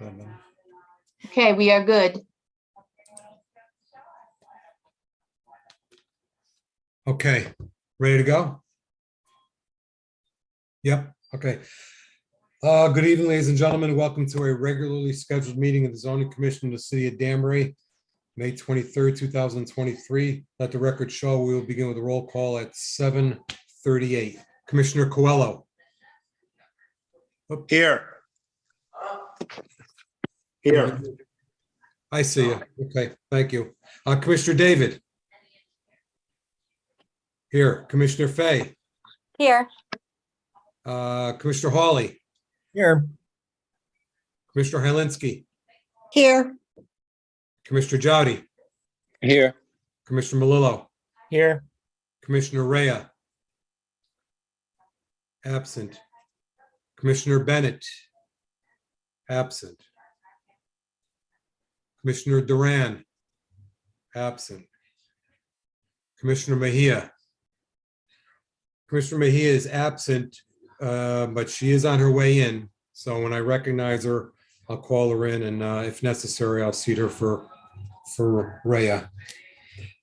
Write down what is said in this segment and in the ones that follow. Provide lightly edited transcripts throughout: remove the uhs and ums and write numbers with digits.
Okay, we are good. Okay, ready to go? Yep, okay. Good evening, ladies and gentlemen. Welcome to a regularly scheduled meeting of the Zoning Commission of the City of Danbury, May 23rd, 2023. Let the record show we will begin with a roll call at 7:38. Commissioner Coelho. Here. Here. I see you. Okay, thank you. Commissioner David. Here. Commissioner Fay. Here. Commissioner Hawley. Here. Commissioner Helinski. Here. Commissioner Jowdy. Here. Commissioner Malillo. Here. Commissioner Rea. Absent. Commissioner Bennett. Absent. Commissioner Duran. Absent. Commissioner Mejia. Commissioner Mejia is absent, but she is on her way in. So when I recognize her, I'll call her in, and if necessary, I'll seat her for Rhea.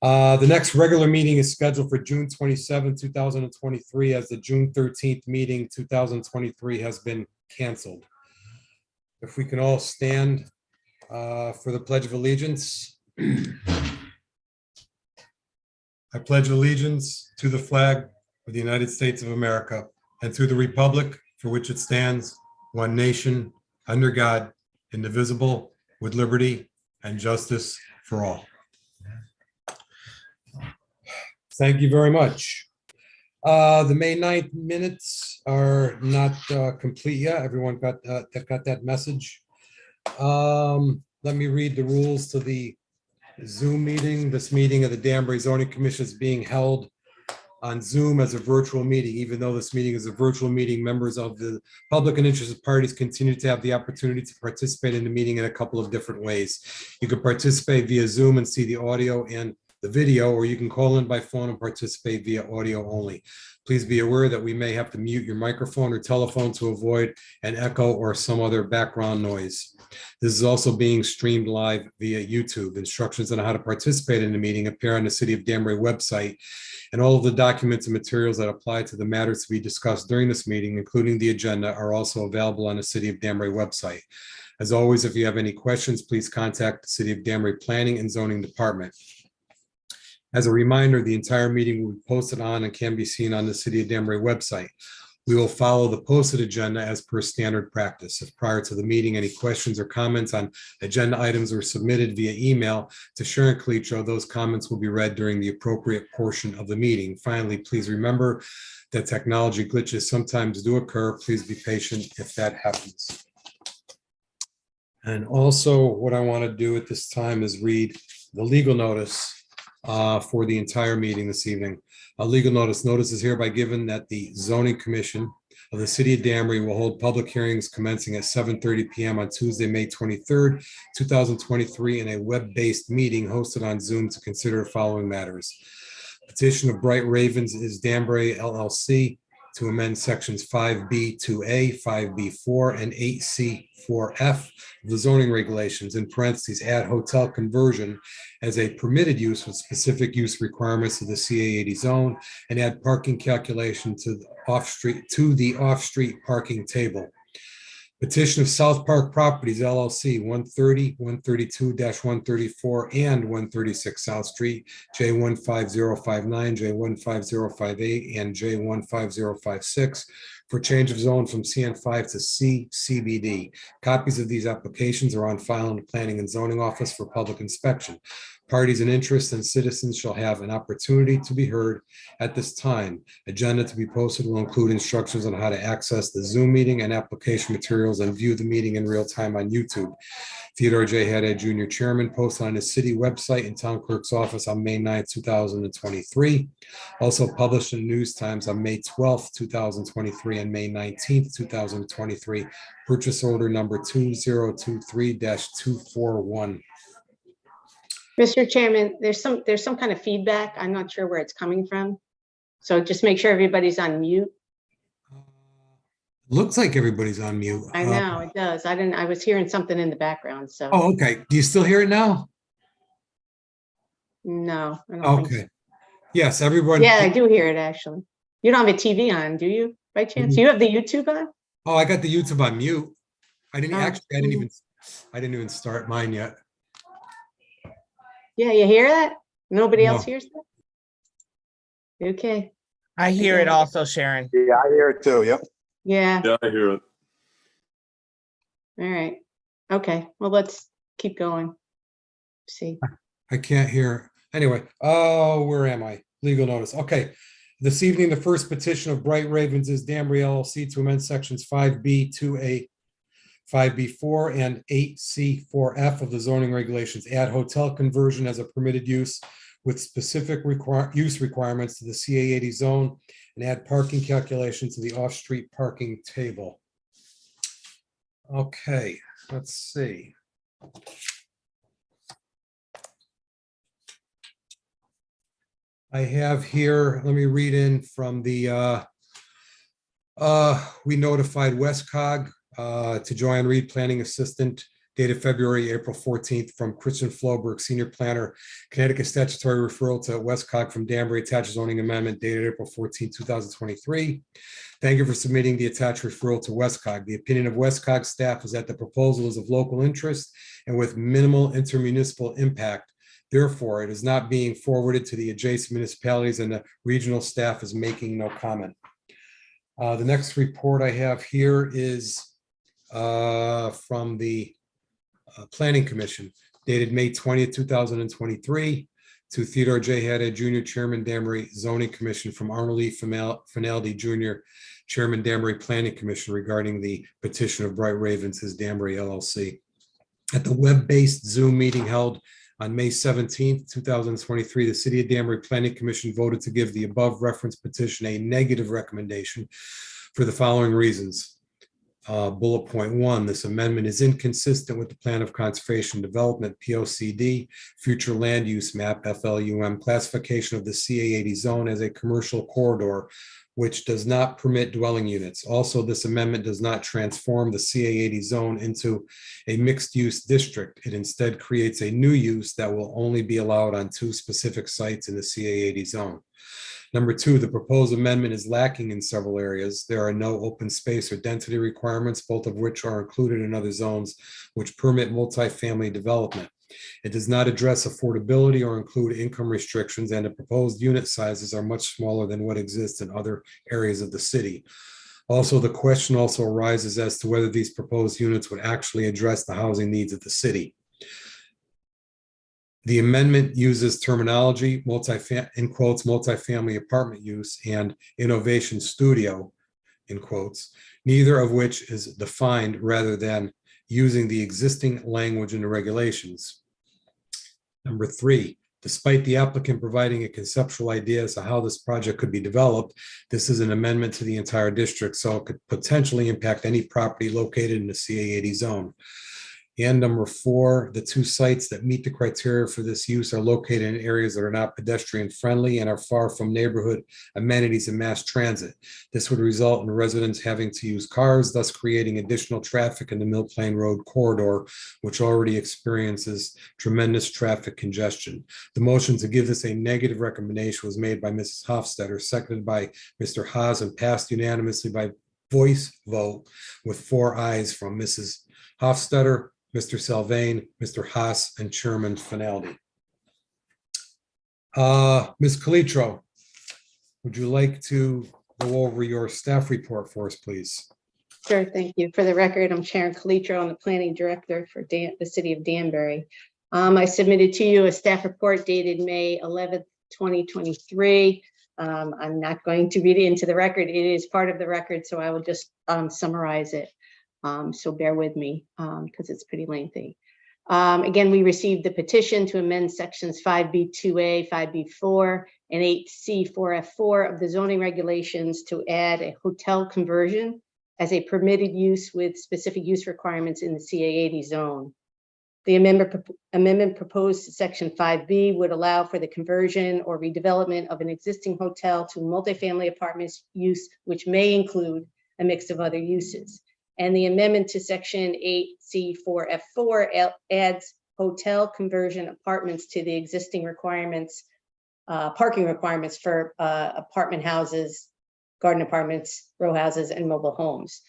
The next regular meeting is scheduled for June 27, 2023, as the June 13th meeting, 2023, has been canceled. If we can all stand for the Pledge of Allegiance. I pledge allegiance to the flag of the United States of America and to the republic for which it stands, one nation, under God, indivisible, with liberty and justice for all. Thank you very much. The May 9th minutes are not complete yet. Everyone got that message. Let me read the rules to the Zoom meeting. This meeting of the Danbury Zoning Commission is being held on Zoom as a virtual meeting. Even though this meeting is a virtual meeting, members of the public and interested parties continue to have the opportunity to participate in the meeting in a couple of different ways. You can participate via Zoom and see the audio and the video, or you can call in by phone and participate via audio only. Please be aware that we may have to mute your microphone or telephone to avoid an echo or some other background noise. This is also being streamed live via YouTube. Instructions on how to participate in the meeting appear on the City of Danbury website, and all of the documents and materials that apply to the matters to be discussed during this meeting, including the agenda, are also available on the City of Danbury website. As always, if you have any questions, please contact the City of Danbury Planning and Zoning Department. As a reminder, the entire meeting will be posted on and can be seen on the City of Danbury website. We will follow the posted agenda as per standard practice. If prior to the meeting, any questions or comments on agenda items are submitted via email to Sharon Cleacho, those comments will be read during the appropriate portion of the meeting. Finally, please remember that technology glitches sometimes do occur. Please be patient if that happens. And also, what I want to do at this time is read the legal notice for the entire meeting this evening. A legal notice is hereby given that the Zoning Commission of the City of Danbury will hold public hearings commencing at 7:30 p.m. on Tuesday, May 23rd, 2023, in a web-based meeting hosted on Zoom to consider the following matters. Petition of Bright Ravens is Danbury LLC to amend sections 5B2A, 5B4, and 8C4F of the zoning regulations, in parentheses, add hotel conversion as a permitted use with specific use requirements of the CA80 zone, and add parking calculation to the off-street parking table. Petition of South Park Properties LLC, 130, 132-134, and 136 South Street, J15059, J15058, and J15056 for change of zone from CN5 to CBD. Copies of these applications are on file in the Planning and Zoning Office for public inspection. Parties and interests and citizens shall have an opportunity to be heard at this time. Agenda to be posted will include instructions on how to access the Zoom meeting and application materials and view the meeting in real time on YouTube. Theodore J. Haddad Jr. Chairman, posted on the city website and town clerk's office on May 9th, 2023. Also published in News Times on May 12th, 2023 and May 19th, 2023. Purchase order number 2023-241. Mr. Chairman, there's some kind of feedback. I'm not sure where it's coming from. So just make sure everybody's on mute. Looks like everybody's on mute. I know, it does. I was hearing something in the background, so, Oh, okay. Do you still hear it now? no, I don't think so. Okay. Yes, everyone. Yeah, I do hear it, actually. You don't have a TV on, do you, by chance? You have the YouTube on? Oh, I got the YouTube on mute. I didn't Oh. actually, I didn't even start mine yet. Yeah, you hear that? Nobody else No. hears that? Okay, I hear it Yeah. also, Sharon. Yeah, I hear it too. Yep. yeah, Yeah, I hear it. all right. Okay, well, let's keep going. See, I can't hear. Anyway, oh, where am I? Legal notice. Okay. This evening, the first petition of Bright Ravens is Danbury LLC to amend sections 5B, 2A, 5B4, and 8C4F of the zoning regulations, add hotel conversion as a permitted use with specific use requirements to the CA 80 zone, and add parking calculations to the off-street parking table. Okay, let's see. I have here, let me read in from the, we notified Westcog to Joanne Reed, Planning Assistant, dated April 14th, from Christian Floberg, Senior Planner, Connecticut Statutory Referral to Westcog from Danbury, attached zoning amendment dated April 14, 2023. Thank you for submitting the attached referral to Westcog. The opinion of Westcog staff is that the proposal is of local interest and with minimal intermunicipal impact. Therefore, it is not being forwarded to the adjacent municipalities, and the regional staff is making no comment. The next report I have here is from the Planning Commission, dated May 20th, 2023, to Theodore J. Haddad Jr., Chairman, Danbury Zoning Commission, from Arnold E. Finaldi Jr., Chairman, Danbury Planning Commission, regarding the petition of Bright Ravens, his Danbury LLC. At the web-based Zoom meeting held on May 17th, 2023, the City of Danbury Planning Commission voted to give the above referenced petition a negative recommendation for the following reasons. Bullet point 1, this amendment is inconsistent with the Plan of Conservation Development, POCD, future land use map, FLUM, classification of the CA 80 zone as a commercial corridor, which does not permit dwelling units. Also, this amendment does not transform the CA 80 zone into a mixed-use district. It instead creates a new use that will only be allowed on 2 specific sites in the CA 80 zone. Number 2, the proposed amendment is lacking in several areas. There are no open space or density requirements, both of which are included in other zones which permit multifamily development. It does not address affordability or include income restrictions, and the proposed unit sizes are much smaller than what exists in other areas of the city. Also, the question also arises as to whether these proposed units would actually address the housing needs of the city. The amendment uses terminology, in quotes, multifamily apartment use, and innovation studio, in quotes, neither of which is defined, rather than using the existing language in the regulations. Number 3, despite the applicant providing a conceptual idea as to how this project could be developed, this is an amendment to the entire district, so it could potentially impact any property located in the CA 80 zone. And number 4, the 2 sites that meet the criteria for this use are located in areas that are not pedestrian friendly and are far from neighborhood amenities and mass transit. This would result in residents having to use cars, thus creating additional traffic in the Mill Plain Road corridor, which already experiences tremendous traffic congestion. The motion to give this a negative recommendation was made by Mrs. Hofstadter, seconded by Mr. Haas, and passed unanimously by voice vote with 4 ayes from Mrs. Hofstadter, Mr. Salvain, Mr. Haas, and Chairman Finaldi. Ms. Calitro, would you like to go over your staff report for us, please? sure, thank you. For the record, I'm Sharon Calitro. I'm the Planning Director for the City of Danbury. I submitted to you a staff report dated May 11th, 2023. I'm not going to read it into the record. It is part of the record, so I will just summarize it. So bear with me because it's pretty lengthy. Again, we received the petition to amend sections 5B2A, 5B4, and 8C4F4 of the zoning regulations to add a hotel conversion as a permitted use with specific use requirements in the CA 80 zone. The amendment proposed to section 5B would allow for the conversion or redevelopment of an existing hotel to multifamily apartments use, which may include a mix of other uses. And the amendment to section 8C4F4 adds hotel conversion apartments to the existing requirements, parking requirements for apartment houses, garden apartments, row houses, and mobile homes.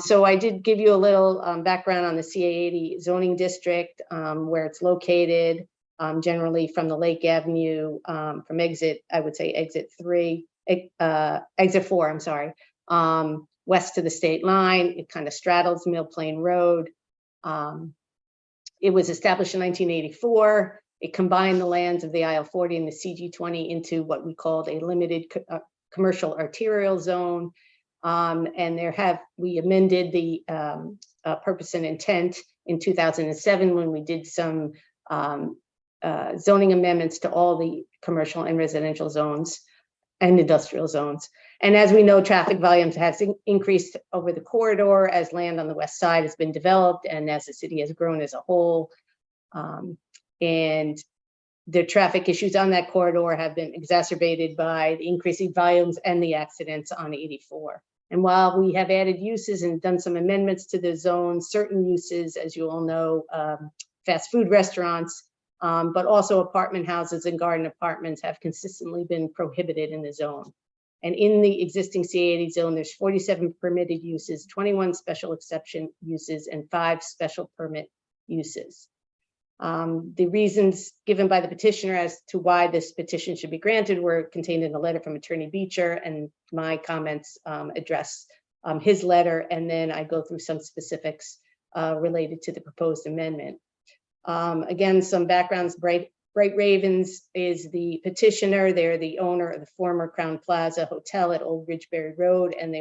So I did give you a little background on the CA80 zoning district, where it's located, generally from the Lake Avenue, from exit, I would say exit 4, I'm sorry, west to the state line. It kind of straddles Mill Plain Road. It was established in 1984. It combined the lands of the IL-40 and the CG20 into what we called a limited commercial arterial zone. And we amended the purpose and intent in 2007 when we did some zoning amendments to all the commercial and residential zones and industrial zones. And as we know, traffic volumes have increased over the corridor as land on the west side has been developed and as the city has grown as a whole. And the traffic issues on that corridor have been exacerbated by the increasing volumes and the accidents on 84. And while we have added uses and done some amendments to the zone, certain uses, as you all know, fast food restaurants, but also apartment houses and garden apartments have consistently been prohibited in the zone. And in the existing CA80 zone, there's 47 permitted uses, 21 special exception uses, and 5 special permit uses. The reasons given by the petitioner as to why this petition should be granted were contained in a letter from Attorney Beecher, and my comments address his letter, and then I go through some specifics related to the proposed amendment. Again, some backgrounds. Bright Ravens is the petitioner. They're the owner of the former Crown Plaza Hotel at Old Ridgeberry Road, and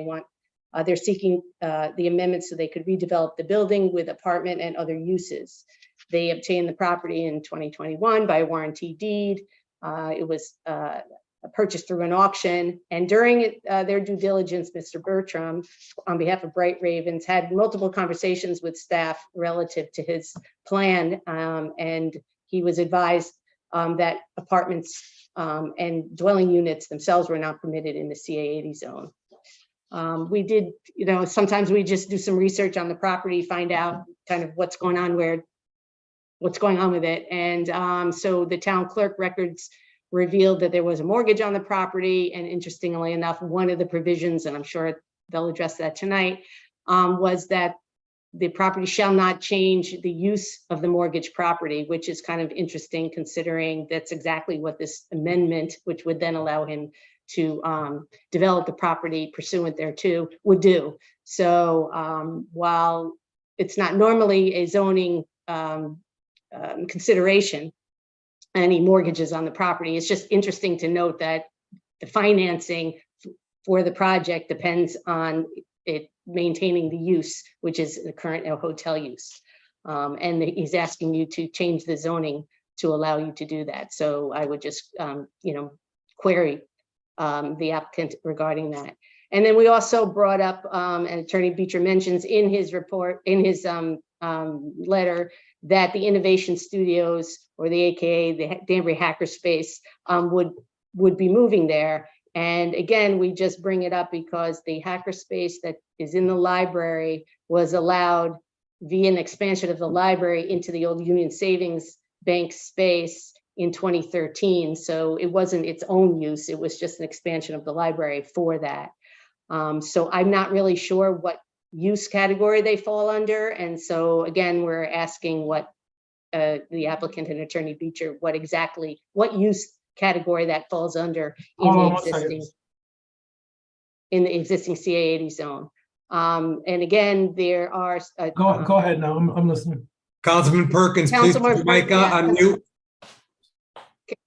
they're seeking the amendment so they could redevelop the building with apartment and other uses. They obtained the property in 2021 by warranty deed. It was purchased through an auction, and during their due diligence, Mr. Bertram, on behalf of Bright Ravens, had multiple conversations with staff relative to his plan, and he was advised that apartments and dwelling units themselves were not permitted in the CA80 zone. We did, sometimes we just do some research on the property, find out kind of what's going on with it. And so the town clerk records revealed that there was a mortgage on the property. And interestingly enough, one of the provisions, and I'm sure they'll address that tonight, was that the property shall not change the use of the mortgage property, which is kind of interesting considering that's exactly what this amendment, which would then allow him to develop the property pursuant thereto, would do. So while it's not normally a zoning consideration, any mortgages on the property, it's just interesting to note that the financing for the project depends on it maintaining the use, which is the current hotel use. And he's asking you to change the zoning to allow you to do that. So I would just, query the applicant regarding that. And then we also brought up, and Attorney Beecher mentions in his report, in his letter, that the Innovation Studios, or the AKA the Danbury Hackerspace, would be moving there. And again, we just bring it up because the hackerspace that is in the library was allowed via an expansion of the library into the old Union Savings Bank space in 2013. So it wasn't its own use, it was just an expansion of the library for that. So I'm not really sure what use category they fall under. And so again, we're asking what the applicant and Attorney Beecher, what use category that falls under in the existing CA80 zone. And again, there are go ahead now. I'm listening. Councilman Perkins, please put your mic on mute.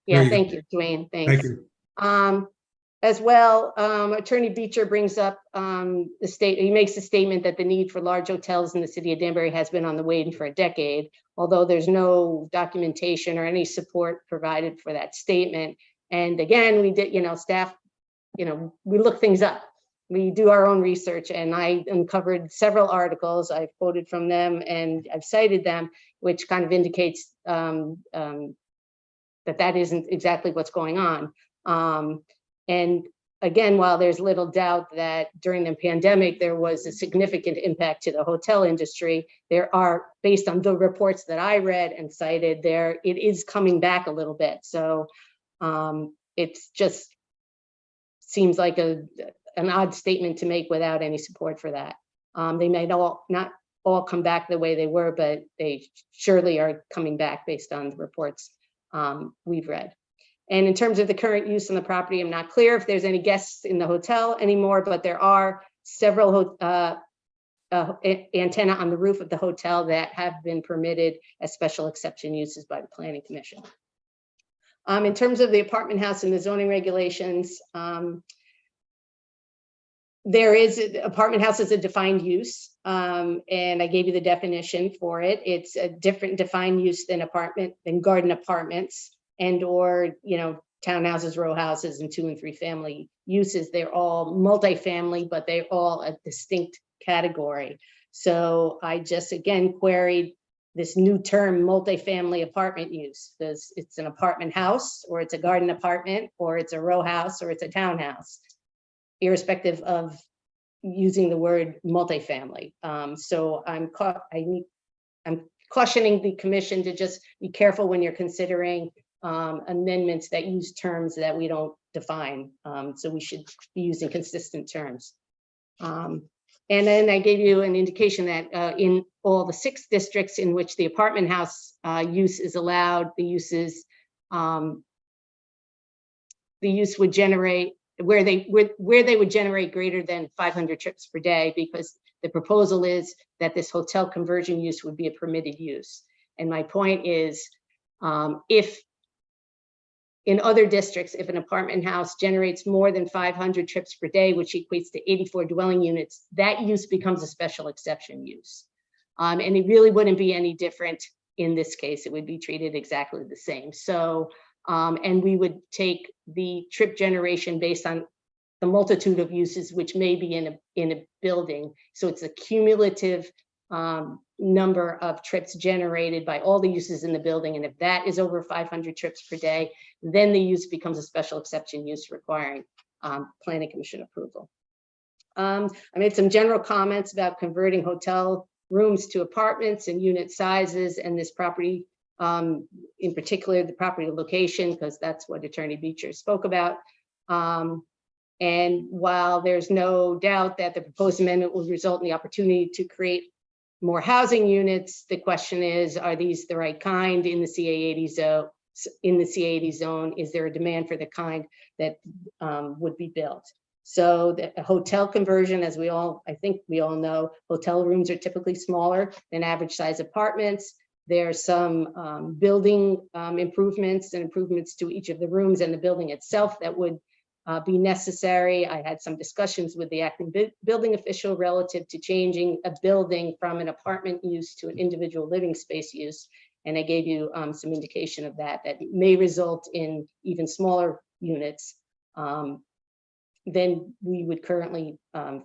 Yeah, thank you, Dwayne. Thanks. Thank you. As well, Attorney Beecher brings up he makes a statement that the need for large hotels in the city of Danbury has been on the wane for a decade, although there's no documentation or any support provided for that statement. And again, we did, staff, we look things up. We do our own research, and I uncovered several articles. I've quoted from them and I've cited them, which kind of indicates that isn't exactly what's going on. And again, while there's little doubt that during the pandemic, there was a significant impact to the hotel industry, there are, based on the reports that I read and cited there, it is coming back a little bit. So it's just seems like an odd statement to make without any support for that. They may not all come back the way they were, but they surely are coming back based on the reports we've read. And in terms of the current use on the property, I'm not clear if there's any guests in the hotel anymore, but there are several antenna on the roof of the hotel that have been permitted as special exception uses by the Planning Commission. In terms of the apartment house and the zoning regulations, there is apartment house is a defined use, and I gave you the definition for it. It's a different defined use than garden apartments and or townhouses, row houses, and 2 and 3 family uses. They're all multifamily, but they're all a distinct category. So I just again queried this new term multifamily apartment use, because it's an apartment house or it's a garden apartment or it's a row house or it's a townhouse, irrespective of using the word multifamily. So I'm cautioning the commission to just be careful when you're considering amendments that use terms that we don't define. So we should be using consistent terms. And then I gave you an indication that in all the 6 districts in which the apartment house use is allowed, the use would generate where they would generate greater than 500 trips per day, because the proposal is that this hotel conversion use would be a permitted use. And my point is, if in other districts, if an apartment house generates more than 500 trips per day, which equates to 84 dwelling units, that use becomes a special exception use. And it really wouldn't be any different in this case. It would be treated exactly the same. So, and we would take the trip generation based on the multitude of uses which may be in a building. So it's a cumulative number of trips generated by all the uses in the building. And if that is over 500 trips per day, then the use becomes a special exception use requiring Planning Commission approval. I made some general comments about converting hotel rooms to apartments and unit sizes, and this property, in particular, the property location, because that's what Attorney Beecher spoke about. And while there's no doubt that the proposed amendment will result in the opportunity to create more housing units, the question is, are these the right kind in the CA80 zone? In the CA80 zone, is there a demand for the kind that would be built? So the hotel conversion, as I think we all know, hotel rooms are typically smaller than average size apartments. There's some building improvements and improvements to each of the rooms and the building itself that would be necessary. I had some discussions with the acting building official relative to changing a building from an apartment use to an individual living space use. And I gave you some indication of that may result in even smaller units than we would currently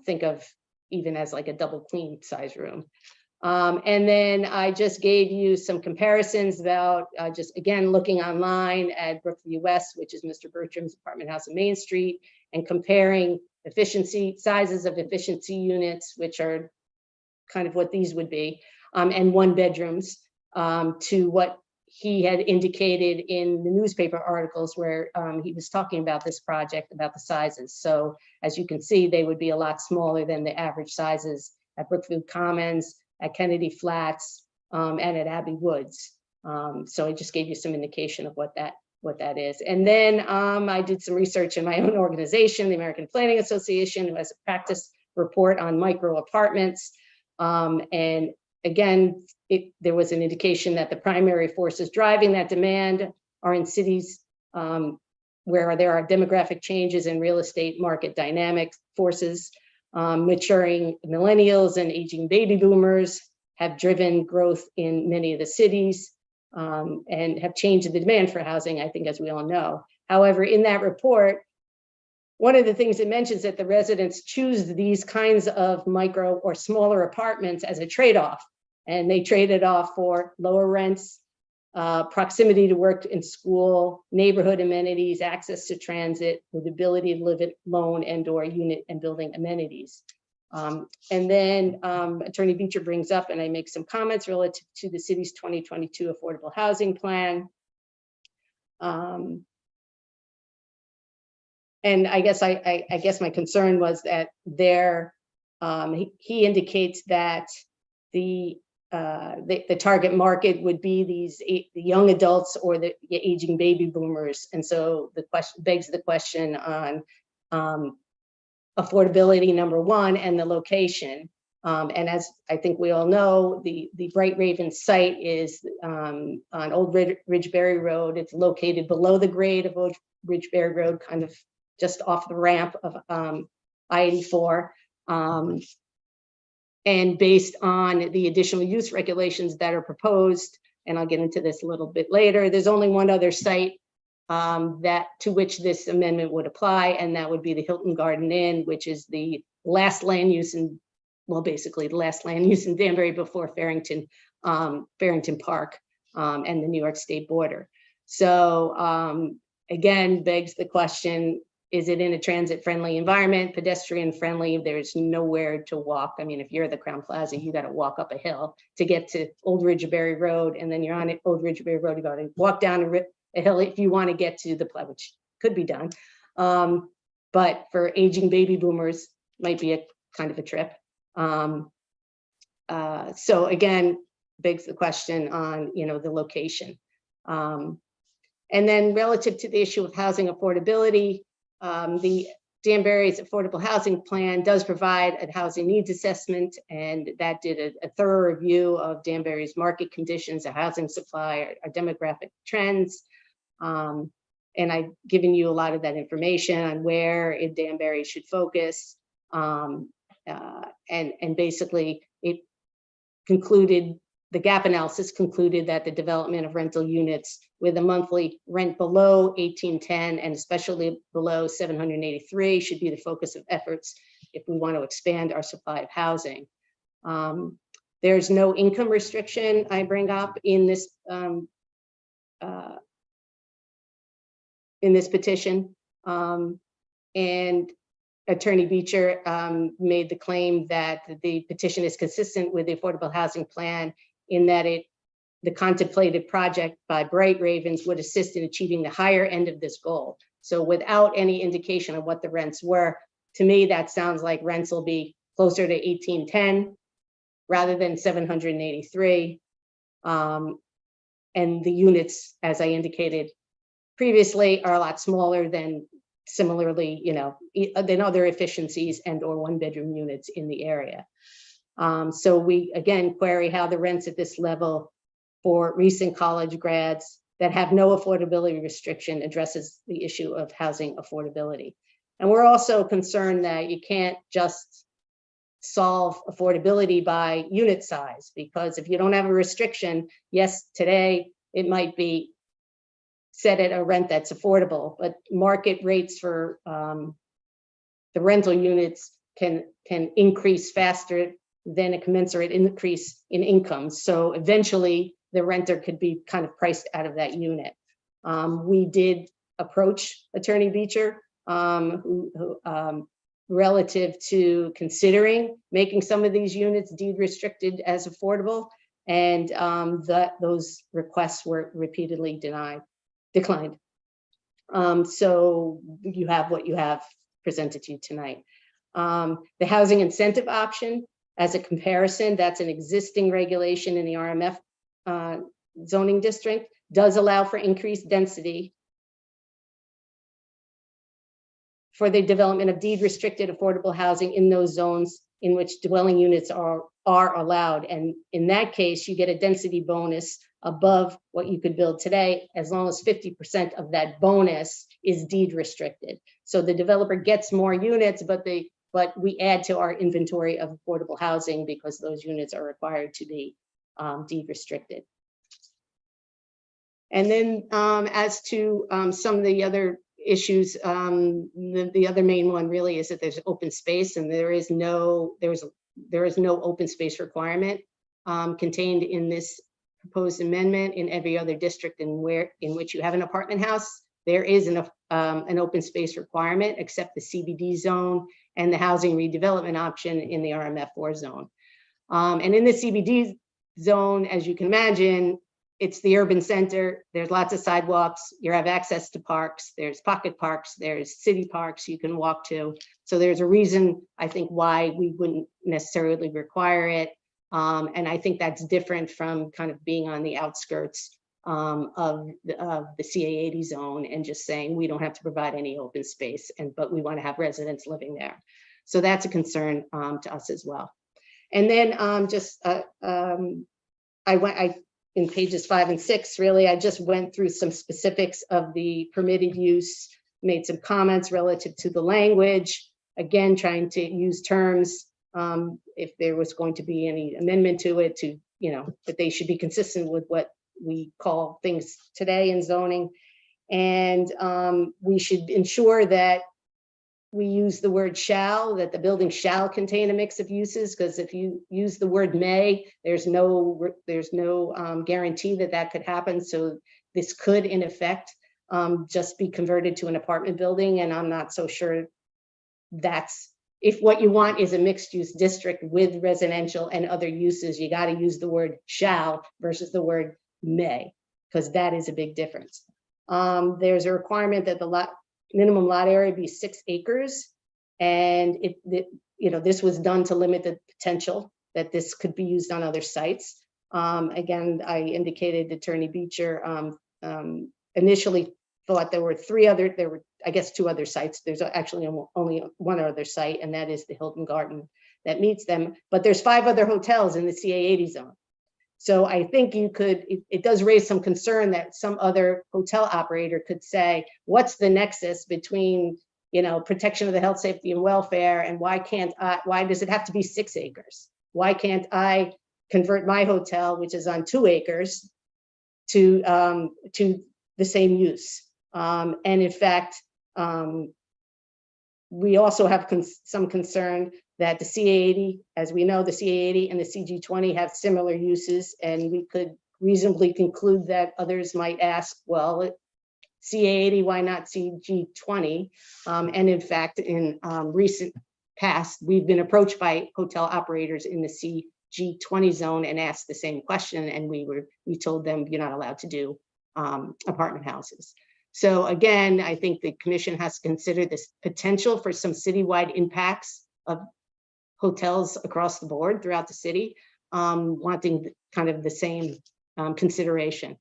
think of even as like a double queen size room. And then I just gave you some comparisons about just again looking online at Brookview West, which is Mr. Bertram's apartment house on Main Street, and comparing sizes of efficiency units, which are kind of what these would be, and 1-bedrooms to what he had indicated in the newspaper articles where he was talking about this project, about the sizes. So as you can see, they would be a lot smaller than the average sizes at Brookview Commons, at Kennedy Flats, and at Abbey Woods. So I just gave you some indication of what that is. And then I did some research in my own organization, the American Planning Association, who has a practice report on micro apartments. And again, there was an indication that the primary forces driving that demand are in cities where there are demographic changes in real estate market dynamic forces. Maturing millennials and aging baby boomers have driven growth in many of the cities and have changed the demand for housing, I think, as we all know. However, in that report, one of the things it mentions that the residents choose these kinds of micro or smaller apartments as a trade-off, and they trade it off for lower rents, proximity to work and school, neighborhood amenities, access to transit, with ability to live alone and/or unit and building amenities. And then Attorney Beecher brings up, and I make some comments relative to the city's 2022 affordable housing plan. And I guess I guess my concern was that there, he indicates that the target market would be the young adults or the aging baby boomers, and so the question begs the question on affordability, number one, and the location. And as I think we all know, the Bright Raven site is on Old Ridgeberry Road. It's located below the grade of Old Ridgeberry Road, kind of just off the ramp of I-84. And based on the additional use regulations that are proposed, and I'll get into this a little bit later, there's only one other site that to which this amendment would apply, and that would be the Hilton Garden Inn, which is the last land use in, well, basically the last land use in Danbury before Farrington Park and the New York State border. So again, begs the question, is it in a transit-friendly environment, pedestrian-friendly? There's nowhere to walk. I mean, if you're at the Crowne Plaza, you got to walk up a hill to get to Old Ridgeberry Road, and then you're on Old Ridgeberry Road, you got to walk down a hill if you want to get to the plaza, which could be done. But for aging baby boomers, might be a kind of a trip. So again, begs the question on, the location. And then relative to the issue of housing affordability, the Danbury's Affordable Housing Plan does provide a housing needs assessment, and that did a thorough review of Danbury's market conditions, our housing supply, our demographic trends. And I've given you a lot of that information on where Danbury should focus. And basically it concluded, the gap analysis concluded that the development of rental units with a monthly rent below $1,810 and especially below $783 should be the focus of efforts if we want to expand our supply of housing. There's no income restriction I bring up in this petition, and Attorney Beecher made the claim that the petition is consistent with the Affordable Housing Plan in that the contemplated project by Bright Ravens would assist in achieving the higher end of this goal. So without any indication of what the rents were, to me, that sounds like rents will be closer to $1,810 rather than $783. And the units, as I indicated previously, are a lot smaller than similarly, than other efficiencies and or one-bedroom units in the area. So we, again, query how the rents at this level for recent college grads that have no affordability restriction addresses the issue of housing affordability. And we're also concerned that you can't just solve affordability by unit size, because if you don't have a restriction, yes, today it might be set at a rent that's affordable, but market rates for the rental units can increase faster than a commensurate increase in income. So eventually the renter could be kind of priced out of that unit. We did approach Attorney Beecher relative to considering making some of these units deed restricted as affordable, and those requests were repeatedly declined. So you have what you have presented to you tonight. The housing incentive option, as a comparison, that's an existing regulation in the RMF zoning district, does allow for increased density for the development of deed restricted affordable housing in those zones in which dwelling units are allowed. And in that case, you get a density bonus above what you could build today, as long as 50% of that bonus is deed restricted. So the developer gets more units, but we add to our inventory of affordable housing because those units are required to be deed restricted. And then as to some of the other issues, the other main one really is that there's open space, and there is no open space requirement contained in this proposed amendment, in every other district in which you have an apartment house, there is an open space requirement, except the CBD zone and the housing redevelopment option in the RMF4 zone. And in the CBD zone, as you can imagine, it's the urban center. There's lots of sidewalks. You have access to parks. There's pocket parks. There's city parks you can walk to. So there's a reason, I think, why we wouldn't necessarily require it. And I think that's different from kind of being on the outskirts of the CA80 zone and just saying we don't have to provide any open space, but we want to have residents living there. So that's a concern to us as well. And then in pages 5 and 6, really, I just went through some specifics of the permitted use, made some comments relative to the language, again, trying to use terms, if there was going to be any amendment to it, to, that they should be consistent with what we call things today in zoning. And we should ensure that we use the word shall, that the building shall contain a mix of uses, because if you use the word may, there's no guarantee that that could happen. So this could, in effect, just be converted to an apartment building. And I'm not so sure that's, if what you want is a mixed use district with residential and other uses, you got to use the word shall versus the word may, because that is a big difference. There's a requirement that the minimum lot area be 6 acres. And this was done to limit the potential that this could be used on other sites. Again, I indicated Attorney Beecher initially thought there were 2 other sites. There's actually only one other site, and that is the Hilton Garden that meets them. But there's 5 other hotels in the CA80 zone. So I think it does raise some concern that some other hotel operator could say, what's the nexus between, protection of the health, safety, and welfare, and why does it have to be 6 acres? Why can't I convert my hotel, which is on 2 acres, to the same use? And in fact, we also have some concern that the CA80, as we know, the CA80 and the CG20 have similar uses, and we could reasonably conclude that others might ask, well, CA80, why not CG20? And in fact, in recent past, we've been approached by hotel operators in the CG20 zone and asked the same question, and we told them you're not allowed to do apartment houses. So again, I think the commission has to consider this potential for some citywide impacts of hotels across the board throughout the city, wanting kind of the same consideration.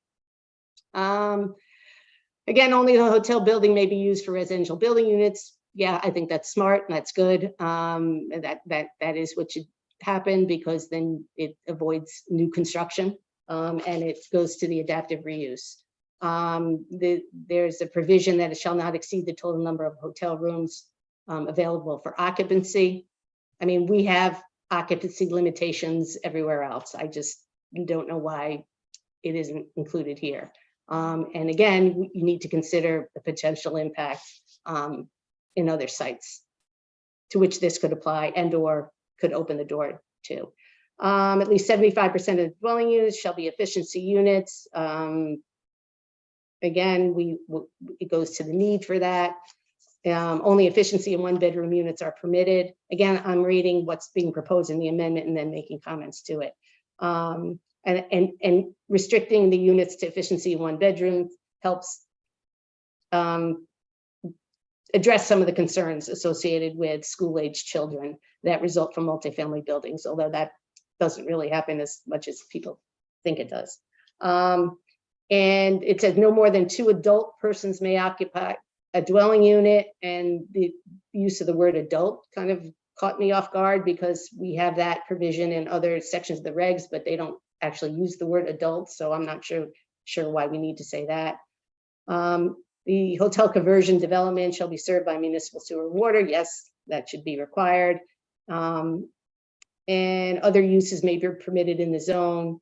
Again, only the hotel building may be used for residential building units. Yeah, I think that's smart and that's good. That is what should happen, because then it avoids new construction and it goes to the adaptive reuse. There's a provision that it shall not exceed the total number of hotel rooms available for occupancy. I mean, we have occupancy limitations everywhere else. I just don't know why it isn't included here. And again, you need to consider the potential impact in other sites to which this could apply and/or could open the door to. At least 75% of the dwelling units shall be efficiency units. Again, it goes to the need for that. Only efficiency and 1-bedroom units are permitted. Again, I'm reading what's being proposed in the amendment and then making comments to it. And restricting the units to efficiency in 1 bedroom helps address some of the concerns associated with school-age children that result from multifamily buildings, although that doesn't really happen as much as people think it does. And it says no more than 2 adult persons may occupy a dwelling unit, and the use of the word adult kind of caught me off guard, because we have that provision in other sections of the regs, but they don't actually use the word adult, so I'm not sure why we need to say that. The hotel conversion development shall be served by municipal sewer and water. Yes, that should be required. And other uses may be permitted in the zone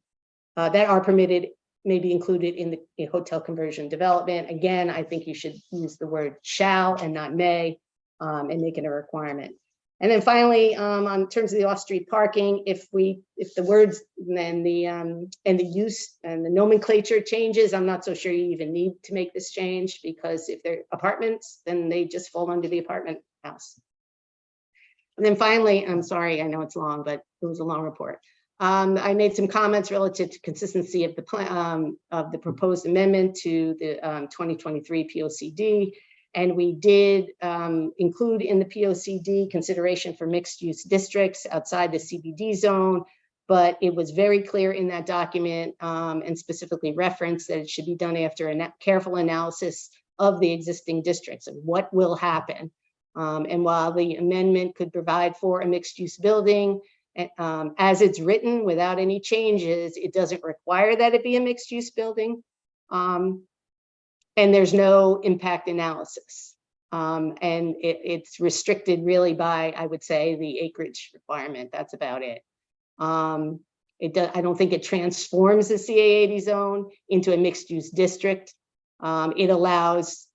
that are permitted, may be included in the hotel conversion development. Again, I think you should use the word shall and not may, and make it a requirement. And then finally, on terms of the off-street parking, if the words and the use and the nomenclature changes, I'm not so sure you even need to make this change, because if they're apartments, then they just fall under the apartment house. And then finally, I'm sorry, I know it's long, but it was a long report. I made some comments relative to consistency of the plan, of the proposed amendment to the 2023 POCD. And we did include in the POCD consideration for mixed-use districts outside the CBD zone, but it was very clear in that document and specifically referenced that it should be done after a careful analysis of the existing districts and what will happen. And while the amendment could provide for a mixed-use building, as it's written without any changes, it doesn't require that it be a mixed-use building. And there's no impact analysis. And it's restricted really by, I would say, the acreage requirement. That's about it. I don't think it transforms the CA80 zone into a mixed-use district. It allows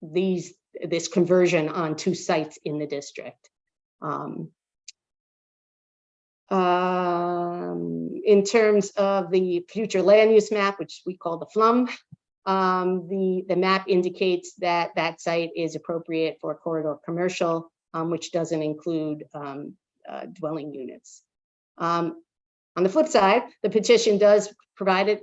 this conversion on 2 sites in the district. In terms of the future land use map, which we call the FLUM, the map indicates that that site is appropriate for corridor commercial, which doesn't include dwelling units. On the flip side, the petition does provide an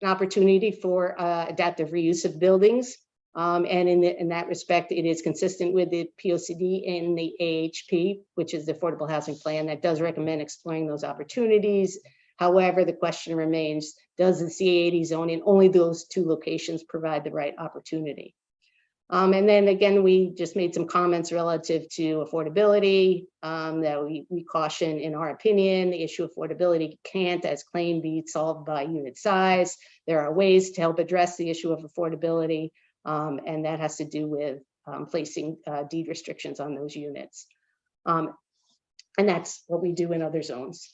opportunity for adaptive reuse of buildings. And in that respect, it is consistent with the POCD and the AHP, which is the Affordable Housing Plan, that does recommend exploring those opportunities. However, the question remains, does the CA80 zone in only those 2 locations provide the right opportunity? And then again, we just made some comments relative to affordability, that we caution, in our opinion, the issue of affordability can't, as claimed, be solved by unit size. There are ways to help address the issue of affordability, and that has to do with placing deed restrictions on those units. And that's what we do in other zones.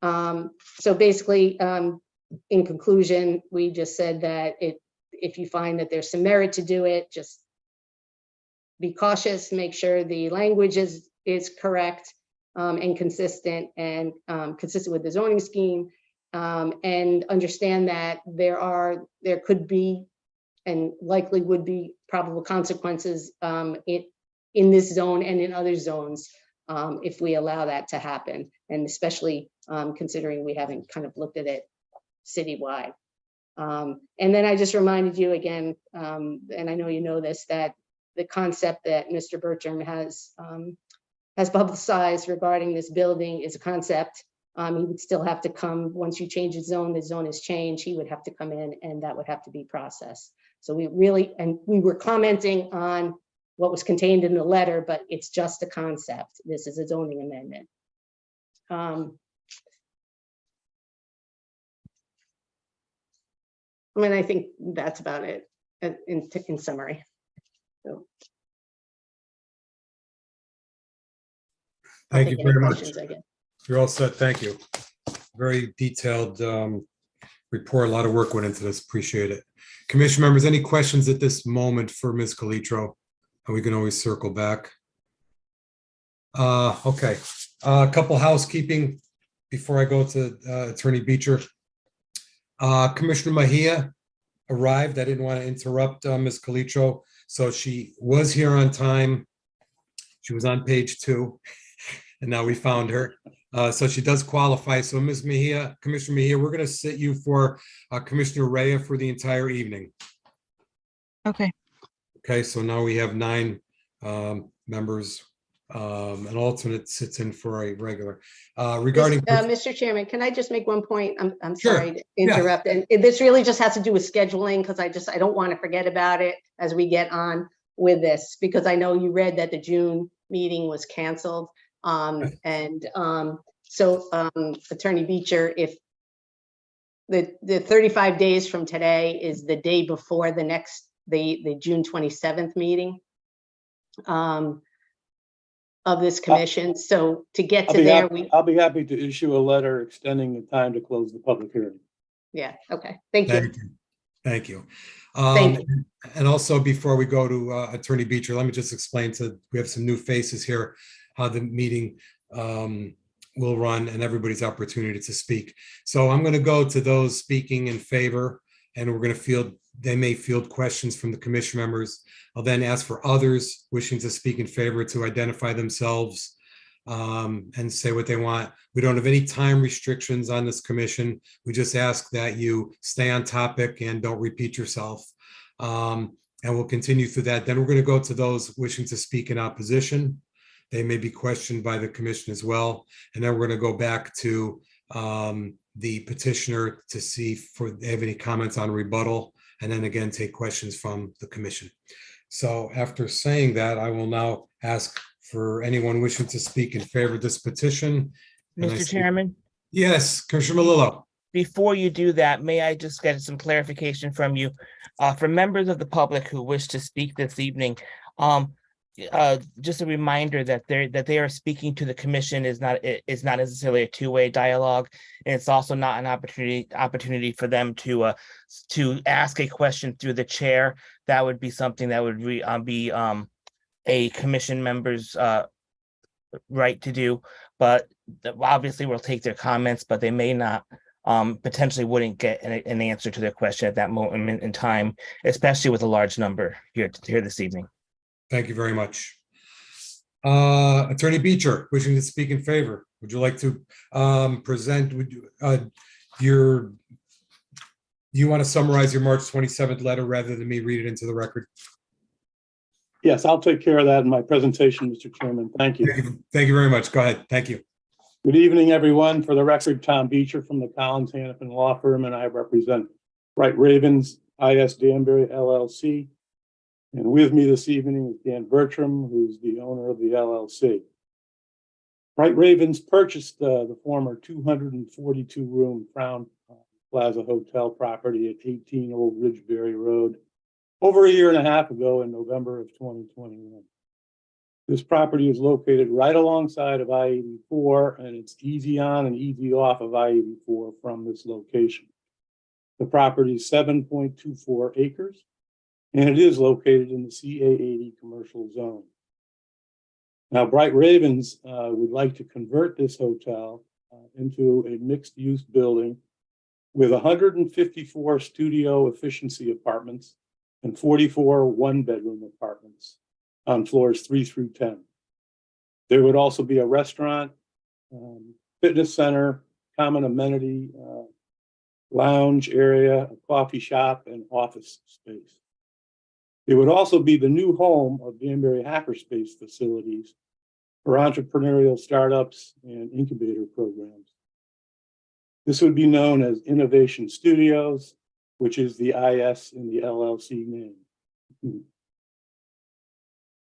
So basically, in conclusion, we just said that if you find that there's some merit to do it, just be cautious, make sure the language is correct and consistent with the zoning scheme, and understand that there could be and likely would be probable consequences in this zone and in other zones if we allow that to happen, and especially considering we haven't kind of looked at it citywide. And then I just reminded you again, and I know you know this, that the concept that Mr. Bertram has publicized regarding this building is a concept. He would still have to come, once you change the zone is changed, he would have to come in and that would have to be processed. So we were commenting on what was contained in the letter, but it's just a concept. This is a zoning amendment. I mean, I think that's about it in summary. So, Thank you very much. I guess. You're all set. Thank you. Very detailed report. A lot of work went into this. Appreciate it. Commission members, any questions at this moment for Ms. Calitro? And we can always circle back. Okay. A couple housekeeping before I go to Attorney Beecher. Commissioner Mejia arrived. I didn't want to interrupt Ms. Calitro. So she was here on time. She was on page 2, and now we found her. So she does qualify. So Ms. Mejia, Commissioner Mejia, we're going to sit you for Commissioner Rea for the entire evening. Okay. Okay, so now we have 9 members. An alternate sits in for a regular. Regarding Mr. Chairman, can I just make one point? I'm Sure. sorry to interrupt. And this really just has to do with scheduling, because I don't want to forget about it as we get on with this, because I know you read that the June meeting was canceled. So Attorney Beecher, if the 35 days from today is the day before the June 27th meeting of this commission. So to get to there, I'll be happy to issue a letter extending the time to close the public hearing. yeah, okay, thank you. Thank you. Thank you. And also, before we go to Attorney Beecher, let me just explain we have some new faces here. how the meeting will run and everybody's opportunity to speak. So I'm going to go to those speaking in favor, and we're going to they may field questions from the commission members. I'll then ask for others wishing to speak in favor to identify themselves and say what they want. We don't have any time restrictions on this commission. We just ask that you stay on topic and don't repeat yourself. And we'll continue through that. Then we're going to go to those wishing to speak in opposition. They may be questioned by the commission as well. And then we're going to go back to the petitioner to see if they have any comments on rebuttal, and then again, take questions from the commission. So after saying that, I will now ask for anyone wishing to speak in favor of this petition. And I Mr. see- Chairman, Yes, Commissioner Malillo. before you do that, may I just get some clarification from you? For members of the public who wish to speak this evening, just a reminder that they are speaking to the commission is not necessarily a two-way dialogue, and it's also not an opportunity for them to ask a question through the chair. That would be something that would be a commission member's right to do, but obviously we'll take their comments, but they may not potentially wouldn't get an answer to their question at that moment in time, especially with a large number here this evening. Thank you very much. Attorney Beecher, wishing to speak in favor. Would you like to present, do you want to summarize your March 27th letter rather than me read it into the record? Yes, I'll take care of that in my presentation, Mr. Chairman. Thank you. Thank you very much. Go ahead. Thank you. Good evening, everyone. For the record, Tom Beecher from the Collins Hannafin Law Firm, and I represent Bright Ravens, IS Danbury LLC. And with me this evening is Dan Bertram, who's the owner of the LLC. Bright Ravens purchased the former 242-room Crown Plaza Hotel property at 18 Old Ridgeberry Road over a year and a half ago in November of 2021. This property is located right alongside of I-84, and it's easy on and easy off of I-84 from this location. The property is 7.24 acres. And it is located in the CA80 commercial zone. Now, Bright Ravens would like to convert this hotel into a mixed-use building with 154 studio efficiency apartments and 44 one-bedroom apartments on floors 3 through 10. There would also be a restaurant, fitness center, common amenity, lounge area, a coffee shop, and office space. It would also be the new home of Danbury Hackerspace facilities for entrepreneurial startups and incubator programs. This would be known as Innovation Studios, which is the IS in the LLC name.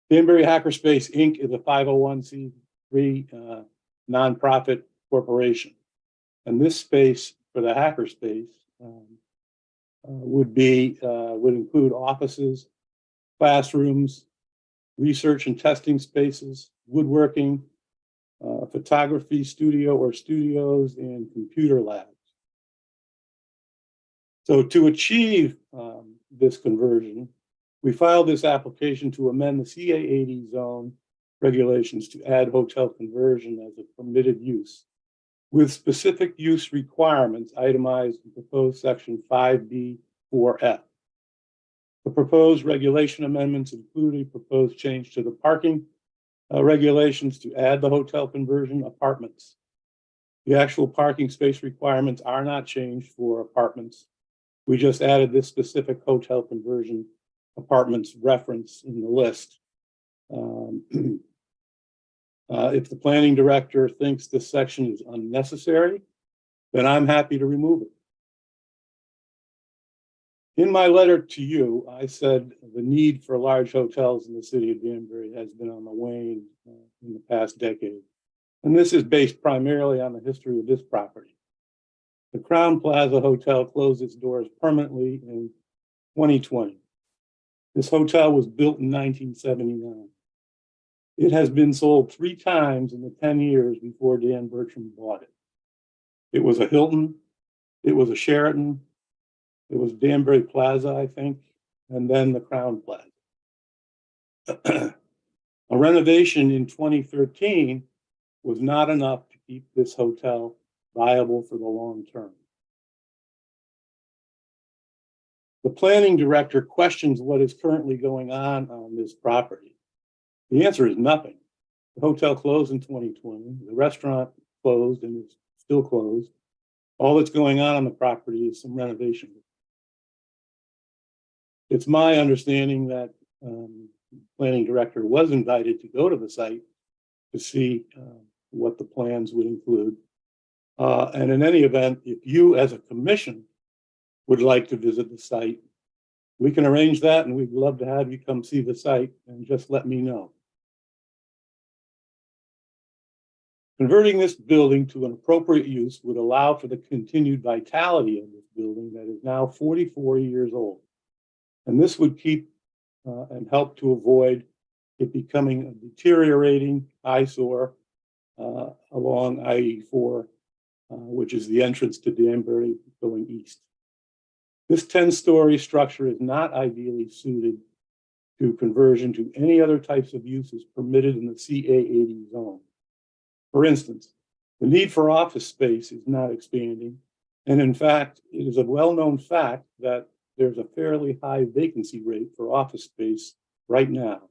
Danbury Hackerspace, Inc. is a 501c3 nonprofit corporation. And this space for the hackerspace would include offices, classrooms, research and testing spaces, woodworking, photography studio or studios, and computer labs. So to achieve this conversion, we filed this application to amend the CA80 zone regulations to add hotel conversion as a permitted use, with specific use requirements itemized in proposed section 5B4F. The proposed regulation amendments include a proposed change to the parking regulations to add the hotel conversion apartments. The actual parking space requirements are not changed for apartments. We just added this specific hotel conversion apartments reference in the list. If the planning director thinks this section is unnecessary, then I'm happy to remove it. In my letter to you, I said the need for large hotels in the city of Danbury has been on the wane in the past decade. And this is based primarily on the history of this property. The Crown Plaza Hotel closed its doors permanently in 2020. This hotel was built in 1979. It has been sold 3 times in the 10 years before Dan Bertram bought it. It was a Hilton, it was a Sheraton, it was Danbury Plaza, I think, and then the Crown Plaza. A renovation in 2013 was not enough to keep this hotel viable for the long term. The planning director questions what is currently going on this property. The answer is nothing. The hotel closed in 2020. The restaurant closed and is still closed. All that's going on the property is some renovation. It's my understanding that planning director was invited to go to the site to see what the plans would include. And in any event, if you as a commission would like to visit the site, we can arrange that, and we'd love to have you come see the site, and just let me know. Converting this building to an appropriate use would allow for the continued vitality of this building that is now 44 years old. And this would keep and help to avoid it becoming a deteriorating eyesore along I-84, which is the entrance to Danbury going east. This 10-story structure is not ideally suited to conversion to any other types of uses permitted in the CA80 zone. For instance, the need for office space is not expanding. And in fact, it is a well-known fact that there's a fairly high vacancy rate for office space right now.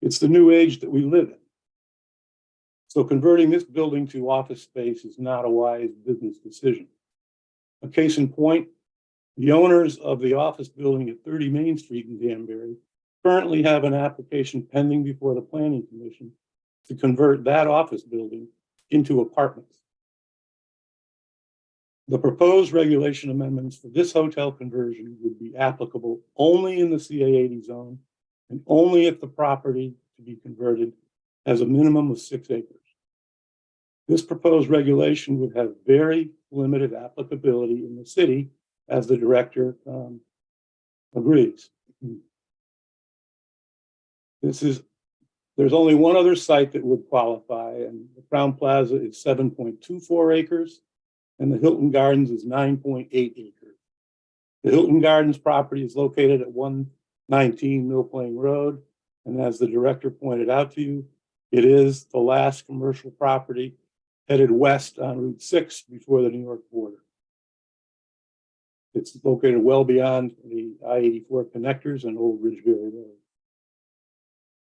It's the new age that we live in. So converting this building to office space is not a wise business decision. A case in point, the owners of the office building at 30 Main Street in Danbury currently have an application pending before the Planning Commission to convert that office building into apartments. The proposed regulation amendments for this hotel conversion would be applicable only in the CA80 zone and only if the property to be converted has a minimum of 6 acres. This proposed regulation would have very limited applicability in the city, as the director agrees. There's only one other site that would qualify, and the Crown Plaza is 7.24 acres, and the Hilton Gardens is 9.8 acres. The Hilton Gardens property is located at 119 Mill Plain Road, and as the director pointed out to you, it is the last commercial property headed west on Route 6 before the New York border. It's located well beyond the I-84 connectors and Old Ridgeberry Road.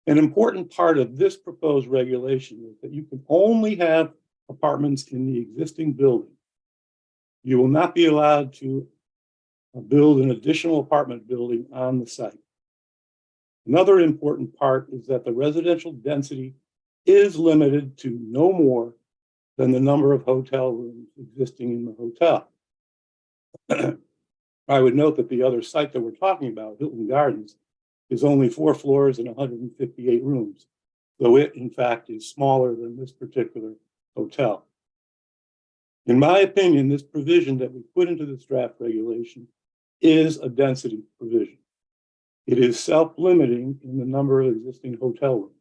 An important part of this proposed regulation is that you can only have apartments in the existing building. You will not be allowed to build an additional apartment building on the site. Another important part is that the residential density is limited to no more than the number of hotel rooms existing in the hotel. I would note that the other site that we're talking about, Hilton Gardens, is only 4 floors and 158 rooms, though it, in fact, is smaller than this particular hotel. In my opinion, this provision that we put into this draft regulation is a density provision. It is self-limiting in the number of existing hotel rooms.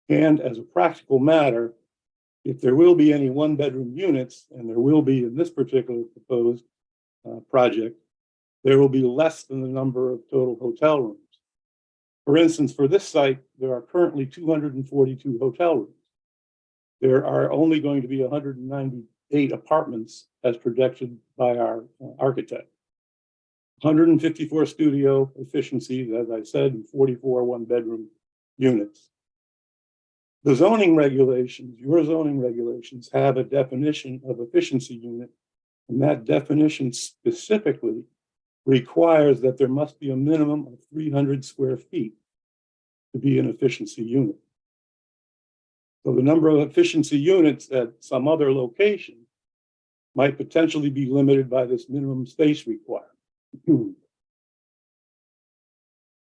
And as a practical matter, if there will be any one-bedroom units, and there will be in this particular proposed project, there will be less than the number of total hotel rooms. For instance, for this site, there are currently 242 hotel rooms. There are only going to be 198 apartments as projected by our architect. 154 studio efficiencies, as I said, and 44 one-bedroom units. The zoning regulations, your zoning regulations, have a definition of efficiency unit, and that definition specifically requires that there must be a minimum of 300 square feet to be an efficiency unit. So the number of efficiency units at some other location might potentially be limited by this minimum space requirement.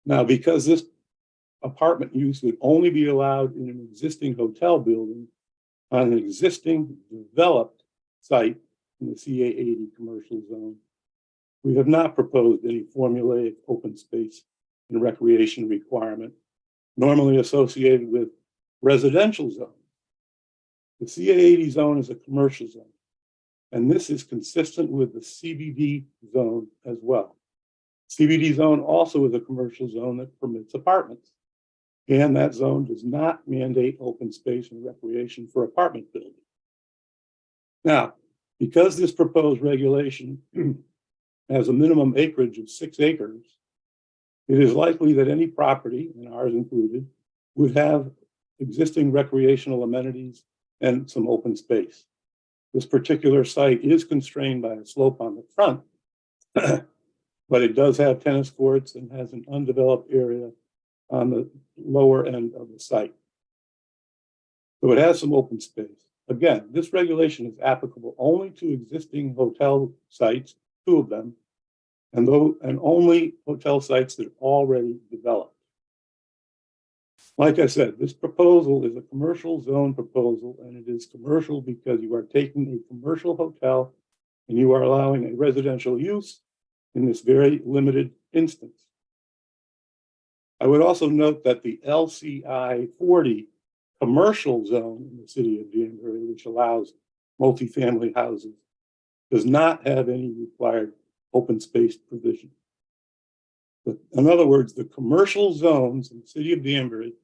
Now, because this apartment use would only be allowed in an existing hotel building on an existing developed site in the CA80 commercial zone, we have not proposed any formulaic open space and recreation requirement normally associated with residential zones. The CA80 zone is a commercial zone, and this is consistent with the CBD zone as well. CBD zone also is a commercial zone that permits apartments. And that zone does not mandate open space and recreation for apartment buildings. Now, because this proposed regulation has a minimum acreage of 6 acres, it is likely that any property, and ours included, would have existing recreational amenities and some open space. This particular site is constrained by a slope on the front, but it does have tennis courts and has an undeveloped area on the lower end of the site. So it has some open space. Again, this regulation is applicable only to existing hotel sites, 2 of them, and only hotel sites that are already developed. Like I said, this proposal is a commercial zone proposal, and it is commercial because you are taking a commercial hotel and you are allowing a residential use in this very limited instance. I would also note that the LCI 40 commercial zone in the city of Danbury, which allows multifamily houses, does not have any required open space provision. But in other words, the commercial zones in the city of Danbury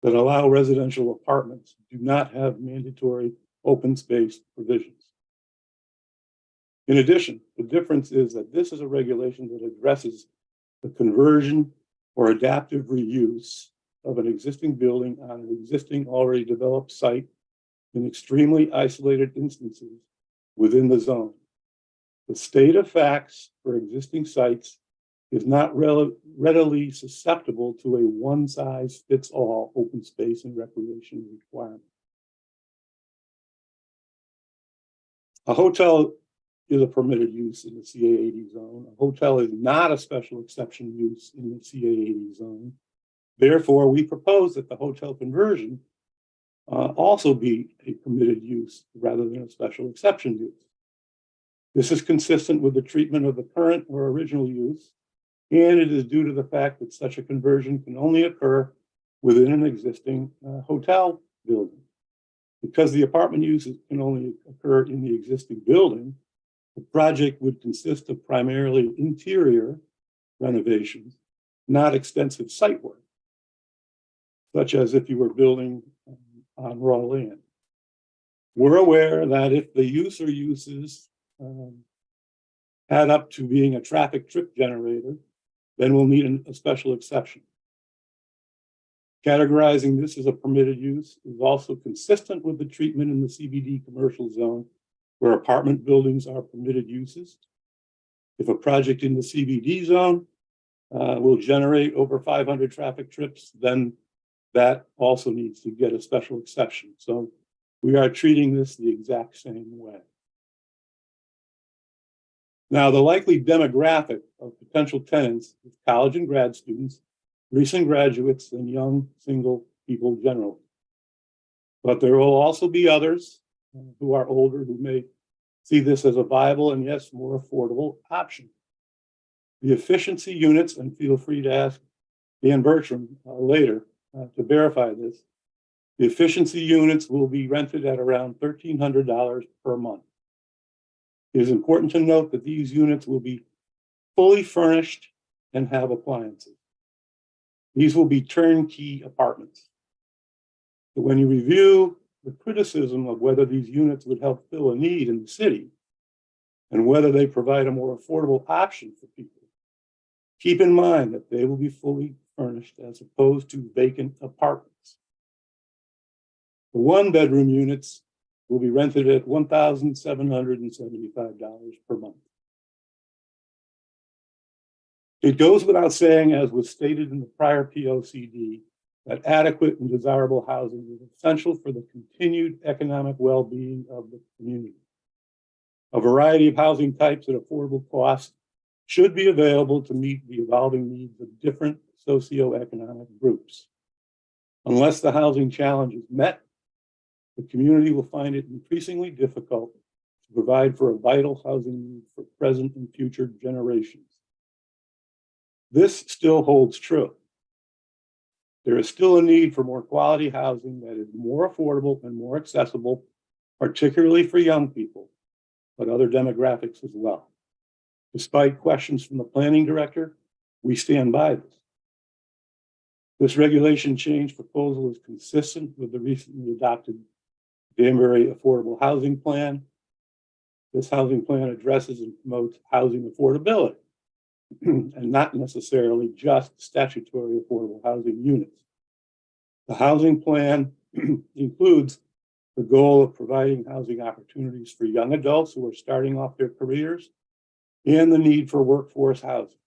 that allow residential apartments do not have mandatory open space provisions. In addition, the difference is that this is a regulation that addresses the conversion or adaptive reuse of an existing building on an existing already developed site in extremely isolated instances within the zone. The state of facts for existing sites is not readily susceptible to a one-size-fits-all open space and recreation requirement. A hotel is a permitted use in the CA80 zone. A hotel is not a special exception use in the CA80 zone. Therefore, we propose that the hotel conversion also be a permitted use rather than a special exception use. This is consistent with the treatment of the current or original use, and it is due to the fact that such a conversion can only occur within an existing hotel building. Because the apartment uses can only occur in the existing building, the project would consist of primarily interior renovations, not extensive site work, such as if you were building on raw land. We're aware that if the use or uses add up to being a traffic trip generator, then we'll need a special exception. Categorizing this as a permitted use is also consistent with the treatment in the CBD commercial zone, where apartment buildings are permitted uses. If a project in the CBD zone will generate over 500 traffic trips, then that also needs to get a special exception. So we are treating this the exact same way. Now, the likely demographic of potential tenants is college and grad students, recent graduates, and young single people generally. But there will also be others who are older who may see this as a viable and, yes, more affordable option. The efficiency units, and feel free to ask Dan Bertram later to verify this, the efficiency units will be rented at around $1,300 per month. It is important to note that these units will be fully furnished and have appliances. These will be turnkey apartments. So when you review the criticism of whether these units would help fill a need in the city and whether they provide a more affordable option for people, keep in mind that they will be fully furnished as opposed to vacant apartments. The 1-bedroom units will be rented at $1,775 per month. It goes without saying, as was stated in the prior POCD, that adequate and desirable housing is essential for the continued economic well-being of the community. A variety of housing types at affordable costs should be available to meet the evolving needs of different socioeconomic groups. Unless the housing challenge is met, the community will find it increasingly difficult to provide for a vital housing need for present and future generations. This still holds true. There is still a need for more quality housing that is more affordable and more accessible, particularly for young people, but other demographics as well. Despite questions from the planning director, we stand by this. This regulation change proposal is consistent with the recently adopted Danbury Affordable Housing Plan. This housing plan addresses and promotes housing affordability and not necessarily just statutory affordable housing units. The housing plan includes the goal of providing housing opportunities for young adults who are starting off their careers and the need for workforce housing.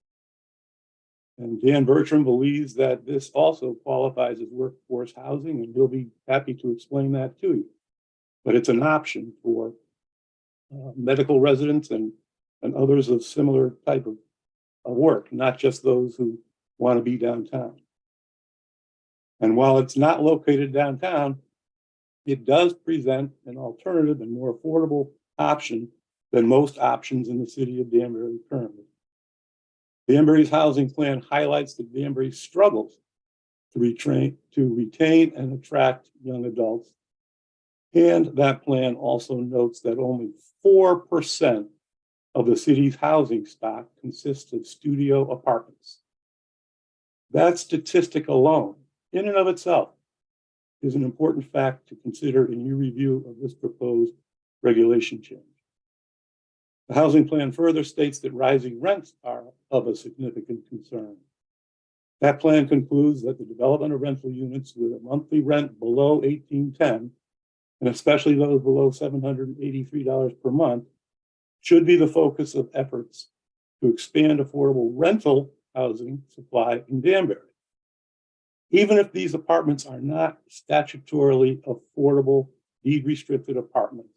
And Dan Bertram believes that this also qualifies as workforce housing, and he'll be happy to explain that to you. But it's an option for medical residents and others of similar type of work, not just those who want to be downtown. And while it's not located downtown, it does present an alternative and more affordable option than most options in the city of Danbury currently. Danbury's housing plan highlights that Danbury struggles to retain and attract young adults. And that plan also notes that only 4% of the city's housing stock consists of studio apartments. That statistic alone, in and of itself, is an important fact to consider in your review of this proposed regulation change. The housing plan further states that rising rents are of a significant concern. That plan concludes that the development of rental units with a monthly rent below $1,810, and especially those below $783 per month, should be the focus of efforts to expand affordable rental housing supply in Danbury. Even if these apartments are not statutorily affordable, deed-restricted apartments,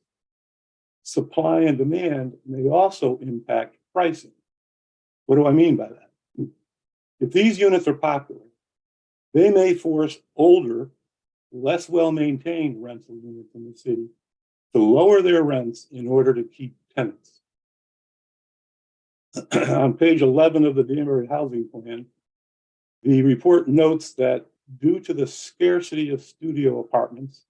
supply and demand may also impact pricing. What do I mean by that? If these units are popular, they may force older, less well-maintained rental units in the city to lower their rents in order to keep tenants. On page 11 of the Danbury Housing Plan, the report notes that due to the scarcity of studio apartments,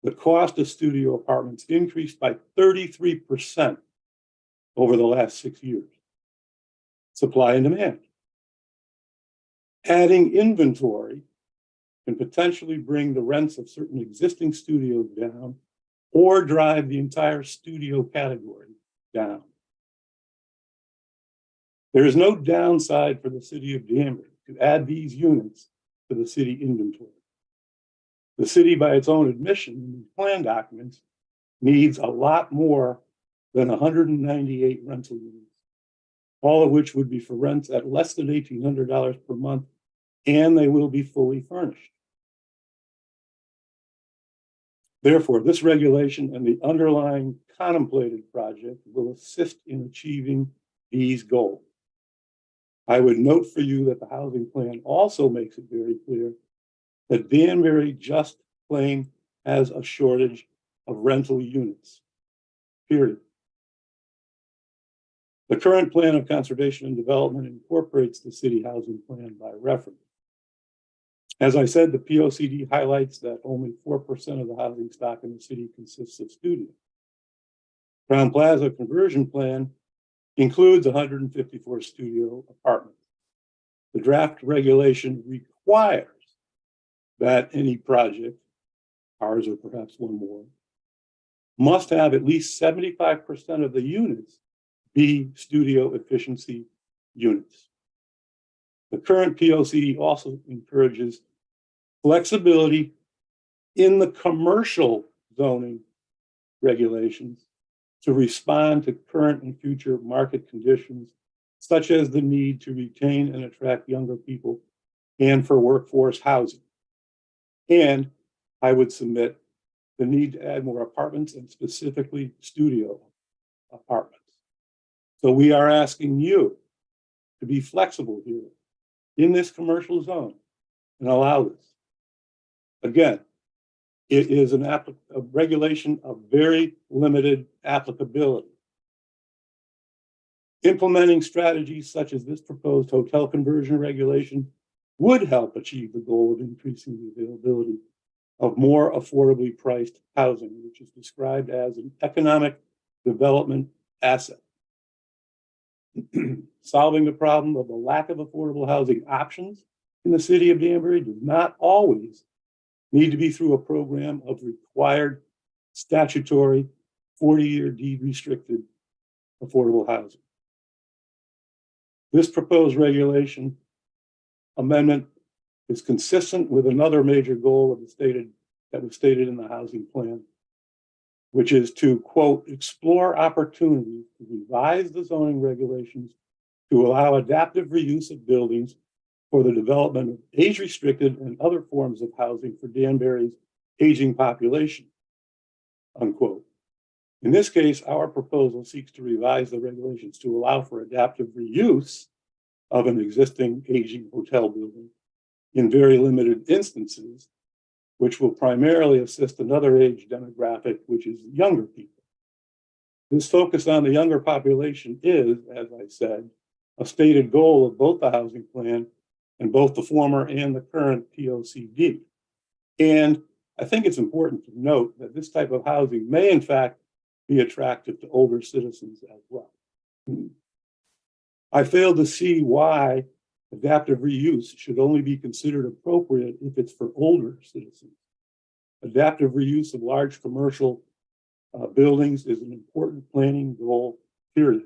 the cost of studio apartments increased by 33% over the last 6 years. Supply and demand. Adding inventory can potentially bring the rents of certain existing studios down or drive the entire studio category down. There is no downside for the city of Danbury to add these units to the city inventory. The city, by its own admission in these plan documents, needs a lot more than 198 rental units, all of which would be for rents at less than $1,800 per month, and they will be fully furnished. Therefore, this regulation and the underlying contemplated project will assist in achieving these goals. I would note for you that the housing plan also makes it very clear that Danbury just plain has a shortage of rental units, period. The current plan of conservation and development incorporates the city housing plan by reference. As I said, the POCD highlights that only 4% of the housing stock in the city consists of studios. Crown Plaza conversion plan includes 154 studio apartments. The draft regulation requires that any project, ours or perhaps one more, must have at least 75% of the units be studio efficiency units. The current POCD also encourages flexibility in the commercial zoning regulations to respond to current and future market conditions, such as the need to retain and attract younger people and for workforce housing. And I would submit the need to add more apartments and specifically studio apartments. So we are asking you to be flexible here in this commercial zone and allow this. Again, it is a regulation of very limited applicability. Implementing strategies such as this proposed hotel conversion regulation would help achieve the goal of increasing the availability of more affordably priced housing, which is described as an economic development asset. Solving the problem of the lack of affordable housing options in the city of Danbury does not always need to be through a program of required statutory 40-year deed restricted affordable housing. This proposed regulation amendment is consistent with another major goal that was stated in the housing plan, which is to, quote, explore opportunities to revise the zoning regulations to allow adaptive reuse of buildings for the development of age-restricted and other forms of housing for Danbury's aging population, unquote. In this case, our proposal seeks to revise the regulations to allow for adaptive reuse of an existing aging hotel building in very limited instances, which will primarily assist another age demographic, which is younger people. This focus on the younger population is, as I said, a stated goal of both the housing plan and both the former and the current POCD. And I think it's important to note that this type of housing may in fact be attractive to older citizens as well. I fail to see why adaptive reuse should only be considered appropriate if it's for older citizens. Adaptive reuse of large commercial buildings is an important planning goal, period.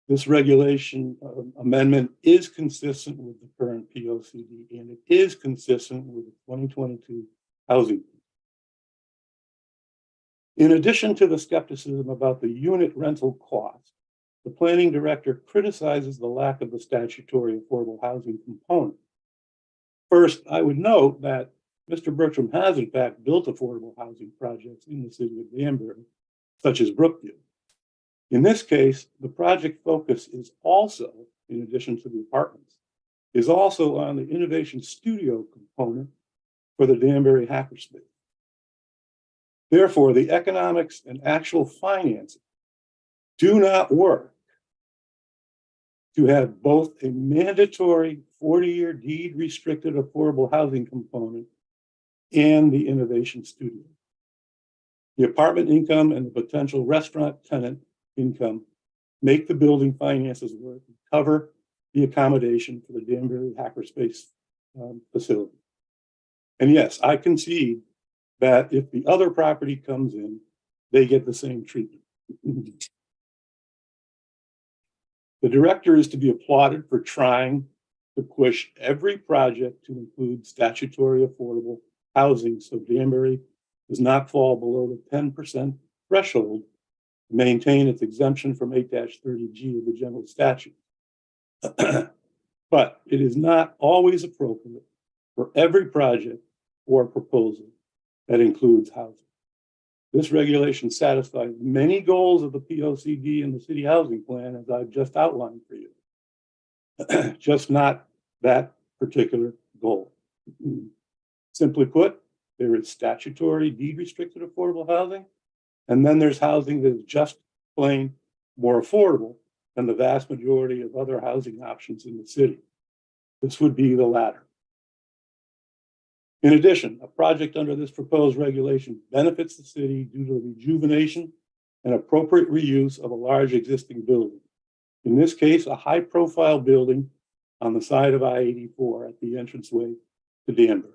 This regulation amendment is consistent with the current POCD, and it is consistent with the 2022 housing. In addition to the skepticism about the unit rental cost, the planning director criticizes the lack of the statutory affordable housing component. First, I would note that Mr. Bertram has in fact built affordable housing projects in the city of Danbury, such as Brookview. In this case, the project focus is also, in addition to the apartments, is also on the innovation studio component for the Danbury hackerspace. Therefore, the economics and actual financing do not work to have both a mandatory 40-year deed restricted affordable housing component and the innovation studio. The apartment income and the potential restaurant tenant income make the building finances work and cover the accommodation for the Danbury hackerspace facility. And yes, I concede that if the other property comes in, they get the same treatment. The director is to be applauded for trying to push every project to include statutory affordable housing so Danbury does not fall below the 10% threshold to maintain its exemption from 8-30G of the general statute. But it is not always appropriate for every project or proposal that includes housing. This regulation satisfies many goals of the POCD and the city housing plan, as I've just outlined for you, just not that particular goal. Simply put, there is statutory deed restricted affordable housing, and then there's housing that is just plain more affordable than the vast majority of other housing options in the city. This would be the latter. In addition, a project under this proposed regulation benefits the city due to the rejuvenation and appropriate reuse of a large existing building. In this case, a high-profile building on the side of I-84 at the entranceway to Danbury.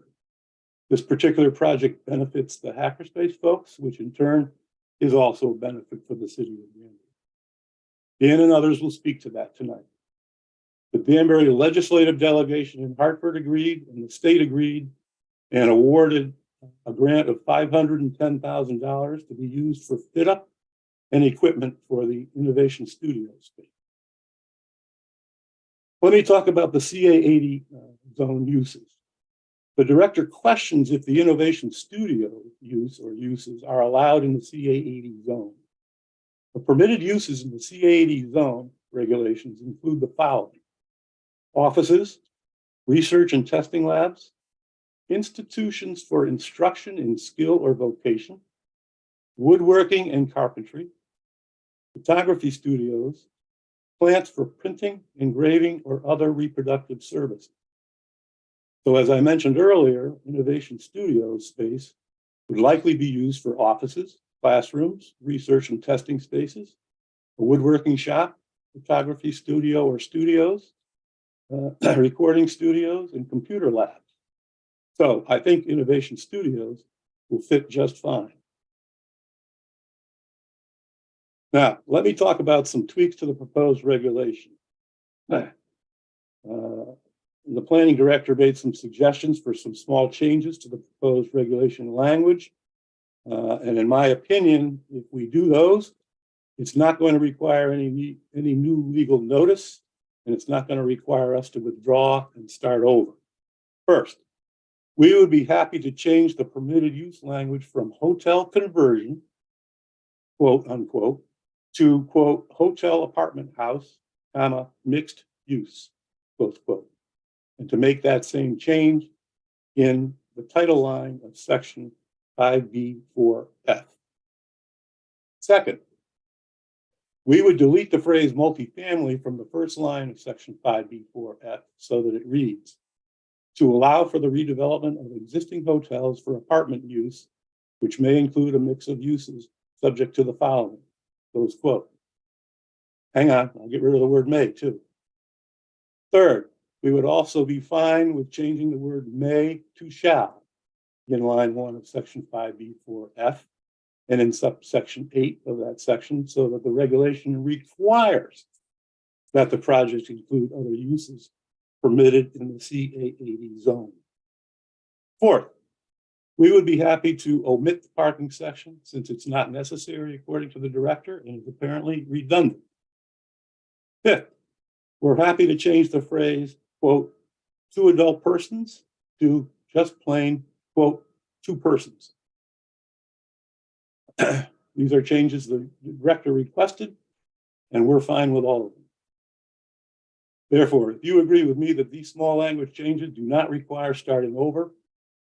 This particular project benefits the hackerspace folks, which in turn is also a benefit for the city of Danbury. Dan and others will speak to that tonight. The Danbury legislative delegation in Hartford agreed, and the state agreed, and awarded a grant of $510,000 to be used for fit up and equipment for the innovation studio space. Let me talk about the CA80 zone uses. The director questions if the innovation studio use or uses are allowed in the CA80 zone. The permitted uses in the CA80 zone regulations include the following: offices, research and testing labs, institutions for instruction in skill or vocation, woodworking and carpentry, photography studios, plants for printing, engraving, or other reproductive services. So as I mentioned earlier, innovation studio space would likely be used for offices, classrooms, research and testing spaces, a woodworking shop, photography studio or studios, recording studios, and computer labs. So I think Innovation Studios will fit just fine. Now, let me talk about some tweaks to the proposed regulation. The planning director made some suggestions for some small changes to the proposed regulation language. And in my opinion, if we do those, it's not going to require any new legal notice, and it's not going to require us to withdraw and start over. First, we would be happy to change the permitted use language from hotel conversion, quote unquote, to quote, hotel apartment house, comma, mixed use, close quote. And to make that same change in the title line of section 5B4F. Second, we would delete the phrase multifamily from the first line of section 5B4F so that it reads, to allow for the redevelopment of existing hotels for apartment use, which may include a mix of uses subject to the following, close quote. Hang on, I'll get rid of the word may too. Third, we would also be fine with changing the word may to shall in line 1 of section 5B4F and in subsection 8 of that section, so that the regulation requires that the project include other uses permitted in the CA80 zone. Fourth, we would be happy to omit the parking section since it's not necessary according to the director and is apparently redundant. Fifth, we're happy to change the phrase, quote, 2 adult persons to just plain, quote, 2 persons. These are changes the director requested, and we're fine with all of them. Therefore, if you agree with me that these small language changes do not require starting over,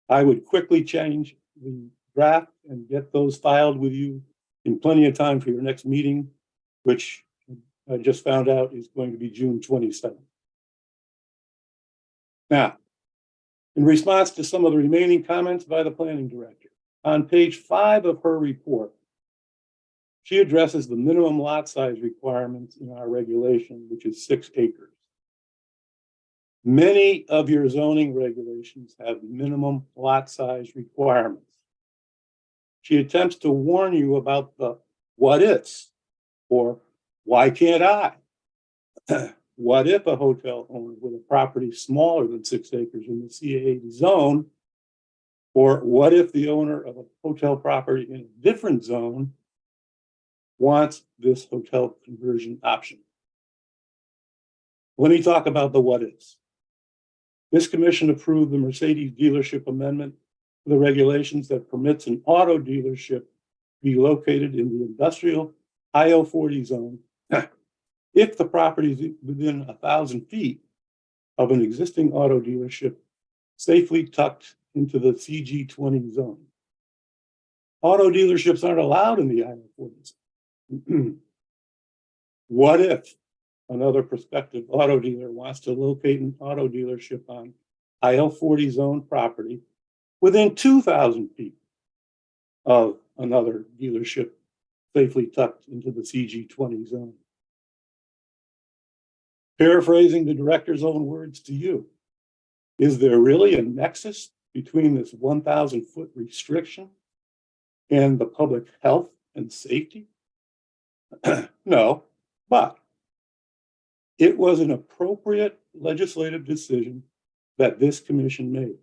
I would quickly change the draft and get those filed with you in plenty of time for your next meeting, which I just found out is going to be June 27th. Now, in response to some of the remaining comments by the planning director, on page 5 of her report, she addresses the minimum lot size requirements in our regulation, which is 6 acres. Many of your zoning regulations have minimum lot size requirements. She attempts to warn you about the what ifs, or why can't I? What if a hotel owner with a property smaller than 6 acres in the CA80 zone, or what if the owner of a hotel property in a different zone wants this hotel conversion option? Let me talk about the what ifs. This commission approved the Mercedes dealership amendment to the regulations that permits an auto dealership to be located in the industrial IL40 zone if the property is within 1,000 feet of an existing auto dealership safely tucked into the CG20 zone. Auto dealerships aren't allowed in the IL40 zone. What if another prospective auto dealer wants to locate an auto dealership on IL40 zone property within 2,000 feet of another dealership safely tucked into the CG20 zone? Paraphrasing the director's own words to you, is there really a nexus between this 1,000-foot restriction and the public health and safety? No, but it was an appropriate legislative decision that this commission made.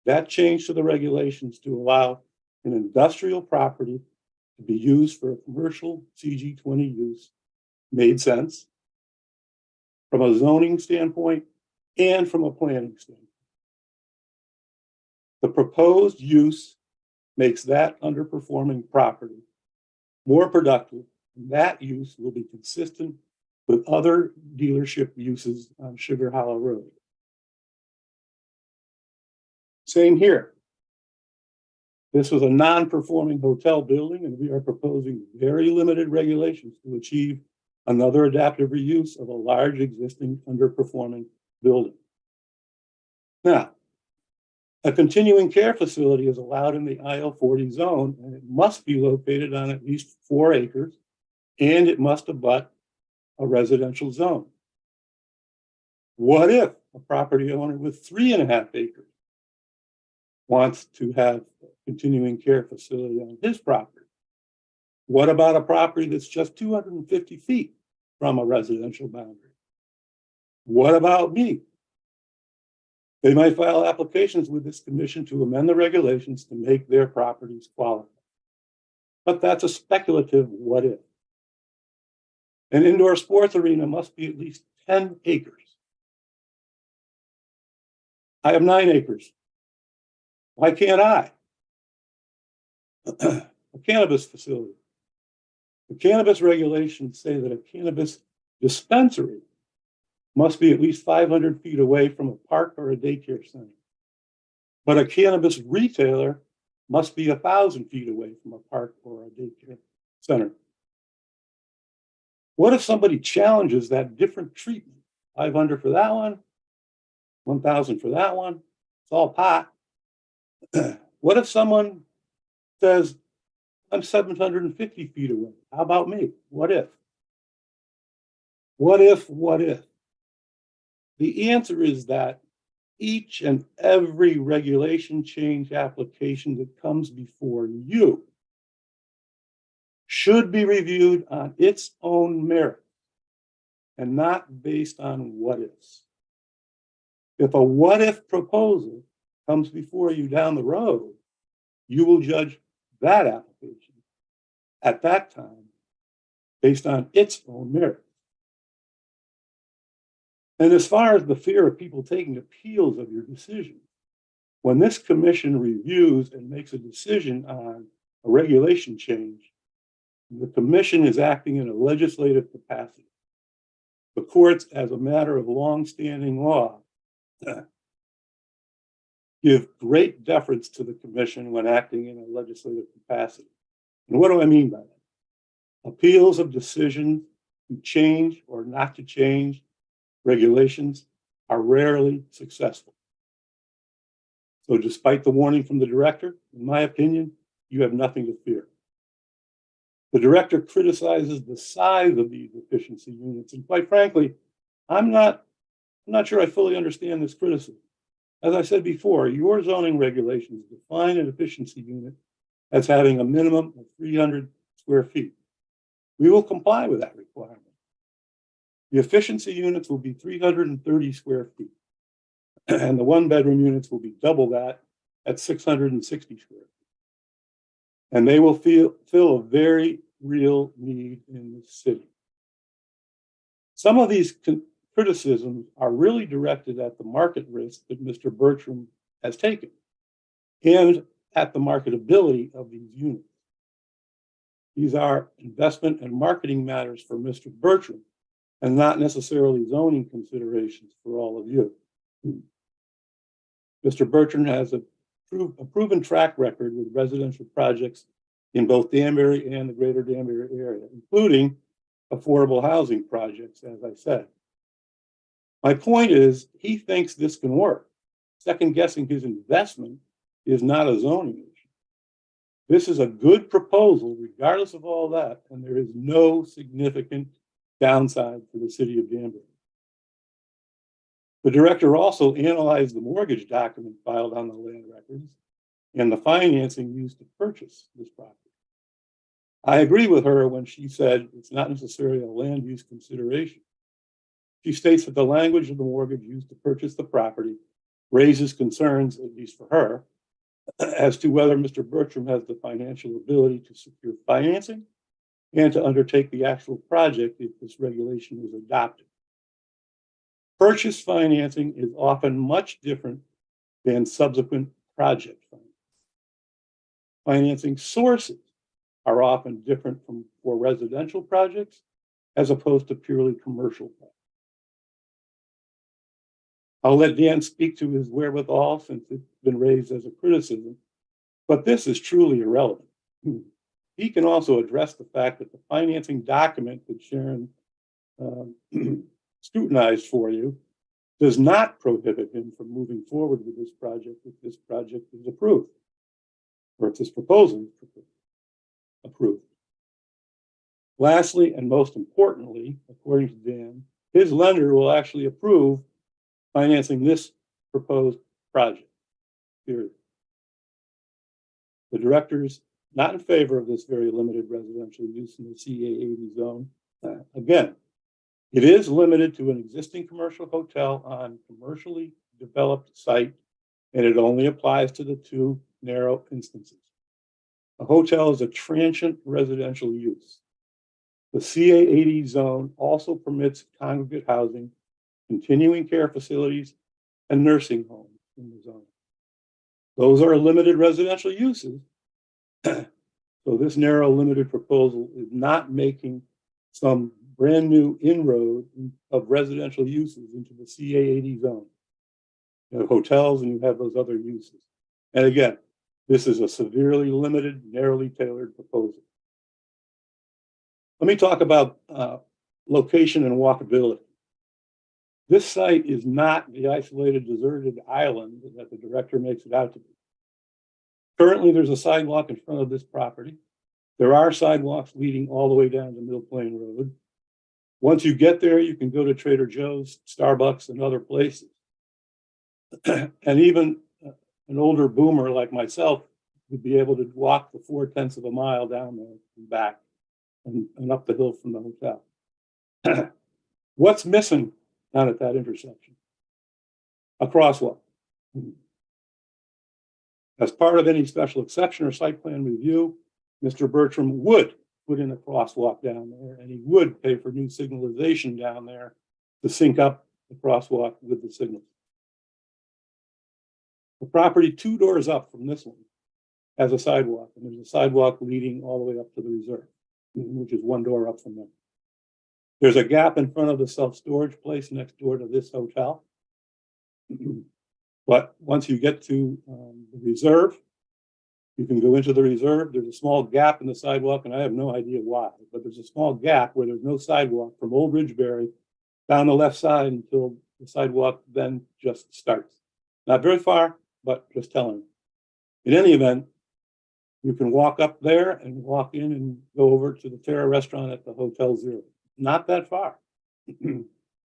That change to the regulations to allow an industrial property to be used for a commercial CG20 use made sense from a zoning standpoint and from a planning standpoint. The proposed use makes that underperforming property more productive, and that use will be consistent with other dealership uses on Sugar Hollow Road. Same here. This was a non-performing hotel building, and we are proposing very limited regulations to achieve another adaptive reuse of a large existing underperforming building. Now, a continuing care facility is allowed in the IL40 zone, and it must be located on at least 4 acres, and it must abut a residential zone. What if a property owner with 3.5 acres wants to have a continuing care facility on his property? What about a property that's just 250 feet from a residential boundary? What about me? They might file applications with this commission to amend the regulations to make their properties qualify. But that's a speculative what if. An indoor sports arena must be at least 10 acres. I have 9 acres. Why can't I? A cannabis facility. The cannabis regulations say that a cannabis dispensary must be at least 500 feet away from a park or a daycare center. But a cannabis retailer must be 1,000 feet away from a park or a daycare center. What if somebody challenges that different treatment? 500 for that one, 1,000 for that one. It's all pot. What if someone says, I'm 750 feet away? How about me? What if? What if? What if? The answer is that each and every regulation change application that comes before you should be reviewed on its own merit and not based on what ifs. If a what if proposal comes before you down the road, you will judge that application at that time based on its own merit. And as far as the fear of people taking appeals of your decision, when this commission reviews and makes a decision on a regulation change, the commission is acting in a legislative capacity. The courts, as a matter of long-standing law, give great deference to the commission when acting in a legislative capacity. And what do I mean by that? Appeals of decisions to change or not to change regulations are rarely successful. So despite the warning from the director, in my opinion, you have nothing to fear. The director criticizes the size of these efficiency units. And quite frankly, I'm not sure I fully understand this criticism. As I said before, your zoning regulations define an efficiency unit as having a minimum of 300 square feet. We will comply with that requirement. The efficiency units will be 330 square feet, and the 1-bedroom units will be double that at 660 square feet. And they will fill a very real need in the city. Some of these criticisms are really directed at the market risk that Mr. Bertram has taken and at the marketability of these units. These are investment and marketing matters for Mr. Bertram and not necessarily zoning considerations for all of you. Mr. Bertram has a proven track record with residential projects in both Danbury and the greater Danbury area, including affordable housing projects, as I said. My point is, he thinks this can work. Second guessing his investment is not a zoning issue. This is a good proposal, regardless of all that, and there is no significant downside for the city of Danbury. The director also analyzed the mortgage document filed on the land records and the financing used to purchase this property. I agree with her when she said it's not necessarily a land use consideration. She states that the language of the mortgage used to purchase the property raises concerns, at least for her, as to whether Mr. Bertram has the financial ability to secure financing and to undertake the actual project if this regulation is adopted. Purchase financing is often much different than subsequent project financing. Financing sources are often different for residential projects as opposed to purely commercial projects. I'll let Dan speak to his wherewithal since it's been raised as a criticism, but this is truly irrelevant. He can also address the fact that the financing document that Sharon scrutinized for you does not prohibit him from moving forward with this project if this project is approved, or if this proposal is approved. Lastly, and most importantly, according to Dan, his lender will actually approve financing this proposed project, period. The director's not in favor of this very limited residential use in the CA80 zone. Again, it is limited to an existing commercial hotel on commercially developed site, and it only applies to the two narrow instances. A hotel is a transient residential use. The CA80 zone also permits congregate housing, continuing care facilities, and nursing homes in the zone. Those are limited residential uses. So this narrow limited proposal is not making some brand new inroad of residential uses into the CA80 zone. You have hotels and you have those other uses. And again, this is a severely limited, narrowly tailored proposal. Let me talk about location and walkability. This site is not the isolated, deserted island that the director makes it out to be. Currently, there's a sidewalk in front of this property. There are sidewalks leading all the way down to Mill Plain Road. Once you get there, you can go to Trader Joe's, Starbucks, and other places. And even an older boomer like myself would be able to walk the 4/10 of a mile down there and back and up the hill from the hotel. What's missing down at that intersection? A crosswalk. As part of any special exception or site plan review, Mr. Bertram would put in a crosswalk down there, and he would pay for new signalization down there to sync up the crosswalk with the signals. The property 2 doors up from this one has a sidewalk, and there's a sidewalk leading all the way up to the reserve, which is 1 door up from there. There's a gap in front of the self-storage place next door to this hotel. But once you get to the reserve, you can go into the reserve. There's a small gap in the sidewalk, and I have no idea why, but there's a small gap where there's no sidewalk from Old Ridgeberry down the left side until the sidewalk then just starts. Not very far, but just telling you. In any event, you can walk up there and walk in and go over to the Terra restaurant at the Hotel Zero. Not that far.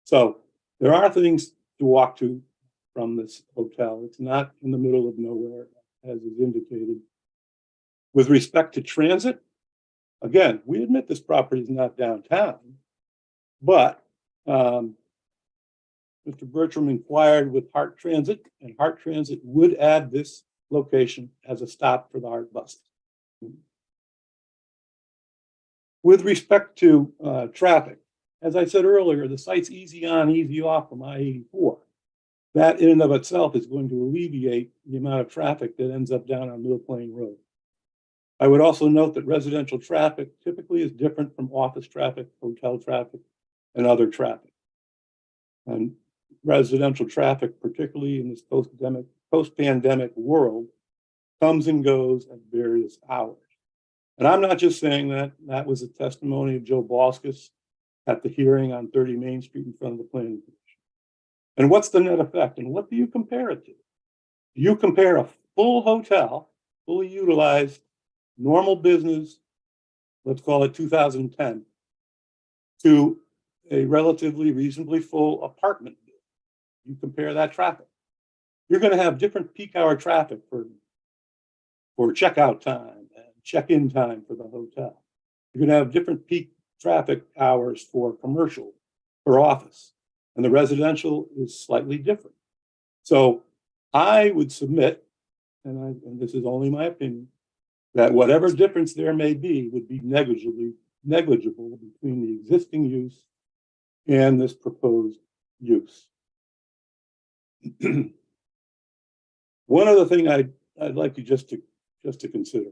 So there are things to walk to from this hotel. It's not in the middle of nowhere, as is indicated. With respect to transit, again, we admit this property is not downtown, but Mr. Bertram inquired with Hart Transit, and Hart Transit would add this location as a stop for the Hart buses. With respect to traffic, as I said earlier, the site's easy on, easy off from I-84. That in and of itself is going to alleviate the amount of traffic that ends up down on Mill Plain Road. I would also note that residential traffic typically is different from office traffic, hotel traffic, and other traffic. And residential traffic, particularly in this post-pandemic world, comes and goes at various hours. And I'm not just saying that. That was a testimony of Joe Balskus at the hearing on 30 Main Street in front of the Planning Commission. And what's the net effect? And what do you compare it to? You compare a full hotel, fully utilized, normal business, let's call it 2010, to a relatively reasonably full apartment. You compare that traffic. You're going to have different peak hour traffic for checkout time and check-in time for the hotel. You're going to have different peak traffic hours for commercial, for office, and the residential is slightly different. So I would submit, and this is only my opinion, that whatever difference there may be would be negligible between the existing use and this proposed use. One other thing I'd like you just to consider.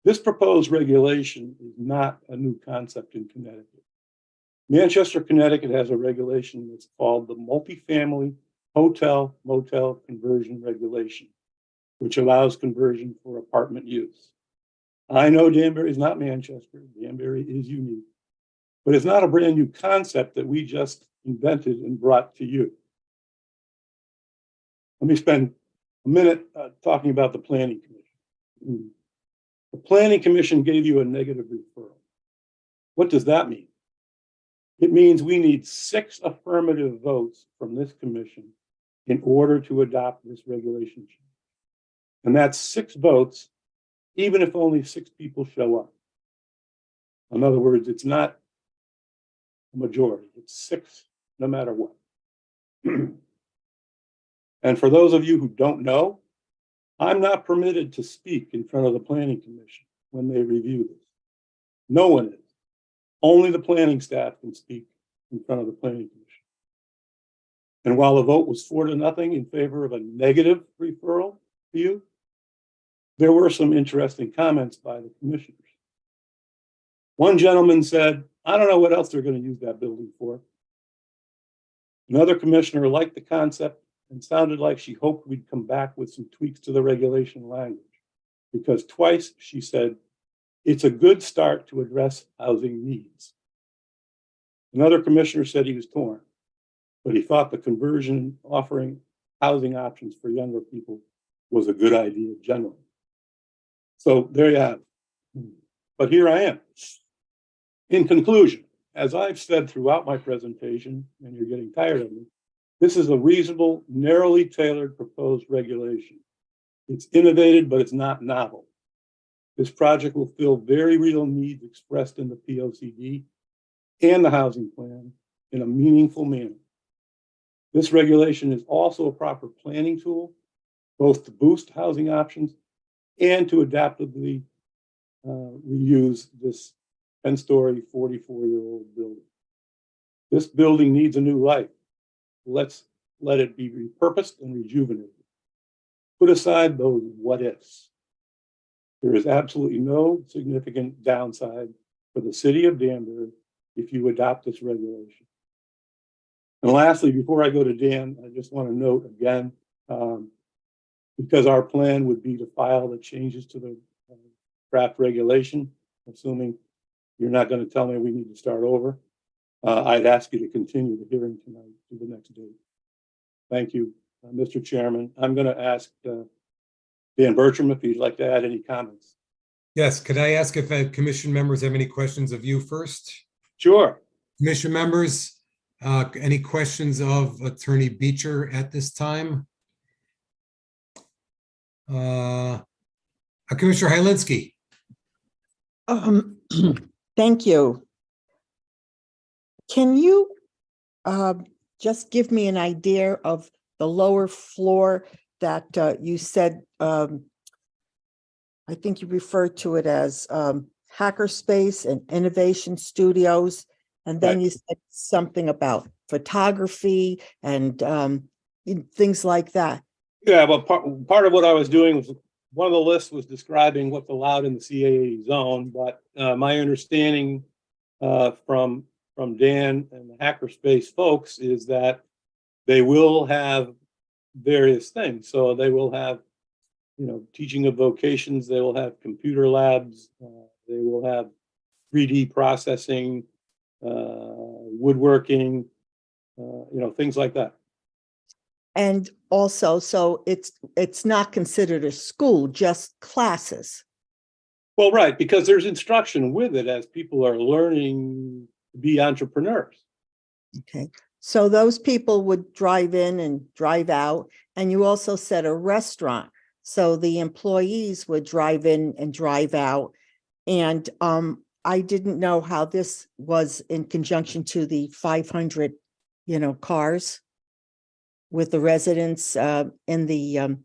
This proposed regulation is not a new concept in Connecticut. Manchester, Connecticut has a regulation that's called the Multifamily Hotel Motel Conversion Regulation, which allows conversion for apartment use. I know Danbury is not Manchester. Danbury is unique, but it's not a brand new concept that we just invented and brought to you. Let me spend a minute talking about the Planning Commission. The Planning Commission gave you a negative referral. What does that mean? It means we need 6 affirmative votes from this commission in order to adopt this regulation change. And that's 6 votes, even if only 6 people show up. In other words, it's not a majority, it's 6 no matter what. And for those of you who don't know, I'm not permitted to speak in front of the Planning Commission when they review this. No one is. Only the planning staff can speak in front of the Planning Commission. And while the vote was 4-0 in favor of a negative referral to you, there were some interesting comments by the commissioners. One gentleman said, I don't know what else they're going to use that building for. Another commissioner liked the concept and sounded like she hoped we'd come back with some tweaks to the regulation language. Because twice she said, it's a good start to address housing needs. Another commissioner said he was torn, but he thought the conversion offering housing options for younger people was a good idea generally. So there you have it. But here I am. In conclusion, as I've said throughout my presentation, and you're getting tired of me, this is a reasonable, narrowly tailored proposed regulation. It's innovative, but it's not novel. This project will fill very real needs expressed in the POCD and the housing plan in a meaningful manner. This regulation is also a proper planning tool, both to boost housing options and to adaptively reuse this 10-story, 44-year-old building. This building needs a new life. Let's let it be repurposed and rejuvenated. Put aside those what ifs. There is absolutely no significant downside for the city of Danbury if you adopt this regulation. And lastly, before I go to Dan, I just want to note again, because our plan would be to file the changes to the draft regulation, assuming you're not going to tell me we need to start over, I'd ask you to continue the hearing tonight to the next date. Thank you, Mr. Chairman. I'm going to ask Dan Bertram if he'd like to add any comments. Yes, could I ask if commission members have any questions of you first? Sure. Commission members, any questions of Attorney Beecher at this time? Commissioner Hylinski. Thank you. Can you just give me an idea of the lower floor that you said, I think you referred to it as Hackerspace and Innovation Studios, and then Right. you said something about photography and things like that. Yeah, well, part of what I was doing was one of the lists was describing what's allowed in the CAA zone, but my understanding from Dan and the Hackerspace folks is that they will have various things. So they will have, teaching of vocations. They will have computer labs. They will have 3D processing, woodworking, things like that. And also, so it's not considered a school, just classes. Well, right, because there's instruction with it as people are learning to be entrepreneurs. Okay, so those people would drive in and drive out, and you also said a restaurant. So the employees would drive in and drive out. And I didn't know how this was in conjunction to the 500, cars with the residents in the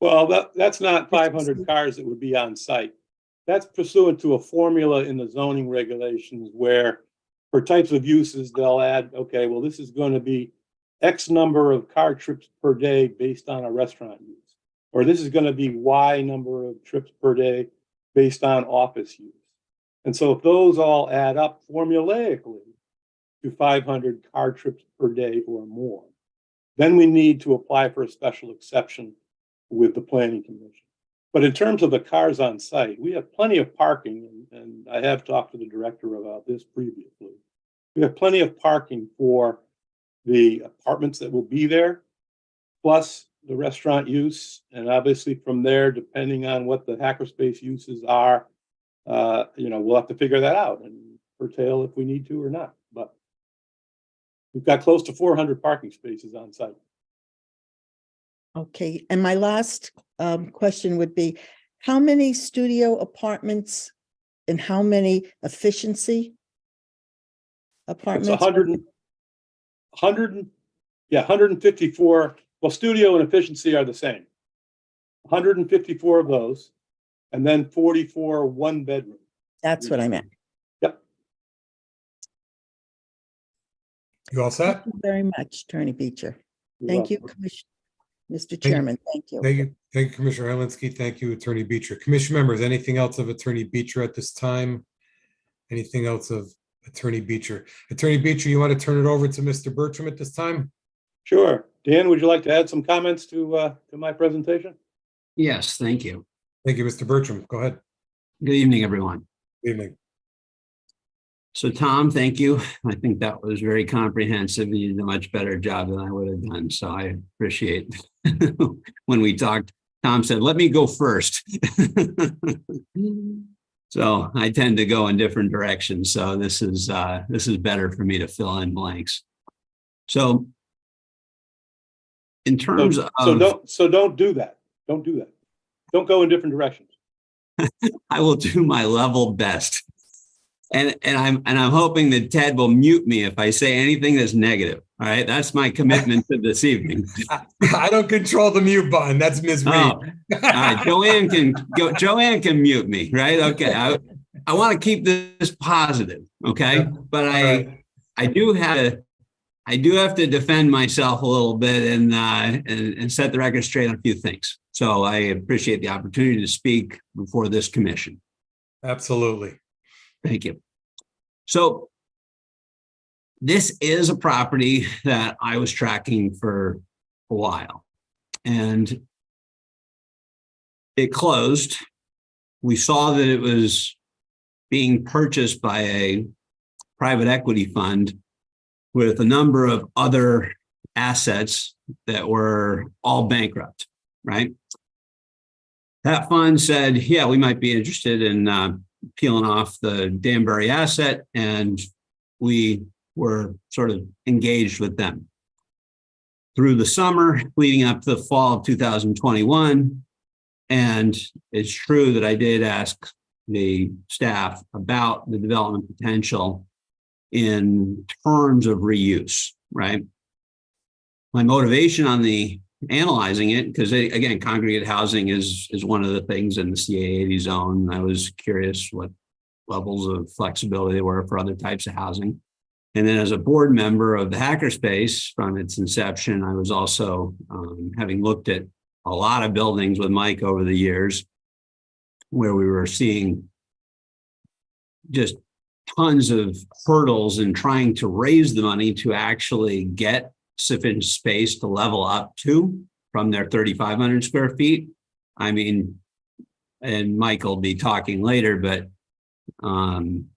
Well, that's not 500 cars that would be on site. That's pursuant to a formula in the zoning regulations where for types of uses, they'll add, okay, well, this is going to be X number of car trips per day based on a restaurant use. Or this is going to be Y number of trips per day based on office use. And so if those all add up formulaically to 500 car trips per day or more, then we need to apply for a special exception with the Planning Commission. But in terms of the cars on site, we have plenty of parking, and I have talked to the director about this previously. We have plenty of parking for the apartments that will be there, plus the restaurant use. And obviously from there, depending on what the Hackerspace uses are, we'll have to figure that out and curtail if we need to or not. But we've got close to 400 parking spaces on site. Okay, and my last question would be, how many studio apartments and how many efficiency It's apartments? 154. Well, studio and efficiency are the same. 154 of those, and then 44 one bedroom. That's what I meant. Yep. You all set? Thank you very much, Attorney Beecher. You're Thank you, welcome. Commissioner. Mr. Chairman, thank you. Thank you. Thank you, Commissioner Helinski. Thank you, Attorney Beecher. Commission members, anything else of Attorney Beecher at this time? Anything else of Attorney Beecher? Attorney Beecher, you want to turn it over to Mr. Bertram at this time? Sure. Dan, would you like to add some comments to my presentation? Yes, thank you. Thank you, Mr. Bertram. Go ahead. Good evening, everyone. Good evening. So Tom, thank you. I think that was very comprehensive. You did a much better job than I would have done. So I appreciate when we talked, Tom said, let me go first. So I tend to go in different directions. So this is better for me to fill in blanks. So in terms of Don't do that. Don't do that. Don't go in different directions. I will do my level best. And I'm hoping that Ted will mute me if I say anything that's negative. All right. That's my commitment to this evening. I don't control the mute button. That's Ms. Reed. Oh, all right. Joanne can mute me, right? Okay. I want to keep this positive. Okay. But I do have to defend myself a little bit and set the record straight on a few things. So I appreciate the opportunity to speak before this commission. Absolutely. Thank you. So this is a property that I was tracking for a while, and it closed. We saw that it was being purchased by a private equity fund with a number of other assets that were all bankrupt, right? That fund said, yeah, we might be interested in peeling off the Danbury asset, and we were sort of engaged with them. Through the summer, leading up to the fall of 2021, and it's true that I did ask the staff about the development potential in terms of reuse, right? My motivation on the analyzing it, because again, congregate housing is one of the things in the CA80 zone. I was curious what levels of flexibility there were for other types of housing. And then as a board member of the Hackerspace from its inception, I was also having looked at a lot of buildings with Mike over the years where we were seeing just tons of hurdles in trying to raise the money to actually get sufficient space to level up to from their 3,500 square feet. I mean, and Mike will be talking later, but 20,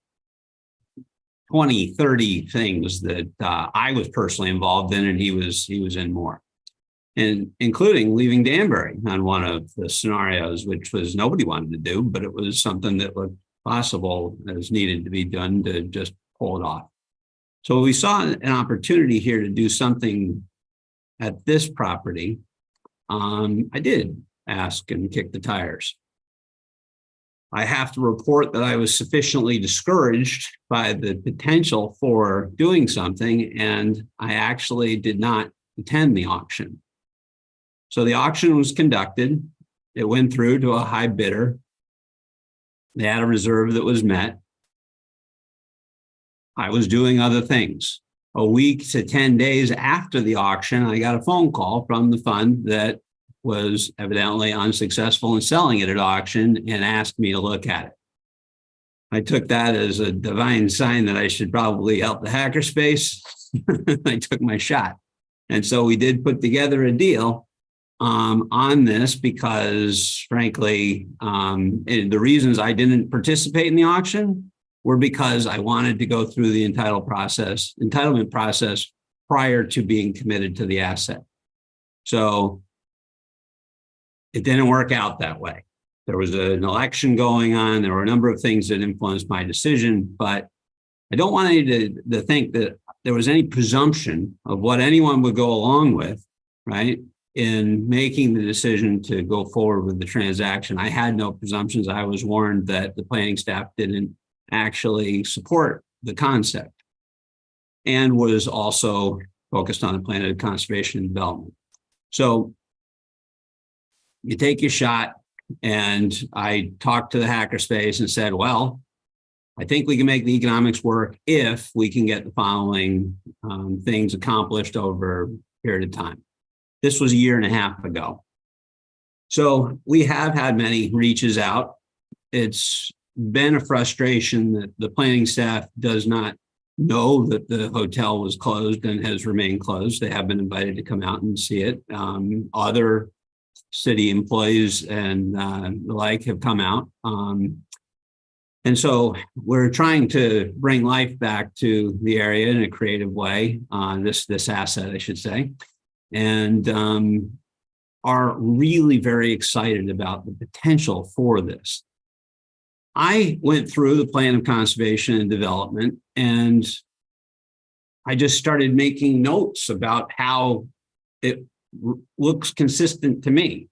30 things that I was personally involved in, and he was in more. And including leaving Danbury on one of the scenarios, which was nobody wanted to do, but it was something that looked possible as needed to be done to just pull it off. So we saw an opportunity here to do something at this property. I did ask and kick the tires. I have to report that I was sufficiently discouraged by the potential for doing something, and I actually did not attend the auction. So the auction was conducted. It went through to a high bidder. They had a reserve that was met. I was doing other things. A week to 10 days after the auction, I got a phone call from the fund that was evidently unsuccessful in selling it at auction and asked me to look at it. I took that as a divine sign that I should probably help the Hackerspace. I took my shot. And so we did put together a deal on this because, frankly, the reasons I didn't participate in the auction were because I wanted to go through the entitlement process prior to being committed to the asset. So it didn't work out that way. There was an election going on. There were a number of things that influenced my decision, but I don't want any to think that there was any presumption of what anyone would go along with, right? in making the decision to go forward with the transaction. I had no presumptions. I was warned that the planning staff didn't actually support the concept and was also focused on the plan of conservation and development. So you take your shot, and I talked to the hackerspace and said, well, I think we can make the economics work if we can get the following things accomplished over a period of time. This was a year and a half ago. So we have had many reaches out. It's been a frustration that the planning staff does not know that the hotel was closed and has remained closed. They have been invited to come out and see it. Other city employees and the like have come out. And so we're trying to bring life back to the area in a creative way, this asset, I should say, and are really very excited about the potential for this. I went through the plan of conservation and development, and I just started making notes about how it looks consistent to me.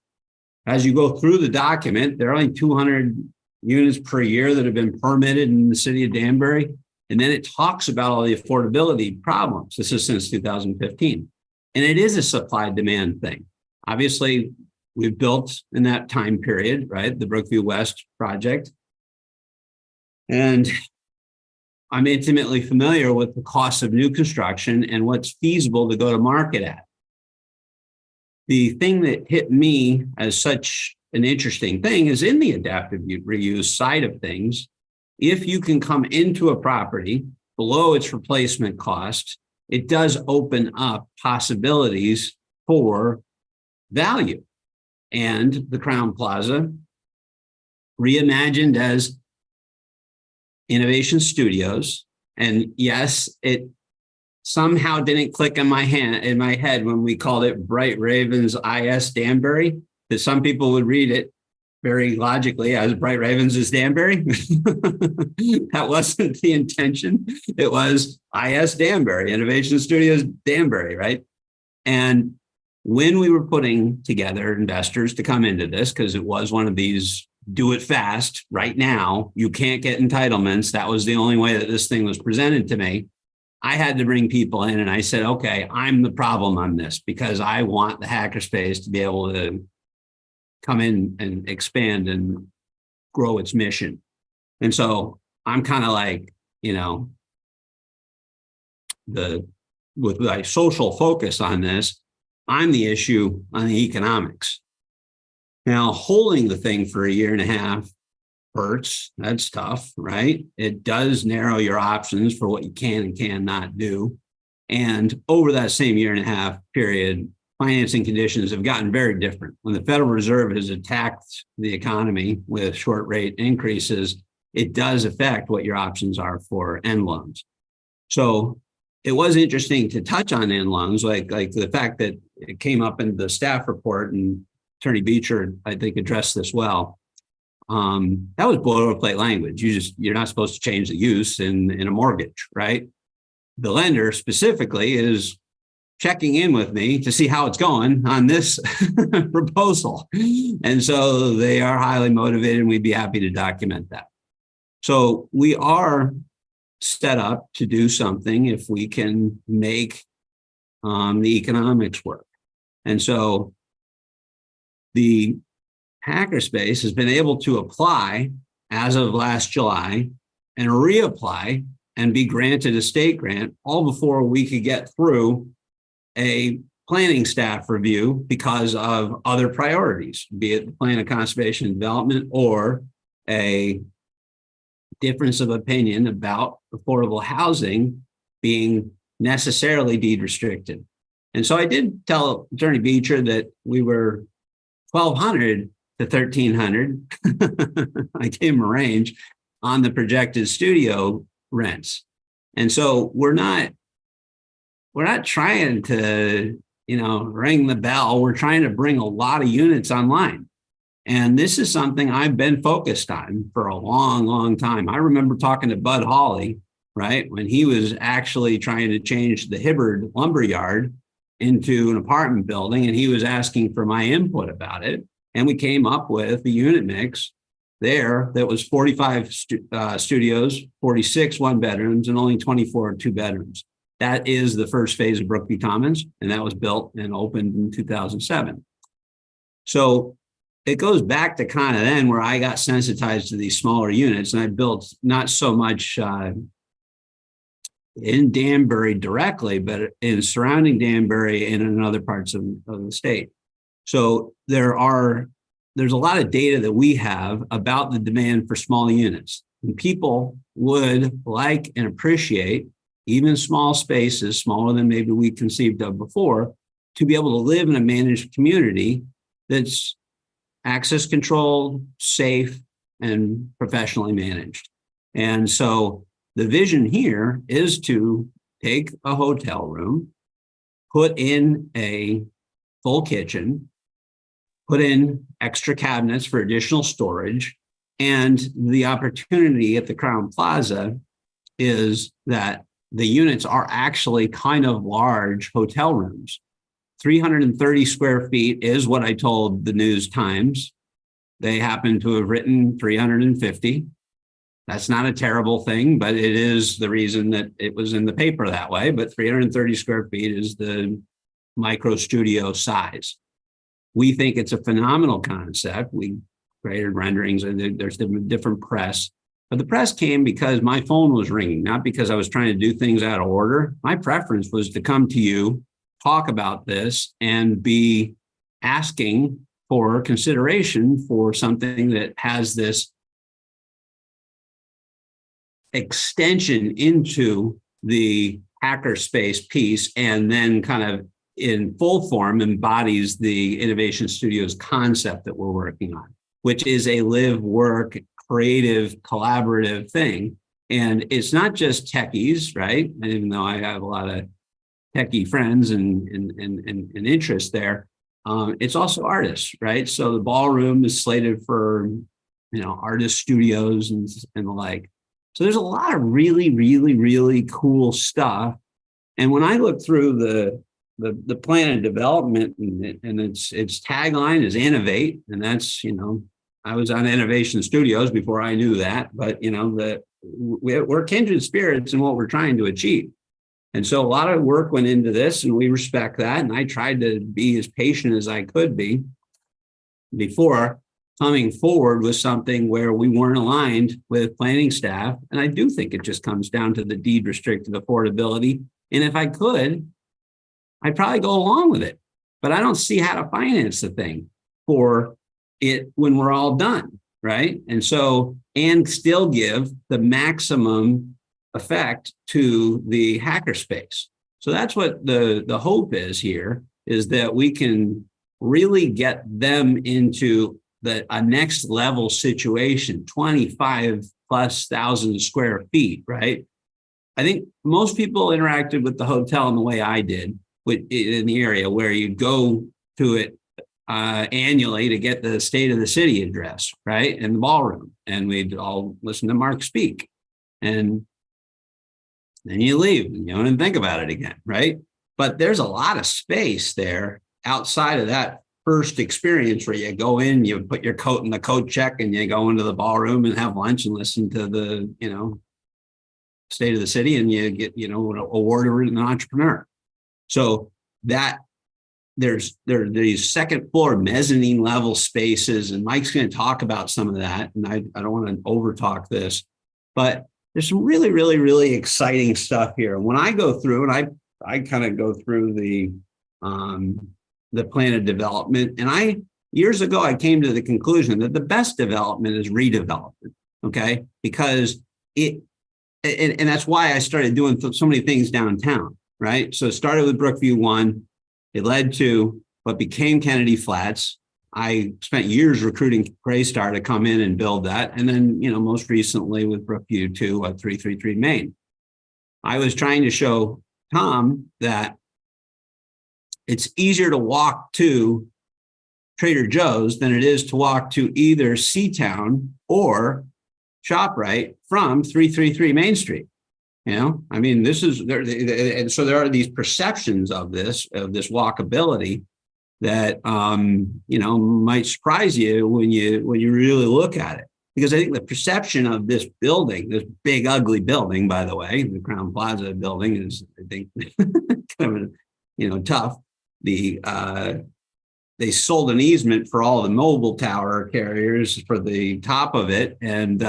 As you go through the document, there are only 200 units per year that have been permitted in the city of Danbury. And then it talks about all the affordability problems. This is since 2015. And it is a supply demand thing. Obviously, we've built in that time period, right? The Brookview West project. And I'm intimately familiar with the cost of new construction and what's feasible to go to market at. The thing that hit me as such an interesting thing is in the adaptive reuse side of things, if you can come into a property below its replacement cost, it does open up possibilities for value. And the Crown Plaza, reimagined as Innovation Studios, and yes, it somehow didn't click in my head when we called it Bright Ravens IS Danbury, that some people would read it very logically as Bright Ravens is Danbury. That wasn't the intention. It was IS Danbury, Innovation Studios Danbury, right? And when we were putting together investors to come into this, because it was one of these do it fast right now, you can't get entitlements. That was the only way that this thing was presented to me. I had to bring people in, and I said, okay, I'm the problem on this because I want the hackerspace to be able to come in and expand and grow its mission. And so I'm kind of like, with my social focus on this, I'm the issue on the economics. Now, holding the thing for a year and a half hurts. That's tough, right? It does narrow your options for what you can and cannot do. And over that same year and a half period, financing conditions have gotten very different. When the Federal Reserve has attacked the economy with short rate increases, it does affect what your options are for end loans. So it was interesting to touch on end loans, like the fact that it came up in the staff report, and Attorney Beecher, I think, addressed this well. That was boilerplate language. You're not supposed to change the use in a mortgage, right? The lender specifically is checking in with me to see how it's going on this proposal. And so they are highly motivated, and we'd be happy to document that. So we are set up to do something if we can make the economics work. And so the hackerspace has been able to apply as of last July and reapply and be granted a state grant all before we could get through a planning staff review because of other priorities, be it the plan of conservation and development or a difference of opinion about affordable housing being necessarily deed restricted. And so I did tell Attorney Beecher that we were 1,200 to 1,300. I gave him a range on the projected studio rents. And so we're not trying to, ring the bell. We're trying to bring a lot of units online. And this is something I've been focused on for a long, long time. I remember talking to Bud Hawley, right, when he was actually trying to change the Hibbard lumberyard into an apartment building, and he was asking for my input about it. And we came up with a unit mix there that was 45 studios, 46 one bedrooms, and only 24 two bedrooms. That is the first phase of Brookview Commons, and that was built and opened in 2007. So it goes back to kind of then where I got sensitized to these smaller units, and I built not so much in Danbury directly, but in surrounding Danbury and in other parts of the state. So there's a lot of data that we have about the demand for small units. And people would like and appreciate even small spaces, smaller than maybe we conceived of before, to be able to live in a managed community that's access controlled, safe, and professionally managed. And so the vision here is to take a hotel room, put in a full kitchen, put in extra cabinets for additional storage. And the opportunity at the Crowne Plaza is that the units are actually kind of large hotel rooms. 330 square feet is what I told the News Times. They happen to have written 350. That's not a terrible thing, but it is the reason that it was in the paper that way. But 330 square feet is the micro studio size. We think it's a phenomenal concept. We created renderings, and there's different press. But the press came because my phone was ringing, not because I was trying to do things out of order. My preference was to come to you, talk about this, and be asking for consideration for something that has this extension into the hackerspace piece, and then kind of in full form embodies the Innovation Studios concept that we're working on, which is a live, work, creative, collaborative thing. And it's not just techies, right? Even though I have a lot of techie friends and interest there, it's also artists, right? So the ballroom is slated for, artist studios and the like. So there's a lot of really, really, really cool stuff. And when I look through the plan of development, and its tagline is innovate, and that's, I was on Innovation Studios before I knew that, but we're kindred spirits in what we're trying to achieve. And so a lot of work went into this, and we respect that. And I tried to be as patient as I could be before coming forward with something where we weren't aligned with planning staff. And I do think it just comes down to the deed restricted affordability. And if I could, I'd probably go along with it, but I don't see how to finance the thing for it when we're all done, right? And so, and still give the maximum effect to the hackerspace. So that's what the hope is here, is that we can really get them into a next level situation, 25,000+ square feet, right? I think most people interacted with the hotel in the way I did in the area, where you go to it annually to get the state of the city address, right? In the ballroom. And we'd all listen to Mark speak. And then you leave and you don't think about it again, right? But there's a lot of space there outside of that first experience where you go in, you put your coat in the coat check, and you go into the ballroom and have lunch and listen to the, state of the city, and you get, an award as an entrepreneur. So that there are these second floor mezzanine level spaces, and Mike's going to talk about some of that. And I don't want to over talk this, but there's some really, really, really exciting stuff here. When I go through, and I kind of go through the plan of development, and years ago, I came to the conclusion that the best development is redevelopment. Okay. Because and that's why I started doing so many things downtown. Right. So it started with Brookview 1. It led to what became Kennedy Flats. I spent years recruiting Greystar to come in and build that. And then, most recently with Brookview 2 at 333 Main. I was trying to show Tom that it's easier to walk to Trader Joe's than it is to walk to either Seatown or ShopRite from 333 Main Street. You know, I mean, this is there, and so there are these perceptions of this walkability that you know, might surprise you when you really look at it. Because I think the perception of this building, this big ugly building, by the way, the Crown Plaza building is, I think, kind of, you know, tough. They sold an easement for all the mobile tower carriers for the top of it, and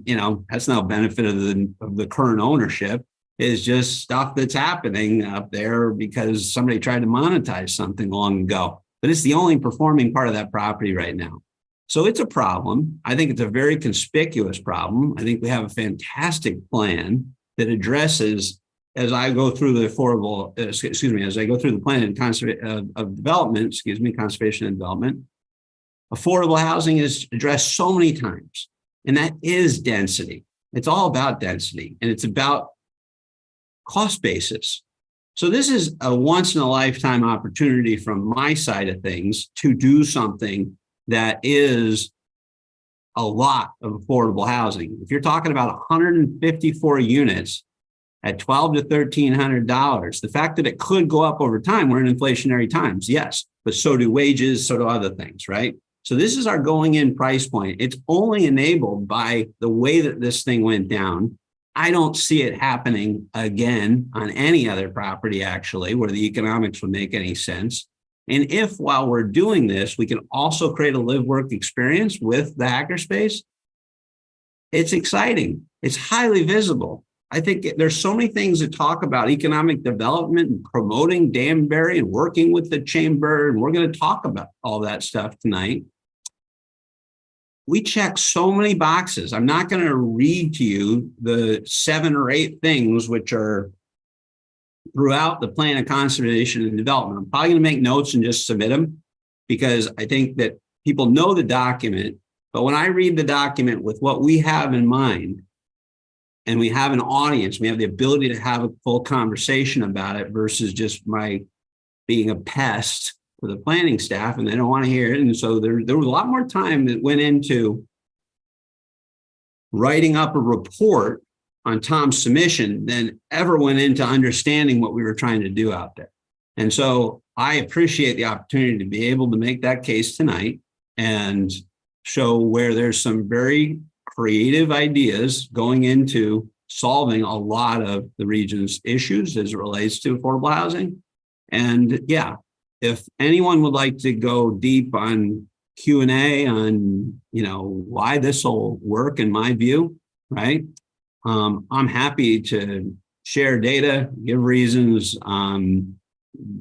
you know, that's no benefit of the current ownership. Is just stuff that's happening up there because somebody tried to monetize something long ago. But it's the only performing part of that property right now. So it's a problem. I think it's a very conspicuous problem. I think we have a fantastic plan that addresses, as I go through the affordable, as I go through the plan of development, conservation and development, affordable housing is addressed so many times, and that is density. It's all about density, and it's about cost basis. So this is a once in a lifetime opportunity from my side of things to do something that is a lot of affordable housing. If you're talking about 154 units at $1,200 to $1,300, the fact that it could go up over time, we're in inflationary times, yes, but so do wages, so do other things, right? So this is our going in price point. It's only enabled by the way that this thing went down. I don't see it happening again on any other property, actually, where the economics would make any sense. And if while we're doing this, we can also create a live work experience with the hackerspace, it's exciting. It's highly visible. I think there's so many things that talk about economic development and promoting Danbury and working with the chamber. And we're going to talk about all that stuff tonight. We check so many boxes. I'm not going to read to you the 7 or 8 things which are throughout the plan of conservation and development. I'm probably going to make notes and just submit them because I think that people know the document. But when I read the document with what we have in mind, and we have an audience, we have the ability to have a full conversation about it versus just my being a pest for the planning staff and they don't want to hear it. And so there was a lot more time that went into writing up a report on Tom's submission than ever went into understanding what we were trying to do out there. And so I appreciate the opportunity to be able to make that case tonight and show where there's some very creative ideas going into solving a lot of the region's issues as it relates to affordable housing. And yeah, if anyone would like to go deep on Q&A on, you know, why this will work in my view, right? I'm happy to share data, give reasons.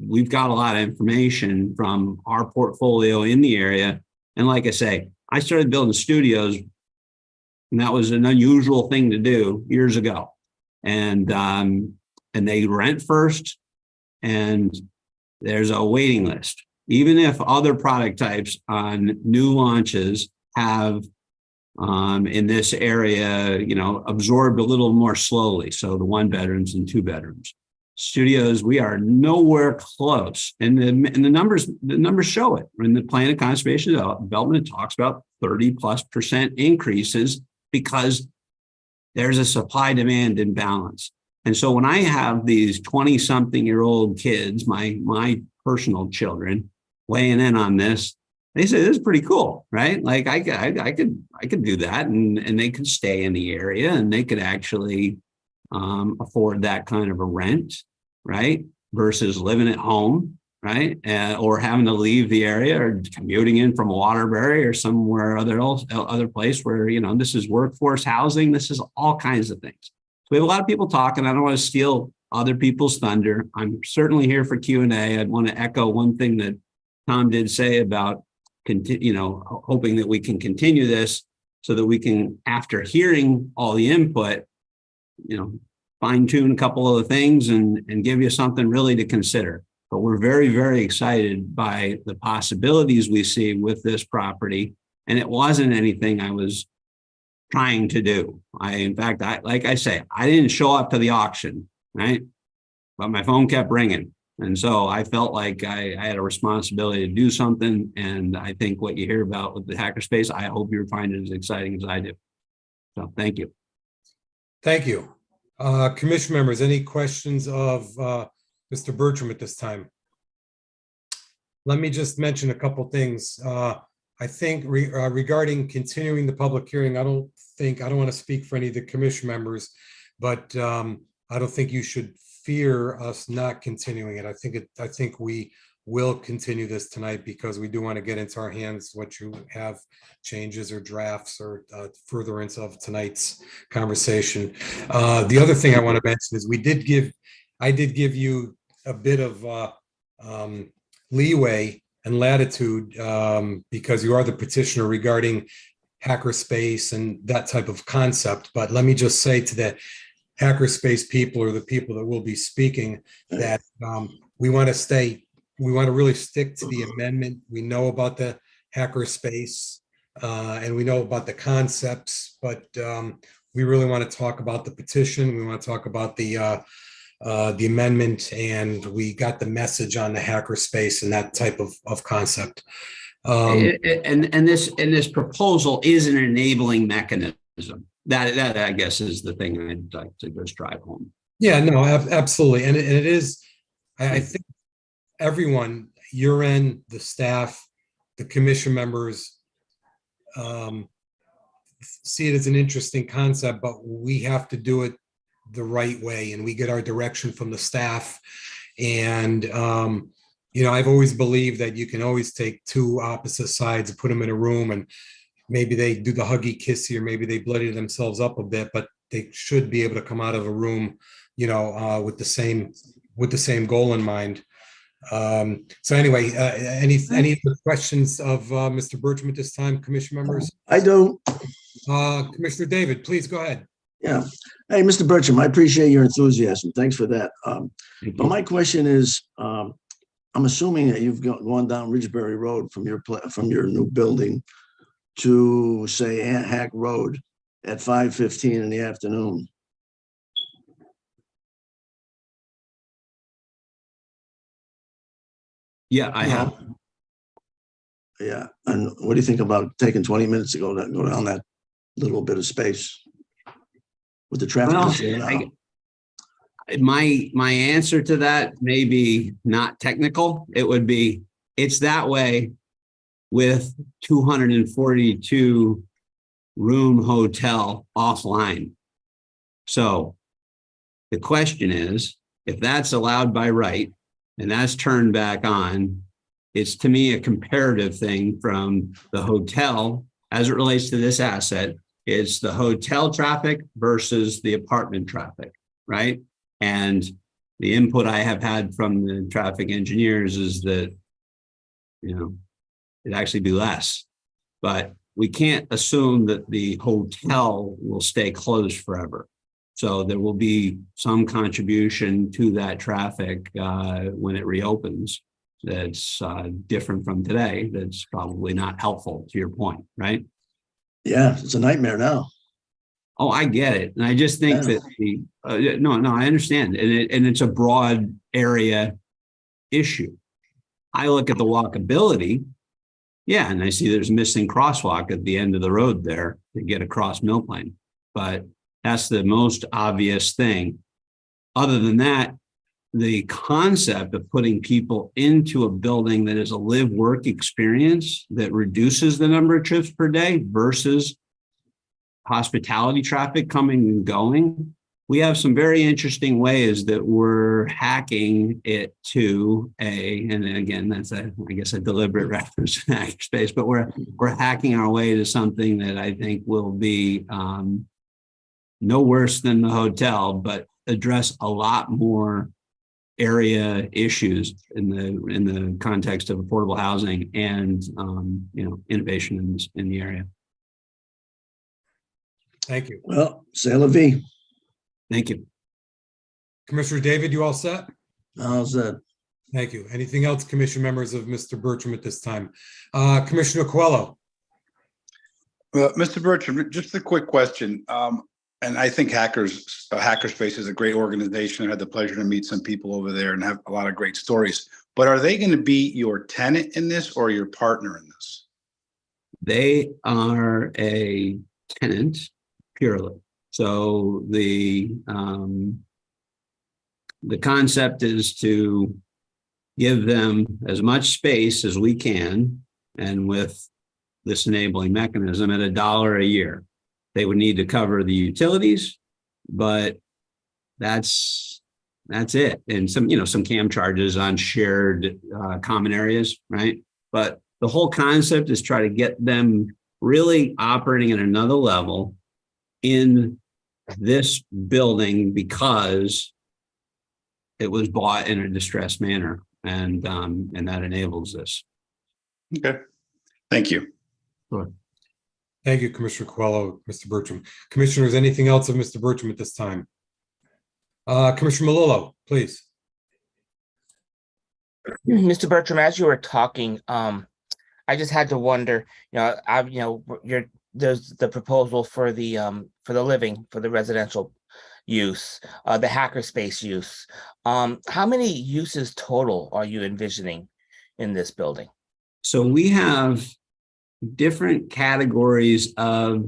We've got a lot of information from our portfolio in the area. And like I say, I started building studios, and that was an unusual thing to do years ago. And they rent first, and there's a waiting list. Even if other product types on new launches have in this area, you know, absorbed a little more slowly. So the 1 bedrooms and 2 bedrooms. Studios, we are nowhere close. And the numbers show it. In the plan of conservation development, it talks about 30+% increases because there's a supply-demand imbalance. And so when I have these 20-something-year-old kids, my personal children, weighing in on this, they say this is pretty cool, right? Like I could do that, and they could stay in the area, and they could actually afford that kind of a rent, right? Versus living at home, right? Or having to leave the area or commuting in from Waterbury or somewhere other place where, you know, this is workforce housing. This is all kinds of things. So we have a lot of people talking. I don't want to steal other people's thunder. I'm certainly here for Q&A. I'd want to echo one thing that Tom did say about, you know, hoping that we can continue this so that we can, after hearing all the input, you know, fine tune a couple of the things and give you something really to consider. But we're very, very excited by the possibilities we see with this property. And it wasn't anything I was trying to do. In fact, like I say, I didn't show up to the auction, right? But my phone kept ringing. And so I felt like I had a responsibility to do something. And I think what you hear about with the hackerspace, I hope you find it as exciting as I do. So thank you. Thank you. Commission members, any questions of Mr. Bertram at this time? Let me just mention a couple things. I think regarding continuing the public hearing, I don't want to speak for any of the commission members, but I don't think you should fear us not continuing it. I think we will continue this tonight because we do want to get into our hands what you have changes or drafts or furtherance of tonight's conversation. The other thing I want to mention is I did give you a bit of leeway and latitude because you are the petitioner regarding hackerspace and that type of concept. But let me just say to the hackerspace people or the people that will be speaking that we want to really stick to the amendment. We know about the hackerspace and we know about the concepts, but we really want to talk about the petition. We want to talk about the amendment, and we got the message on the hackerspace and that type of concept. And this proposal is an enabling mechanism. That I guess is the thing I'd like to just drive home. Yeah, no, absolutely. And it is, I think everyone, your end, the staff, the commission members, see it as an interesting concept, but we have to do it the right way, and we get our direction from the staff. And I've always believed that you can always take two opposite sides and put them in a room, and maybe they do the huggy kissy, or maybe they bloody themselves up a bit, but they should be able to come out of a room, with the same goal in mind. So anyway, any questions of Mr. Bertram at this time, commission members? I do. Commissioner David, please go ahead. Yeah. Hey, Mr. Bertram, I appreciate your enthusiasm. Thanks for that. But my question is, I'm assuming that you've gone down Ridgebury Road from your new building to, say, Hack Road at 5:15 in the afternoon. Yeah, I have. Yeah. And what do you think about taking 20 minutes to go down that little bit of space with the traffic? Well, my answer to that may be not technical. It would be, it's that way with 242 room hotel offline. So the question is, if that's allowed by right and that's turned back on, it's to me a comparative thing from the hotel as it relates to this asset. It's the hotel traffic versus the apartment traffic, right? And the input I have had from the traffic engineers is that, it'd actually be less. But we can't assume that the hotel will stay closed forever. So there will be some contribution to that traffic when it reopens that's different from today. That's probably not helpful to your point, right? Yeah, it's a nightmare now. Oh, I get it. And I just think that no, I understand. And it's a broad area issue. I look at the walkability. Yeah, and I see there's a missing crosswalk at the end of the road there to get across Milk Lane. But that's the most obvious thing. Other than that, the concept of putting people into a building that is a live-work experience that reduces the number of trips per day versus hospitality traffic coming and going. We have some very interesting ways that we're hacking it to and again, that's I guess a deliberate reference to hackerspace, but we're hacking our way to something that I think will be no worse than the hotel, but address a lot more area issues in the context of affordable housing and innovation in the area. Thank you. Well, c'est la vie. Thank you. Commissioner David, you all set? How's that? Thank you. Anything else, commission members of Mr. Bertram at this time? Commissioner Coelho. Well, Mr. Bertram, just a quick question. And I think Hackerspace is a great organization. I had the pleasure to meet some people over there and have a lot of great stories. But are they going to be your tenant in this or your partner in this? They are a tenant purely. So the concept is to give them as much space as we can, and with this enabling mechanism at $1 a year. They would need to cover the utilities, but that's it. And some CAM charges on shared common areas, right? But the whole concept is try to get them really operating at another level in this building because it was bought in a distressed manner, and that enables this. Okay, thank you. Sure. Thank you, Commissioner Coelho, Mr. Bertram. Commissioners, anything else of Mr. Bertram at this time? Commissioner Malillo, please. Mr. Bertram, as you were talking, I just had to wonder, there's the proposal for the residential use, the hackerspace use. How many uses total are you envisioning in this building? So we have different categories of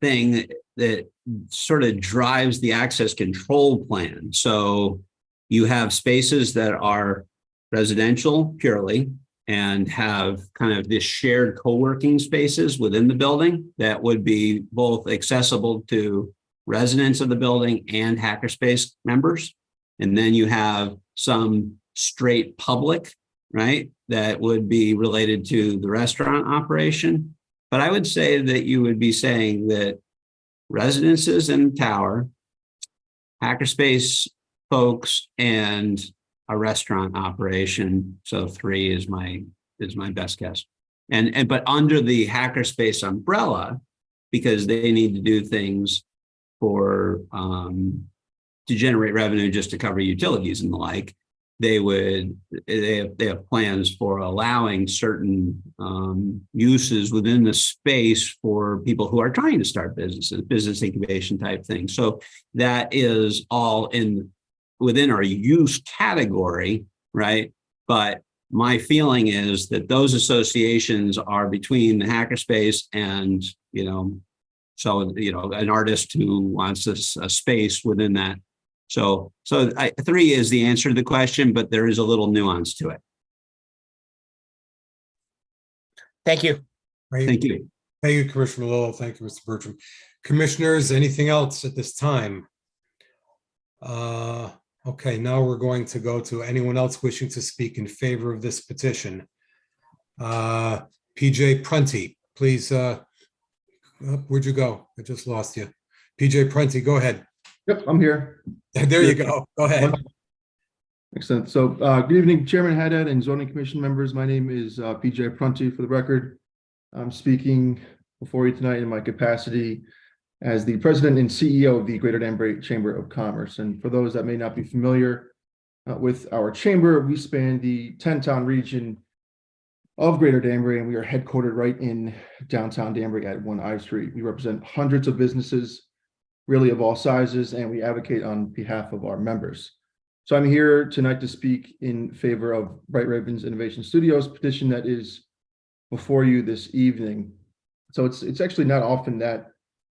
thing that sort of drives the access control plan. So you have spaces that are residential purely and have kind of this shared co-working spaces within the building that would be both accessible to residents of the building and hackerspace members. And then you have some straight public, right, that would be related to the restaurant operation. But I would say that you would be saying that residences in tower, hackerspace folks, and a restaurant operation. So 3 is my best guess. But under the hackerspace umbrella, because they need to do things for to generate revenue just to cover utilities and the like, they have plans for allowing certain uses within the space for people who are trying to start businesses, business incubation type things. So that is all within our use category, right? But my feeling is that those associations are between the hackerspace and, an artist who wants a space within that. So 3 is the answer to the question, but there is a little nuance to it. Thank you. Thank you. Thank you, Commissioner Malillo. Thank you, Mr. Bertram. Commissioners, anything else at this time? Okay, now we're going to go to anyone else wishing to speak in favor of this petition. PJ Prunty, please. Where'd you go? I just lost you. PJ Prunty, go ahead. Yep, I'm here. There you go. Go ahead. Excellent. So good evening, Chairman Haddad and Zoning Commission members. My name is PJ Prunty, for the record. I'm speaking before you tonight in my capacity as the president and CEO of the Greater Danbury Chamber of Commerce. And for those that may not be familiar with our chamber, we span the 10-town region of Greater Danbury, and we are headquartered right in downtown Danbury at 1 I Street. We represent hundreds of businesses, really of all sizes, and we advocate on behalf of our members. So I'm here tonight to speak in favor of Bright Ravens Innovation Studios petition that is before you this evening. So it's actually not often that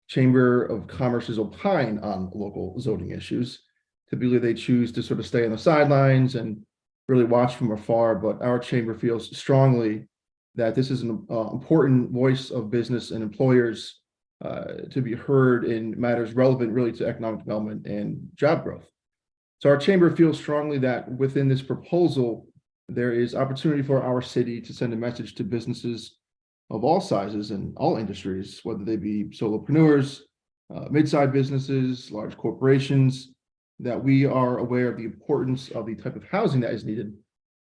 Chamber of Commerce is opine on local zoning issues. Typically they choose to sort of stay on the sidelines and really watch from afar, but our chamber feels strongly that this is an important voice of business and employers to be heard in matters relevant really to economic development and job growth. So our chamber feels strongly that within this proposal, there is opportunity for our city to send a message to businesses of all sizes and all industries, whether they be solopreneurs, mid-sized businesses, large corporations, that we are aware of the importance of the type of housing that is needed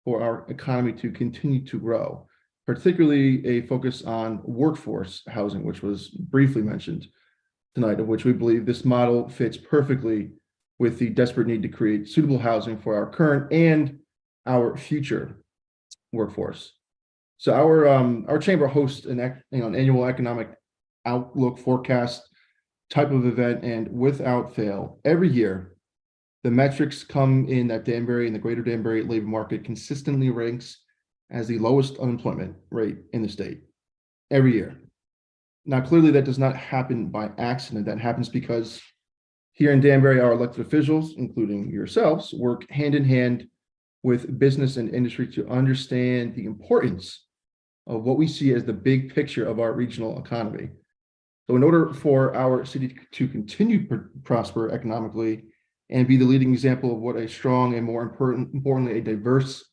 for our economy to continue to grow, particularly a focus on workforce housing, which was briefly mentioned tonight, of which we believe this model fits perfectly with the desperate need to create suitable housing for our current and our future workforce. So our chamber hosts an annual economic outlook forecast type of event, and without fail, every year, the metrics come in that Danbury and the Greater Danbury labor market consistently ranks as the lowest unemployment rate in the state every year. Now, clearly, that does not happen by accident. That happens because here in Danbury, our elected officials, including yourselves, work hand in hand with business and industry to understand the importance of what we see as the big picture of our regional economy. So in order for our city to continue to prosper economically and be the leading example of what a strong and more importantly, a diverse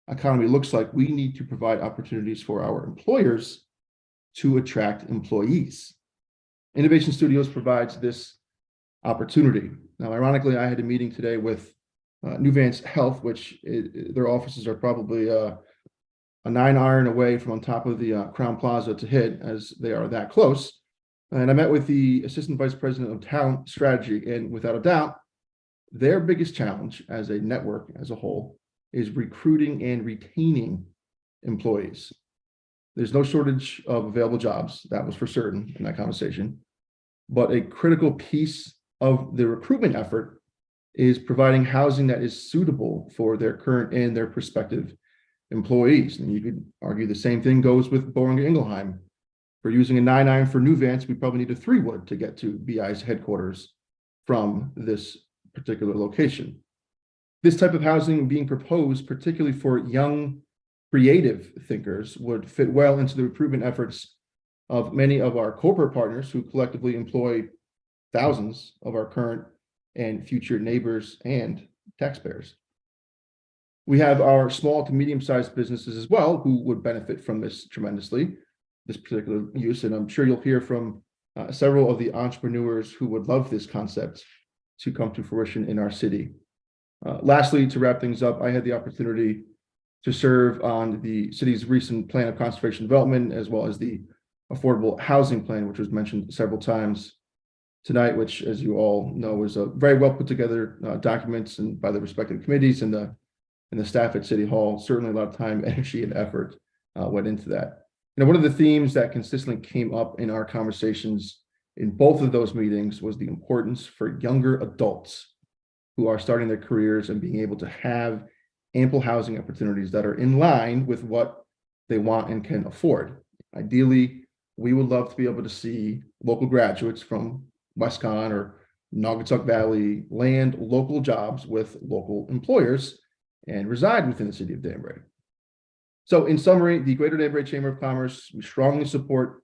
economy looks like, we need to provide opportunities for our employers to attract employees. Innovation Studios provides this opportunity. Now, ironically, I had a meeting today with Nuvance Health, which their offices are probably a 9-iron away from on top of the Crown Plaza to hit, as they are that close. And I met with the Assistant Vice President of Talent Strategy, and without a doubt, their biggest challenge as a network as a whole is recruiting and retaining employees. There's no shortage of available jobs, that was for certain in that conversation. But a critical piece of the recruitment effort is providing housing that is suitable for their current and their prospective employees. And you could argue the same thing goes with Boehringer Ingelheim. For using a 9-iron for Nuvance, we probably need a 3-wood to get to BI's headquarters from this particular location. This type of housing being proposed, particularly for young creative thinkers, would fit well into the recruitment efforts of many of our corporate partners who collectively employ thousands of our current and future neighbors and taxpayers. We have our small to medium-sized businesses as well who would benefit from this tremendously, this particular use, and I'm sure you'll hear from several of the entrepreneurs who would love this concept to come to fruition in our city. Lastly, to wrap things up, I had the opportunity to serve on the city's recent plan of conservation development, as well as the affordable housing plan, which was mentioned several times tonight, which, as you all know, is a very well put together documents and by the respective committees and the staff at City Hall. Certainly a lot of time, energy, and effort went into that. You know, one of the themes that consistently came up in our conversations in both of those meetings was the importance for younger adults who are starting their careers and being able to have ample housing opportunities that are in line with what they want and can afford. Ideally, we would love to be able to see local graduates from WestConn or Naugatuck Valley land local jobs with local employers and reside within the city of Danbury. So in summary, the Greater Danbury Chamber of Commerce, we strongly support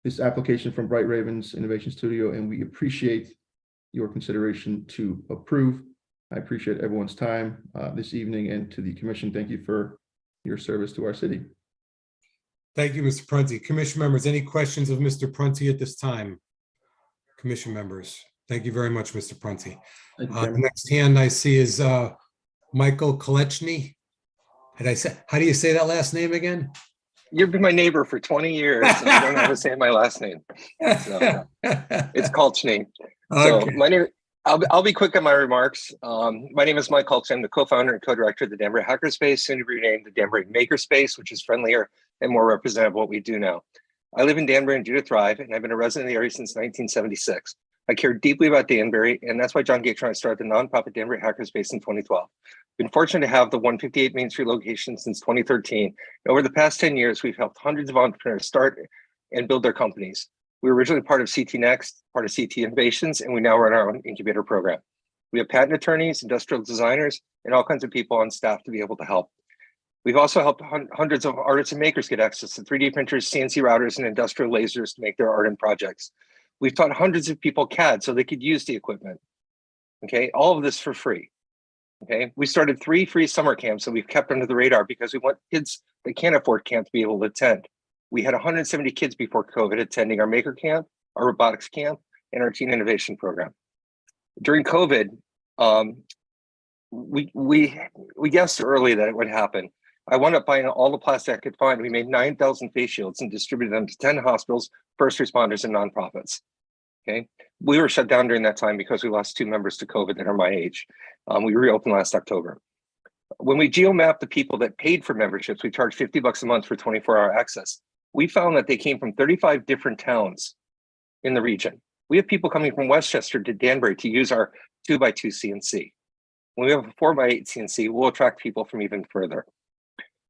this application from Bright Ravens Innovation Studio, and we appreciate your consideration to approve. I appreciate everyone's time this evening, and to the commission, thank you for your service to our city. Thank you, Mr. Prunty. Commission members, any questions of Mr. Prunty at this time? Commission members, thank you very much, Mr. Prunty. The next hand I see is Michael Kolechny. How do you say that last name again? You've been my neighbor for 20 years, and I don't know how to say my last name. So, it's Kolchny. So Okay. my name, I'll be quick on my remarks. My name is Mike Kolchny. I'm the co-founder and co-director of the Danbury Hackerspace, soon to be renamed the Danbury Makerspace, which is friendlier and more representative of what we do now. I live in Danbury and do to thrive, and I've been a resident of the area since 1976. I care deeply about Danbury, and that's why John Gatron started the nonprofit Danbury Hackerspace in 2012. Been fortunate to have the 158 Main Street location since 2013. Over the past 10 years, we've helped hundreds of entrepreneurs start and build their companies. We were originally part of CT Next, part of CT Innovations, and we now run our own incubator program. We have patent attorneys, industrial designers, and all kinds of people on staff to be able to help. We've also helped hundreds of artists and makers get access to 3D printers, CNC routers, and industrial lasers to make their art and projects. We've taught hundreds of people CAD so they could use the equipment. Okay, all of this for free. Okay, we started 3 free summer camps that we've kept under the radar because we want kids that can't afford camp to be able to attend. We had 170 kids before COVID attending our maker camp, our robotics camp, and our teen innovation program. During COVID, we guessed early that it would happen. I wound up buying all the plastic I could find. We made 9,000 face shields and distributed them to 10 hospitals, first responders, and nonprofits. Okay, we were shut down during that time because we lost 2 members to COVID that are my age. We reopened last October. When we geo-mapped the people that paid for memberships, we charged $50 a month for 24-hour access. We found that they came from 35 different towns in the region. We have people coming from Westchester to Danbury to use our 2x2 CNC. When we have a 4x8 CNC, we'll attract people from even further.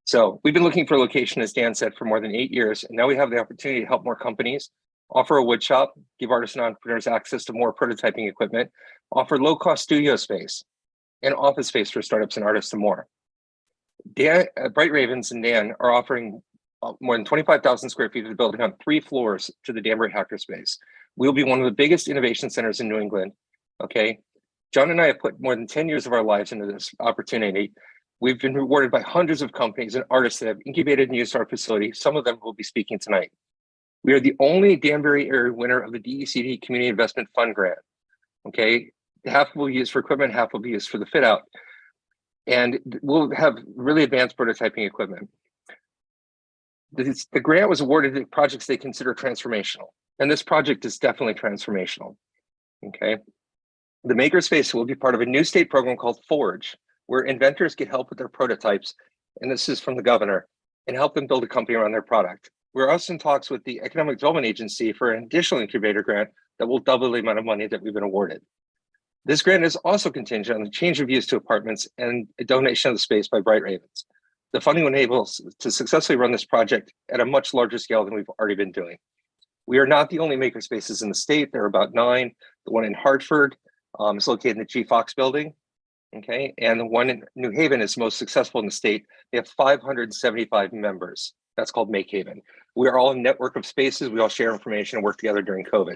So we've been looking for a location, as Dan said, for more than 8 years, and now we have the opportunity to help more companies offer a wood shop, give artists and entrepreneurs access to more prototyping equipment, offer low-cost studio space, and office space for startups and artists and more. Bright Ravens and Dan are offering more than 25,000 square feet of the building on 3 floors to the Danbury Hackerspace. We'll be one of the biggest innovation centers in New England. Okay. John and I have put more than 10 years of our lives into this opportunity. We've been rewarded by hundreds of companies and artists that have incubated and used our facility. Some of them will be speaking tonight. We are the only Danbury area winner of the DECD Community Investment Fund grant. Okay. Half will be used for equipment, half will be used for the fit out. And we'll have really advanced prototyping equipment. The grant was awarded to projects they consider transformational, and this project is definitely transformational. Okay, the Makerspace will be part of a new state program called Forge, where inventors get help with their prototypes, and this is from the governor, and help them build a company around their product. We're also in talks with the Economic Development Agency for an additional incubator grant that will double the amount of money that we've been awarded. This grant is also contingent on the change of use to apartments and a donation of the space by Bright Ravens. The funding will enable us to successfully run this project at a much larger scale than we've already been doing. We are not the only makerspaces in the state. There are about 9. The one in Hartford is located in the G. Fox building. Okay, and the one in New Haven is most successful in the state. They have 575 members. That's called Make Haven. We are all a network of spaces. We all share information and work together during COVID.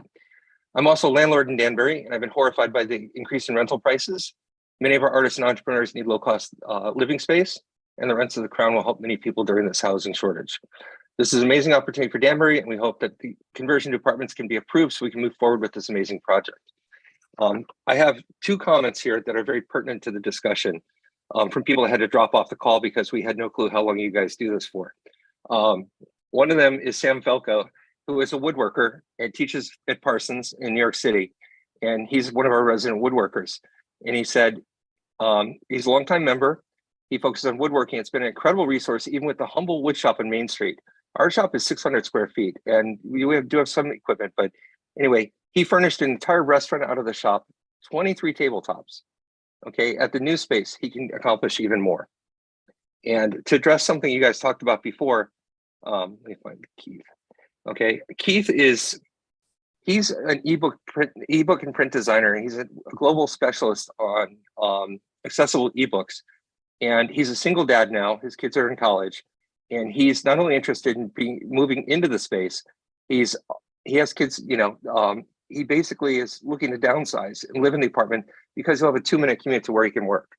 I'm also a landlord in Danbury, and I've been horrified by the increase in rental prices. Many of our artists and entrepreneurs need low-cost living space, and the rents of the Crown will help many people during this housing shortage. This is an amazing opportunity for Danbury, and we hope that the conversion to apartments can be approved so we can move forward with this amazing project. I have 2 comments here that are very pertinent to the discussion from people that had to drop off the call because we had no clue how long you guys do this for. One of them is Sam Felco, who is a woodworker and teaches at Parsons in New York City. And he's one of our resident woodworkers. And he said, he's a longtime member. He focuses on woodworking. It's been an incredible resource, even with the humble wood shop on Main Street. Our shop is 600 square feet, and we do have some equipment. But anyway, he furnished an entire restaurant out of the shop, 23 tabletops. Okay, at the new space, he can accomplish even more. And to address something you guys talked about before, let me find Keith. Okay, Keith he's an ebook and print designer. He's a global specialist on accessible ebooks. And he's a single dad now. His kids are in college, and he's not only interested in moving into the space. He has kids. He basically is looking to downsize and live in the apartment because he'll have a 2-minute commute to where he can work.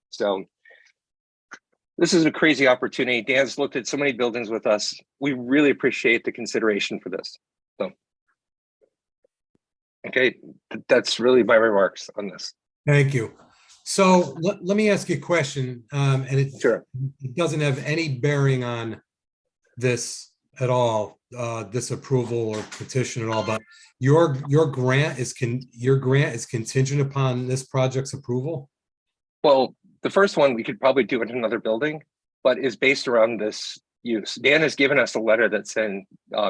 So this is a crazy opportunity. Dan's looked at so many buildings with us. We really appreciate the consideration for this. So, okay, that's really my remarks on this. Thank you. So let me ask you a question, and it doesn't have any bearing on this at all, this approval or petition at all, but your grant is contingent upon this project's approval? Well, the first one we could probably do in another building, but is based around this use. Dan has given us a letter that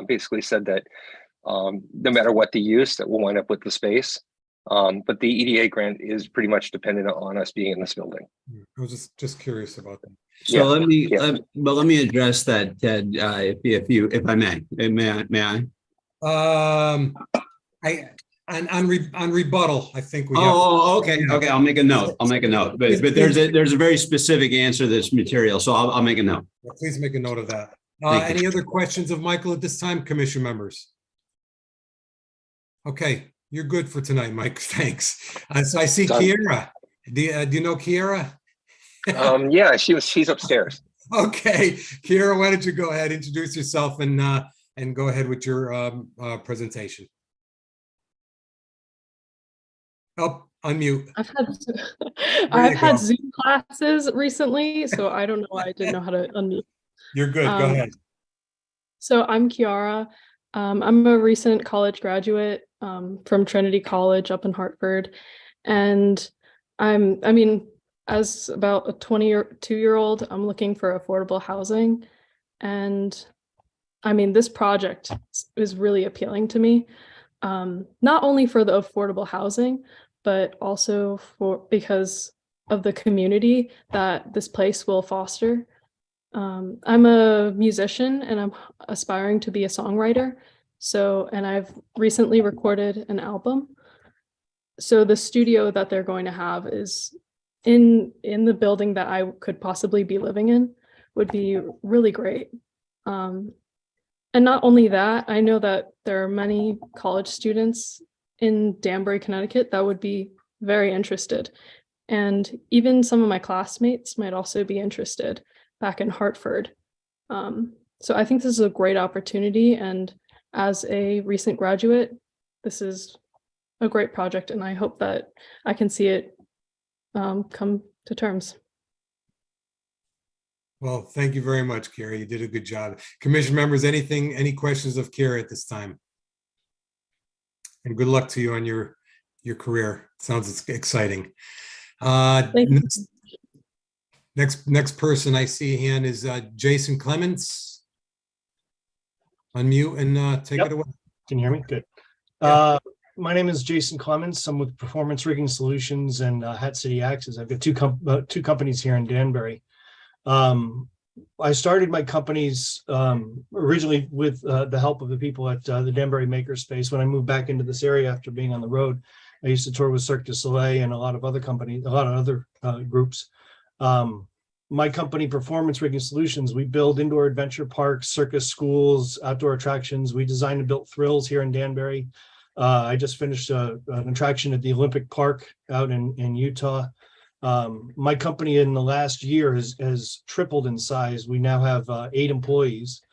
basically said that no matter what the use, that we'll wind up with the space. But the EDA grant is pretty much dependent on us being in this building. I was just curious about that. So let me address that, Ted, if I may. May I? On rebuttal, I think we have. Okay. I'll make a note. But there's a very specific answer to this material, so I'll make a note. Please make a note of that. Any other questions of Michael at this time, commission members? Okay, you're good for tonight, Mike. Thanks. So I see Kiera. Do you know Kiera? Yeah, she's upstairs. Okay, Kiera, why don't you go ahead, introduce yourself, and go ahead with your presentation. Oh, unmute. I've had Zoom classes recently, so I don't know why I didn't know how to unmute. You're good. Go ahead. So I'm Kiara. I'm a recent college graduate from Trinity College up in Hartford, and as about a 22-year-old, I'm looking for affordable housing, and this project is really appealing to me, not only for the affordable housing, but also because of the community that this place will foster. I'm a musician and I'm aspiring to be a songwriter. So, and I've recently recorded an album. So the studio that they're going to have is in the building that I could possibly be living in, would be really great. And not only that, I know that there are many college students in Danbury, Connecticut that would be very interested. And even some of my classmates might also be interested back in Hartford. So I think this is a great opportunity. And as a recent graduate, this is a great project. And I hope that I can see it come to terms. Well, thank you very much, Carrie. You did a good job. Commission members, any questions of Carrie at this time? And good luck to you on your career. Sounds exciting. Next person I see a hand is Jason Clements. Unmute and take Yep. it away. Can you hear me? Good. Yeah. My name is Jason Clements. I'm with Performance Rigging Solutions and Hat City Axes. I've got two companies here in Danbury. I started my companies originally with the help of the people at the Danbury Makerspace. When I moved back into this area after being on the road, I used to tour with Cirque du Soleil and a lot of other companies, a lot of other groups. My company, Performance Rigging Solutions, we build indoor adventure parks, circus schools, outdoor attractions. We design and built thrills here in Danbury. I just finished an attraction at the Olympic Park out in Utah. My company in the last year has tripled in size. We now have 8 employees.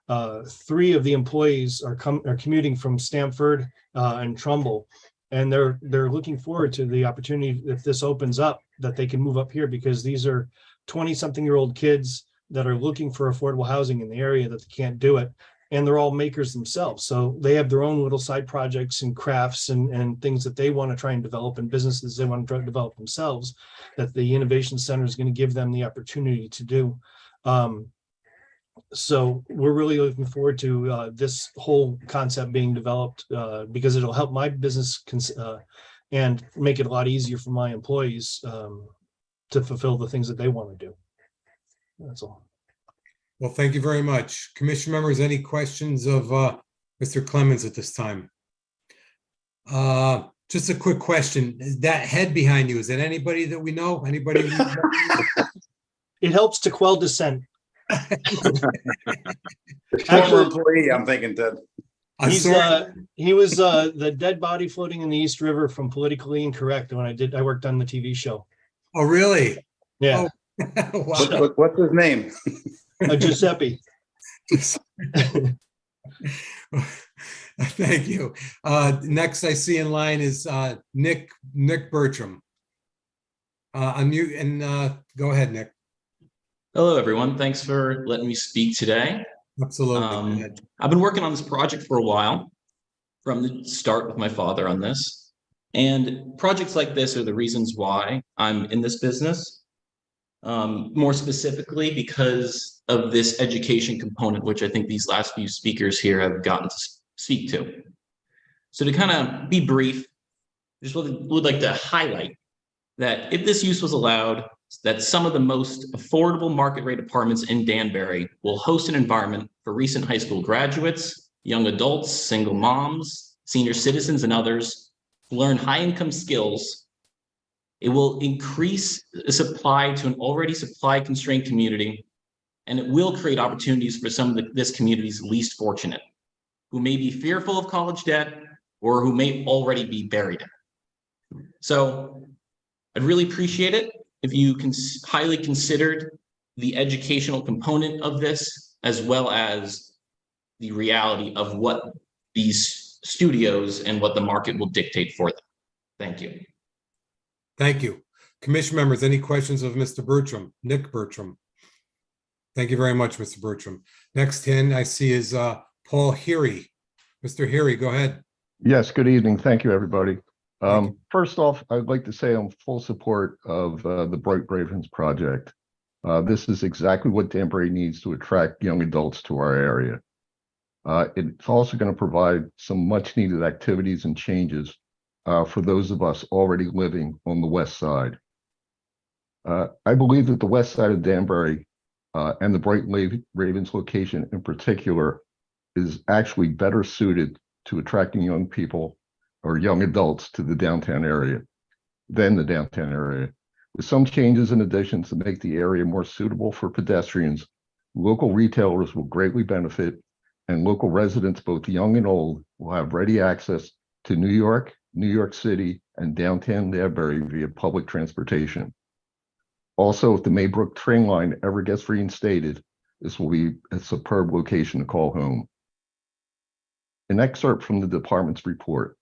3 of the employees are commuting from Stamford and Trumbull, and they're looking forward to the opportunity, if this opens up, that they can move up here, because these are 20-something-year-old kids that are looking for affordable housing in the area that they can't do it. And they're all makers themselves. So they have their own little side projects and crafts and things that they want to try and develop, and businesses they want to develop themselves, that the Innovation Center is going to give them the opportunity to do. So we're really looking forward to this whole concept being developed because it'll help my business and make it a lot easier for my employees to fulfill the things that they want to do. That's all. Well, thank you very much. Commission members, any questions of Mr. Clemens at this time? Just a quick question. Is that head behind you, is that anybody that we know? Anybody? It helps to quell dissent. Former employee, I'm thinking, Ted. He was the dead body floating in the East River from Politically Incorrect when I worked on the TV show. Oh, really? Yeah. Oh, wow. What's his name? Giuseppe. Thank you. Next I see in line is Nick Bertram. Unmute and go ahead, Nick. Hello, everyone. Thanks for letting me speak today. Absolutely. I've been working on this project for a while, from the start with my father on this. And projects like this are the reasons why I'm in this business. More specifically, because of this education component, which I think these last few speakers here have gotten to speak to. So to kind of be brief, just would like to highlight that if this use was allowed, that some of the most affordable market rate apartments in Danbury will host an environment for recent high school graduates, young adults, single moms, senior citizens, and others to learn high-income skills. It will increase the supply to an already supply-constrained community, and it will create opportunities for some of this community's least fortunate, who may be fearful of college debt or who may already be buried in it. So I'd really appreciate it if you highly considered the educational component of this, as well as the reality of what these studios and what the market will dictate for them. Thank you. Thank you. Commission members, any questions of Mr. Bertram, Nick Bertram? Thank you very much, Mr. Bertram. Next in I see is Paul Heery. Mr. Heery, go ahead. Yes, good evening. Thank you, everybody. First off, I'd like to say I'm full support of the Bright Ravens project. This is exactly what Danbury needs to attract young adults to our area. It's also going to provide some much needed activities and changes for those of us already living on the west side. I believe that the west side of Danbury and the Bright Ravens location in particular is actually better suited to attracting young people or young adults to the downtown area than the downtown area. With some changes and additions to make the area more suitable for pedestrians, local retailers will greatly benefit, and local residents, both young and old, will have ready access to New York, New York City, and downtown Danbury via public transportation. Also, if the Maybrook train line ever gets reinstated, this will be a superb location to call home. An excerpt from the department's report.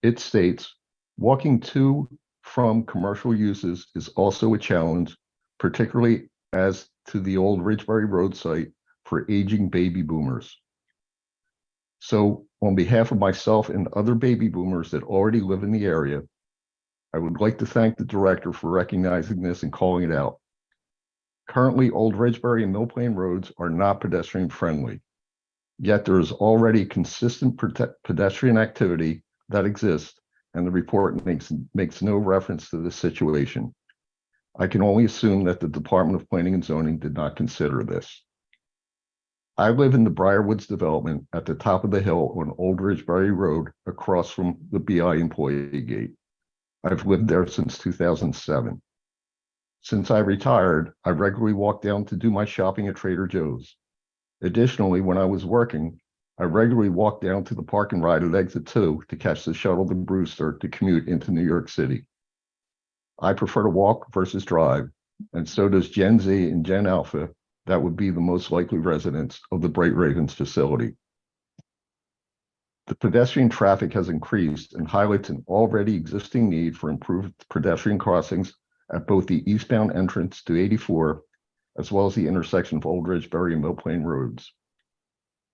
It states, walking to from commercial uses is also a challenge, particularly as to the old Ridgebury Road site for aging baby boomers. So on behalf of myself and other baby boomers that already live in the area, I would like to thank the director for recognizing this and calling it out. Currently, Old Ridgebury and Mill Plain roads are not pedestrian friendly. Yet there is already consistent pedestrian activity that exists, and the report makes no reference to this situation. I can only assume that the Department of Planning and Zoning did not consider this. I live in the Briarwoods development at the top of the hill on Old Ridgebury Road across from the BI employee gate. I've lived there since 2007. Since I retired, I regularly walk down to do my shopping at Trader Joe's. Additionally, when I was working, I regularly walked down to the park and ride at Exit 2 to catch the shuttle to Brewster to commute into New York City. I prefer to walk versus drive, and so does Gen Z and Gen Alpha. That would be the most likely residents of the Bright Ravens facility. The pedestrian traffic has increased and highlights an already existing need for improved pedestrian crossings at both the eastbound entrance to 84, as well as the intersection of Old Ridgebury and Mill Plain roads.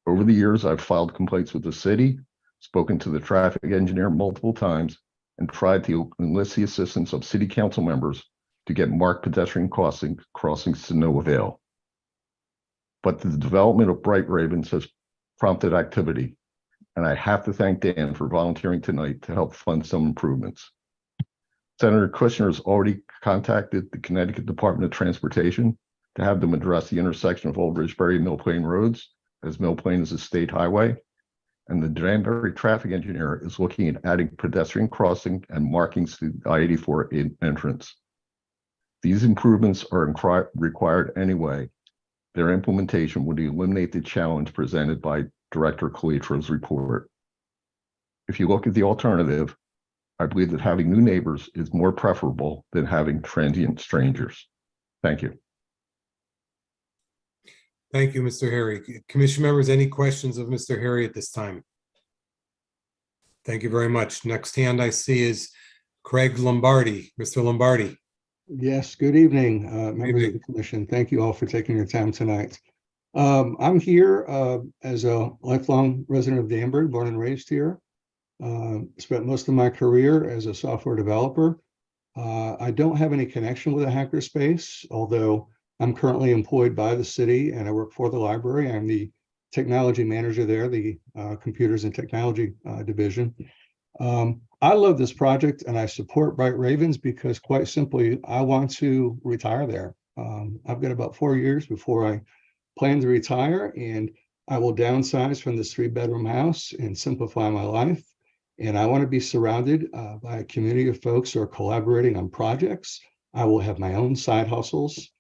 Over the years, I've filed complaints with the city, spoken to the traffic engineer multiple times, and tried to enlist the assistance of city council members to get marked pedestrian crossings to no avail. But the development of Bright Ravens has prompted activity, and I have to thank Dan for volunteering tonight to help fund some improvements. Senator Kushner has already contacted the Connecticut Department of Transportation to have them address the intersection of Old Ridgebury and Mill Plain roads, as Mill Plain is a state highway, and the Danbury traffic engineer is looking at adding pedestrian crossing and markings to the I-84 entrance. These improvements are required anyway. Their implementation would eliminate the challenge presented by Director Calitro's report. If you look at the alternative, I believe that having new neighbors is more preferable than having transient strangers. Thank you. Thank you, Mr. Harry. Commission members, any questions of Mr. Harry at this time? Thank you very much. Next hand I see is Craig Lombardi. Mr. Lombardi. Yes, good evening, members of the commission. Thank you all for taking your time tonight. I'm here as a lifelong resident of Danbury, born and raised here. Spent most of my career as a software developer. I don't have any connection with a hackerspace, although I'm currently employed by the city and I work for the library. I'm the technology manager there, the computers and technology division. I love this project and I support Bright Ravens because quite simply, I want to retire there. I've got about 4 years before I plan to retire, and I will downsize from this 3-bedroom house and simplify my life. And I want to be surrounded by a community of folks who are collaborating on projects. I will have my own side hustles.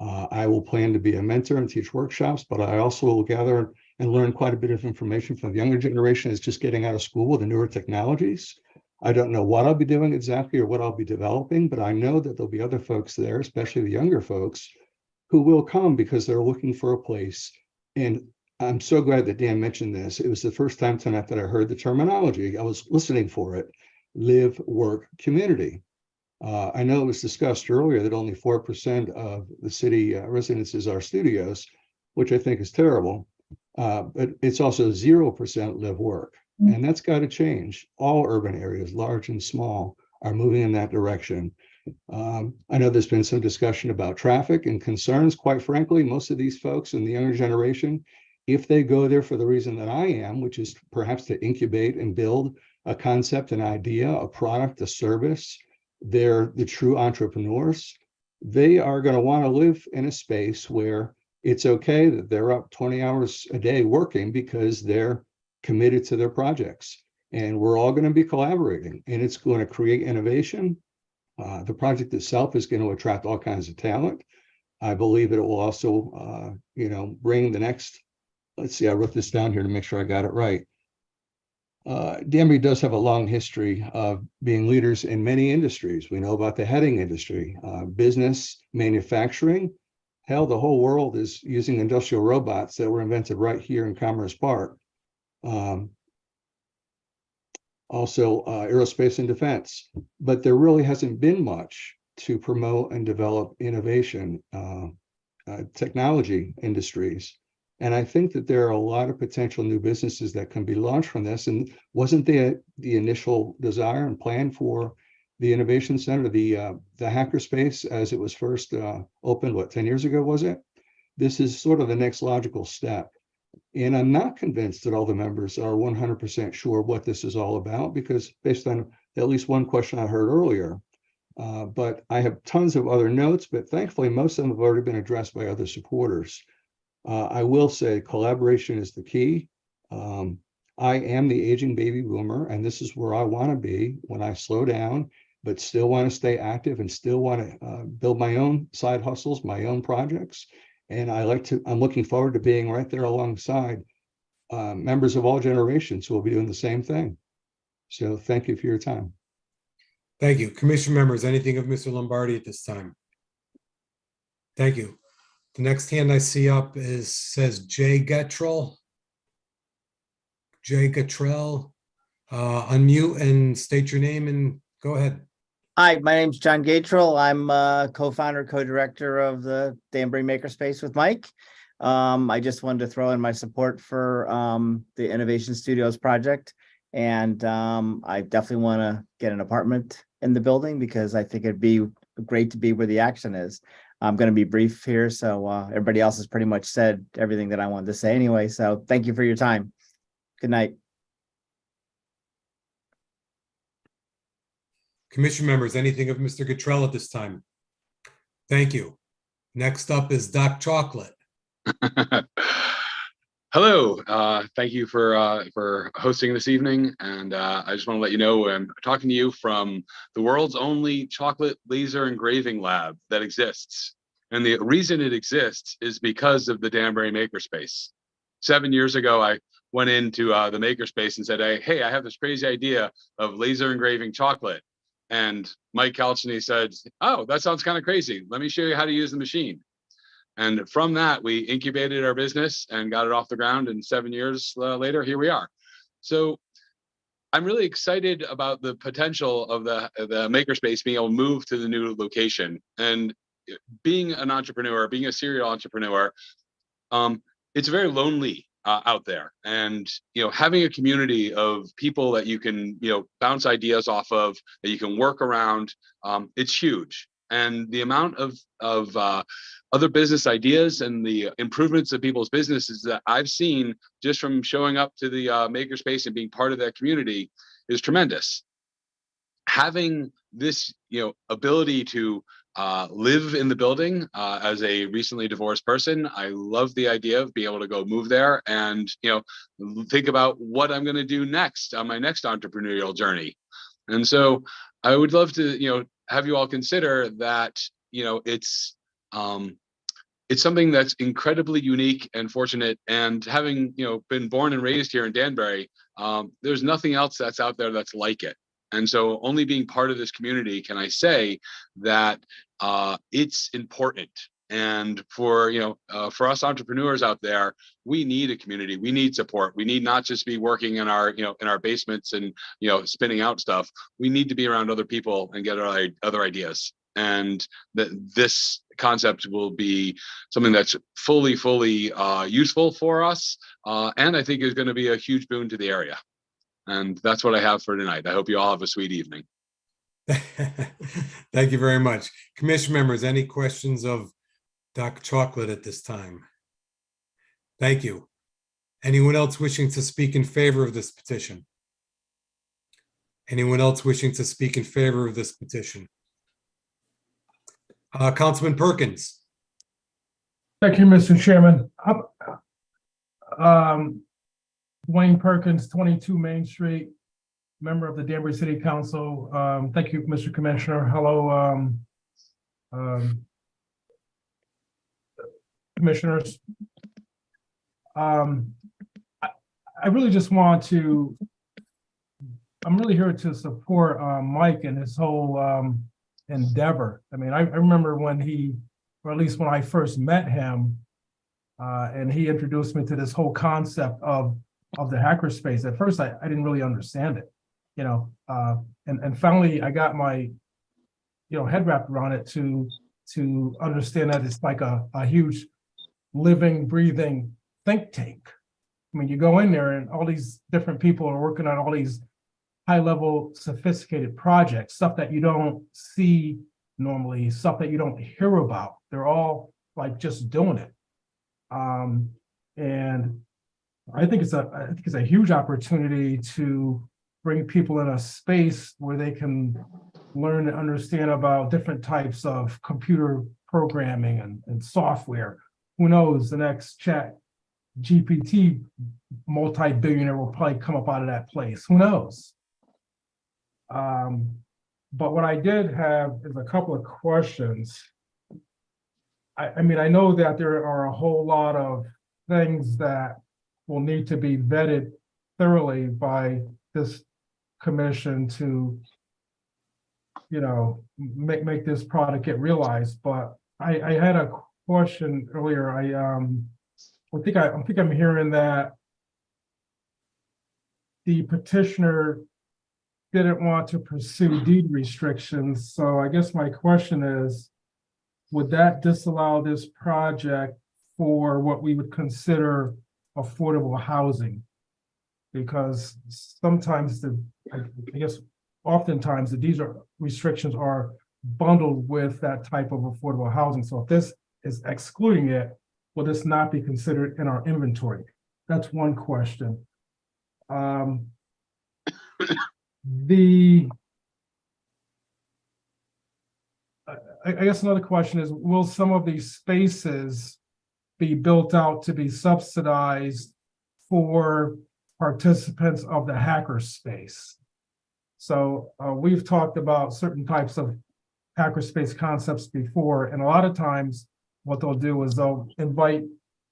I will plan to be a mentor and teach workshops, but I also will gather and learn quite a bit of information from the younger generation that's just getting out of school with the newer technologies. I don't know what I'll be doing exactly or what I'll be developing, but I know that there'll be other folks there, especially the younger folks, who will come because they're looking for a place. And I'm so glad that Dan mentioned this. It was the first time tonight that I heard the terminology. I was listening for it. Live, work, community. I know it was discussed earlier that only 4% of the city residences are studios, which I think is terrible. But it's also 0% live work. And that's got to change. All urban areas, large and small, are moving in that direction. I know there's been some discussion about traffic and concerns. Quite frankly, most of these folks in the younger generation, if they go there for the reason that I am, which is perhaps to incubate and build a concept, an idea, a product, a service, they're the true entrepreneurs. They are going to want to live in a space where It's okay that they're up 20 hours a day working because they're committed to their projects. And we're all going to be collaborating, and it's going to create innovation. The project itself is going to attract all kinds of talent. I believe it will also, bring the next, let's see, I wrote this down here to make sure I got it right. Danbury does have a long history of being leaders in many industries. We know about the heading industry, business, manufacturing. Hell, the whole world is using industrial robots that were invented right here in Commerce Park. Also, aerospace and defense. But there really hasn't been much to promote and develop innovation, technology industries. And I think that there are a lot of potential new businesses that can be launched from this. And wasn't the initial desire and plan for the Innovation Center, the hackerspace, as it was first opened, what, 10 years ago, was it? This is sort of the next logical step. And I'm not convinced that all the members are 100% sure what this is all about, because based on at least one question I heard earlier, but I have tons of other notes, but thankfully most of them have already been addressed by other supporters. I will say collaboration is the key. I am the aging baby boomer, and this is where I want to be when I slow down, but still want to stay active and still want to build my own side hustles, my own projects. And I'm looking forward to being right there alongside members of all generations who will be doing the same thing. So thank you for your time. Thank you. Commission members, anything of Mr. Lombardi at this time? Thank you. The next hand I see up says Jay Gettrell. Jay Gettrell, unmute and state your name and go ahead. Hi, my name's John Gatrell. I'm co-founder, co-director of the Danbury Makerspace with Mike. I just wanted to throw in my support for the Innovation Studios project. And I definitely want to get an apartment in the building because I think it'd be great to be where the action is. I'm going to be brief here, so everybody else has pretty much said everything that I wanted to say anyway. So thank you for your time. Good night. Commission members, anything of Mr. Gettrell at this time? Thank you. Next up is Doc Chocolate. Hello, thank you for hosting this evening, and I just want to let you know I'm talking to you from the world's only chocolate laser engraving lab that exists. And the reason it exists is because of the Danbury Makerspace. 7 years ago, I went into the Makerspace and said, hey, I have this crazy idea of laser engraving chocolate. And Mike Kalchny said, oh, that sounds kind of crazy. Let me show you how to use the machine. And from that, we incubated our business and got it off the ground. And 7 years later, here we are. So I'm really excited about the potential of the Makerspace being able to move to the new location. And being an entrepreneur, being a serial entrepreneur, it's very lonely out there. And having a community of people that you can bounce ideas off of, that you can work around, it's huge. And the amount of other business ideas and the improvements of people's businesses that I've seen just from showing up to the Makerspace and being part of that community is tremendous. Having this, ability to live in the building as a recently divorced person, I love the idea of being able to go move there and, think about what I'm going to do next on my next entrepreneurial journey. And so I would love to, have you all consider that, it's something that's incredibly unique and fortunate. And having, been born and raised here in Danbury, there's nothing else that's out there that's like it. And so only being part of this community can I say that it's important. And for us entrepreneurs out there, we need a community. We need support. We need not just be working in our in our basements and spinning out stuff. We need to be around other people and get our other ideas. And this concept will be something that's fully useful for us, and I think is going to be a huge boon to the area. And that's what I have for tonight. I hope you all have a sweet evening. Thank you very much. Commission members, any questions of Doc Chocolate at this time? Thank you. Anyone else wishing to speak in favor of this petition? Anyone else wishing to speak in favor of this petition? Councilman Perkins. Thank you, Mr. Chairman. Wayne Perkins, 22 Main Street, member of the Danbury City Council. Thank you, Mr. Commissioner. Hello, commissioners. I really just want to, I'm really here to support Mike and his whole endeavor. I mean, I remember when he, or at least when I first met him, and he introduced me to this whole concept of the hackerspace. At first, I didn't really understand it, you know, and finally I got my, head wrapped around it to understand that it's like a huge living, breathing think tank. I mean, you go in there and all these different people are working on all these high-level, sophisticated projects, stuff that you don't see normally, stuff that you don't hear about. They're all like just doing it. And I think it's a huge opportunity to bring people in a space where they can learn and understand about different types of computer programming and software. Who knows, the next Chat GPT multi-billionaire will probably come up out of that place. Who knows? But what I did have is a couple of questions. I mean, I know that there are a whole lot of things that will need to be vetted thoroughly by this commission to, make this product get realized. But I had a question earlier. I think I'm hearing that the petitioner didn't want to pursue deed restrictions. So I guess my question is, would that disallow this project for what we would consider affordable housing? Because sometimes oftentimes the deed restrictions are bundled with that type of affordable housing. So if this is excluding it, will this not be considered in our inventory? That's one question. I guess another question is, will some of these spaces be built out to be subsidized for participants of the hackerspace? So we've talked about certain types of hackerspace concepts before, and a lot of times what they'll do is they'll invite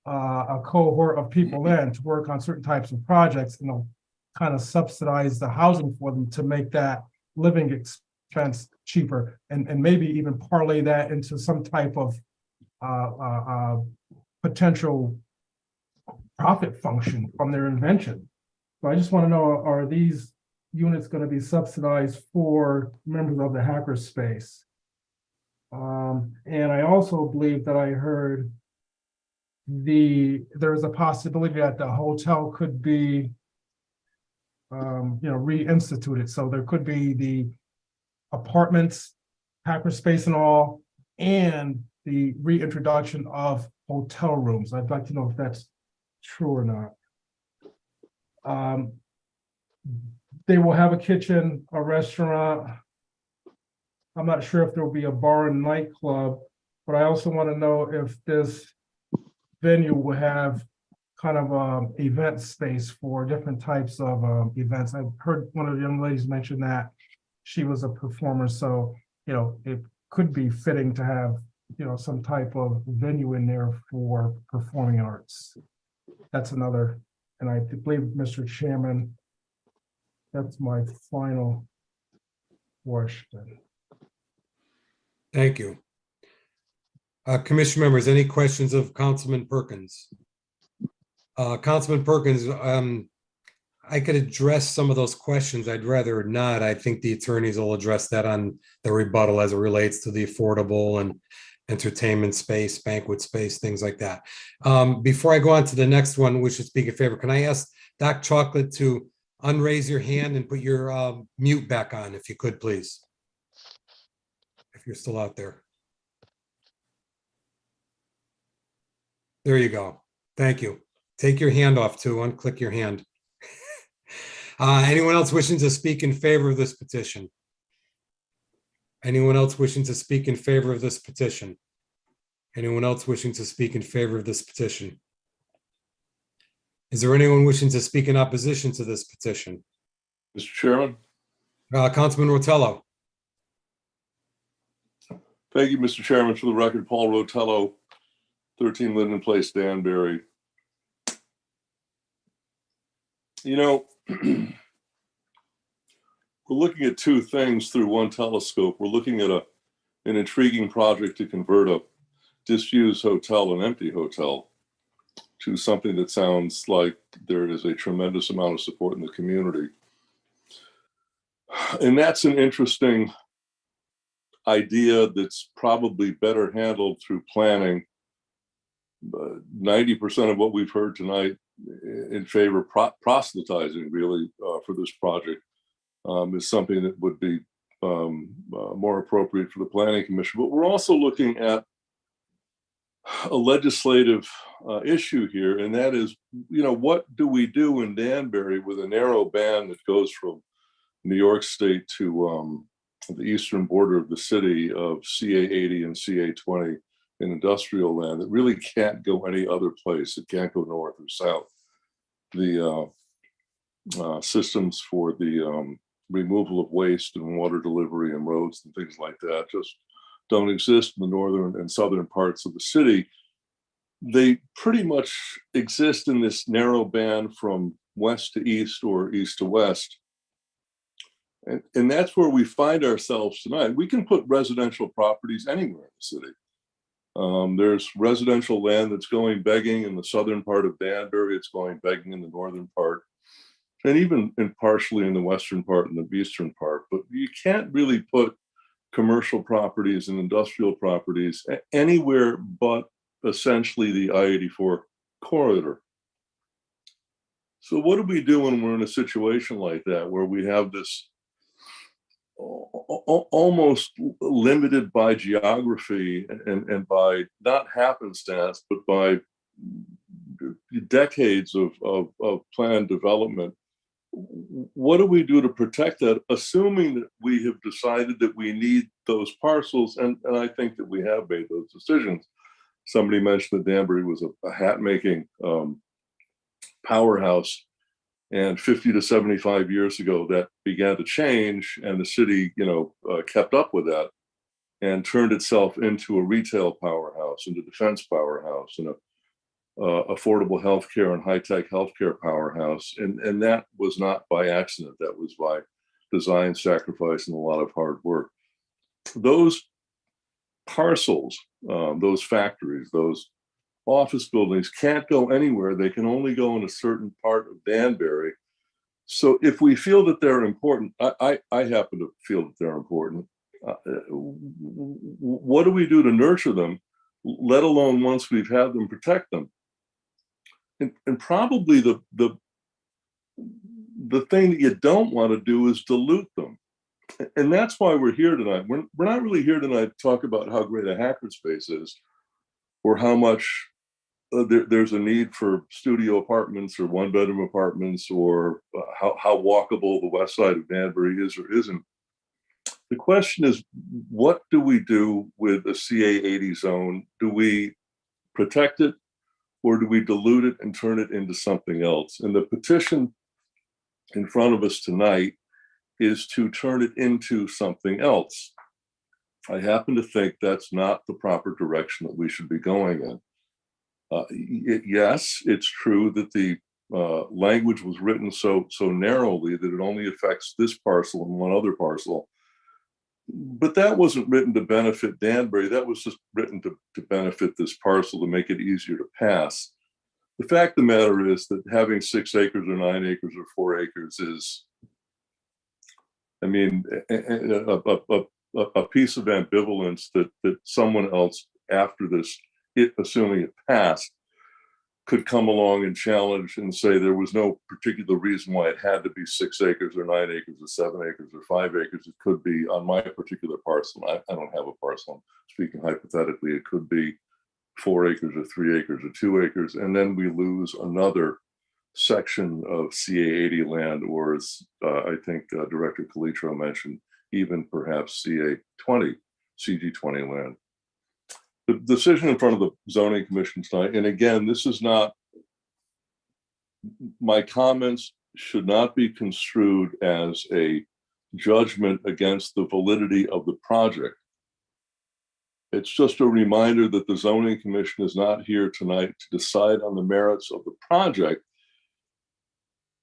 a cohort of people in to work on certain types of projects, and they'll kind of subsidize the housing for them to make that living expense cheaper, and maybe even parlay that into some type of potential profit function from their invention. So I just want to know, are these units going to be subsidized for members of the hackerspace? And I also believe that I heard there's a possibility that the hotel could be reinstituted. So there could be the apartments, hackerspace and all, and the reintroduction of hotel rooms. I'd like to know if that's true or not. They will have a kitchen, a restaurant. I'm not sure if there will be a bar and nightclub, but I also want to know if this venue will have kind of event space for different types of events. I've heard one of the young ladies mention that she was a performer, so it could be fitting to have some type of venue in there for performing arts. That's another, and I believe, Mr. Chairman, that's my final question. Thank you. Commission members, any questions of Councilman Perkins? Councilman Perkins, I could address some of those questions. I'd rather not. I think the attorneys will address that on the rebuttal as it relates to the affordable and entertainment space, banquet space, things like that. Before I go on to the next one, which is speak in favor, can I ask Doc Chocolate to unraise your hand and put your mute back on, if you could, please? If you're still out there. There you go. Thank you. Take your hand off too. Unclick your hand. Anyone else wishing to speak in favor of this petition? Anyone else wishing to speak in favor of this petition? Anyone else wishing to speak in favor of this petition? Is there anyone wishing to speak in opposition to this petition? Mr. Chairman. Councilman Rotello. Thank you, Mr. Chairman. For the record, Paul Rotello, 13 Linden Place, Danbury. You know, we're looking at two things through one telescope. We're looking at an intriguing project to convert a disused hotel, an empty hotel, to something that sounds like there is a tremendous amount of support in the community. And that's an interesting idea that's probably better handled through planning. 90% of what we've heard tonight in favor of proselytizing really for this project is something that would be more appropriate for the Planning Commission. But we're also looking at a legislative issue here, and that is, you know, what do we do in Danbury with a narrow band that goes from New York State to the eastern border of the city of CA 80 and CA 20 in industrial land that really can't go any other place. It can't go north or south. The systems for the removal of waste and water delivery and roads and things like that just don't exist in the northern and southern parts of the city. They pretty much exist in this narrow band from west to east or east to west. And that's where we find ourselves tonight. We can put residential properties anywhere in the city. There's residential land that's going begging in the southern part of Danbury. It's going begging in the northern part, and even partially in the western part and the eastern part. But you can't really put commercial properties and industrial properties anywhere but essentially the I-84 corridor. So what do we do when we're in a situation like that, where we have this almost limited by geography and by not happenstance, but by decades of planned development? What do we do to protect that, assuming that we have decided that we need those parcels? And I think that we have made those decisions. Somebody mentioned that Danbury was a hat making powerhouse. And 50 to 75 years ago, that began to change, and the city, kept up with that and turned itself into a retail powerhouse, into defense powerhouse, and a affordable healthcare and high-tech healthcare powerhouse. And that was not by accident. That was by design, sacrifice, and a lot of hard work. Those parcels, those factories, those office buildings can't go anywhere. They can only go in a certain part of Danbury. So if we feel that they're important, I happen to feel that they're important. What do we do to nurture them, let alone once we've had them, protect them? And probably the thing that you don't want to do is dilute them. And that's why we're here tonight. We're not really here tonight to talk about how great a hackerspace is, or how much there's a need for studio apartments or one-bedroom apartments, or how walkable the west side of Danbury is or isn't. The question is, what do we do with a CA 80 zone? Do we protect it, or do we dilute it and turn it into something else? And the petition in front of us tonight is to turn it into something else. I happen to think that's not the proper direction that we should be going in. Yes, it's true that the language was written so narrowly that it only affects this parcel and one other parcel. But that wasn't written to benefit Danbury. That was just written to benefit this parcel, to make it easier to pass. The fact of the matter is that having 6 acres or 9 acres or 4 acres is, I mean, a piece of ambivalence that someone else after this, assuming it passed, could come along and challenge and say there was no particular reason why it had to be 6 acres or 9 acres or 7 acres or 5 acres. It could be on my particular parcel. I don't have a parcel. I'm speaking hypothetically. It could be 4 acres or 3 acres or 2 acres. And then we lose another section of CA 80 land, or as I think Director Calitro mentioned, even perhaps CA 20, CG 20 land. the decision in front of the zoning commission tonight, and again, this is not, my comments should not be construed as a judgment against the validity of the project. It's just a reminder that the zoning commission is not here tonight to decide on the merits of the project.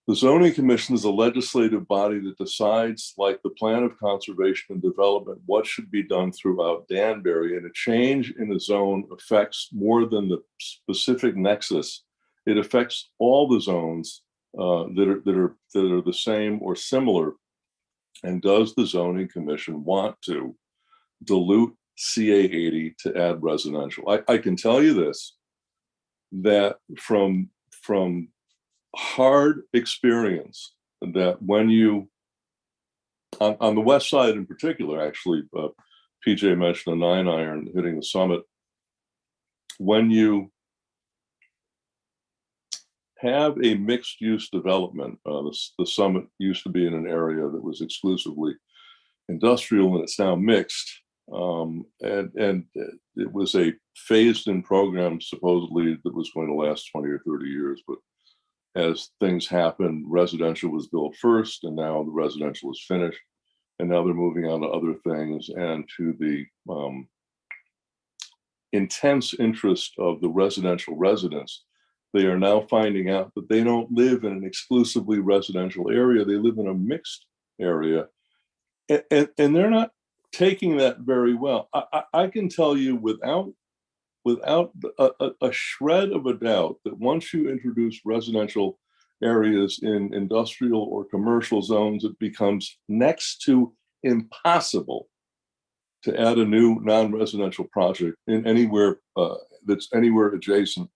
The zoning commission is a legislative body that decides, like the plan of conservation and development, what should be done throughout Danbury. And a change in the zone affects more than the specific nexus. It affects all the zones that are the same or similar. And does the zoning commission want to dilute CA80 to add residential? I can tell you this, that from hard experience, that when you, on the west side in particular, actually, PJ mentioned a 9-iron hitting the summit. When you have a mixed use development, the summit used to be in an area that was exclusively industrial, and it's now mixed. And it was a phased in program supposedly that was going to last 20 or 30 years, but as things happened, residential was built first, and now the residential is finished, and now they're moving on to other things, and to the intense interest of the residential residents. They are now finding out that they don't live in an exclusively residential area, they live in a mixed area, and they're not taking that very well. I can tell you without a shred of a doubt that once you introduce residential areas in industrial or commercial zones, it becomes next to impossible to add a new non-residential project in anywhere that's anywhere adjacent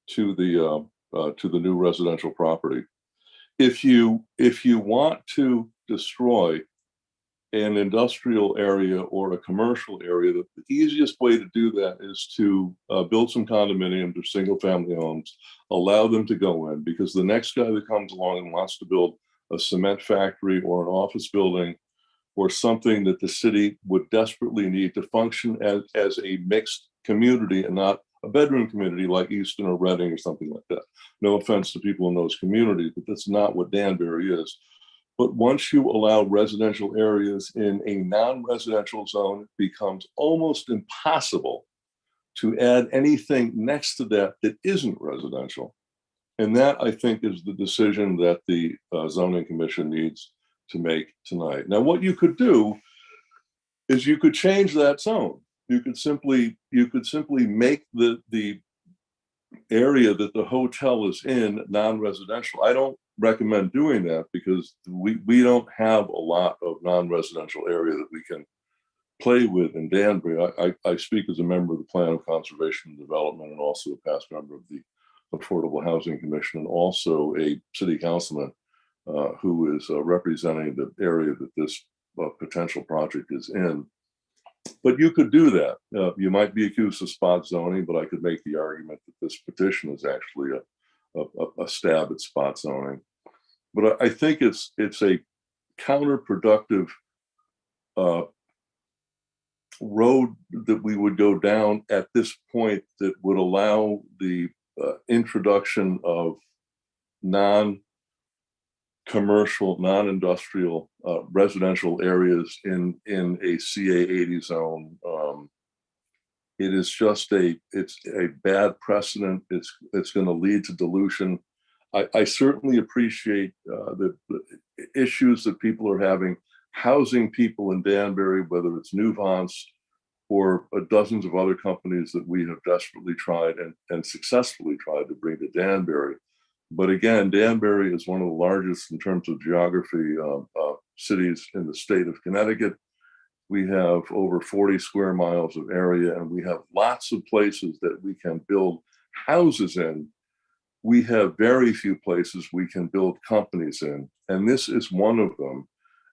to the new residential property. If you want to destroy an industrial area or a commercial area, the easiest way to do that is to build some condominiums or single family homes, allow them to go in, because the next guy that comes along and wants to build a cement factory or an office building or something that the city would desperately need to function as a mixed community and not a bedroom community like Easton or Reading or something like that. No offense to people in those communities, but that's not what Danbury is. But once you allow residential areas in a non-residential zone, it becomes almost impossible to add anything next to that that isn't residential. And that, I think, is the decision that the zoning commission needs to make tonight. Now, what you could do is you could change that zone. You could simply make the area that the hotel is in non-residential. I don't recommend doing that because we don't have a lot of non-residential area that we can play with in Danbury. I speak as a member of the Plan of Conservation and Development and also a past member of the Affordable Housing Commission and also a city councilman who is representing the area that this potential project is in. But you could do that. You might be accused of spot zoning, but I could make the argument that this petition is actually a stab at spot zoning. But I think it's a counterproductive road that we would go down at this point that would allow the introduction of non-commercial, non-industrial residential areas in a CA80 zone. It is just it's a bad precedent. It's going to lead to dilution. I certainly appreciate the issues that people are having housing people in Danbury, whether it's Nuvance or dozens of other companies that we have desperately tried and successfully tried to bring to Danbury. But again, Danbury is one of the largest in terms of geography cities in the state of Connecticut. We have over 40 square miles of area, and we have lots of places that we can build houses in. We have very few places we can build companies in, and this is one of them.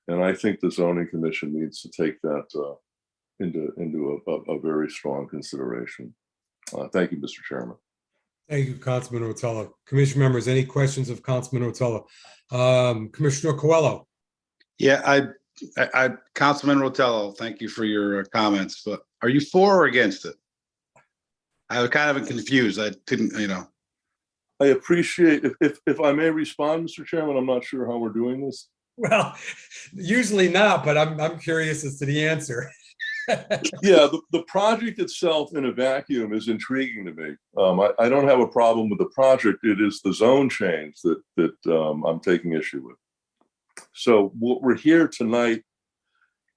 And I think the zoning commission needs to take that into a very strong consideration. Thank you, Mr. Chairman. Thank you, Councilman Rotella. Commission members, any questions of Councilman Rotella? Commissioner Coelho. Yeah, Councilman Rotella, thank you for your comments, but are you for or against it? I was kind of confused. I didn't, I appreciate, if I may respond, Mr. Chairman, I'm not sure how we're doing this. Well, usually not, but I'm curious as to the answer. Yeah, the project itself in a vacuum is intriguing to me. I don't have a problem with the project. It is the zone change that I'm taking issue with. So what we're here tonight,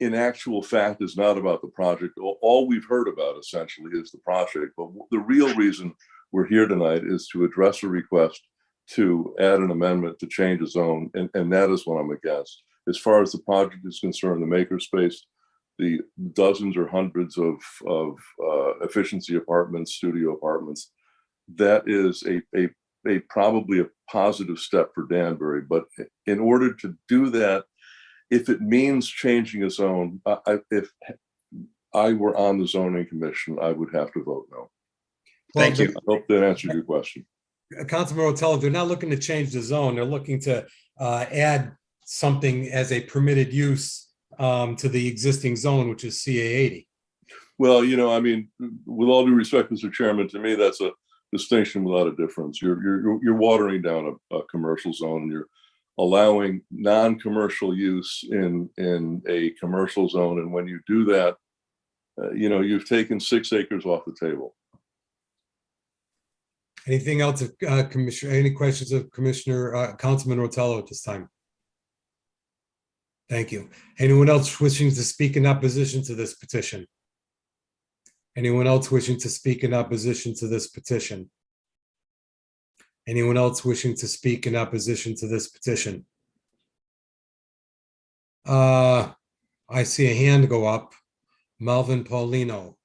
in actual fact, is not about the project. All we've heard about essentially is the project. But the real reason we're here tonight is to address a request to add an amendment to change a zone, and that is what I'm against. As far as the project is concerned, the makerspace, the dozens or hundreds of efficiency apartments, studio apartments, that is a probably a positive step for Danbury. But in order to do that, if it means changing a zone, if I were on the zoning commission, I would have to vote no. Thank you. I hope that answered your question. Councilman Rotella, they're not looking to change the zone. They're looking to add something as a permitted use to the existing zone, which is CA 80. Well, I mean, with all due respect, Mr. Chairman, to me, that's a distinction without a difference. You're watering down a commercial zone, and you're allowing non-commercial use in a commercial zone. And when you do that, you've taken 6 acres off the table. Anything else, Commissioner? Any questions of Councilman Rotella at this time? Thank you. Anyone else wishing to speak in opposition to this petition? Anyone else wishing to speak in opposition to this petition? Anyone else wishing to speak in opposition to this petition? I see a hand go up. Melvin Paulino.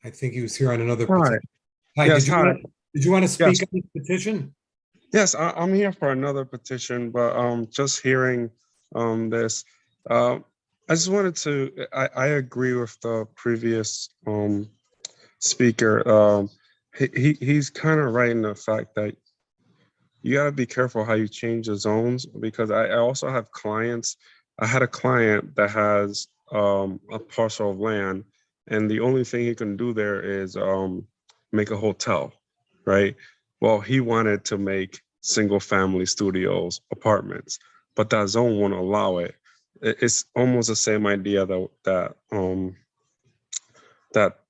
I think he was here on another petition. Hi, Yes, did you want to speak Yes. on this petition? Yes, I'm here for another petition, but just hearing this, I just wanted to, I agree with the previous speaker. He's kind of right in the fact that you got to be careful how you change the zones, because I also have clients. I had a client that has a parcel of land, and the only thing he can do there is make a hotel, right? Well, he wanted to make single family studios, apartments, but that zone won't allow it. It's almost the same idea that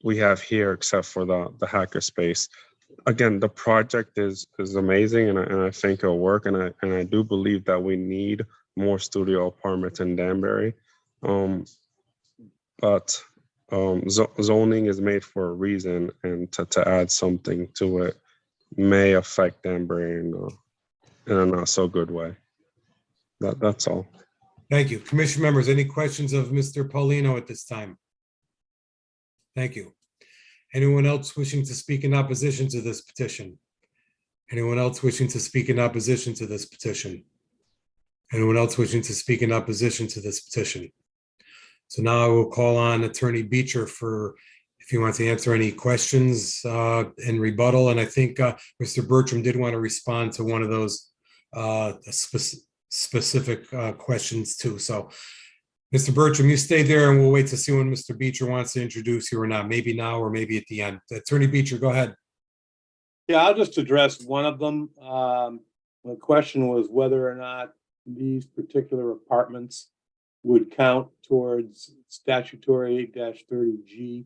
we have here, except for the hackerspace. Again, the project is amazing, and I think it'll work, and I do believe that we need more studio apartments in Danbury. But zoning is made for a reason, and to add something to it may affect Danbury in a not so good way. That's all. Thank you. Commission members, any questions of Mr. Paulino at this time? Thank you. Anyone else wishing to speak in opposition to this petition? Anyone else wishing to speak in opposition to this petition? Anyone else wishing to speak in opposition to this petition? So now I will call on Attorney Beecher if he wants to answer any questions in rebuttal. And I think Mr. Bertram did want to respond to one of those specific questions too. So Mr. Bertram, you stay there and we'll wait to see when Mr. Beecher wants to introduce you or not, maybe now or maybe at the end. Attorney Beecher, go ahead. Yeah, I'll just address one of them. The question was whether or not these particular apartments would count towards statutory 8-30G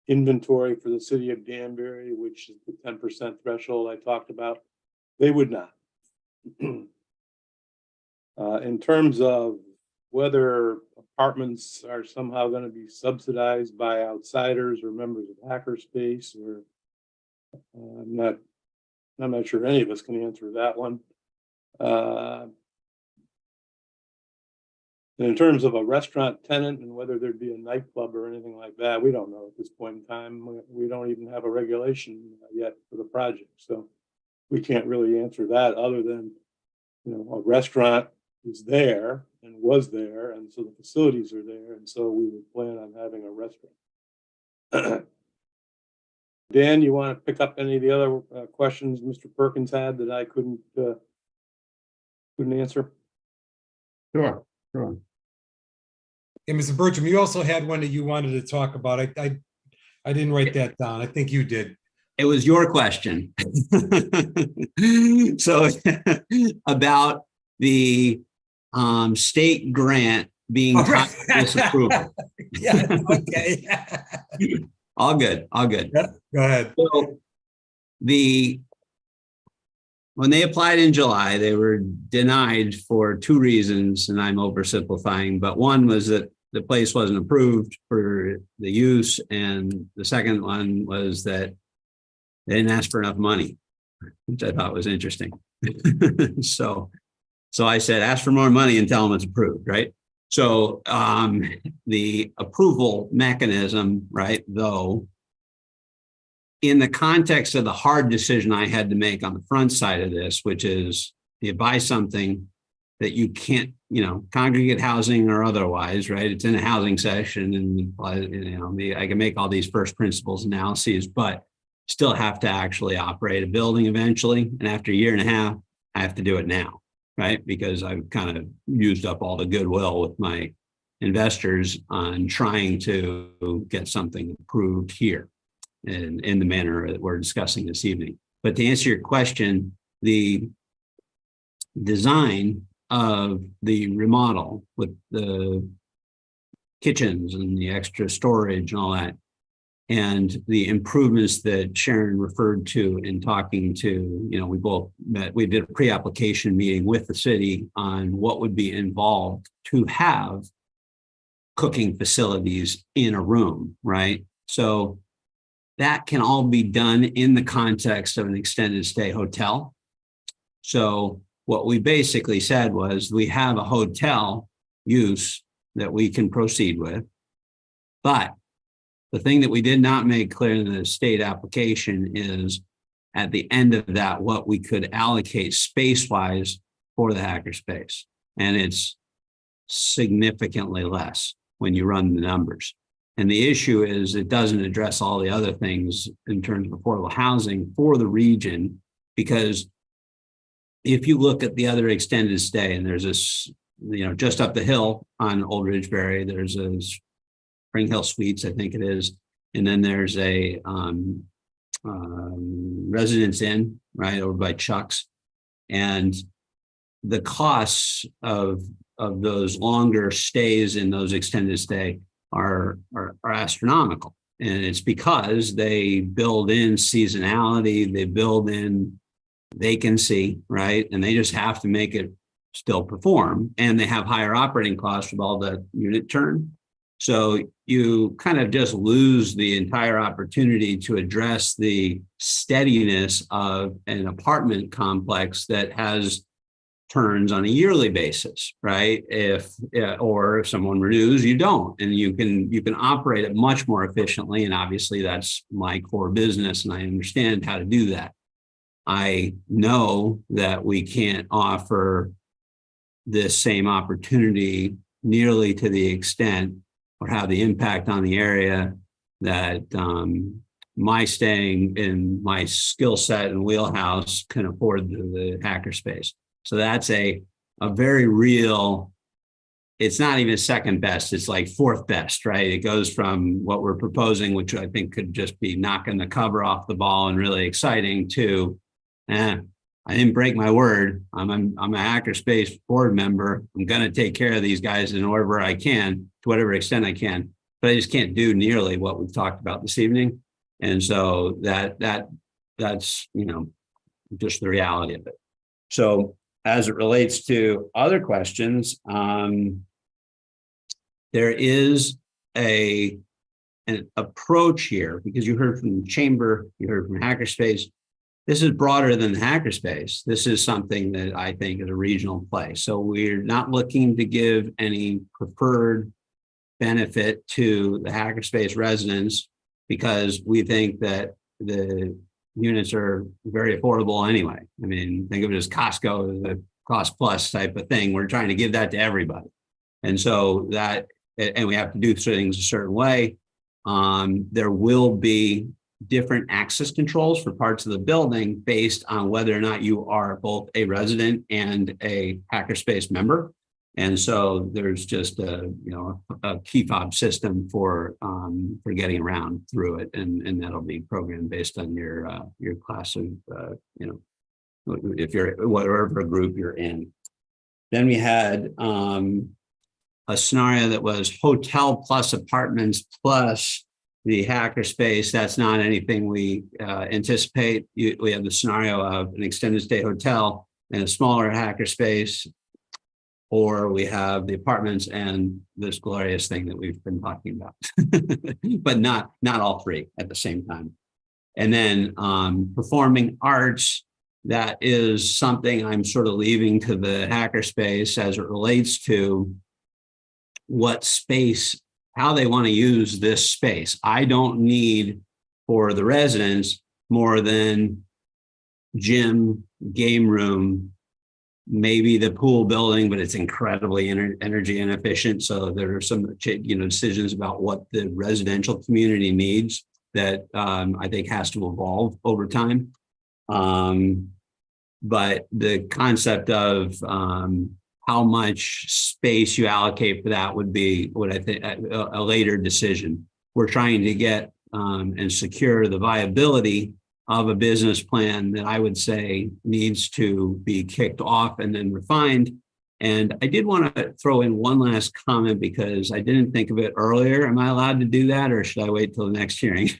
inventory for the city of Danbury, which is the 10% threshold I talked about. They would not. In terms of whether apartments are somehow going to be subsidized by outsiders or members of hackerspace, or I'm not sure any of us can answer that one. And in terms of a restaurant tenant and whether there'd be a nightclub or anything like that, we don't know at this point in time. We don't even have a regulation yet for the project. So we can't really answer that other than, a restaurant is there and was there. And so the facilities are there. And so we would plan on having a restaurant. Dan, you want to pick up any of the other questions Mr. Perkins had that I couldn't answer? Sure. Yeah, Mr. Bertram, you also had one that you wanted to talk about. I I didn't write that down. I think you did. It was your question. So about the state grant being tied to this approval. Yeah, okay. All good, all good. Go ahead. So when they applied in July, they were denied for two reasons, and I'm oversimplifying, but one was that the place wasn't approved for the use, and the second one was that they didn't ask for enough money, which I thought was interesting. So I said, ask for more money and tell them it's approved, right? So the approval mechanism, right, though, in the context of the hard decision I had to make on the front side of this, which is you buy something that you can't, congregate housing or otherwise, right? It's in a housing section, and I can make all these first principles analyses, but still have to actually operate a building eventually. And after a year and a half, I have to do it now, right? Because I've kind of used up all the goodwill with my investors on trying to get something approved here in the manner that we're discussing this evening. But to answer your question, the design of the remodel with the kitchens and the extra storage and all that, and the improvements that Sharon referred to in talking to, we both met, we did a pre-application meeting with the city on what would be involved to have cooking facilities in a room, right? So that can all be done in the context of an extended stay hotel. So what we basically said was we have a hotel use that we can proceed with, but the thing that we did not make clear in the state application is at the end of that, what we could allocate space-wise for the hackerspace. And it's significantly less when you run the numbers. And the issue is it doesn't address all the other things in terms of affordable housing for the region, because if you look at the other extended stay, and there's this, just up the hill on Old Ridgeberry, there's a Spring Hill Suites, I think it is. And then there's a Residence Inn right over by Chuck's. And the costs of those longer stays in those extended stay are astronomical. And it's because they build in seasonality, they build in vacancy, right? And they just have to make it still perform. And they have higher operating costs with all the unit turn. So you kind of just lose the entire opportunity to address the steadiness of an apartment complex that has turns on a yearly basis, right? Or if someone renews, you don't, and you can operate it much more efficiently. And obviously that's my core business, and I understand how to do that. I know that we can't offer this same opportunity nearly to the extent or have the impact on the area that my staying in my skill set and wheelhouse can afford the hackerspace. So that's a very real, it's not even second best, it's like fourth best, right? It goes from what we're proposing, which I think could just be knocking the cover off the ball and really exciting, to, I didn't break my word. I'm a hackerspace board member. I'm going to take care of these guys in whatever I can, to whatever extent I can, but I just can't do nearly what we've talked about this evening. And so that's, just the reality of it. So as it relates to other questions, there is an approach here, because you heard from the chamber, you heard from Hackerspace. This is broader than the hackerspace. This is something that I think is a regional play. So we're not looking to give any preferred benefit to the hackerspace residents, because we think that the units are very affordable anyway. I mean, think of it as Costco, as a cost plus type of thing. We're trying to give that to everybody. And so and we have to do things a certain way. There will be different access controls for parts of the building based on whether or not you are both a resident and a hackerspace member. And so there's just a, you know, a key fob system for getting around through it. And that'll be programmed based on your class of, you know, if you're whatever group you're in. Then we had a scenario that was hotel plus apartments plus the hackerspace. That's not anything we anticipate. We have the scenario of an extended stay hotel and a smaller hackerspace, or we have the apartments and this glorious thing that we've been talking about, but not all three at the same time. And then performing arts, that is something I'm sort of leaving to the hackerspace as it relates to what space, how they want to use this space. I don't need for the residents more than gym, game room, maybe the pool building, but it's incredibly energy inefficient. So there are some, you know, decisions about what the residential community needs that I think has to evolve over time. But the concept of how much space you allocate for that would be what I think a later decision. We're trying to get and secure the viability of a business plan that I would say needs to be kicked off and then refined. And I did want to throw in one last comment because I didn't think of it earlier. Am I allowed to do that, or should I wait till the next hearing?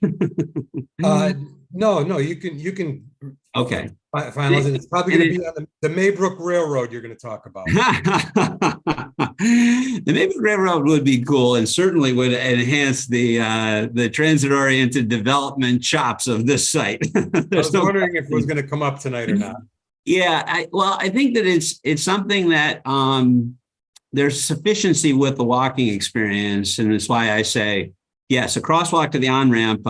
No, you can. Okay. Finalize it. It's probably going to be on the Maybrook Railroad you're going to talk about. The Maybrook Railroad would be cool and certainly would enhance the transit-oriented development chops of this site. I was wondering if it was going to come up tonight or not. Yeah, I think that it's something that there's sufficiency with the walking experience, and it's why I say yes, a crosswalk to the on-ramp.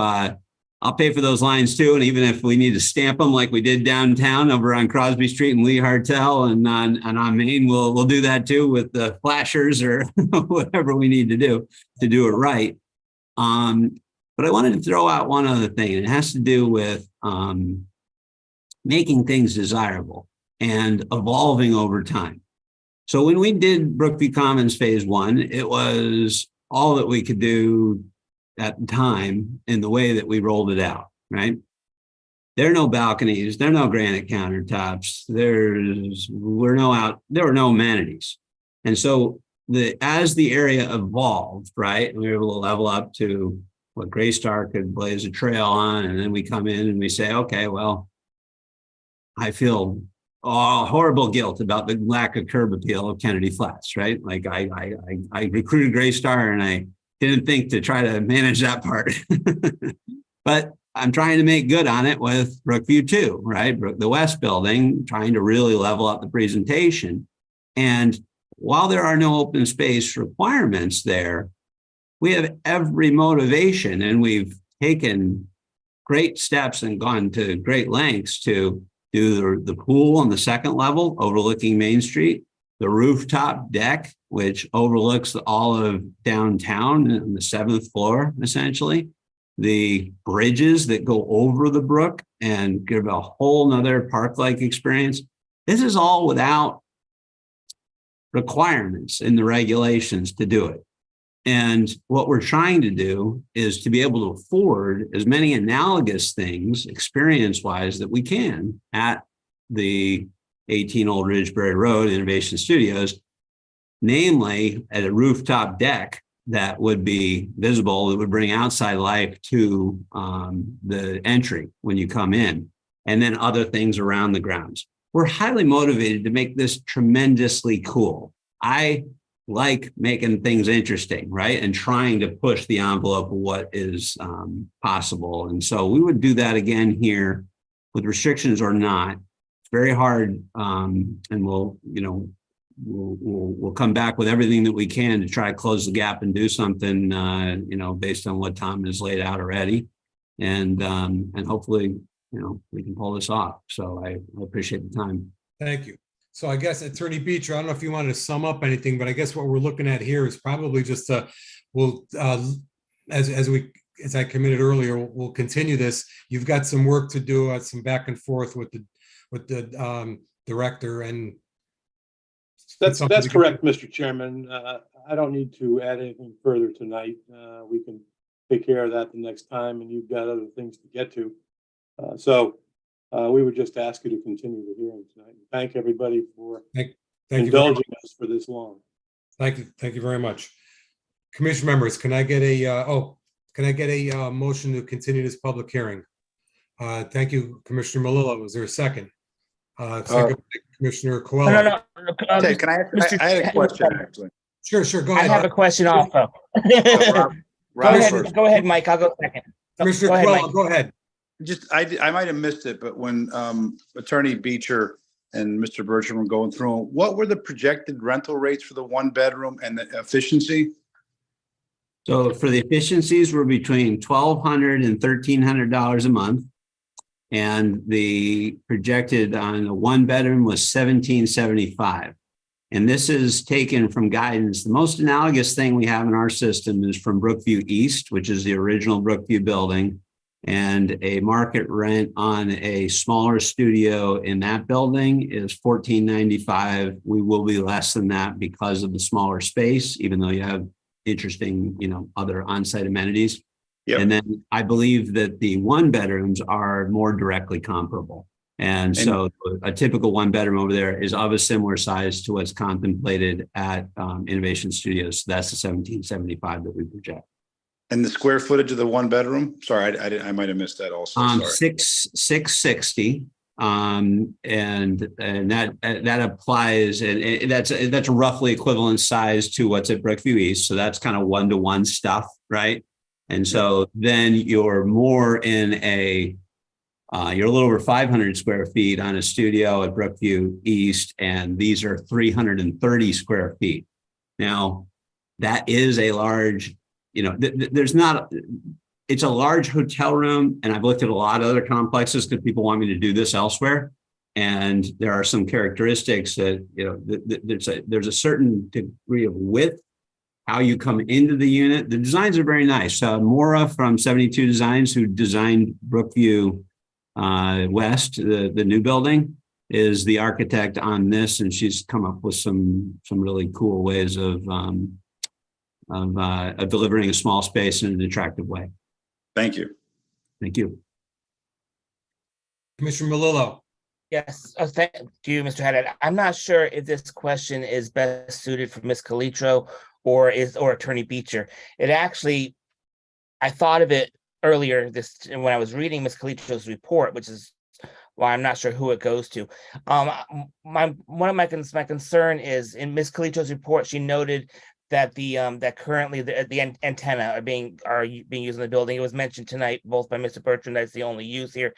I'll pay for those lines too, and even if we need to stamp them like we did downtown over on Crosby Street and Lee Hartel and on Main, we'll do that too with the flashers or whatever we need to do it right. But I wanted to throw out one other thing, and it has to do with making things desirable and evolving over time. So when we did Brookview Commons Phase 1, it was all that we could do at the time in the way that we rolled it out, right? There are no balconies, there are no granite countertops, there were no amenities. And so as the area evolved, right, we were able to level up to what Greystar could blaze a trail on, and then we come in and we say, okay, well, I feel horrible guilt about the lack of curb appeal of Kennedy Flats, right? Like I recruited Greystar and I didn't think to try to manage that part, but I'm trying to make good on it with Brookview 2, right? The West Building, trying to really level up the presentation. And while there are no open space requirements there, we have every motivation, and we've taken great steps and gone to great lengths to do the pool on the second level overlooking Main Street, the rooftop deck, which overlooks all of downtown on the 7th floor, essentially, the bridges that go over the brook and give a whole nother park-like experience. This is all without requirements in the regulations to do it. And what we're trying to do is to be able to afford as many analogous things experience-wise that we can at the 18 Old Ridgebury Road Innovation Studios, namely at a rooftop deck that would be visible, that would bring outside life to the entry when you come in, and then other things around the grounds. We're highly motivated to make this tremendously cool. I like making things interesting, right? And trying to push the envelope of what is possible. And so we would do that again here with restrictions or not. It's very hard, and we'll come back with everything that we can to try to close the gap and do something, based on what Tom has laid out already. And hopefully, we can pull this off. So I appreciate the time. Thank you. So I guess Attorney Beecher, I don't know if you wanted to sum up anything, but I guess what we're looking at here is probably just as I committed earlier, we'll continue this. You've got some work to do, some back and forth with the director, and That's something to correct, Mr. Chairman. I don't need to add anything further tonight. We can take care of that the next time, and you've got other things to get to. So we would just ask you to continue the hearing tonight. Thank everybody for Thank you very indulging much. us for this long. Thank you very much. Commission members, can I get a motion to continue this public hearing? Thank you, Commissioner Melillo. Is there a second? Second, by Commissioner Coelho. No. Hey, can I I had a question, actually. Sure, go I ahead. have a question also. Rob, Go ahead, Mike. I'll go second. Commissioner Go ahead, Coelho, Mike. go ahead. Just, I might have missed it, but when Attorney Beecher and Mr. Bertram were going through, what were the projected rental rates for the one bedroom and the efficiency? So for the efficiencies, we're between $1,200 and $1,300 a month. And the projected on the one bedroom was $1,775. And this is taken from guidance. The most analogous thing we have in our system is from Brookview East, which is the original Brookview building. And a market rent on a smaller studio in that building is $1,495. We will be less than that because of the smaller space, even though you have interesting, other on-site amenities. Yep. And then I believe that the one bedrooms are more directly comparable. And so a typical one bedroom over there is of a similar size to what's contemplated at Innovation Studios. So that's the 1775 that we project. And the square footage of the one bedroom? Sorry, I might have missed that also. Sorry. 660. And that applies, and that's a roughly equivalent size to what's at Brookview East. So that's kind of one-to-one stuff, right? And so then you're more in you're a little over 500 square feet on a studio at Brookview East, and these are 330 square feet. Now, that is a large, it's a large hotel room, and I've looked at a lot of other complexes because people want me to do this elsewhere. And there are some characteristics that, there's a certain degree of width, how you come into the unit. The designs are very nice. Maura from 72 Designs, who designed Brookview West, the new building, is the architect on this, and she's come up with some really cool ways of delivering a small space in an attractive way. Thank you. Thank you. Commissioner Melillo. Yes, thank you, Mr. Haddad. I'm not sure if this question is best suited for Ms. Calitro or Attorney Beecher. It actually, I thought of it earlier when I was reading Ms. Calitro's report, which is why I'm not sure who it goes to. One of my concern is in Ms. Calitro's report, she noted that that currently the antenna are being used in the building. It was mentioned tonight both by Mr. Bertram that's the only use here.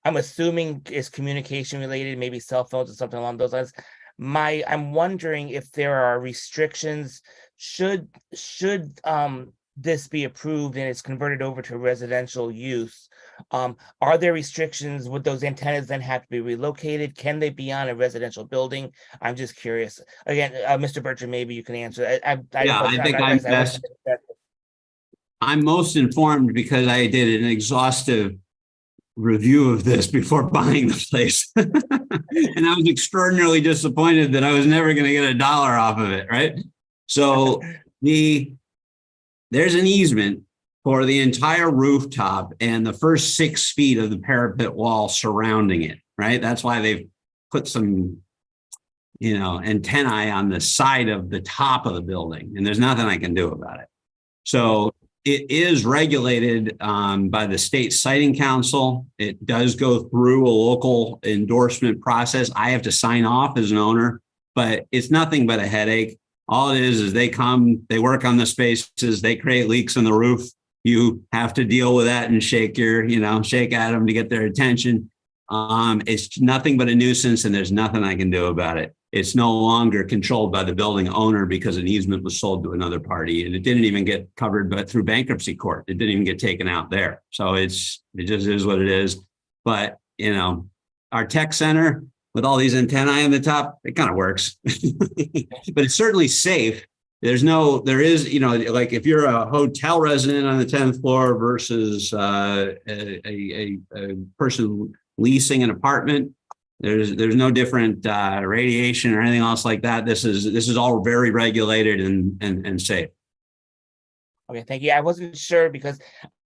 I'm assuming it's communication related, maybe cell phones or something along those lines. I'm wondering if there are restrictions should this be approved and it's converted over to residential use. Are there restrictions? Would those antennas then have to be relocated? Can they be on a residential building? I'm just curious. Again, Mr. Bertram, maybe you can answer. I'm most informed because I did an exhaustive review of this before buying the place. And I was extraordinarily disappointed that I was never going to get $1 off of it, right? So there's an easement for the entire rooftop and the first 6 feet of the parapet wall surrounding it, right? That's why they've put some, antennae on the side of the top of the building, and there's nothing I can do about it. So it is regulated by the State Siting Council. It does go through a local endorsement process. I have to sign off as an owner, but it's nothing but a headache. All it is they come, they work on the spaces, they create leaks in the roof. You have to deal with that and shake at them to get their attention. It's nothing but a nuisance, and there's nothing I can do about it. It's no longer controlled by the building owner because an easement was sold to another party, and it didn't even get covered through bankruptcy court. It didn't even get taken out there. So it just is what it is. But, our tech center with all these antennae on the top, it kind of works, but it's certainly safe. There is, like if you're a hotel resident on the 10th floor versus a person leasing an apartment, There's no different radiation or anything else like that. This is all very regulated and safe. Okay, thank you. I wasn't sure because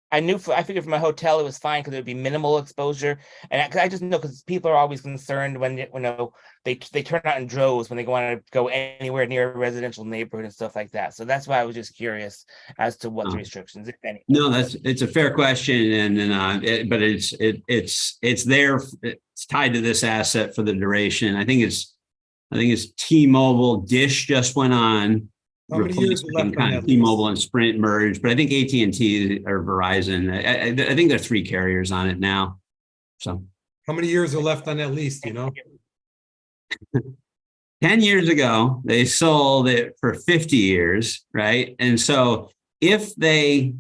I figured from a hotel it was fine because it would be minimal exposure, and I just know because people are always concerned when they turn out in droves when they want to go anywhere near a residential neighborhood and stuff like that. So that's why I was just curious as to what the restrictions, if any. No, it's a fair question, but it's there. It's tied to this asset for the duration. I think it's T-Mobile. Dish just went on. How many years are left on that T-Mobile and Sprint merged, but I think AT&T or Verizon. I think there are 3 carriers on it now. So How many years are left on that lease, do you know? 10 years ago, they sold it for 50 years, right? And so if they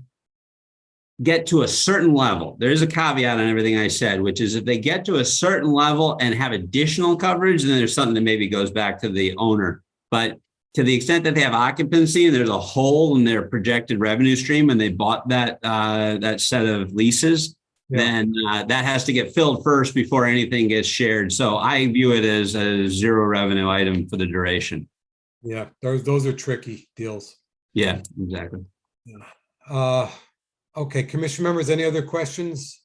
get to a certain level, there's a caveat on everything I said, which is if they get to a certain level and have additional coverage, then there's something that maybe goes back to the owner. But to the extent that they have occupancy and there's a hole in their projected revenue stream and they bought that set of leases, then that has to get filled first before anything gets shared. So I view it as a zero revenue item for the duration. Yeah, those are tricky deals. Yeah, exactly. Okay, commission members, any other questions?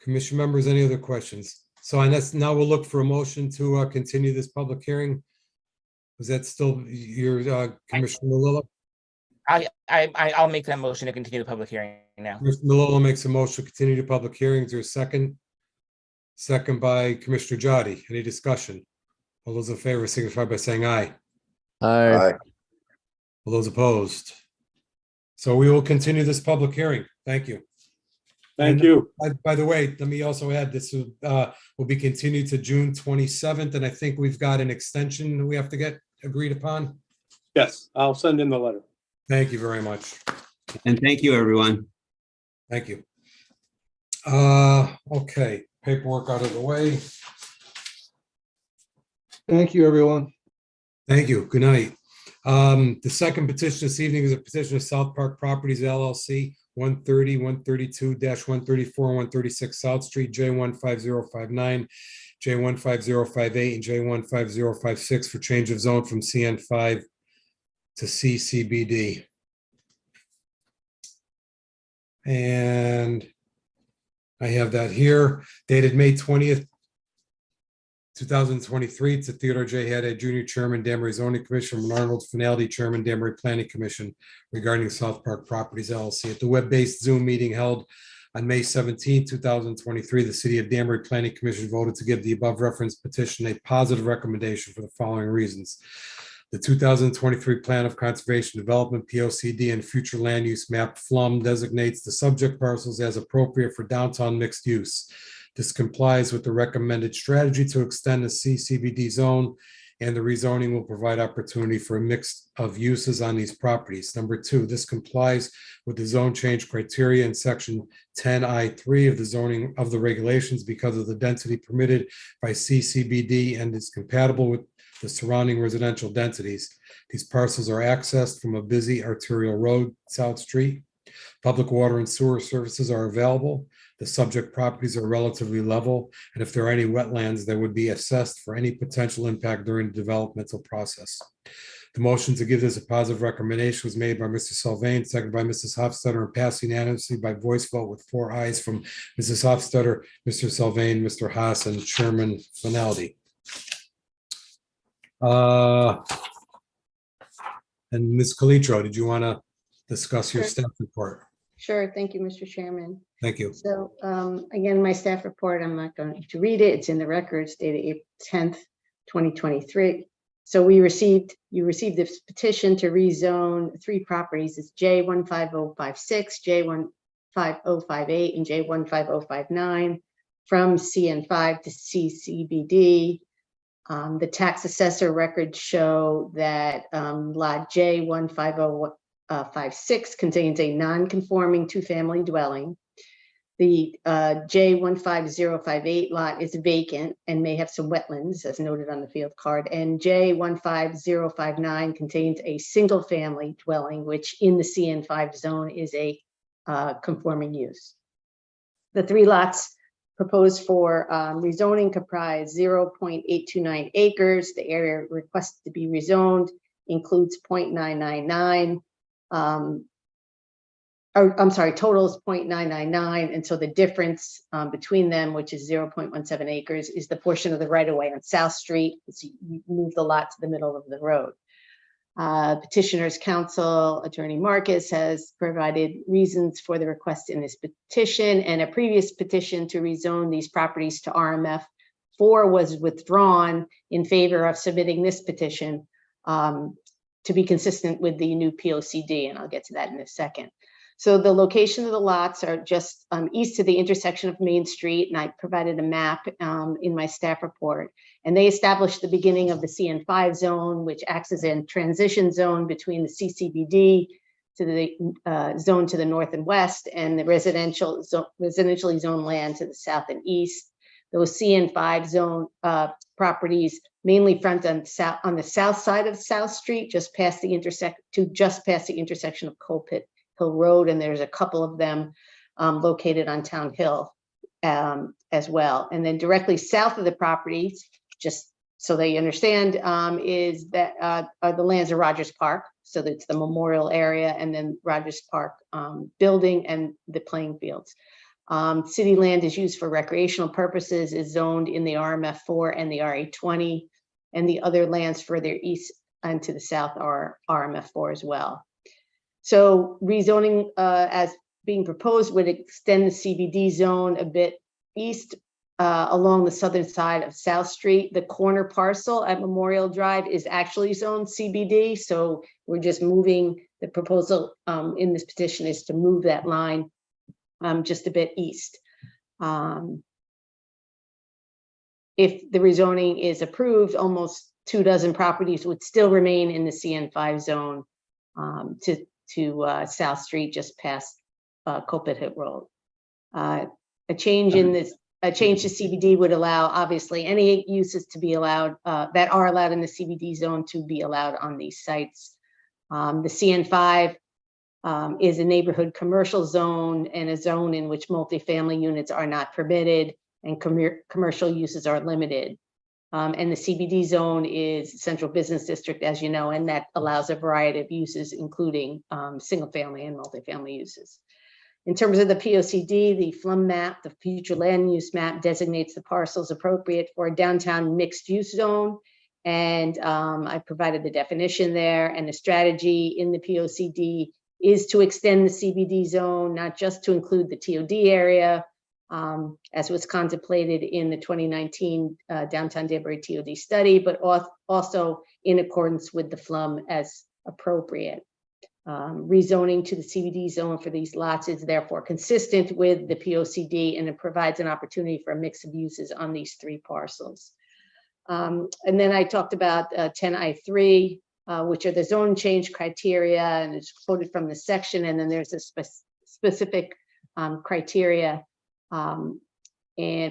Commission members, any other questions? So now we'll look for a motion to continue this public hearing. Is that still your Commissioner Malillo? I'll make that motion to continue the public hearing now. Commissioner Malillo makes a motion to continue the public hearing. Is there a second? Second by Commissioner Jotty. Any discussion? All those in favor signify by saying aye. Aye. All those opposed? So we will continue this public hearing. Thank you. Thank you. By the way, let me also add this will be continued to June 27th, and I think we've got an extension we have to get agreed upon. Yes, I'll send in the letter. Thank you very much. And thank you, everyone. Thank you. Okay, paperwork out of the way. Thank you, everyone. Thank you. Good night. The second petition this evening is a petition of South Park Properties LLC, 130, 132-134, 136 South Street, J15059, J15058, and J15056 for change of zone from CN5 to CCBD. And I have that here, dated May 20th, 2023, to Theodore J. Haddad Jr., Chairman, Danbury Zoning Commission, and Arnold Finaldi, Chairman, Danbury Planning Commission, regarding South Park Properties LLC. At the web-based Zoom meeting held on May 17, 2023, the City of Danbury Planning Commission voted to give the above referenced petition a positive recommendation for the following reasons. The 2023 Plan of Conservation Development, POCD, and Future Land Use Map, FLUM, designates the subject parcels as appropriate for downtown mixed use. This complies with the recommended strategy to extend the CCBD zone, and the rezoning will provide opportunity for a mix of uses on these properties. Number 2, this complies with the zone change criteria in section 10I3 of the zoning of the regulations because of the density permitted by CCBD and is compatible with the surrounding residential densities. These parcels are accessed from a busy arterial road, South Street. Public water and sewer services are available. The subject properties are relatively level, and if there are any wetlands, they would be assessed for any potential impact during the developmental process. The motion to give this a positive recommendation was made by Mr. Sylvain, seconded by Mrs. Hofstadter, and passed unanimously by voice vote with 4 ayes from Mrs. Hofstadter, Mr. Sylvain, Mr. Haas, and Chairman Finaldi. And Ms. Calitro, did you want to discuss your Sure. staff report? Sure. Thank you, Mr. Chairman. Thank you. So again, my staff report, I'm not going to read it. It's in the records dated April 10th, 2023. So you received this petition to rezone 3 properties. It's J15056, J15058, and J15059 from CN5 to CCBD. The tax assessor records show that lot J15056 contains a non-conforming 2-family dwelling. The J15058 lot is vacant and may have some wetlands as noted on the field card. And J15059 contains a single-family dwelling, which in the CN5 zone is a conforming use. The 3 lots proposed for rezoning comprise 0.829 acres. The area requested to be rezoned includes 0.999. I'm sorry, total is 0.999. And so the difference between them, which is 0.17 acres, is the portion of the right of way on South Street. So you move the lot to the middle of the road. Petitioner's counsel, Attorney Marcus, has provided reasons for the request in this petition, and a previous petition to rezone these properties to RMF 4 was withdrawn in favor of submitting this petition to be consistent with the new POCD, and I'll get to that in a second. So the location of the lots are just east of the intersection of Main Street, and I provided a map in my staff report. And they established the beginning of the CN5 zone, which acts as a transition zone between the CCBD to the zone to the north and west, and the residentially zoned land to the south and east. Those CN5 zone properties mainly front on the south side of South Street, just past the intersection of Colpit Hill Road, and there's a couple of them located on Town Hill as well. And then directly south of the properties, just so they understand, is that are the lands of Rogers Park. So that's the memorial area, and then Rogers Park building and the playing fields. City land is used for recreational purposes, is zoned in the RMF 4 and the RA 20, and the other lands further east and to the south are RMF 4 as well. So rezoning as being proposed would extend the CBD zone a bit east along the southern side of South Street. The corner parcel at Memorial Drive is actually zoned CBD. So we're just moving, the proposal in this petition is to move that line just a bit east. If the rezoning is approved, almost 24 properties would still remain in the CN5 zone to South Street, just past Colpit Hill Road. A change to CBD would allow, obviously, any uses to be allowed that are allowed in the CBD zone to be allowed on these sites. The CN5 is a neighborhood commercial zone and a zone in which multifamily units are not permitted and commercial uses are limited. And the CBD zone is central business district, as you know, and that allows a variety of uses, including single family and multifamily uses. In terms of the POCD, the FLUM map, the future land use map, designates the parcels appropriate for a downtown mixed use zone. And I provided the definition there, and the strategy in the POCD is to extend the CBD zone, not just to include the TOD area, as was contemplated in the 2019 Downtown Danbury TOD study, but also in accordance with the FLUM as appropriate. Rezoning to the CBD zone for these lots is therefore consistent with the POCD, and it provides an opportunity for a mix of uses on these 3 parcels. And then I talked about 10I3, which are the zone change criteria, and it's quoted from the section, and then there's a specific criteria and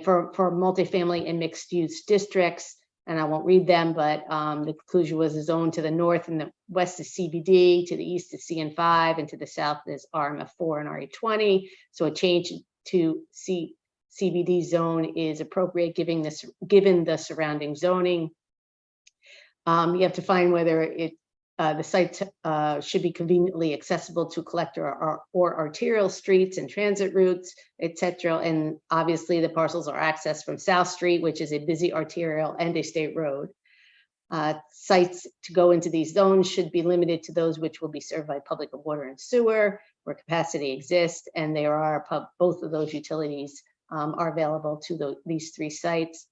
for multifamily and mixed use districts, and I won't read them, but the conclusion was a zone to the north and the west is CBD, to the east is CN5, and to the south is RMF 4 and RA 20. So a change to CBD zone is appropriate given the surrounding zoning. You have to find whether the site should be conveniently accessible to collector or arterial streets and transit routes, etc. And obviously the parcels are accessed from South Street, which is a busy arterial and a state road. Sites to go into these zones should be limited to those which will be served by public water and sewer, where capacity exists, and there are both of those utilities are available to these 3 sites.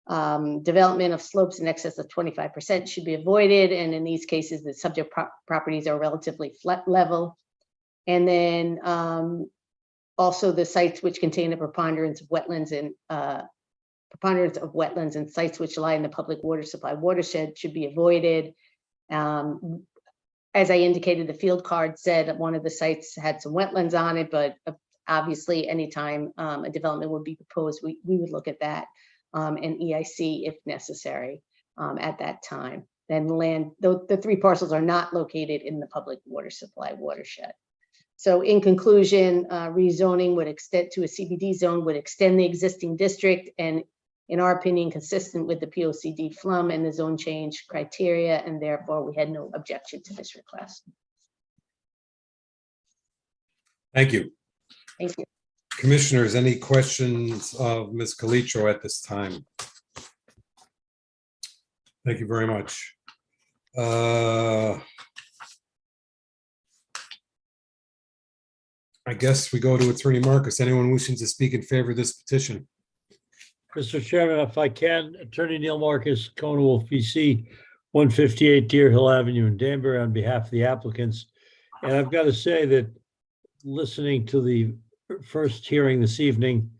Development of slopes in excess of 25% should be avoided, and in these cases the subject properties are relatively flat level. And then also the sites which contain a preponderance of wetlands and sites which lie in the public water supply watershed should be avoided. As I indicated, the field card said that one of the sites had some wetlands on it, but obviously anytime a development would be proposed, we would look at that. And EIC if necessary at that time. Then the 3 parcels are not located in the public water supply watershed. So in conclusion, rezoning would extend to a CBD zone would extend the existing district and, in our opinion, consistent with the POCD FLUM and the zone change criteria, and therefore we had no objection to this request. Thank you. Thank you. Commissioners, any questions of Ms. Calitro at this time? Thank you very much. I guess we go to Attorney Marcus. Anyone wishing to speak in favor of this petition? Mr. Chairman, if I can, Attorney Neil Marcus, Conowolf PC, 158 Deer Hill Avenue in Danbury, on behalf of the applicants. And I've got to say that listening to the first hearing this evening,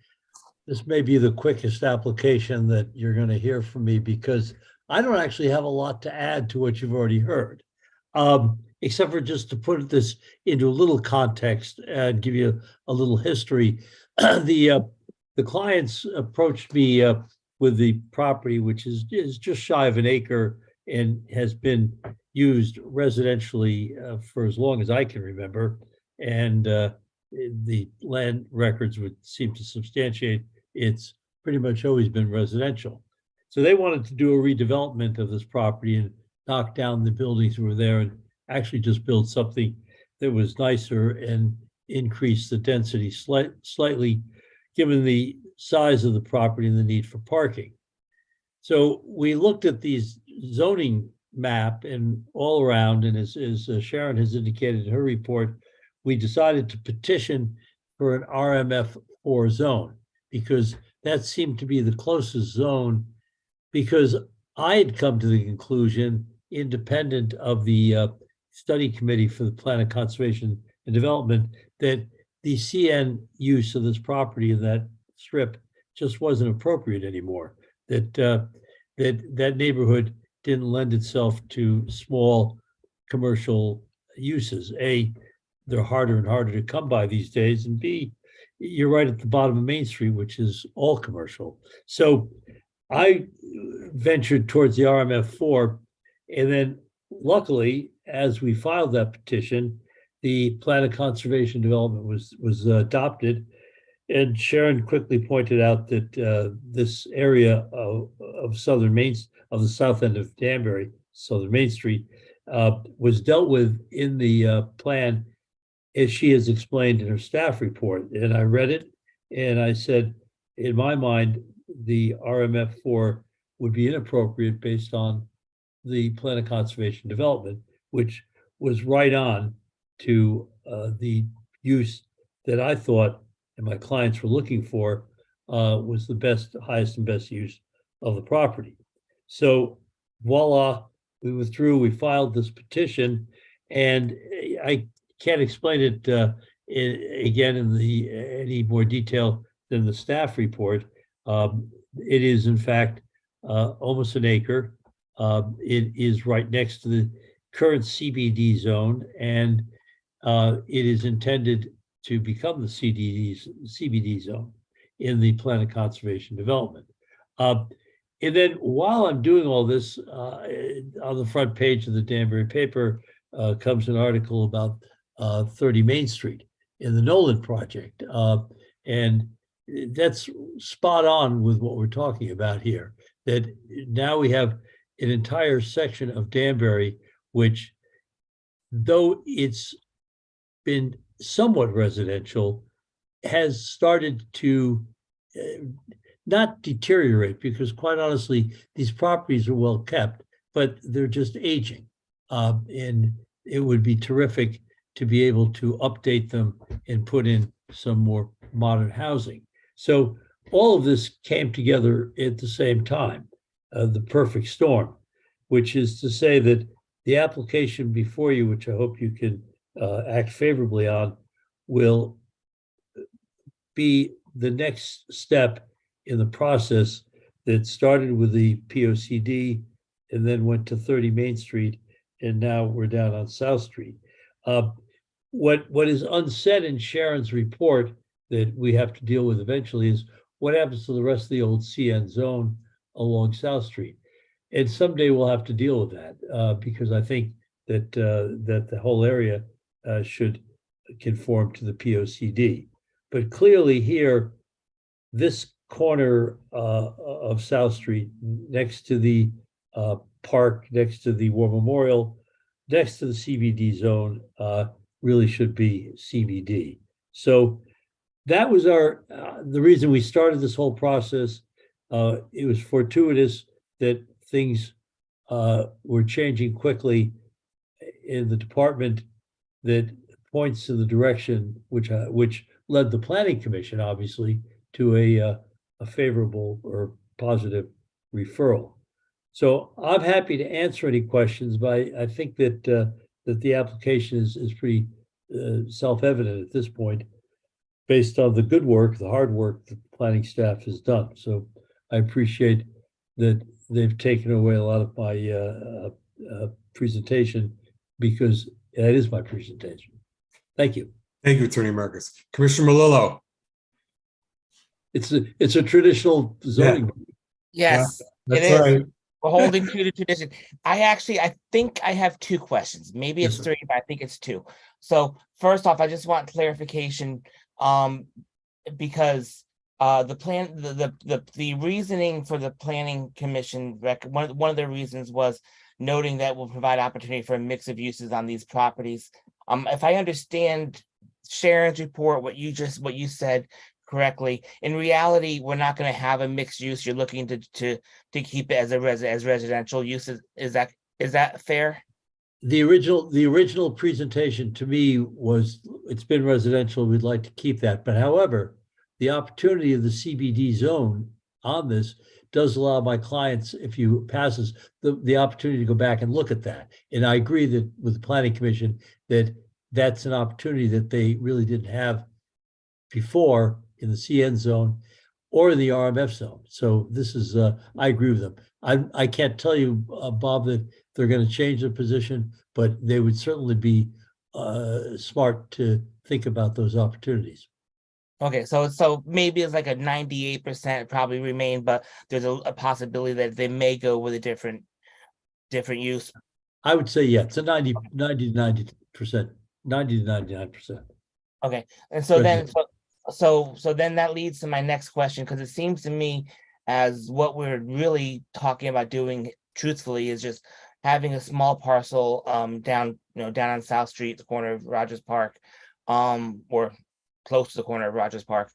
this may be the quickest application that you're going to hear from me, because I don't actually have a lot to add to what you've already heard, except for just to put this into a little context and give you a little history. The clients approached me with the property, which is just shy of an acre and has been used residentially for as long as I can remember. And the land records would seem to substantiate it's pretty much always been residential. So they wanted to do a redevelopment of this property and knock down the buildings that were there and actually just build something that was nicer and increase the density slightly, given the size of the property and the need for parking. So we looked at these zoning map and all around, and as Sharon has indicated in her report, we decided to petition for an RMF4 zone, because that seemed to be the closest zone, because I had come to the conclusion, independent of the study committee for the Plan of Conservation and Development, that the CN use of this property in that strip just wasn't appropriate anymore. That neighborhood didn't lend itself to small commercial uses. A, they're harder and harder to come by these days, and B, you're right at the bottom of Main Street, which is all commercial. So I ventured towards the RMF4, and then luckily, as we filed that petition, the Plan of Conservation Development was adopted, and Sharon quickly pointed out that this area of the south end of Danbury, Southern Main Street, was dealt with in the plan, as she has explained in her staff report. And I read it, and I said, in my mind, the RMF4 would be inappropriate based on the Plan of Conservation Development, which was right on to the use that I thought and my clients were looking for was the best, highest and best use of the property. So voila, we withdrew, we filed this petition, and I can't explain it again in any more detail than the staff report. It is in fact almost an acre. It is right next to the current CBD zone, and it is intended to become the CBD zone in the Plan of Conservation Development. And then while I'm doing all this, on the front page of the Danbury paper comes an article about 30 Main Street in the Nolan project. And that's spot on with what we're talking about here, that now we have an entire section of Danbury, which, though it's been somewhat residential, has started to not deteriorate, because quite honestly, these properties are well kept, but they're just aging. And it would be terrific to be able to update them and put in some more modern housing. So all of this came together at the same time, the perfect storm, which is to say that the application before you, which I hope you can act favorably on, will be the next step in the process that started with the POCD and then went to 30 Main Street, and now we're down on South Street. What is unsaid in Sharon's report that we have to deal with eventually is what happens to the rest of the old CN zone along South Street. And someday we'll have to deal with that because I think that that the whole area should conform to the POCD. But clearly here, this corner of South Street, next to the park, next to the War Memorial, next to the CBD zone, really should be CBD. So that was the reason we started this whole process. It was fortuitous that things were changing quickly in the department that points in the direction which led the Planning Commission, obviously, to a favorable or positive referral. So I'm happy to answer any questions, but I think that that the application is pretty self-evident at this point, based on the good work, the hard work that the planning staff has done. So I appreciate that they've taken away a lot of my presentation, because that is my presentation. Thank you. Thank you, Attorney Marcus. Commissioner Melillo. It's a traditional zoning. Yes, it That's is. right. We're holding true to tradition. I think I have two questions. Maybe Yes, it's sir. three, but I think it's two. So first off, I just want clarification, because the reasoning for the Planning Commission one of the reasons was noting that will provide opportunity for a mix of uses on these properties. If I understand Sharon's report, what you said correctly, in reality, we're not going to have a mixed use. You're looking to keep it as residential uses. Is that fair? The original presentation to me was, it's been residential, we'd like to keep that. But however, the opportunity of the CBD zone on this does allow my clients, if you passes, the opportunity to go back and look at that. And I agree that with the Planning Commission, that's an opportunity that they really didn't have before in the CN zone or in the RMF zone. So this is, I agree with them. I can't tell you, Bob, that they're going to change their position, but they would certainly be smart to think about those opportunities. Okay, so maybe it's like a 98% probably remain, but there's a possibility that they may go with a different use. I would say, yeah, it's a 90 to 90%, 90 to 99%. Okay, and so then, so then that leads to my next question, because it seems to me as what we're really talking about doing truthfully is just having a small parcel down on South Street, the corner of Rogers Park, or close to the corner of Rogers Park,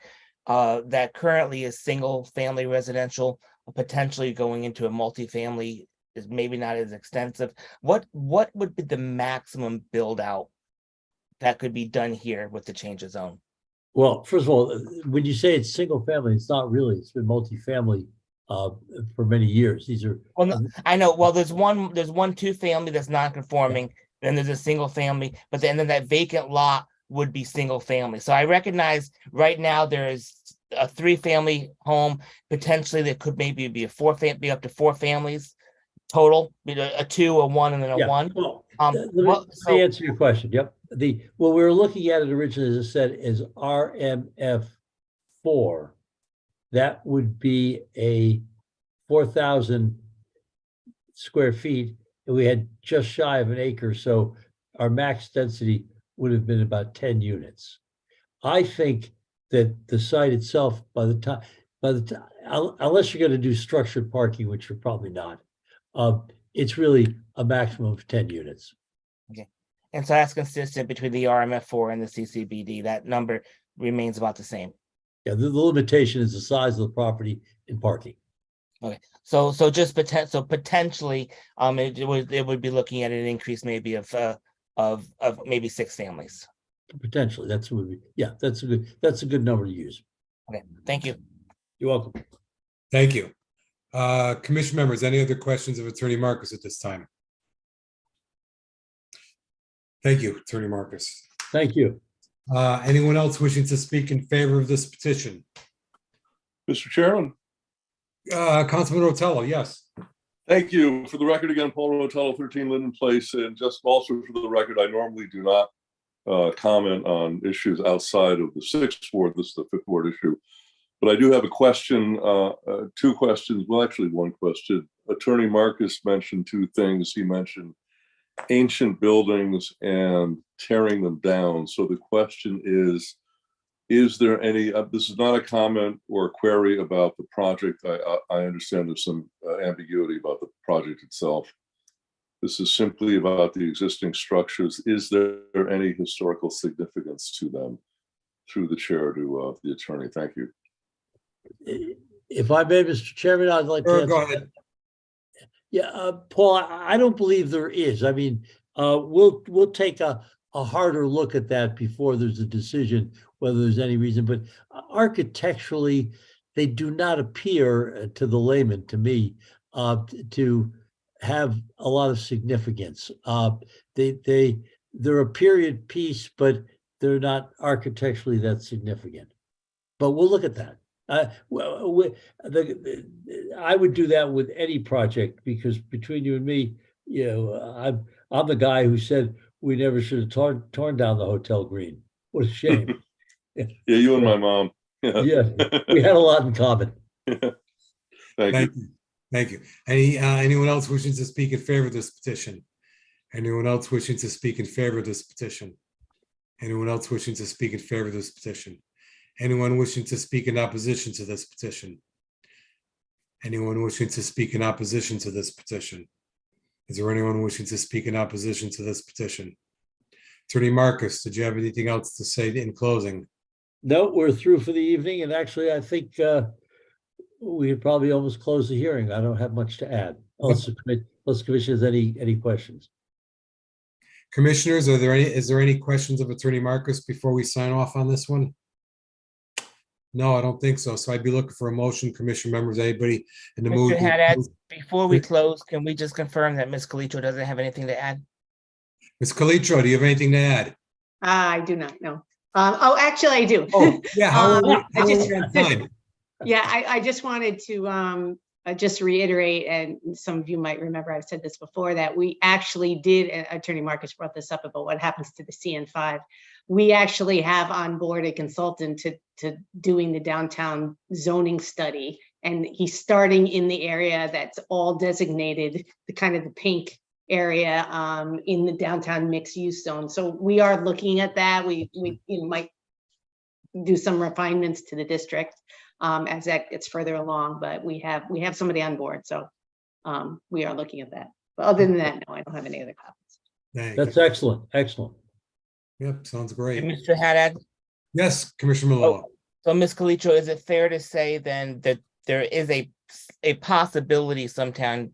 that currently is single family residential, potentially going into a multifamily is maybe not as extensive. What would be the maximum build out that could be done here with the change of zone? Well, first of all, when you say it's single family, it's not really. It's been multifamily for many years. These are. Well, no, I know. Well, there's one 2-family that's non-conforming. Then there's a single family, but then that vacant lot would be single family. So I recognize right now there's a 3-family home. Potentially there could maybe be be up to 4 families total, a 2, a 1, and then a 1. Well, let me answer your question. Yep. When we were looking at it originally, as I said, is RMF 4. That would be a 4,000 square feet, and we had just shy of an acre. So our max density would have been about 10 units. I think that the site itself, by the time, unless you're going to do structured parking, which you're probably not, it's really a maximum of 10 units. Okay. And so that's consistent between the RMF 4 and the CCBD. That number remains about the same. Yeah, the limitation is the size of the property in parking. Okay, so just potentially, it would be looking at an increase maybe of maybe 6 families. Potentially, that's what we. Yeah, that's a good number to use. Okay, thank you. You're welcome. Thank you. Commission members, any other questions of Attorney Marcus at this time? Thank you, Attorney Marcus. Thank you. Anyone else wishing to speak in favor of this petition? Mr. Chairman? Councilman Rotello, yes. Thank you. For the record again, Paul Rotello, 13 Linden Place, and just also for the record, I normally do not comment on issues outside of the 6th ward. This is the 5th ward issue. But I do have a question, 2 questions, well, actually 1 question. Attorney Marcus mentioned 2 things. He mentioned ancient buildings and tearing them down. So the question is there any, this is not a comment or a query about the project. I understand there's some ambiguity about the project itself. This is simply about the existing structures. Is there any historical significance to them? Through the chair to the attorney. Thank you. If I may, Mr. Chairman, I'd like to Go answer ahead. that. Yeah, Paul, I don't believe there is. I mean, we'll take a harder look at that before there's a decision whether there's any reason, but architecturally, they do not appear to the layman, to me, to have a lot of significance. They're a period piece, but they're not architecturally that significant. But we'll look at that. I would do that with any project, because between you and me, you know, I'm the guy who said we never should have torn down the Hotel Green. What a shame. Yeah, you and my mom. Yeah, we had a lot in common. Thank you. Thank you. Anyone else wishing to speak in favor of this petition? Anyone else wishing to speak in favor of this petition? Anyone else wishing to speak in favor of this petition? Anyone wishing to speak in opposition to this petition? Anyone wishing to speak in opposition to this petition? Is there anyone wishing to speak in opposition to this petition? Attorney Marcus, did you have anything else to say in closing? No, we're through for the evening, and actually, I think we could probably almost close the hearing. I don't have much to add. Unless the commission has any questions. Commissioners, is there any questions of Attorney Marcus before we sign off on this one? No, I don't think so. So I'd be looking for a motion, commission members, anybody in the mood. Mr. Haddad, before we close, can we just confirm that Ms. Calitro doesn't have anything to add? Ms. Calitro, do you have anything to add? I do not know. Oh, actually, I do. Oh, yeah. How are we on time? Yeah, I just wanted to just reiterate, and some of you might remember I've said this before, that we actually did, and Attorney Marcus brought this up about what happens to the CN5. We actually have on board a consultant to doing the downtown zoning study, and he's starting in the area that's all designated, the kind of the pink area in the downtown mixed use zone. So we are looking at that. We might do some refinements to the district as that gets further along, but we have somebody on board, so we are looking at that. But other than that, no, I don't have any other comments. That's excellent. Excellent. Yep, sounds great. Mr. Haddad? Yes, Commissioner Malone. So, Ms. Calitro, is it fair to say then that there is a possibility sometime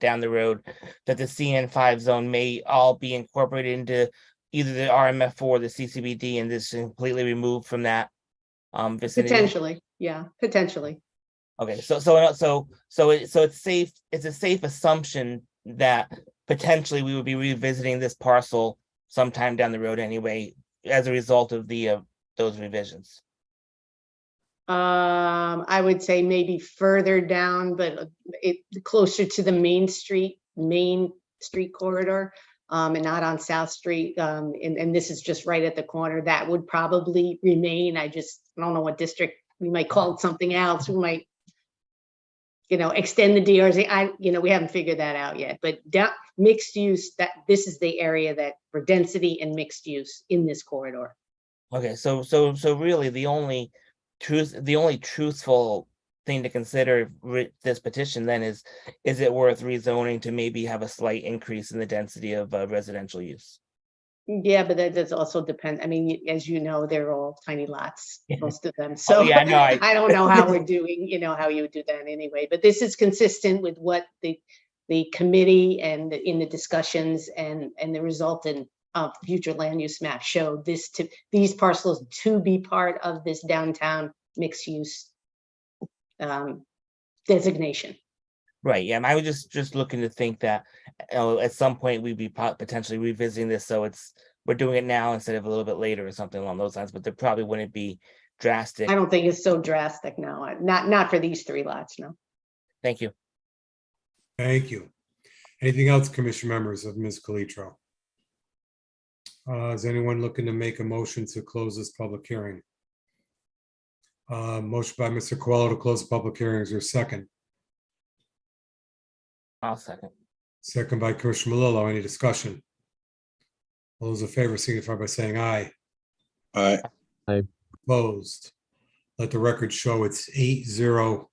down the road that the CN5 zone may all be incorporated into either the RMF4 or the CCBD, and this completely removed from that vicinity? Potentially, yeah, potentially. Okay, so it's safe. It's a safe assumption that potentially we would be revisiting this parcel sometime down the road anyway, as a result of those revisions. I would say maybe further down, but it closer to the main street corridor, and not on South Street. And this is just right at the corner. That would probably remain. I don't know what district, we might call it something else. We might, extend the DRZ. We haven't figured that out yet, but mixed use, this is the area that for density and mixed use in this corridor. Okay, so really the only truthful thing to consider with this petition then is it worth rezoning to maybe have a slight increase in the density of residential use? Yeah, but that does also depend. I mean, as you know, they're all tiny lots, most of them. So yeah, no, I don't know how we're doing, how you would do that anyway, but this is consistent with what the committee and in the discussions and the resultant future land use map showed these parcels to be part of this downtown mixed use designation. Right. Yeah. And I was just looking to think that at some point we'd be potentially revisiting this. So we're doing it now instead of a little bit later or something along those lines, but there probably wouldn't be drastic. I don't think it's so drastic. No, not for these three lots. No. Thank you. Thank you. Anything else, commission members of Ms. Calitro? Is anyone looking to make a motion to close this public hearing? Motion by Mr. Coelho to close the public hearing. Is there a second? I'll second. Second by Commissioner Malillo. Any discussion? All those in favor signify by saying aye. Aye. Opposed. Let the record show it's 8-0.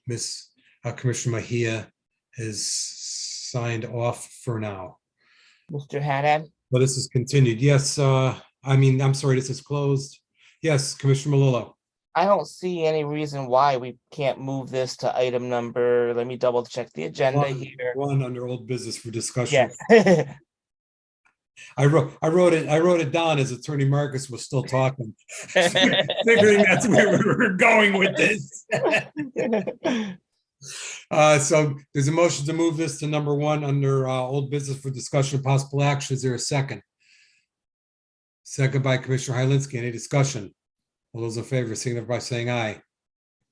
Miss Commissioner Mejia is signed off for now. Mr. Haddad? But this is continued. Yes, I'm sorry, this is closed. Yes, Commissioner Malillo. I don't see any reason why we can't move this to item number, let me double check the agenda here. One under old business for discussion. Yes. I wrote it down as Attorney Marcus was still talking, figuring that's where we were going with this. So there's a motion to move this to number one under old business for discussion of possible action. Is there a second? Second by Commissioner Hylinski. Any discussion? All those in favor, signify by saying aye.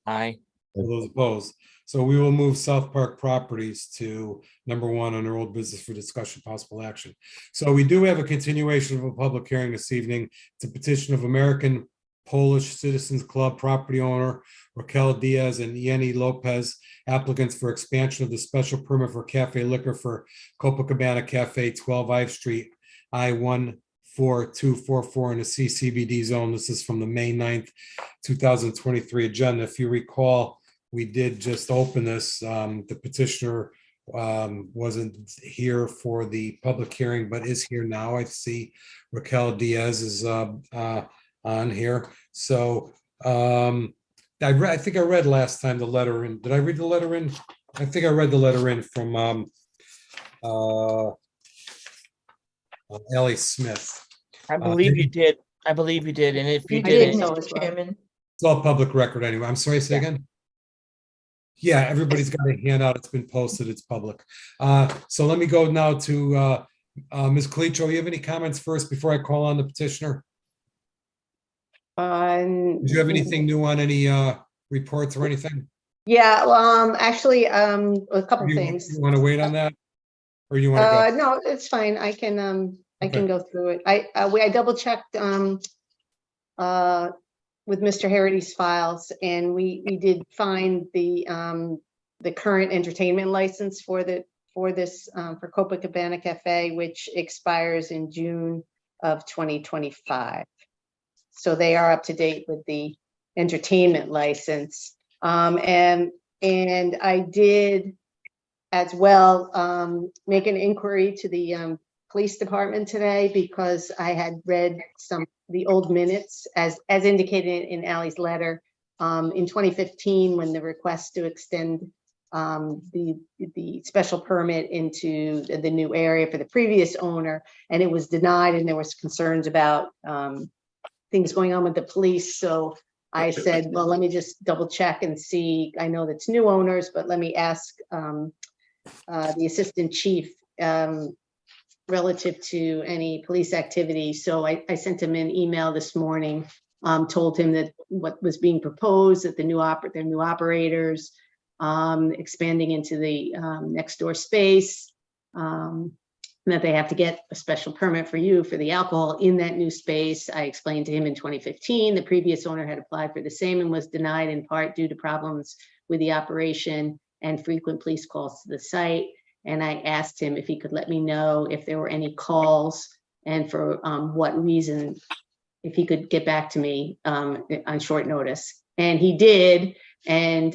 Aye. All those opposed. So we will move South Park Properties to number one under old business for discussion, possible action. So we do have a continuation of a public hearing this evening. It's a petition of American Polish Citizens Club property owner Raquel Diaz and Yeni Lopez, applicants for expansion of the special permit for cafe liquor for Copacabana Cafe, 12 Ive Street, I-14244 in the CCBD zone. This is from the May 9th, 2023 agenda. If you recall, we did just open this. The petitioner wasn't here for the public hearing, but is here now. I see Raquel Diaz is on here. So I think I read last time the letter in. Did I read the letter in? I think I read the letter in from Ellie Smith. I believe you did. I believe you did. And if you I did, didn't, Mr. Chairman. It's all public record anyway. I'm sorry, say again. Yeah, everybody's got a handout. It's been posted. It's public. So let me go now to Ms. Colicchio. You have any comments first before I call on the petitioner? Do you have anything new on any reports or anything? Yeah, well, actually, a couple You things. want to wait on that? Or you want to go? No, it's fine. I can go through it. I double checked with Mr. Harity's files, and we did find the current entertainment license for this for Copacabana Cafe, which expires in June of 2025. So they are up to date with the entertainment license. And I did as well make an inquiry to the police department today, because I had read the old minutes as indicated in Ally's letter in 2015, when the request to extend the special permit into the new area for the previous owner, and it was denied, and there was concerns about things going on with the police. So I said, well, let me just double check and see. I know that's new owners, but let me ask the assistant chief relative to any police activity. So I sent him an email this morning, told him that what was being proposed, that their new operators expanding into the next door space, that they have to get a special permit for the alcohol in that new space. I explained to him in 2015, the previous owner had applied for the same and was denied in part due to problems with the operation and frequent police calls to the site. And I asked him if he could let me know if there were any calls and for what reason, if he could get back to me on short notice. And he did. And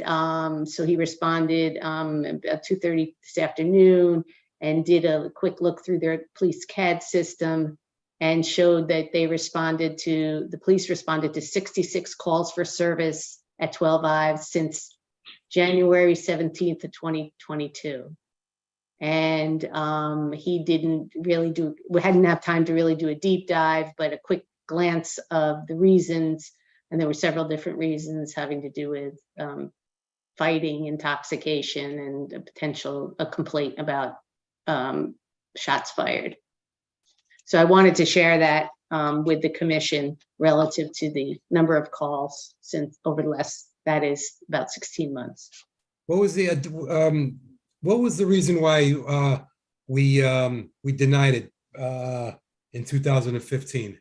so he responded at 2:30 this afternoon and did a quick look through their police CAD system and showed that the police responded to 66 calls for service at 12 Ive since January 17th of 2022. And he hadn't have time to really do a deep dive, but a quick glance of the reasons, and there were several different reasons having to do with fighting, intoxication, and a complaint about shots fired. So I wanted to share that with the commission relative to the number of calls since over the last, that is about 16 months. What was the reason why we denied it in 2015?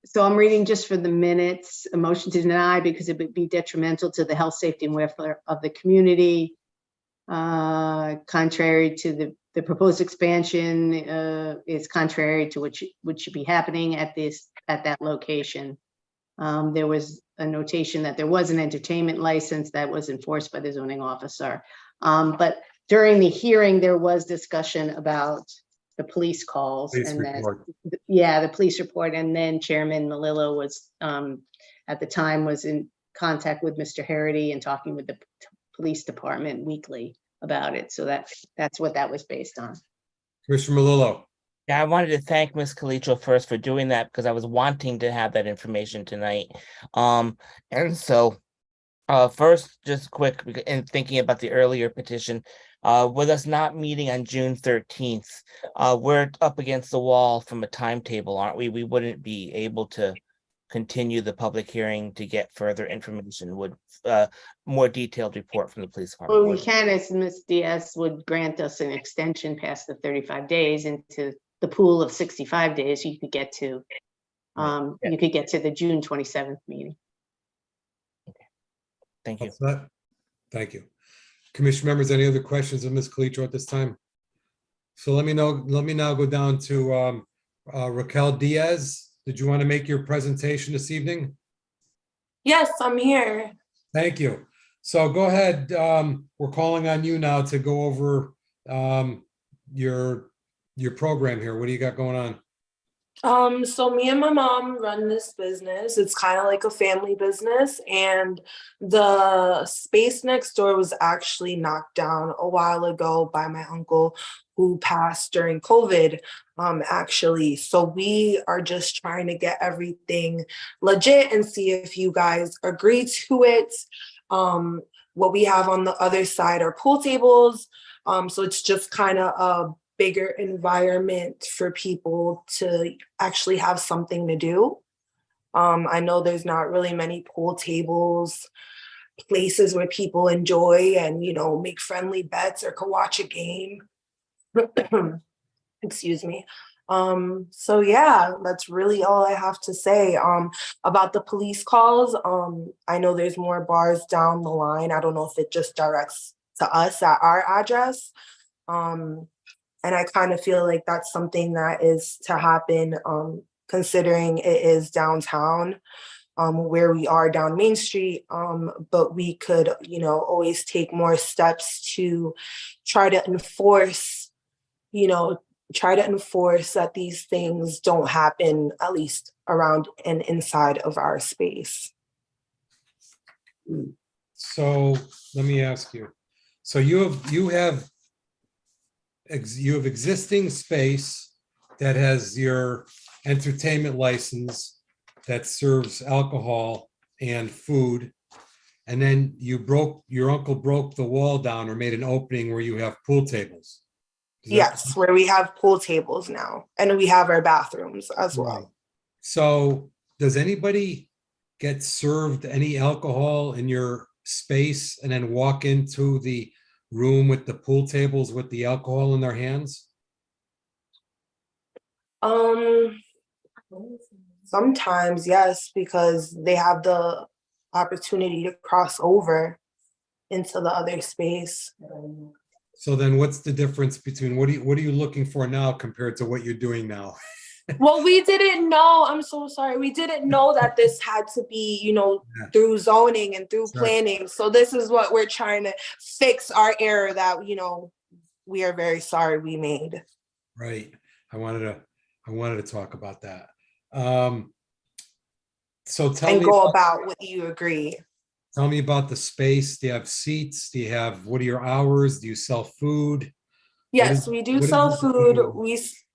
So I'm reading just for the minutes, a motion to deny because it would be detrimental to the health, safety, and welfare of the community, contrary to the proposed expansion is contrary to what should be happening at that location. There was a notation that there was an entertainment license that was enforced by the zoning officer. But during the hearing, there was discussion about the police calls Police and report. that, yeah, the police report. And then Chairman Malillo was, at the time, was in contact with Mr. Harity and talking with the police department weekly about it. So that's what that was based on. Commissioner Malillo. Yeah, I wanted to thank Ms. Calitro first for doing that because I was wanting to have that information tonight. And so first, just quick, in thinking about the earlier petition, with us not meeting on June 13th, we're up against the wall from a timetable, aren't we? We wouldn't be able to continue the public hearing to get further information, would more detailed report from the police department. Well, we can, as Ms. Diaz would grant us an extension past the 35 days into the pool of 65 days, you could get to, you could get to the June 27th meeting. Thank you. Thank you. Commission members, any other questions of Ms. Calitro at this time? So let me now go down to Raquel Diaz. Did you want to make your presentation this evening? Yes, I'm here. Thank you. So go ahead. We're calling on you now to go over your program here. What do you got going on? So me and my mom run this business. It's kind of like a family business, and the space next door was actually knocked down a while ago by my uncle who passed during COVID, actually. So we are just trying to get everything legit and see if you guys agree to it. What we have on the other side are pool tables. So it's just kind of a bigger environment for people to actually have something to do. I know there's not really many pool tables, places where people enjoy and, you know, make friendly bets or can watch a game. Excuse me. So yeah, that's really all I have to say. About the police calls, I know there's more bars down the line. I don't know if it just directs to us at our address. And I kind of feel like that's something that is to happen, considering it is downtown, where we are down Main Street. But we could, you know, always take more steps to try to enforce, that these things don't happen, at least around and inside of our space. So let me ask you. So you have existing space that has your entertainment license that serves alcohol and food, and then your uncle broke the wall down or made an opening where you have pool tables. Yes, where we have pool tables now, and we have our bathrooms as well. So does anybody get served any alcohol in your space and then walk into the room with the pool tables with the alcohol in their hands? Sometimes, yes, because they have the opportunity to cross over into the other space. So then what's the difference between what are you looking for now compared to what you're doing now? Well, we didn't know, I'm so sorry. We didn't know that this had to be, through zoning and through planning. So this is what we're trying to fix, our error that, we are very sorry we made. Right. I wanted to talk about that. So And go about what you agree. Tell me about the space. Do you have seats? What are your hours? Do you sell food? Yes, we do sell food.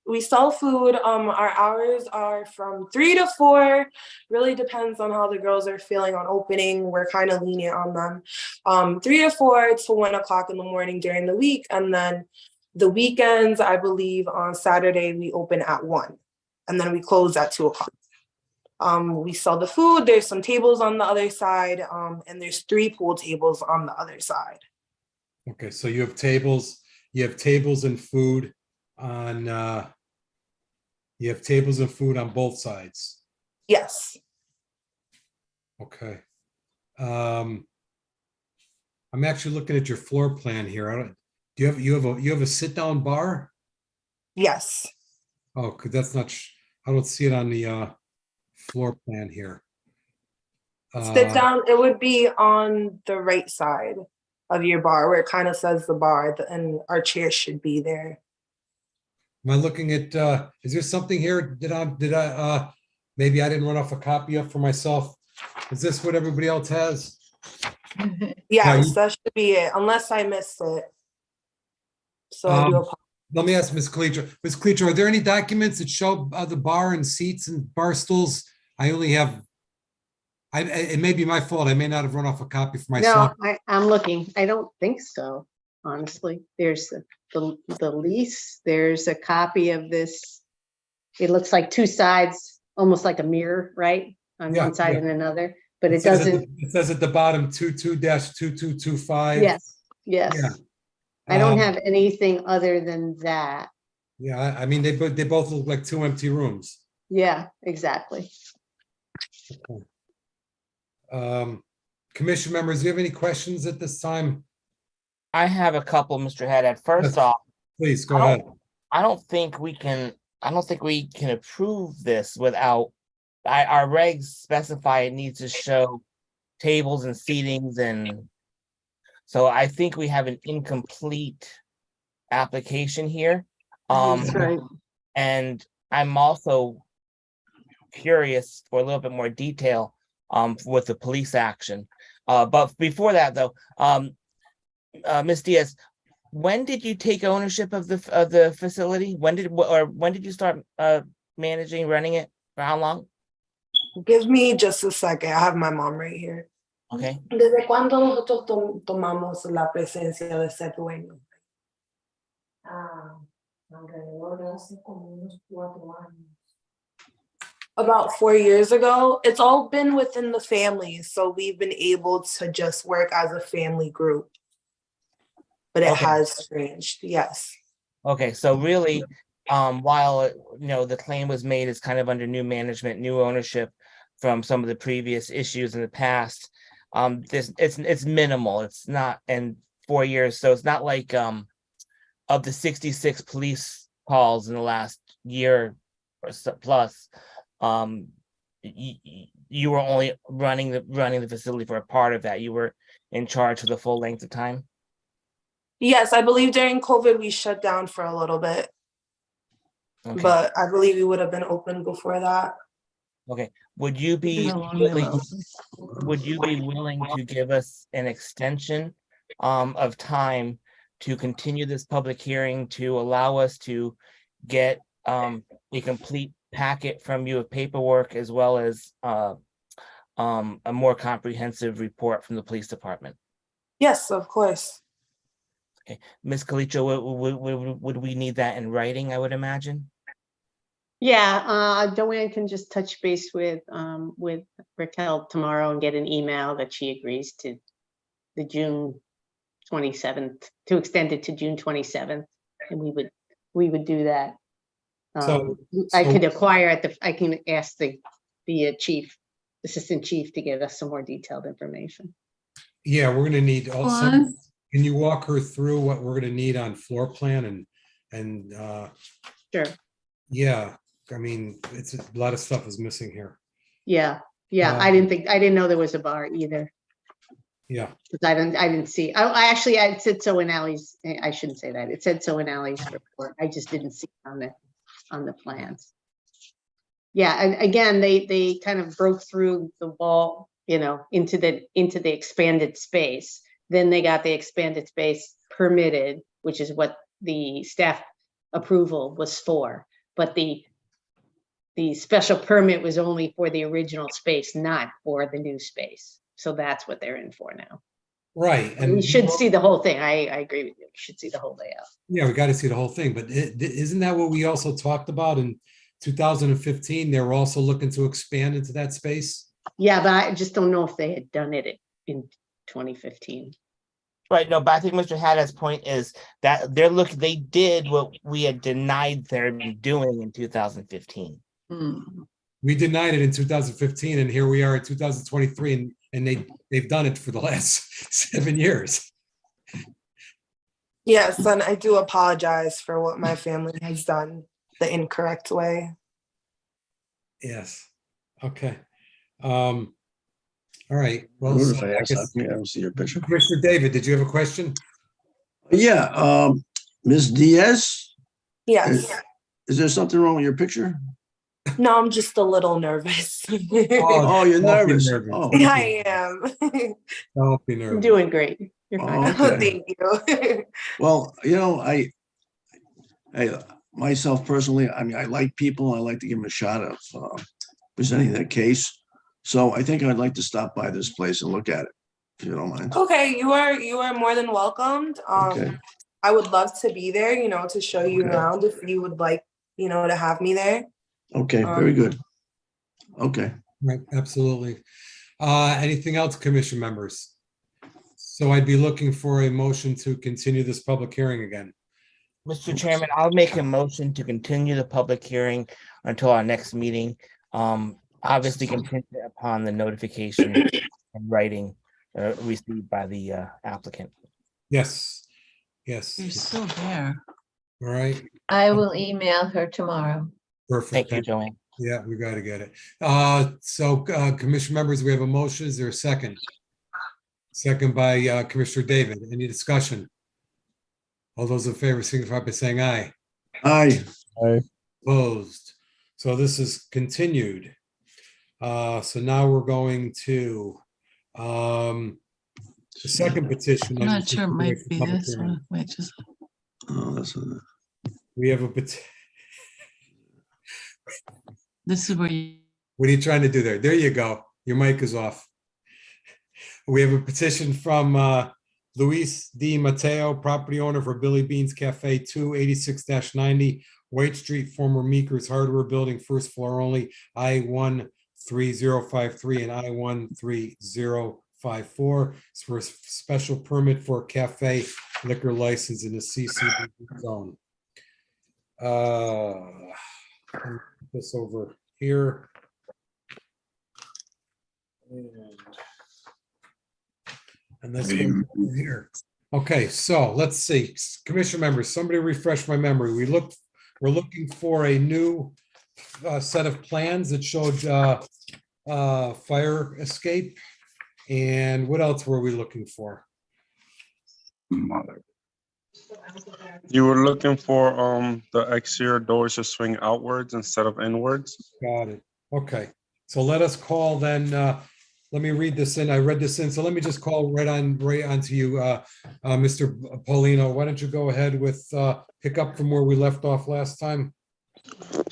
We sell food. Our hours are from 3 to 4. Really depends on how the girls are feeling on opening. We're kind of lenient on them. 3 to 4 to 1 o'clock in the morning during the week. And then the weekends, I believe on Saturday, we open at 1. And then we close at 2 o'clock. We sell the food. There's some tables on the other side. And there's 3 pool tables on the other side. Okay, so you have tables and food on both sides. Yes. Okay. I'm actually looking at your floor plan here. Do you have a sit-down bar? Yes. Oh, 'cause that's not, I don't see it on the floor plan here. Sit down, it would be on the right side of your bar where it kind of says the bar and our chairs should be there. Am I looking at, is there something here? Maybe I didn't run off a copy up for myself. Is this what everybody else has? Yes, that should be it, unless I missed it. So I do apologize. Let me ask Ms. Calitro. Ms. Calitro, are there any documents that show the bar and seats and bar stools? I only have, it may be my fault. I may not have run off a copy for myself. No, I'm looking. I don't think so, honestly. There's the lease. There's a copy of this. It looks like two sides, almost like a mirror, right? On Yeah, one side yeah. and another, but it says at the- doesn't. It says at the bottom 22-2225. Yes, yes. Yeah. I don't Um, have anything other than that. Yeah, I mean, they both look like two empty rooms. Yeah, exactly. Commission members, do you have any questions at this time? I have a couple, Mr. Haddad. First Yes. off, Please, go ahead. I don't think we can approve this without, our regs specify it needs to show tables and seatings, and so I think we have an incomplete application here. That's right. And I'm also curious for a little bit more detail with the police action. But before that though, Ms. Diaz, when did you take ownership of the facility? When did you start managing, running it? For how long? Give me just a second. I have my mom right here. Okay. ¿Desde cuándo nosotros tomamos la presencia de ser dueño? Alrededor de hace como unos 4 años. About 4 years ago. It's all been within the family, so we've been able to just work as a family group. But it Okay. has changed, yes. Okay, so really, while the claim was made as kind of under new management, new ownership from some of the previous issues in the past, it's minimal. It's not in 4 years, so it's not like of the 66 police calls in the last year or so plus, you were only running the facility for a part of that. You were in charge for the full length of time. Yes, I believe during COVID we shut down for a little bit, Okay. but I believe we would have been open before that. Okay, would you be willing to give us an extension of time to continue this public hearing, to allow us to get a complete packet from you of paperwork, as well as a more comprehensive report from the police department? Yes, of course. Okay, Ms. Calitro, would we need that in writing, I would imagine? Yeah, Joanne can just touch base with Raquel tomorrow and get an email that she agrees to the June 27th, to extend it to June 27th, and we would do that. I could I can ask the assistant chief to give us some more detailed information. Yeah, we're gonna need also, can you walk her through what we're gonna need on floor plan and Sure. yeah, I mean, it's a lot of stuff is missing here. Yeah, I didn't know there was a bar either. Yeah. Because I didn't see, I said so in Ally's, I shouldn't say that. It said so in Ally's report. I just didn't see it on the plans. Yeah, and again, they kind of broke through the wall, into the expanded space. Then they got the expanded space permitted, which is what the staff approval was for. But the special permit was only for the original space, not for the new space. So that's what they're in for now. Right. And we should see the whole thing. I agree with you. We should see the whole layout. Yeah, we got to see the whole thing, but isn't that what we also talked about in 2015? They were also looking to expand into that space. Yeah, but I just don't know if they had done it in 2015. Right, no, but I think Mr. Haddad's point is that they did what we had denied them doing in 2015. We denied it in 2015, and here we are in 2023, and they've done it for the last 7 years. Yes, and I do apologize for what my family has done the incorrect way. Yes. Okay. All right. Well, Who so did I I ask? guess- I don't see your picture. Commissioner David, did you have a question? Yeah, Ms. Diaz, Yes. is there something wrong with your picture? No, I'm just a little nervous. Oh, you're don't be nervous. nervous. Oh, Yeah, I am. Don't be You're nervous. doing great. You're fine. Oh, okay. Thank you. Well, I myself personally, I mean, I like people. I like to give them a shot of presenting their case. So I think I'd like to stop by this place and look at it, if you don't mind. Okay, you are more than welcomed. Okay. I would love to be there, to show you Okay. around if you would like, to have me there. Okay, very good. Okay. Right, absolutely. Anything else, commission members? So I'd be looking for a motion to continue this public hearing again. Mr. Chairman, I'll make a motion to continue the public hearing until our next meeting. Obviously contingent upon the notification in writing received by the applicant. Yes, yes. You're still there. All right, I will email her tomorrow. perfect. Thank you, Joanne. Yeah, we got to get it. So commission members, we have a motion. Is there a second? Second by Commissioner David. Any discussion? All those in favor signify by saying aye. Aye. Opposed. So this is continued. So now we're going to the second petition. I'm not sure it might be this one. Wait, just. Oh, that's We have a petition. This is where you. What are you trying to do there? There you go. Your mic is off. We have a petition from Luis D. Mateo, property owner for Billy Beans Cafe, 286-90 White Street, former Meeker's Hardware Building, first floor only, I-13053 and I-13054. It's for a special permit for a cafe liquor license in the CC zone. This over here. And this one over here. Okay, so let's see. Commission members, somebody refresh my memory. We're looking for a new set of plans that showed fire escape. And what else were we looking for? You were looking for the exterior doors to swing outwards instead of inwards. Got it. Okay, so let us call then, let me read this in. I read this in, so let me just call right on to you, Mr. Paulino. Why don't you go ahead with pick up from where we left off last time?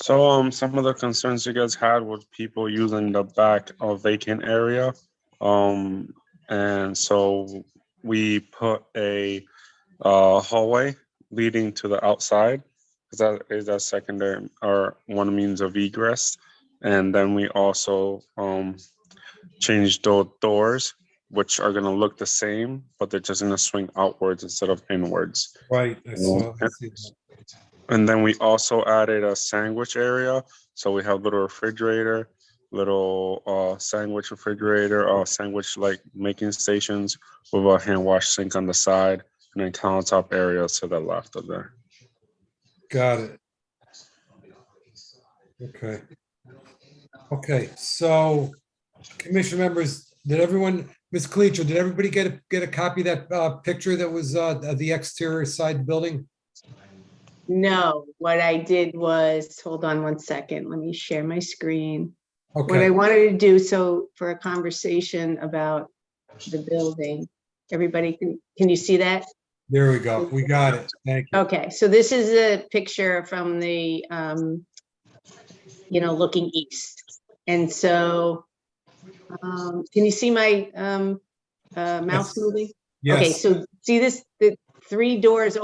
So some of the concerns you guys had was people using the back of vacant area. And so we put a hallway leading to the outside, because that is a secondary or one means of egress. And then we also changed the doors, which are going to look the same, but they're just going to swing outwards instead of inwards. Right. I see that. And then we also added a sandwich area. So we have little refrigerator, little sandwich refrigerator, sandwich like making stations with a hand wash sink on the side, and then countertop areas to the left of there. Got it. Okay. Okay, so commission members, did everyone, Ms. Cleacher, did everybody get a copy of that picture that was the exterior side building? No, what I did was, hold on one second, let me share my screen. What Okay. I wanted to do, so for a conversation about the building, everybody can you see that? There we go. We got it. Thank you. Okay, so this is a picture from the, looking east. And so, can you see my mouse Yes. moving? Yes. Okay, so see this, the three garage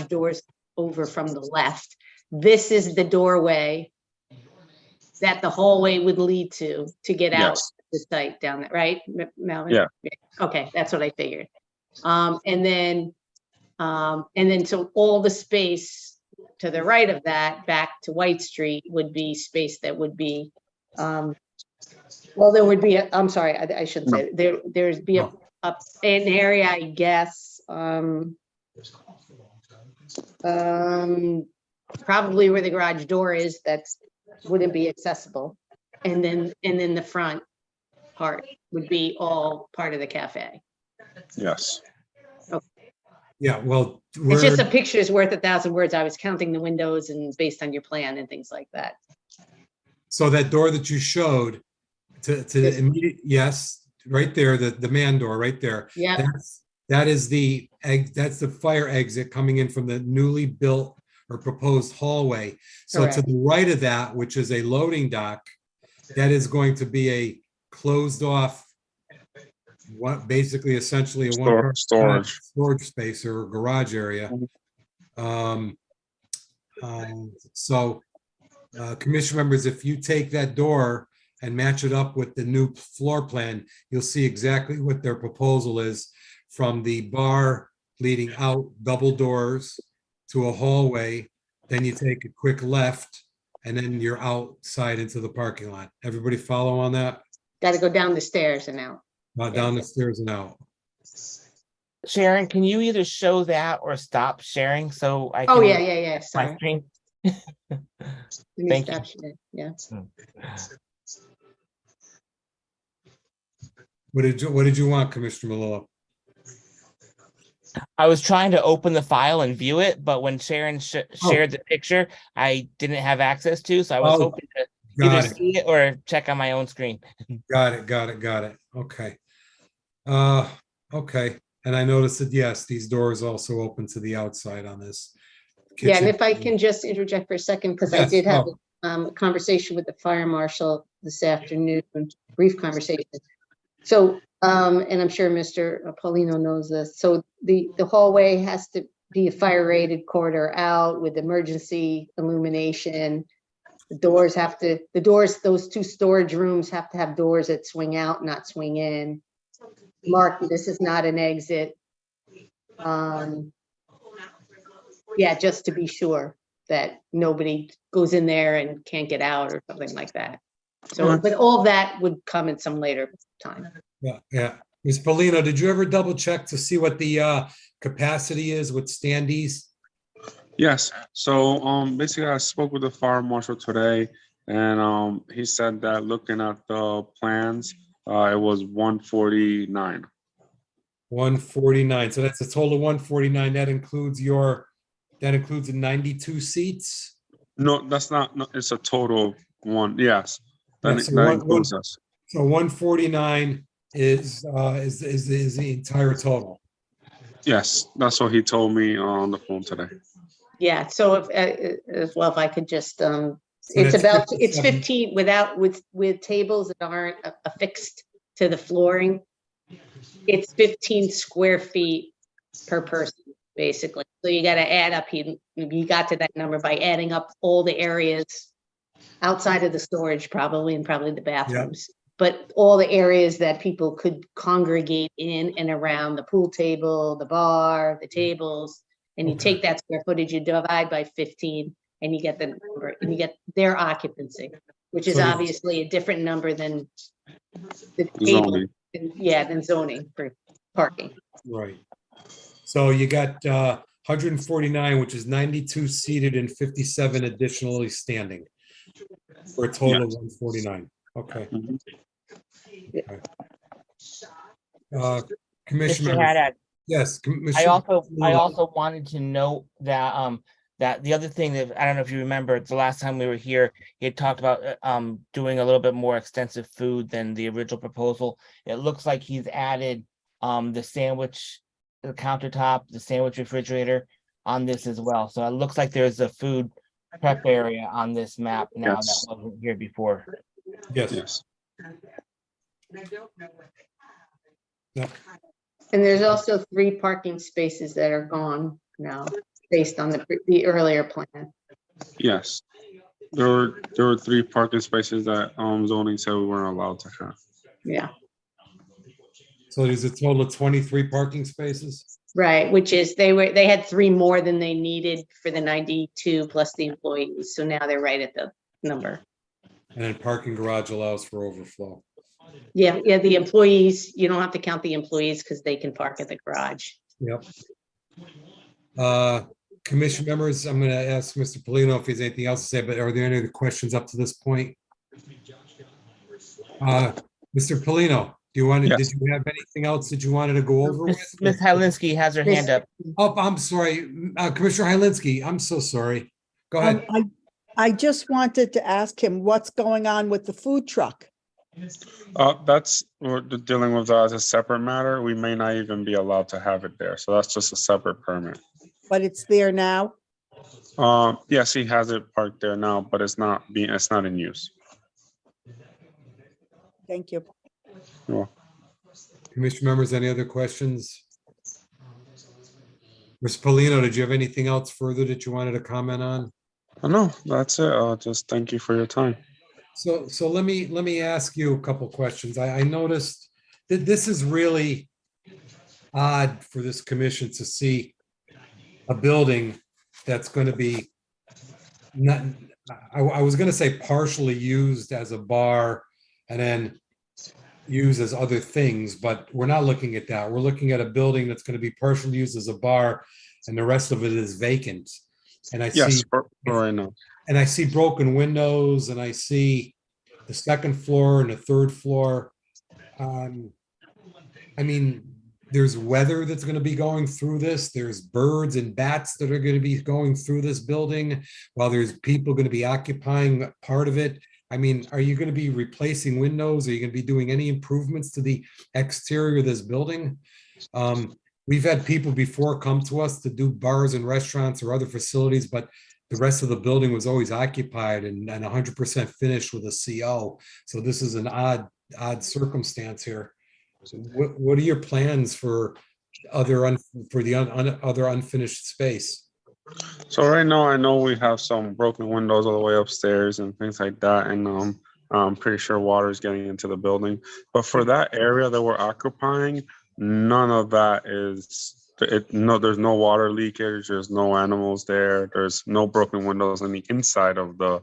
doors over from the left. This is the doorway that the hallway would lead to get out Yes. the site down there, right, Melvin? Yeah. Okay, that's what I figured. And then so all the space to the right of that, back to White Street, would be space that would be, there would be, I'm sorry, I shouldn't say, there'd be an area, I guess, probably where the garage door is, that's wouldn't be accessible. And then the front part would be all part of the cafe. Yes. Yeah, well, It's just a we're, picture's worth 1,000 words. I was counting the windows and based on your plan and things like that. so that door that you showed to the immediate, yes, right there, the man door right there. Yeah. That is the that's the fire exit coming in from the newly built or proposed hallway. So to Correct. the right of that, which is a loading dock, that is going to be a closed off, what basically essentially a storage space or a garage area. So commission members, if you take that door and match it up with the new floor plan, you'll see exactly what their proposal is, from the bar leading out double doors to a hallway. Then you take a quick left and then you're outside into the parking lot. Everybody follow on that? Got to go down the stairs and out. Down the stairs and out. Sharon, can you either show that or stop sharing so I Oh, can yeah, my sorry. screen? Let me Thank stop sharing. Yeah. What did you want, Commissioner Malillo? I was trying to open the file and view it, but when Sharon shared the picture, I didn't have access to, so I was hoping to either got it. see it or check on my own screen. Got it. Okay. Okay. And I noticed that, yes, these doors also open to the outside on this. Yeah, and kitchen. if I can just interject for a second, because I Yes, did have go. a conversation with the fire marshal this afternoon, brief conversation. So, and I'm sure Mr. Paulino knows this. So the hallway has to be a fire rated corridor out with emergency illumination. The doors, those two storage rooms have to have doors that swing out, not swing in. Mark, this is not an exit. Yeah, just to be sure that nobody goes in there and can't get out or something like that. So, but all that would come at some later time. Yeah. Ms. Polino, did you ever double check to see what the capacity is with standees? Yes. So basically I spoke with the fire marshal today and he said that looking at the plans, it was 149. 149. So that's a total of 149. That includes the 92 seats. No, that's not, no, it's a total of one. Yes. Yeah, That, so that one- includes us. So 149 is the entire total. Yes, that's what he told me on the phone today. Yeah, so if, as well, if I could just, So it's that's about, it's 57. 15 with tables that aren't affixed to the flooring. It's 15 square feet per person, basically. So you gotta add up, you got to that number by adding up all the areas outside of the storage probably, and probably the bathrooms. But all the areas that people could congregate in and around the pool table, the bar, the tables. And you take that square footage, you divide by 15 and you get the number, and you get their occupancy, which is So- obviously a different number than the table. Zoning. Yeah, than zoning for parking. Right. So you got 149, which is 92 seated and 57 additionally standing, for a total of 149. Okay. Okay. Commissioner. Mr. Haddad, Yes. I Commissioner- also wanted to note that that the other thing that, I don't know if you remember, the last time we were here, he had talked about doing a little bit more extensive food than the original proposal. It looks like he's added the sandwich, the countertop, the sandwich refrigerator on this as well. So it looks like there's a food prep area on this map now Yes. that wasn't here before. Yes. Yes. Yeah. And there's also 3 parking spaces that are gone now, based on the earlier plan. Yes. There were 3 parking spaces that zoning said we weren't allowed to have. Yeah, So there's a total of 23 parking spaces? right, which is, they had 3 more than they needed for the 92 plus the employees, so now they're right at the number. And then parking garage allows for overflow. Yeah, the employees, you don't have to count the employees because they can park at the garage. Yep. Commission members, I'm gonna ask Mr. Polino if he has anything else to say, but are there any other questions up to this point? Mr. Polino, do you want to, did you have anything else that you wanted to go over with? Ms. Helinski has her hand up. Oh, I'm sorry, Commissioner Hylinski, I'm so sorry. Go ahead. I just wanted to ask him what's going on with the food truck. That's, we're dealing with that as a separate matter. We may not even be allowed to have it there. So that's just a separate permit. But it's there now? Yes, he has it parked there now, but it's not in use. Thank you. Commission members, any other questions? Ms. Polino, did you have anything else further that you wanted to comment on? No, that's it. Just thank you for your time. So let me ask you a couple questions. I noticed that this is really odd for this commission to see a building that's going to be not, I was going to say partially used as a bar and then used as other things, but we're not looking at that. We're looking at a building that's going to be partially used as a bar and the rest of it is vacant. And I Yes, see for right now. and I see broken windows and I see the second floor and the third floor. I mean, there's weather that's going to be going through this. There's birds and bats that are going to be going through this building while there's people going to be occupying part of it. I mean, are you going to be replacing windows? Are you going to be doing any improvements to the exterior of this building? We've had people before come to us to do bars and restaurants or other facilities, but the rest of the building was always occupied and 100% finished with a CO. So this is an odd circumstance here. So what are your plans for other unfinished space? So right now, I know we have some broken windows all the way upstairs and things like that, and I'm pretty sure water is getting into the building. But for that area that we're occupying, none of that is. There's no water leakage. There's no animals there. There's no broken windows on the inside of the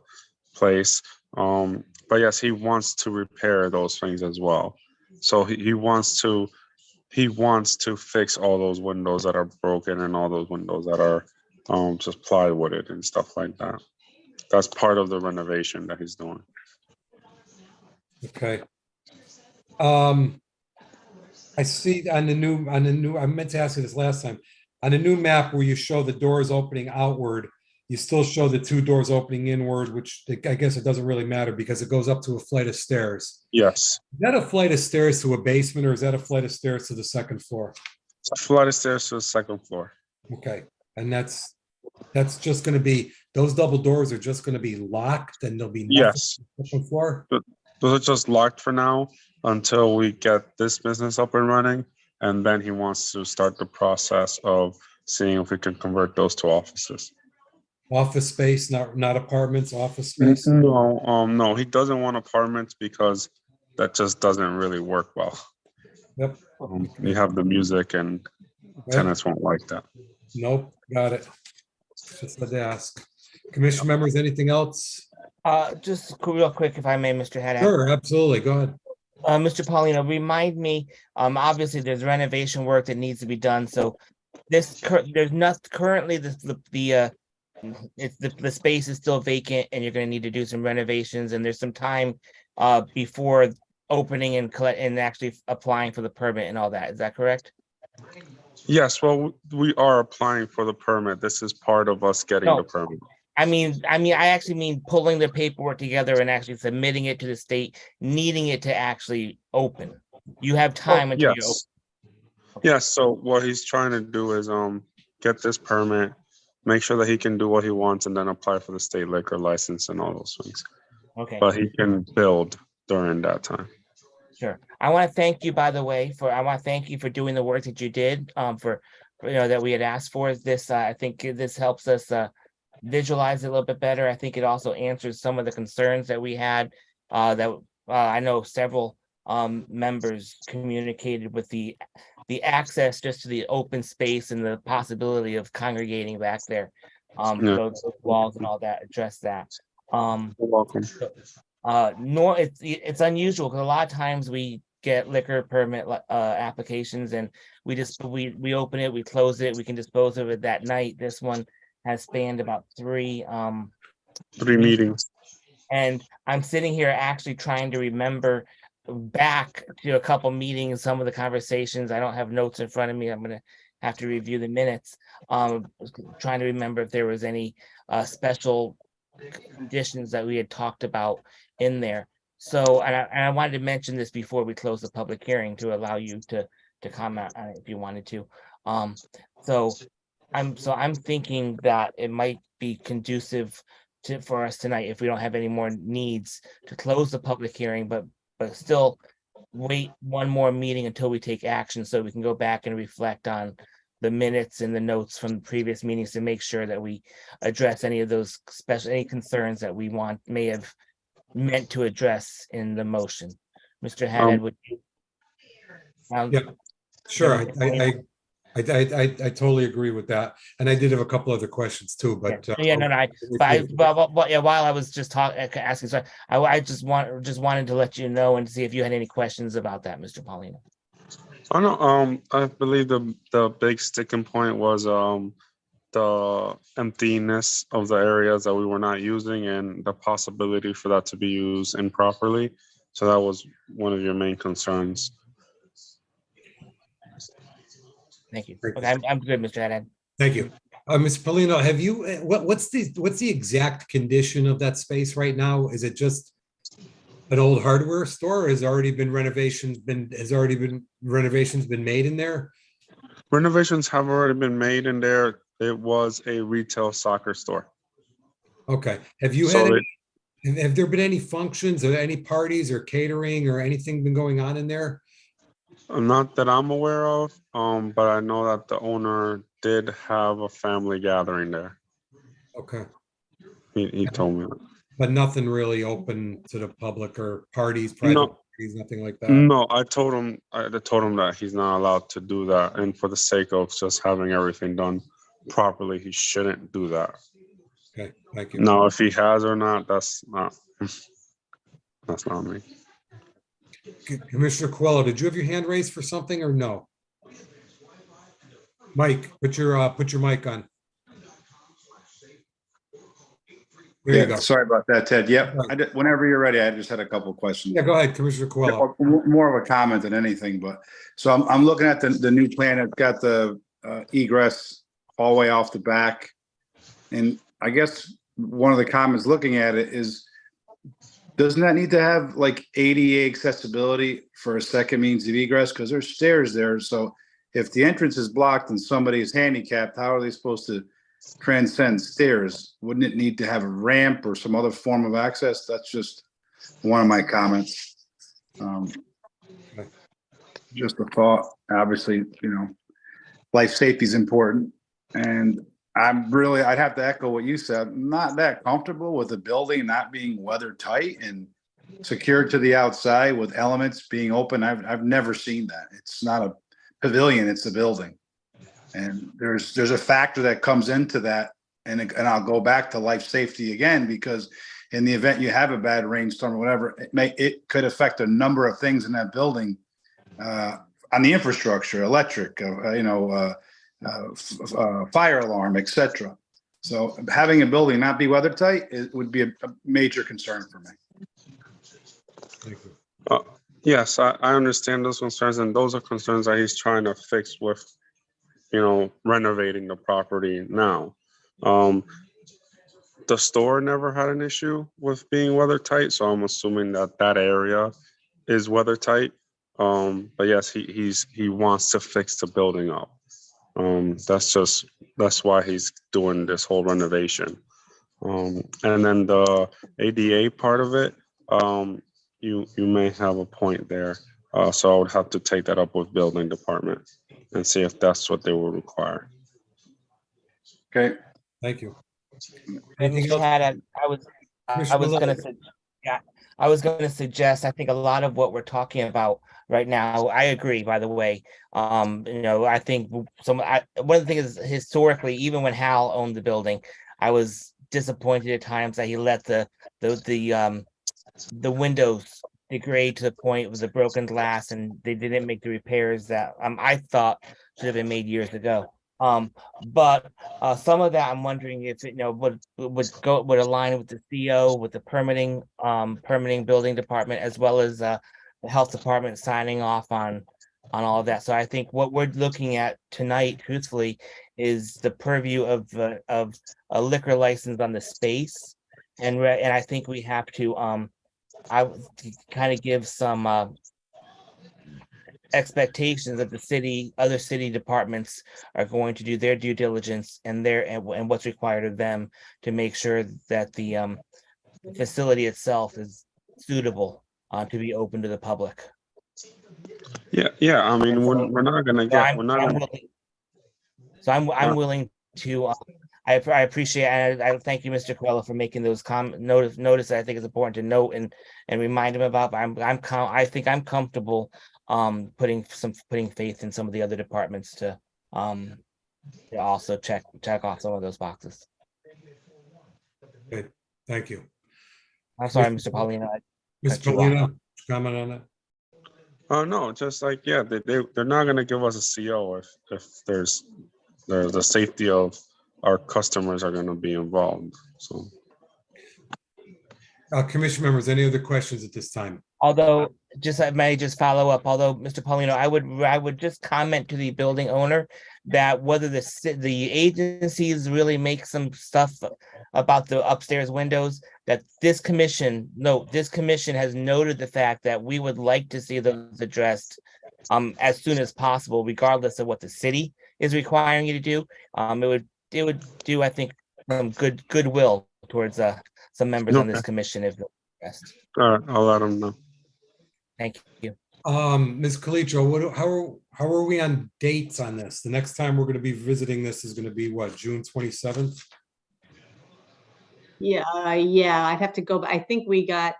place. But yes, he wants to repair those things as well. So he wants to fix all those windows that are broken and all those windows that are just plywooded and stuff like that. That's part of the renovation that he's doing. Okay. I see on the new, I meant to ask you this last time, on the new map where you show the doors opening outward, you still show the two doors opening inward, which I guess it doesn't really matter because it goes up to a flight of stairs. Yes. Is that a flight of stairs to a basement or is that a flight of stairs to the second floor? It's a flight of stairs to the second floor. Okay, and that's just going to be, those double doors are just going to be locked and there'll be nothing Yes. on the second floor? Those are just locked for now until we get this business up and running. And then he wants to start the process of seeing if we can convert those to offices. Office space, not apartments, office space? No, he doesn't want apartments because that just doesn't really work well. Yep. You have the music and tenants won't like that. Nope, got it. Just had to ask. Commission members, anything else? Just real quick, if I may, Mr. Haddad. Sure, absolutely. Go ahead. Mr. Paulino, remind me, obviously there's renovation work that needs to be done. So there's not currently the space is still vacant and you're going to need to do some renovations and there's some time before opening and actually applying for the permit and all that. Is that correct? Yes, well, we are applying for the permit. This is part of us getting the permit. I actually mean pulling the paperwork together and actually submitting it to the state, needing it to actually open. You have time until you open. Yes, so what he's trying to do is get this permit, make sure that he can do what he wants and then apply for the state liquor license and all those things. Okay. But he can build during that time. Sure. I want to thank you, by the way, for doing the work that you did that we had asked for this. I think this helps us visualize it a little bit better. I think it also answers some of the concerns that we had that I know several members communicated with the access just to the open space and the possibility of congregating back there. Those walls and all that address that. You're welcome. It's unusual because a lot of times we get liquor permit applications, and we open it, we close it, we can dispose of it that night. This one has spanned about three meetings. and I'm sitting here actually trying to remember back to a couple meetings, some of the conversations. I don't have notes in front of me. I'm gonna have to review the minutes. Trying to remember if there was any special conditions that we had talked about in there. So, and I wanted to mention this before we close the public hearing to allow you to comment on it if you wanted to. So I'm thinking that it might be conducive for us tonight if we don't have any more needs to close the public hearing, but still wait one more meeting until we take action so we can go back and reflect on the minutes and the notes from the previous meetings to make sure that we address any of those any concerns that we may have meant to address in the motion. Mr. Haddad, would you? Yeah, sure. I totally agree with that. And I did have a couple other questions too, but. While I was just asking, so I just wanted to let you know and see if you had any questions about that, Mr. Paulino. Oh no, I believe the big sticking point was the emptiness of the areas that we were not using and the possibility for that to be used improperly. So that was one of your main concerns. Thank you. Okay, I'm good, Mr. Haddad. Thank you. Mr. Paulino, have you, what's the exact condition of that space right now? Is it just an old hardware store? Or has renovations been made in there? Renovations have already been made in there. It was a retail soccer store. Okay. Have you have there been any functions or any parties or catering or anything been going on in there? Not that I'm aware of, but I know that the owner did have a family gathering there. Okay. He told me that. But nothing really open to the public or parties, private parties, nothing like that? No, I told him that he's not allowed to do that. And for the sake of just having everything done properly, he shouldn't do that. Okay, thank you. Now, if he has or not, that's not me. Commissioner Coelho, did you have your hand raised for something or no? Mike, put your mic on. There you go. Sorry about that, Ted. Yep. Whenever you're ready, I just had a couple of questions. Yeah, go ahead, Commissioner Coelho. More of a comment than anything, but so I'm looking at the new plan. It's got the egress hallway off the back. And I guess one of the comments looking at it is, doesn't that need to have like ADA accessibility for a second means of egress? Because there's stairs there. So if the entrance is blocked and somebody is handicapped, how are they supposed to transcend stairs? Wouldn't it need to have a ramp or some other form of access? That's just one of my comments. Just a thought. Obviously, life safety is important. And I'd have to echo what you said. I'm not that comfortable with the building not being weather tight and secured to the outside with elements being open. I've never seen that. It's not a pavilion, it's a building. And there's a factor that comes into that. And I'll go back to life safety again, because in the event you have a bad rainstorm or whatever, it could affect a number of things in that building, on the infrastructure, electric, fire alarm, etc. So having a building not be weather tight, it would be a major concern for me. Thank you. Yes, I understand those concerns, and those are concerns that he's trying to fix with, renovating the property now. The store never had an issue with being weather tight, so I'm assuming that area is weather tight. But yes, he wants to fix the building up. That's why he's doing this whole renovation. And then the ADA part of it, you may have a point there. So I would have to take that up with building department and see if that's what they will require. Okay. Thank you. And Mr. Haddad, I was going to suggest, I think a lot of what we're talking about right now, I agree, by the way. I think one of the things is, historically, even when Hal owned the building, I was disappointed at times that he let the windows degrade to the point with the broken glass, and they didn't make the repairs that I thought should have been made years ago. But some of that I'm wondering if it, would align with the CO, with the permitting building department, as well as the health department signing off on all of that. So I think what we're looking at tonight, truthfully, is the purview of a liquor license on the space, and I think we have to I kind of give some expectations that other city departments are going to do their due diligence and what's required of them to make sure that the facility itself is suitable to be open to the public. Yeah. I mean, we're not gonna get. I'm willing to. I appreciate, and I thank you, Mr. Coelho, for making those notice that I think is important to note and remind him about. But I think I'm comfortable putting faith in some of the other departments to also check off some of those boxes. Okay, thank you. I'm sorry, Mr. Paulino. Mr. Paulino, comment on that? Oh no, just like they're not gonna give us a CO if there's the safety of our customers are gonna be involved. So, commission members, any other questions at this time? Although, I may just follow up. Although, Mr. Paulino, I would just comment to the building owner that whether the agencies really make some stuff about the upstairs windows, that this commission has noted the fact that we would like to see those addressed as soon as possible, regardless of what the city is requiring you to do. It would do, I think, some goodwill towards some members on this commission if they're addressed. all right, I'll let them know. Thank you. Ms. Calitro, how are we on dates on this? The next time we're going to be visiting this is going to be what, June 27th? Yeah, I'd have to go, but I think I'd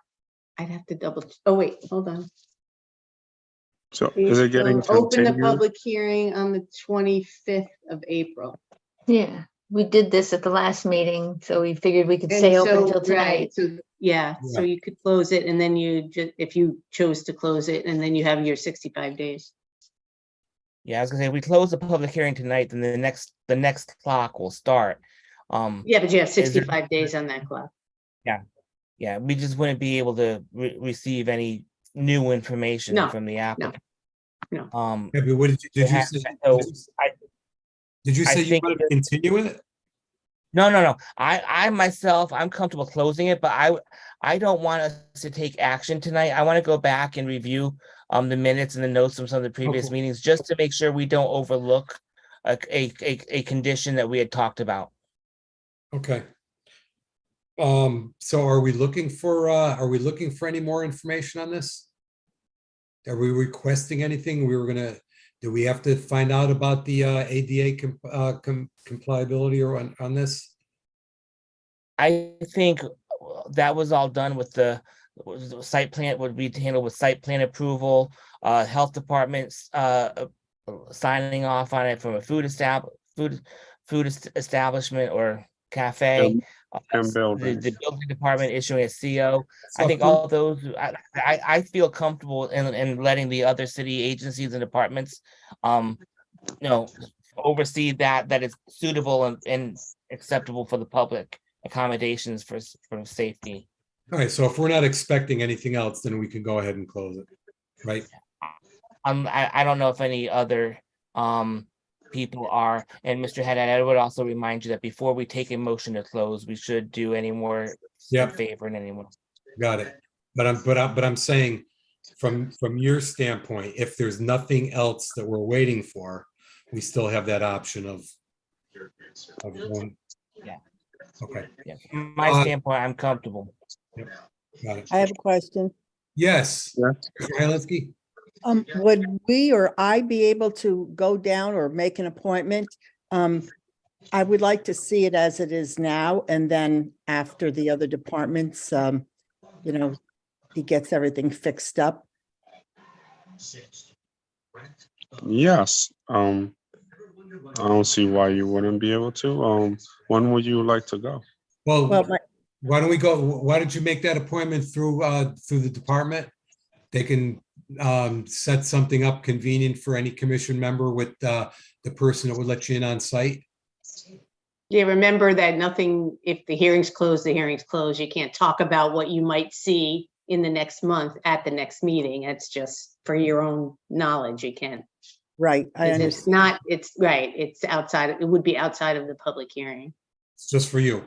have to oh, wait, hold on. So is it getting Open the continued? public hearing on the 25th of April. Yeah, we did this at the last meeting, so we figured we could stay And open so, till tonight. right, so so you could close it, and then if you chose to close it, and then you have your 65 days. Yeah, I was gonna say, we close the public hearing tonight, then the next clock will start. Yeah, but you have 65 days on that clock. Yeah, we just wouldn't be able to receive any new information No, from the applicant. No. Yeah, but what did you say? Did you say you want to continue it? No. I myself, I'm comfortable closing it, but I don't want us to take action tonight. I want to go back and review the minutes and the notes from some of the previous meetings, just to make sure we don't overlook a condition that we had talked about. Okay. So are we looking for any more information on this? Are we requesting anything? Do we have to find out about the ADA compliability or on this? I think that was all done with the site plan, would be handled with site plan approval, health departments signing off on it from a food establishment or cafe. And the building department issuing a CO. I think So- all those, I feel comfortable in letting the other city agencies and departments, oversee that it's suitable and acceptable for the public accommodations for safety. All right, so if we're not expecting anything else, then we can go ahead and close it, right? I don't know if any other people are, and Mr. Haddad, I would also remind you that before we take a motion to close, we should do any more in favor and anyone. Got it. But I'm saying from your standpoint, if there's nothing else that we're waiting for, we still have that option of one. Yeah. Okay. Yeah. From my standpoint, I'm comfortable. Yep. Got it. I have a question. Yes. Mr. Halinski? Would we or I be able to go down or make an appointment? I would like to see it as it is now, and then after the other departments, he gets everything fixed up. Yes. I don't see why you wouldn't be able to. When would you like to go? Well, why don't we go? Why don't you make that appointment through the department? they can set something up convenient for any commission member with the person that would let you in on site. Yeah, remember that nothing, if the hearing's closed, the hearing's closed. You can't talk about what you might see in the next month at the next meeting. It's just for your own knowledge. You can't. Right, I It's understand. not, it's right, it's outside, it would be outside of the public hearing. It's just for you.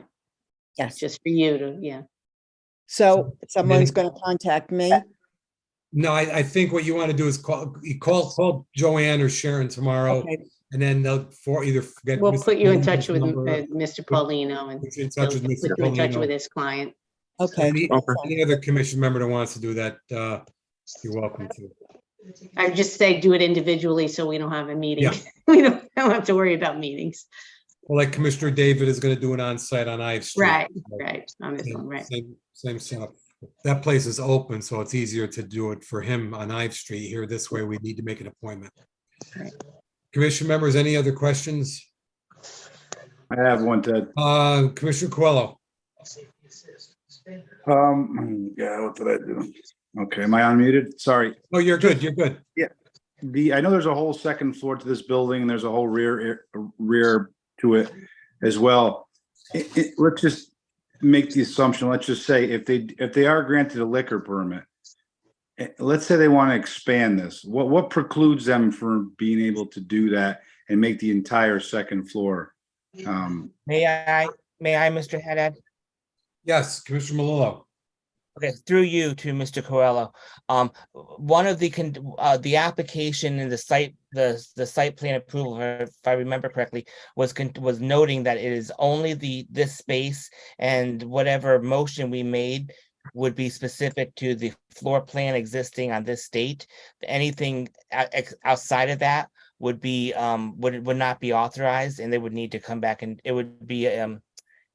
Yes. Just for you to, yeah. So someone's going to contact me. No, I think what you want to do is call Joanne or Sharon tomorrow, Okay. and then they'll either get. We'll Mr. put you in Paulino's touch with number, Mr. Paulino and put you in touch with he'll Mr. put you in touch Paulino. with his client. Okay. Any other commission member that wants to do that, you're welcome to. I just say do it individually so we don't have a meeting. Yeah. We don't have to worry about meetings. Well, like Commissioner David is going to do it on site on Ive Street. Right, right, on this one, right. Same setup. That place is open, so it's easier to do it for him on Ive Street. Here, this way, we need to make an appointment. Right. Commission members, any other questions? I have one, Ted. Commissioner Coelho. Yeah, what did I do? Okay, am I unmuted? Sorry. Oh, you're good, you're good. Yeah, I know there's a whole second floor to this building and there's a whole rear to it as well. Let's just make the assumption, let's just say if they are granted a liquor permit, let's say they want to expand this, what precludes them from being able to do that and make the entire second floor? May I, Mr. Haddad? Yes, Commissioner Malillo. Okay, through you to Mr. Coelho. One of the application in the site plan approval, if I remember correctly, was noting that it is only this space, and whatever motion we made would be specific to the floor plan existing on this date. Anything outside of that would not be authorized, and they would need to come back, and it would be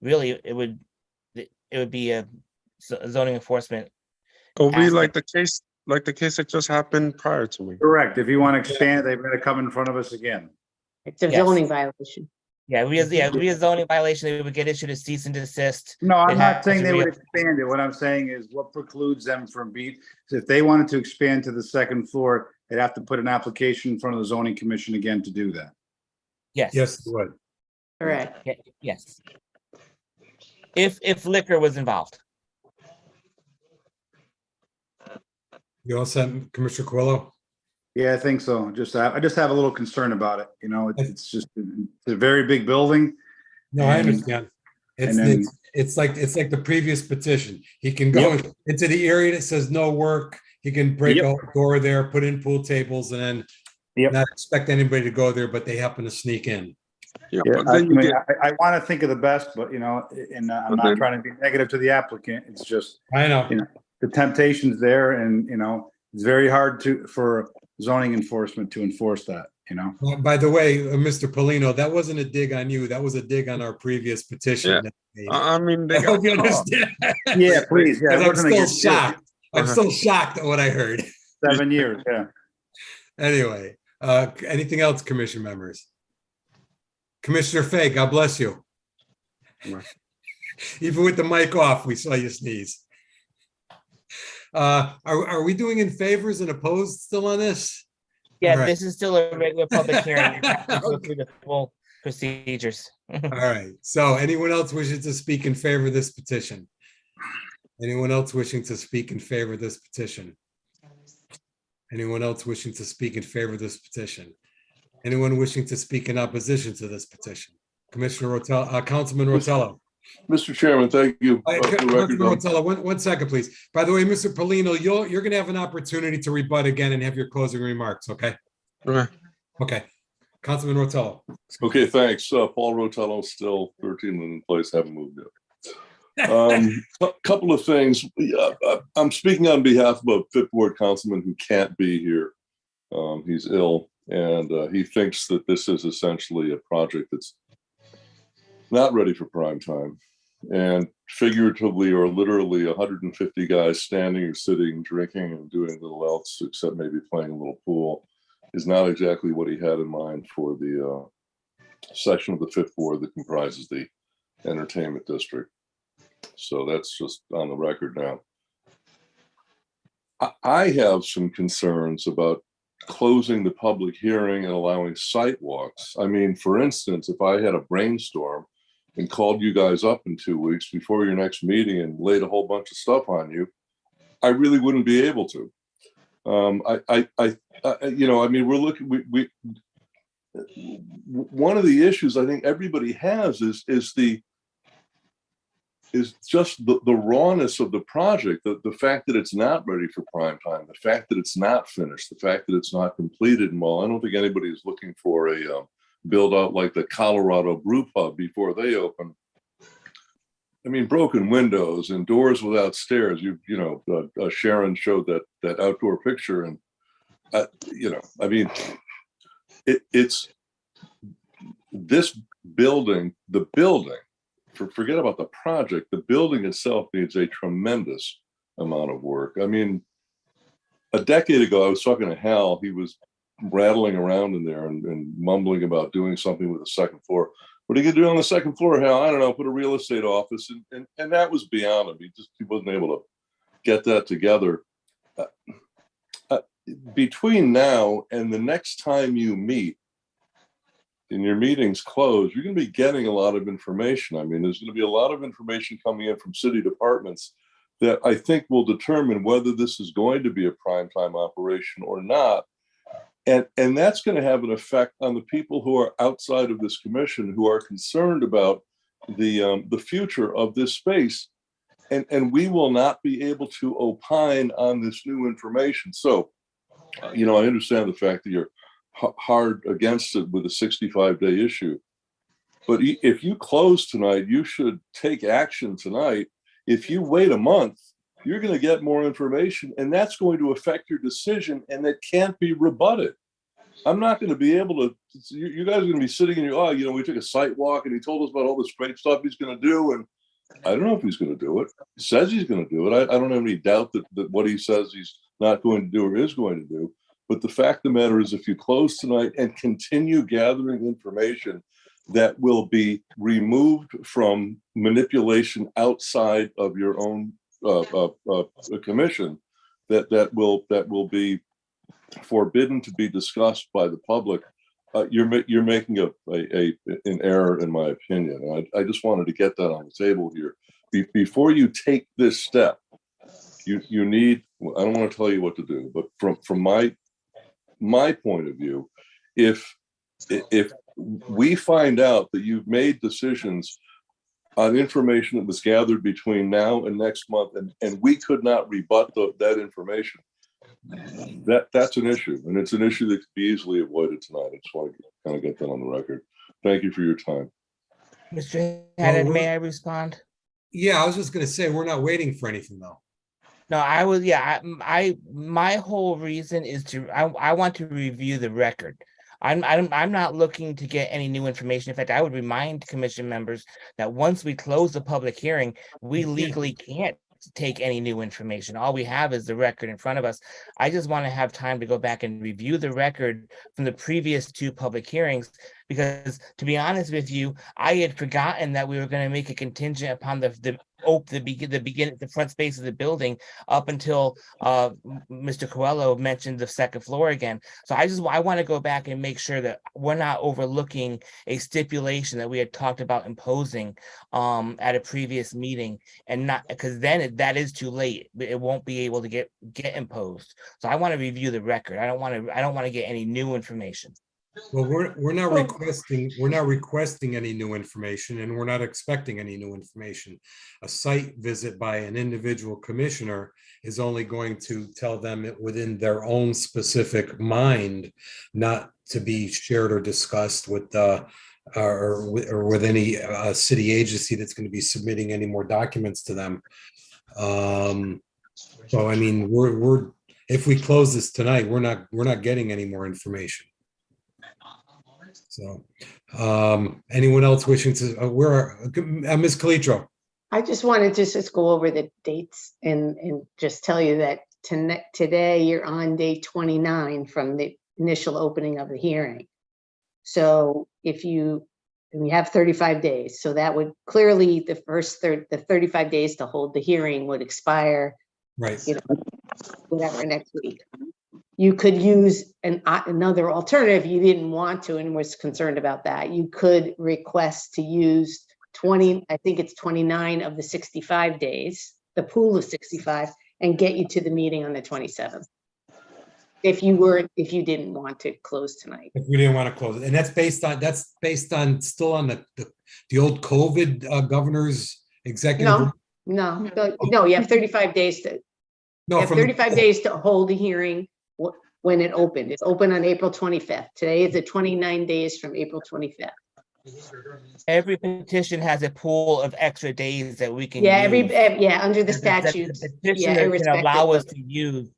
really it would be a zoning enforcement. It'll be like the case that just happened prior to me. Correct. If you want to expand, they've got to come in front of us again. It's a Yes. zoning violation. Yeah, it would be a zoning violation. They would get issued a cease and desist. No, I'm They'd not have saying to they would re- expand it. What I'm saying is what precludes them from being, if they wanted to expand to the second floor, they'd have to put an application in front of the zoning commission again to do that. Yes. Yes, it would. Correct. Yes. If liquor was involved. You all set, Commissioner Coelho? Yeah, I think so. I just have a little concern about it. You know, it's a very big building. No, I and- understand. and then- It's like the previous petition. He can go into the area that says no work. He can break a door there, put in pool tables, and then not expect anybody to go there, but they happen to sneak in. Yeah, I want to think of the best, but you know, and I'm not trying to be negative to the applicant. It's just, I know, you know, the temptation's there, and you know, it's very hard for zoning enforcement to enforce that. You know. By the way, Mr. Paulino, that wasn't a dig on you. That was a dig on our previous petition. I mean, I hope you understand. Yeah, please. Yeah, it I'm wasn't still against- shocked. I'm still shocked at what I heard. 7 years. Yeah. Anyway, anything else, commission members? Commissioner Fay, God bless you. Even with the mic off, we saw you sneeze. Are we doing in favors and opposed still on this? Yeah, All right. this is still a regular public hearing. You have to go through the full procedures. All right, so anyone else wishing to speak in favor of this petition? Anyone else wishing to speak in favor of this petition? Anyone else wishing to speak in favor of this petition? Anyone wishing to speak in opposition to this petition? Commissioner Rotella, Councilman Rotello. Mr. Chairman, thank you. Councilman Rotella, one second, please. By the way, Mr. Paulino, you're going to have an opportunity to rebut again and have your closing remarks, okay? Okay. Councilman Rotello. Okay, thanks. Paul Rotello, still 13 in place, haven't moved yet. A couple of things. I'm speaking on behalf of a Fifth Ward councilman who can't be here. He's ill, and he thinks that this is essentially a project that's not ready for prime time. And figuratively or literally 150 guys standing or sitting, drinking and doing little else except maybe playing a little pool is not exactly what he had in mind for the section of the Fifth Ward that comprises the entertainment district. So that's just on the record now. I have some concerns about closing the public hearing and allowing site walks. I mean, for instance, if I had a brainstorm and called you guys up in 2 weeks before your next meeting and laid a whole bunch of stuff on you, I really wouldn't be able to. You know, I mean, we're looking, one of the issues I think everybody has is just the rawness of the project, the fact that it's not ready for prime time, the fact that it's not finished, the fact that it's not completed. And while I don't think anybody is looking for a build out like the Colorado Brew Pub before they open, I mean, broken windows and doors without stairs. You know, Sharon showed that outdoor picture, and you know, I mean, it's this building, the building. Forget about the project. The building itself needs a tremendous amount of work. I mean, a decade ago, I was talking to Hal. He was rattling around in there and mumbling about doing something with the second floor. What are you gonna do on the second floor, Hal? I don't know, put a real estate office. And that was beyond him. He wasn't able to get that together. Between now and the next time you meet, and your meeting's closed, you're going to be getting a lot of information. I mean, there's going to be a lot of information coming in from city departments that I think will determine whether this is going to be a primetime operation or not. And that's going to have an effect on the people who are outside of this commission, who are concerned about the future of this space. And we will not be able to opine on this new information. So, you know, I understand the fact that you're hard against it with a 65-day issue. But if you close tonight, you should take action tonight. If you wait a month, you're going to get more information, and that's going to affect your decision, and it can't be rebutted. I'm not going to be able to, you guys are going to be sitting in your, oh, you know, we took a site walk and he told us about all this great stuff he's going to do. And I don't know if he's going to do it. He says he's going to do it. I don't have any doubt that what he says he's not going to do or is going to do. But the fact of the matter is, if you close tonight and continue gathering information that will be removed from manipulation outside of your own commission, that will be forbidden to be discussed by the public, you're making an error, in my opinion. I just wanted to get that on the table here. Before you take this step, you need, I don't want to tell you what to do, but from my point of view, if we find out that you've made decisions on information that was gathered between now and next month, and we could not rebut that information, that's an issue, and it's an issue that could be easily avoided tonight. I just want to kind of get that on the record. Thank you for your time. Mr. Haddad, may I respond? Yeah, I was just going to say, we're not waiting for anything though. No, I was, yeah, my whole reason is I want to review the record. I'm not looking to get any new information. In fact, I would remind commission members that once we close the public hearing, we legally can't take any new information. All we have is the record in front of us. I just want to have time to go back and review the record from the previous 2 public hearings, because to be honest with you, I had forgotten that we were going to make a contingent upon the front space of the building up until Mr. Coelho mentioned the second floor again. So I want to go back and make sure that we're not overlooking a stipulation that we had talked about imposing at a previous meeting, and not, because then that is too late. It won't be able to get imposed. So I want to review the record. I don't want to get any new information. Well, we're not requesting any new information, and we're not expecting any new information. A site visit by an individual commissioner is only going to tell them it within their own specific mind, not to be shared or discussed with or with any city agency that's going to be submitting any more documents to them. So I mean, we're if we close this tonight, we're not getting any more information. So, anyone else wishing to, Ms. Calitro? I just wanted to just go over the dates and just tell you that today you're on day 29 from the initial opening of the hearing. So if you have 35 days, so that would clearly the 35 days to hold the hearing would expire, right? You know, whatever, next week. You could use another alternative. You didn't want to and was concerned about that. You could request to use 20, I think it's 29 of the 65 days, the pool of 65, and get you to the meeting on the 27th. If you didn't want to close tonight. If we didn't want to close it, and that's based on still on the old COVID governor's executive. No, you have 35 days to, you have 35 days to hold a hearing when it opened. It's open on April 25th. Today is the 29 days from April 25th. Every petition has a pool of extra days that we can Yeah, use. under the That statutes. the Yeah, petitioner can allow us irrespective to use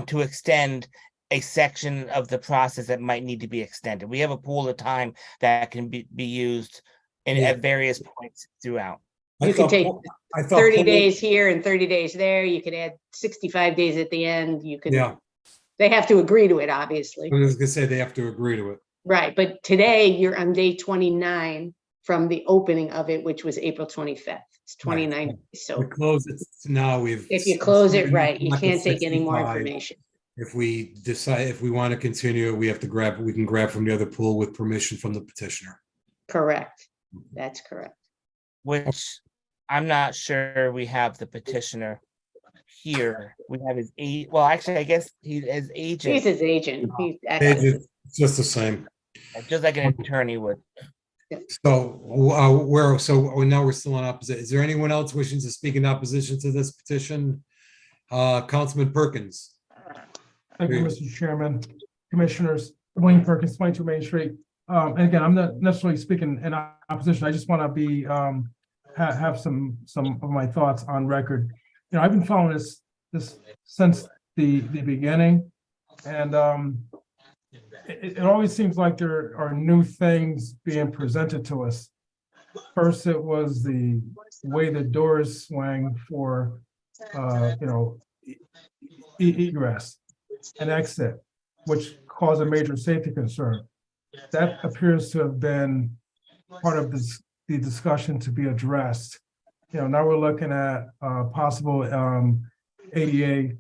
to extend a section of the process that might need to be extended. We have a pool of time that can be used at various points throughout. You can take I thought 30 pool- days here and 30 days there. You could add 65 days at the end. You could, Yeah, they have to agree to it, obviously. I was gonna say they have to agree to it. Right, but today you're on day 29 from the opening of it, which was April 25th. It's 29. We So close it now. We've. if you close it right, you Not the can't take any more 65. information. If we decide, if we want to continue, we can grab from the other pool with permission from the petitioner. Correct. That's correct. Which I'm not sure we have the petitioner here. We have his well, actually, I guess his agent. He's his agent. He's It's just the same. Just like an attorney would. So now we're still on opposite. Is there anyone else wishing to speak in opposition to this petition? Councilman Perkins. Thank you, Mr. Chairman, Commissioners, Wayne Perkins, 22 Main Street. And again, I'm not necessarily speaking in opposition. I just want to be, have some of my thoughts on record. You know, I've been following this since the beginning. And it always seems like there are new things being presented to us. First, it was the way the doors swang for, egress and exit, which caused a major safety concern. That appears to have been part of the discussion to be addressed. You know, now we're looking at possible ADA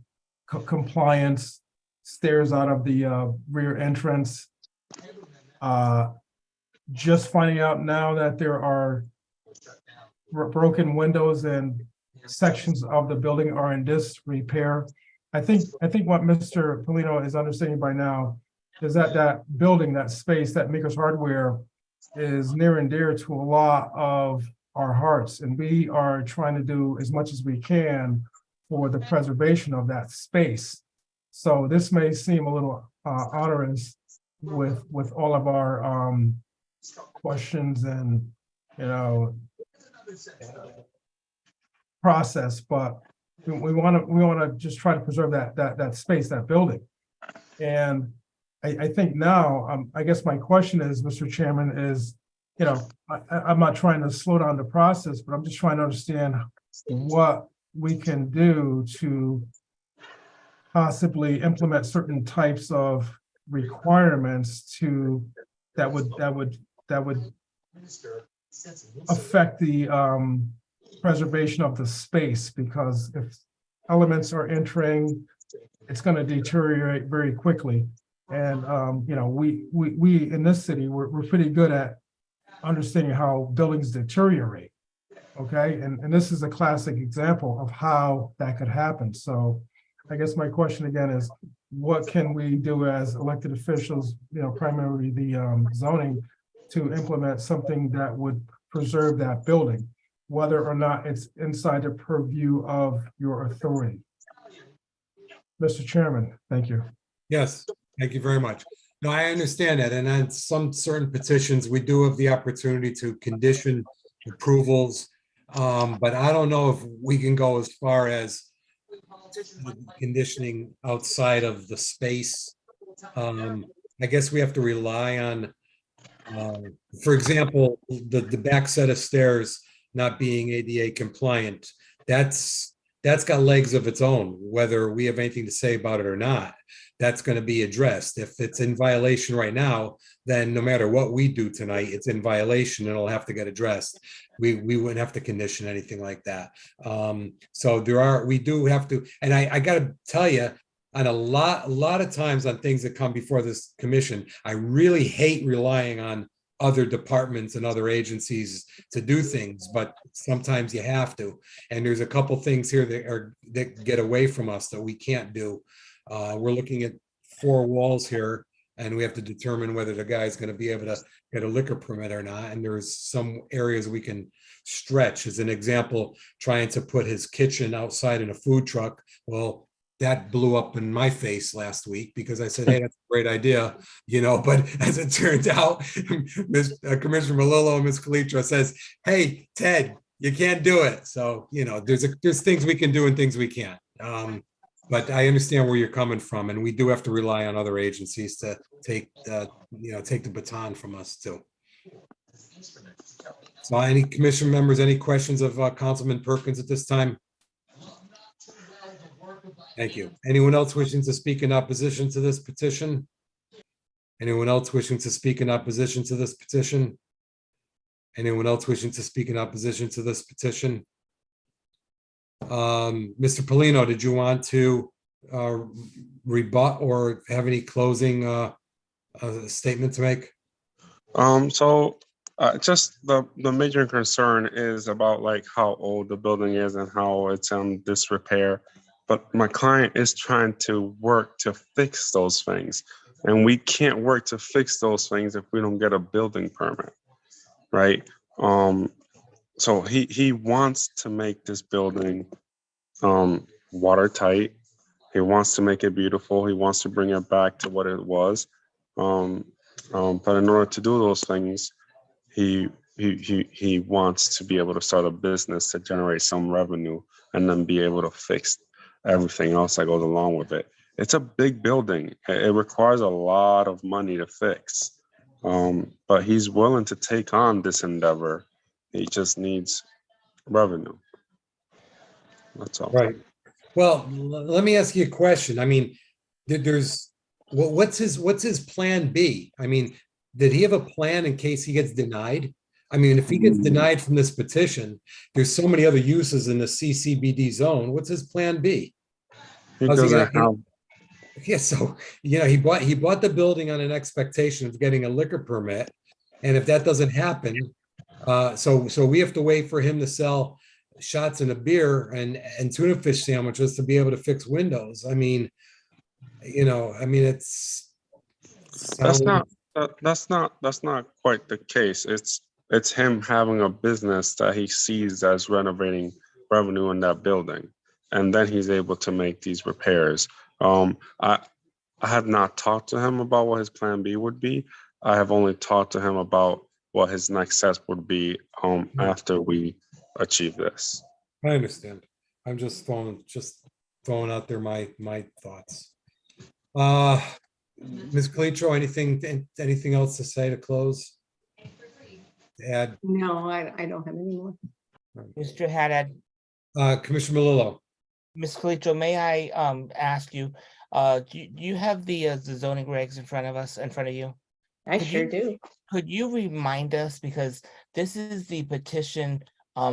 compliance, stairs out of the rear entrance. Just finding out now that there are broken windows and sections of the building are in disrepair. I think what Mr. Polino is understanding by now is that building, that space, that Makers Hardware is near and dear to a lot of our hearts. And we are trying to do as much as we can for the preservation of that space. So this may seem a little onerous with all of our questions and, process, but we want to just try to preserve that space, that building. And I think now, I guess my question is, Mr. Chairman, is, I'm not trying to slow down the process, but I'm just trying to understand what we can do to possibly implement certain types of requirements that would affect the preservation of the space, because if elements are entering, it's going to deteriorate very quickly. And we in this city, we're pretty good at understanding how buildings deteriorate. Okay, and this is a classic example of how that could happen. So I guess my question again is, what can we do as elected officials, primarily the zoning, to implement something that would preserve that building, whether or not it's inside the purview of your authority? Mr. Chairman, thank you. Yes, thank you very much. No, I understand that. And on some certain petitions, we do have the opportunity to condition approvals. But I don't know if we can go as far as conditioning outside of the space. I guess we have to rely on, for example, the back set of stairs not being ADA compliant. That's got legs of its own, whether we have anything to say about it or not. That's going to be addressed. If it's in violation right now, then no matter what we do tonight, it's in violation and it'll have to get addressed. We wouldn't have to condition anything like that. So we do have to, and I gotta tell you, on a lot of times on things that come before this commission, I really hate relying on other departments and other agencies to do things, but sometimes you have to. And there's a couple things here that get away from us that we can't do. We're looking at 4 walls here, and we have to determine whether the guy's going to be able to get a liquor permit or not. And there's some areas we can stretch. As an example, trying to put his kitchen outside in a food truck. Well, that blew up in my face last week because I said, hey, that's a great idea, but as it turned out, Commissioner Melillo and Ms. Calitra says, hey, Ted, you can't do it. So, there's things we can do and things we can't. But I understand where you're coming from, and we do have to rely on other agencies to take the baton from us too. So any commission members, any questions of Councilman Perkins at this time? Thank you. Anyone else wishing to speak in opposition to this petition? Anyone else wishing to speak in opposition to this petition? Anyone else wishing to speak in opposition to this petition? Mr. Polino, did you want to rebut or have any closing statement to make? Just the major concern is about like how old the building is and how it's in disrepair. But my client is trying to work to fix those things, and we can't work to fix those things if we don't get a building permit, right? So he wants to make this building watertight. He wants to make it beautiful. He wants to bring it back to what it was. But in order to do those things, he wants to be able to start a business to generate some revenue and then be able to fix everything else that goes along with it. It's a big building. It requires a lot of money to fix. But he's willing to take on this endeavor. He just needs revenue. That's all. Right. Well, let me ask you a question. I mean, what's his plan B? I mean, did he have a plan in case he gets denied? I mean, if he gets denied from this petition, there's so many other uses in the CCBD zone. What's his plan B? He doesn't have. Yeah, so he bought the building on an expectation of getting a liquor permit, and if that doesn't happen, so we have to wait for him to sell shots and a beer and tuna fish sandwiches to be able to fix windows. I mean, it's That's not quite the case. It's him having a business that he sees as renovating revenue in that building, and then he's able to make these repairs. I have not talked to him about what his plan B would be. I have only talked to him about what his next steps would be after we achieve this. I understand. I'm just throwing out there my thoughts. Ms. Calitro, anything else to say to close? Add? No, I don't have any more. Mr. Haddad. Commissioner Melillo. Ms. Calitro, may I ask you, do you have the zoning regs in front of you? I sure do. Could you remind us, because this is the petition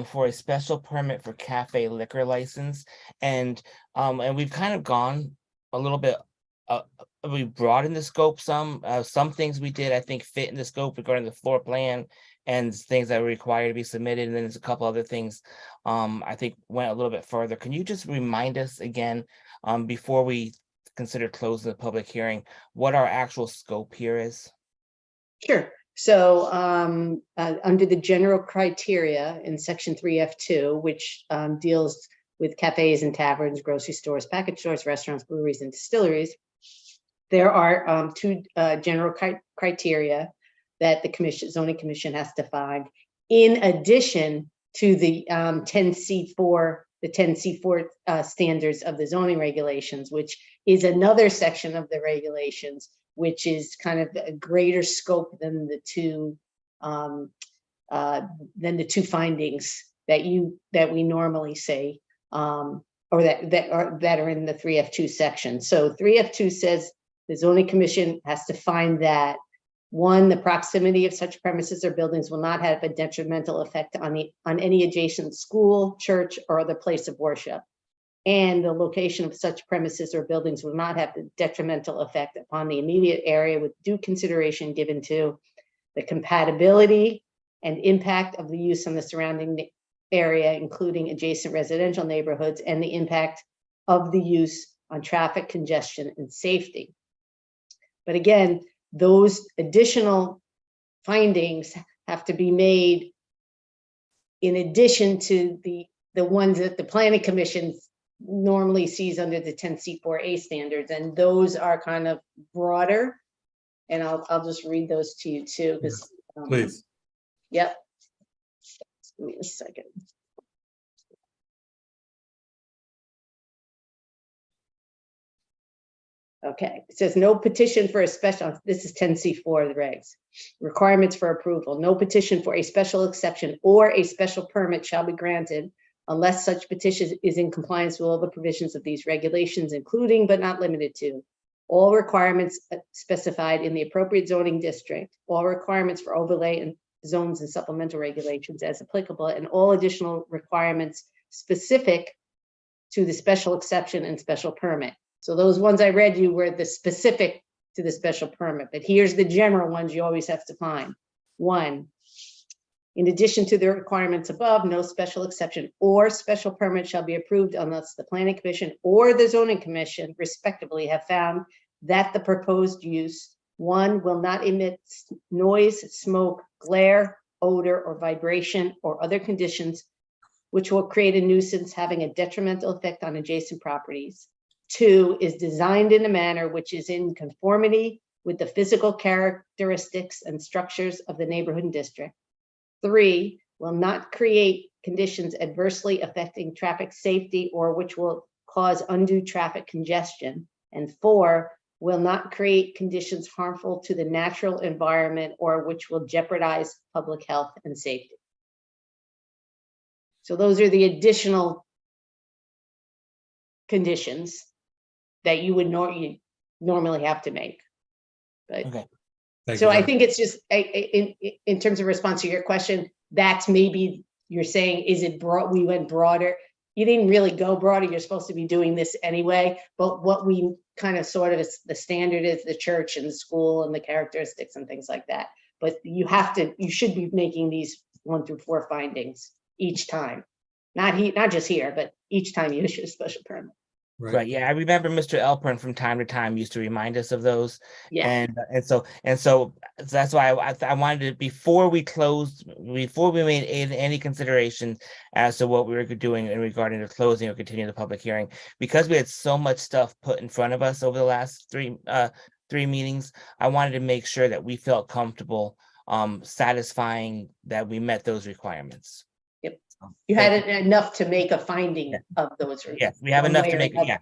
for a special permit for cafe liquor license, and we've kind of gone a little bit, we broadened the scope some things we did, I think, fit in the scope regarding the floor plan and things that were required to be submitted, and then there's a couple other things I think went a little bit further. Can you just remind us again, before we consider closing the public hearing, what our actual scope here is? Sure. So under the general criteria in section 3F2, which deals with cafes and taverns, grocery stores, package stores, restaurants, breweries, and distilleries, there are 2 general criteria that the zoning commission has to find, in addition to the 10C4, standards of the zoning regulations, which is another section of the regulations, which is kind of a greater scope than the two findings that we normally say, or that are in the 3F2 section. So 3F2 says the zoning commission has to find that One, the proximity of such premises or buildings will not have a detrimental effect on any adjacent school, church, or other place of worship. And the location of such premises or buildings will not have a detrimental effect upon the immediate area, with due consideration given to the compatibility and impact of the use on the surrounding area, including adjacent residential neighborhoods, and the impact of the use on traffic congestion and safety. But again, those additional findings have to be made in addition to the ones that the planning commission normally sees under the 10C4A standards, and those are kind of broader. And I'll just read those to you too, because Please. Yep. Give me a second. Okay, it says no petition for a special, this is 10C4, the regs. Requirements for approval. No petition for a special exception or a special permit shall be granted unless such petition is in compliance with all the provisions of these regulations, including but not limited to all requirements specified in the appropriate zoning district, all requirements for overlay and zones and supplemental regulations as applicable, and all additional requirements specific to the special exception and special permit. So those ones I read you were the specific to the special permit, but here's the general ones you always have to find. One, in addition to the requirements above, no special exception or special permit shall be approved unless the planning commission or the zoning commission respectively have found that the proposed use, one, will not emit noise, smoke, glare, odor, or vibration or other conditions which will create a nuisance having a detrimental effect on adjacent properties. Two, is designed in a manner which is in conformity with the physical characteristics and structures of the neighborhood and district. Three, will not create conditions adversely affecting traffic safety or which will cause undue traffic congestion. And four, will not create conditions harmful to the natural environment or which will jeopardize public health and safety. So those are the additional conditions that you would normally have to make. But Okay. so I think it's just in terms of response to your question, that's maybe you're saying, is it broad? We went broader. You didn't really go broader. You're supposed to be doing this anyway. But what we kind of sort of is the standard is the church and the school and the characteristics and things like that. But you should be making these 1 through 4 findings each time. Not just here, but each time you issue a special permit. Right. Yeah, I remember Mr. Elpern from time to time used to remind us of those. Yeah. And so that's why I wanted to, before we made any consideration as to what we were doing in regarding to closing or continuing the public hearing, because we had so much stuff put in front of us over the last three meetings, I wanted to make sure that we felt comfortable satisfying that we met those requirements. You had enough to make a finding of those. Yes, we have enough to make it. Yeah.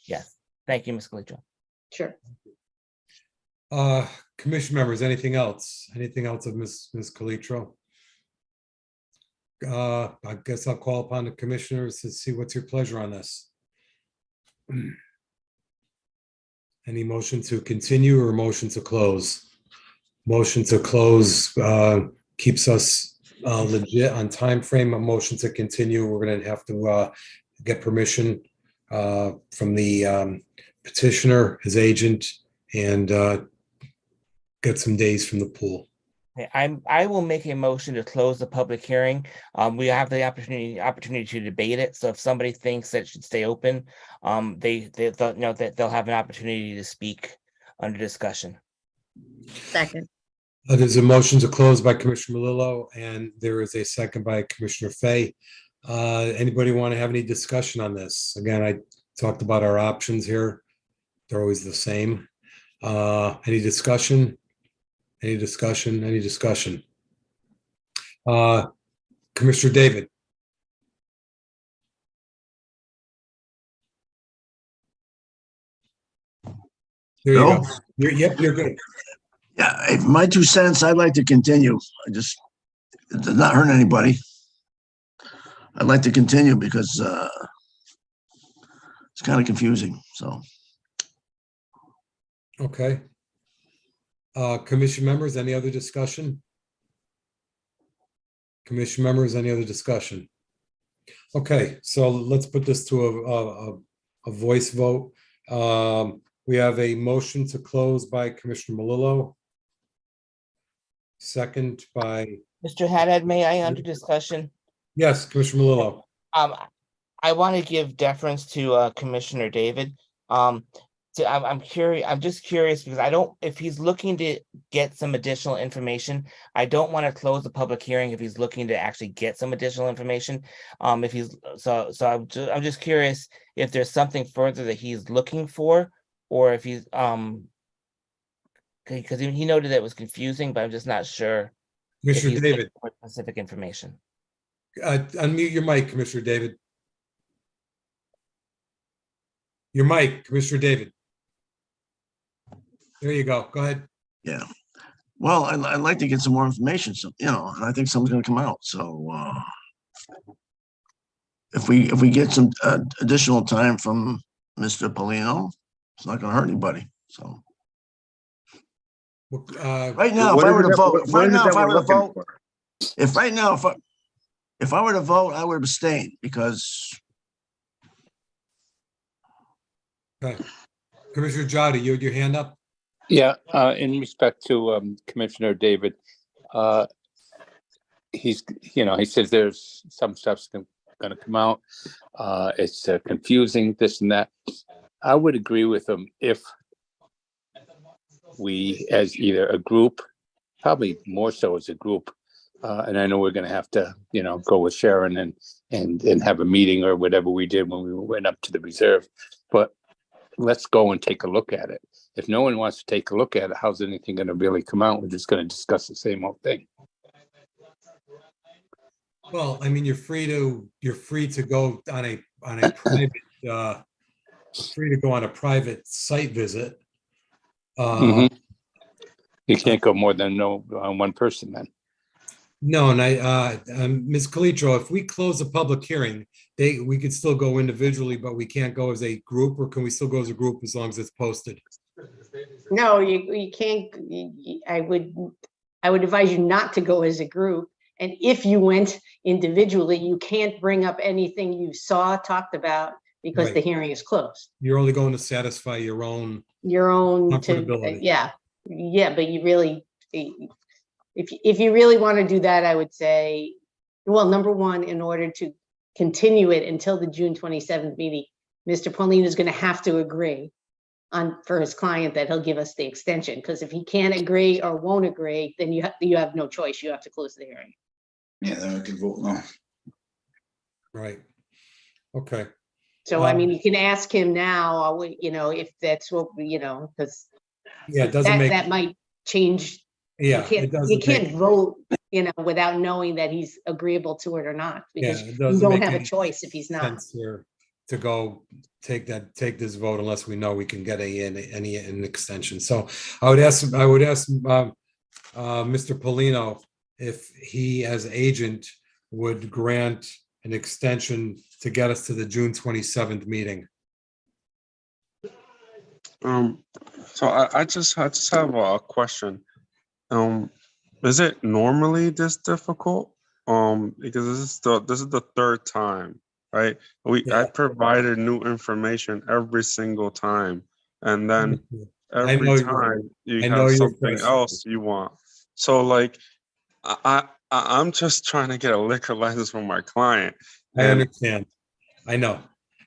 Yes. Thank you, Ms. Calitro. Sure. Commission members, anything else? Anything else of Ms. Calitro? I guess I'll call upon the commissioners to see what's your pleasure on this. Any motion to continue or motion to close? Motion to close keeps us legit on time frame. A motion to continue, we're going to have to get permission from the petitioner, his agent, and get some days from the pool. I will make a motion to close the public hearing. We have the opportunity to debate it. So if somebody thinks that it should stay open, they'll know that they'll have an opportunity to speak under discussion. Second. There's a motion to close by Commissioner Melillo, and there is a second by Commissioner Fay. Anybody want to have any discussion on this? Again, I talked about our options here. They're always the same. Any discussion? Any discussion? Any discussion? Commissioner David. There you go. Yep, you're good. Yeah, my 2 cents, I'd like to continue. It does not hurt anybody. I'd like to continue because it's kind of confusing, so. Okay. Commission members, any other discussion? Commission members, any other discussion? Okay, so let's put this to a voice vote. We have a motion to close by Commissioner Melillo. Second by, Mr. Haddad, may I under discussion? yes, Commissioner Melillo. I want to give deference to Commissioner David. I'm curious, I'm just curious because I don't, if he's looking to get some additional information, I don't want to close the public hearing if he's looking to actually get some additional information. If he's, so I'm just curious if there's something further that he's looking for, or if he's, because he noted that it was confusing, but I'm just not sure. if Commissioner he's looking David, for specific information. unmute your mic, Commissioner David. Your mic, Commissioner David. There you go. Go ahead. Yeah. Well, I'd like to get some more information, so, and I think something's gonna come out, so, if we get some additional time from Mr. Polino, it's not gonna hurt anybody, so. Right now, if I were to vote, if I were to vote, I would abstain because. Okay. Commissioner Jody, you had your hand up? Yeah, in respect to Commissioner David, he's, he says there's some stuff's gonna come out. It's confusing, this and that. I would agree with him if we, as either a group, probably more so as a group, and I know we're gonna have to, go with Sharon and have a meeting or whatever we did when we went up to the reserve, but let's go and take a look at it. If no one wants to take a look at it, how's anything going to really come out? We're just going to discuss the same old thing. Well, I mean, you're free to go on a private, free to go on a private site visit. You can't go more than one person then. No, and Ms. Calitro, if we close a public hearing, we could still go individually, but we can't go as a group, or can we still go as a group as long as it's posted? No, you can't, I would advise you not to go as a group. And if you went individually, you can't bring up anything you saw, talked about, because Right. the hearing is closed. You're only going to satisfy your own. Comfortability. Yeah, but you really, if you really want to do that, I would say, well, number one, in order to continue it until the June 27th meeting, Mr. Paulino is going to have to agree for his client that he'll give us the extension, because if he can't agree or won't agree, then you have no choice. You have to close the hearing. Yeah, then we can vote no. Right. Okay. So, I mean, you can ask him now, if that's what, because Yeah, it doesn't make. that might change. Yeah, You can't vote, without knowing that he's agreeable to it or not, because it you doesn't don't make have a any choice if he's not. sense here to go take this vote unless we know we can get an extension. So I would ask Mr. Polino if he, as agent, would grant an extension to get us to the June 27th meeting. So I just have a question. Is it normally this difficult? Because this is the third time, right? I provided new information every single time, and then every time you have something else you want. So like, I'm just trying to get a liquor license from my client. I understand. I know.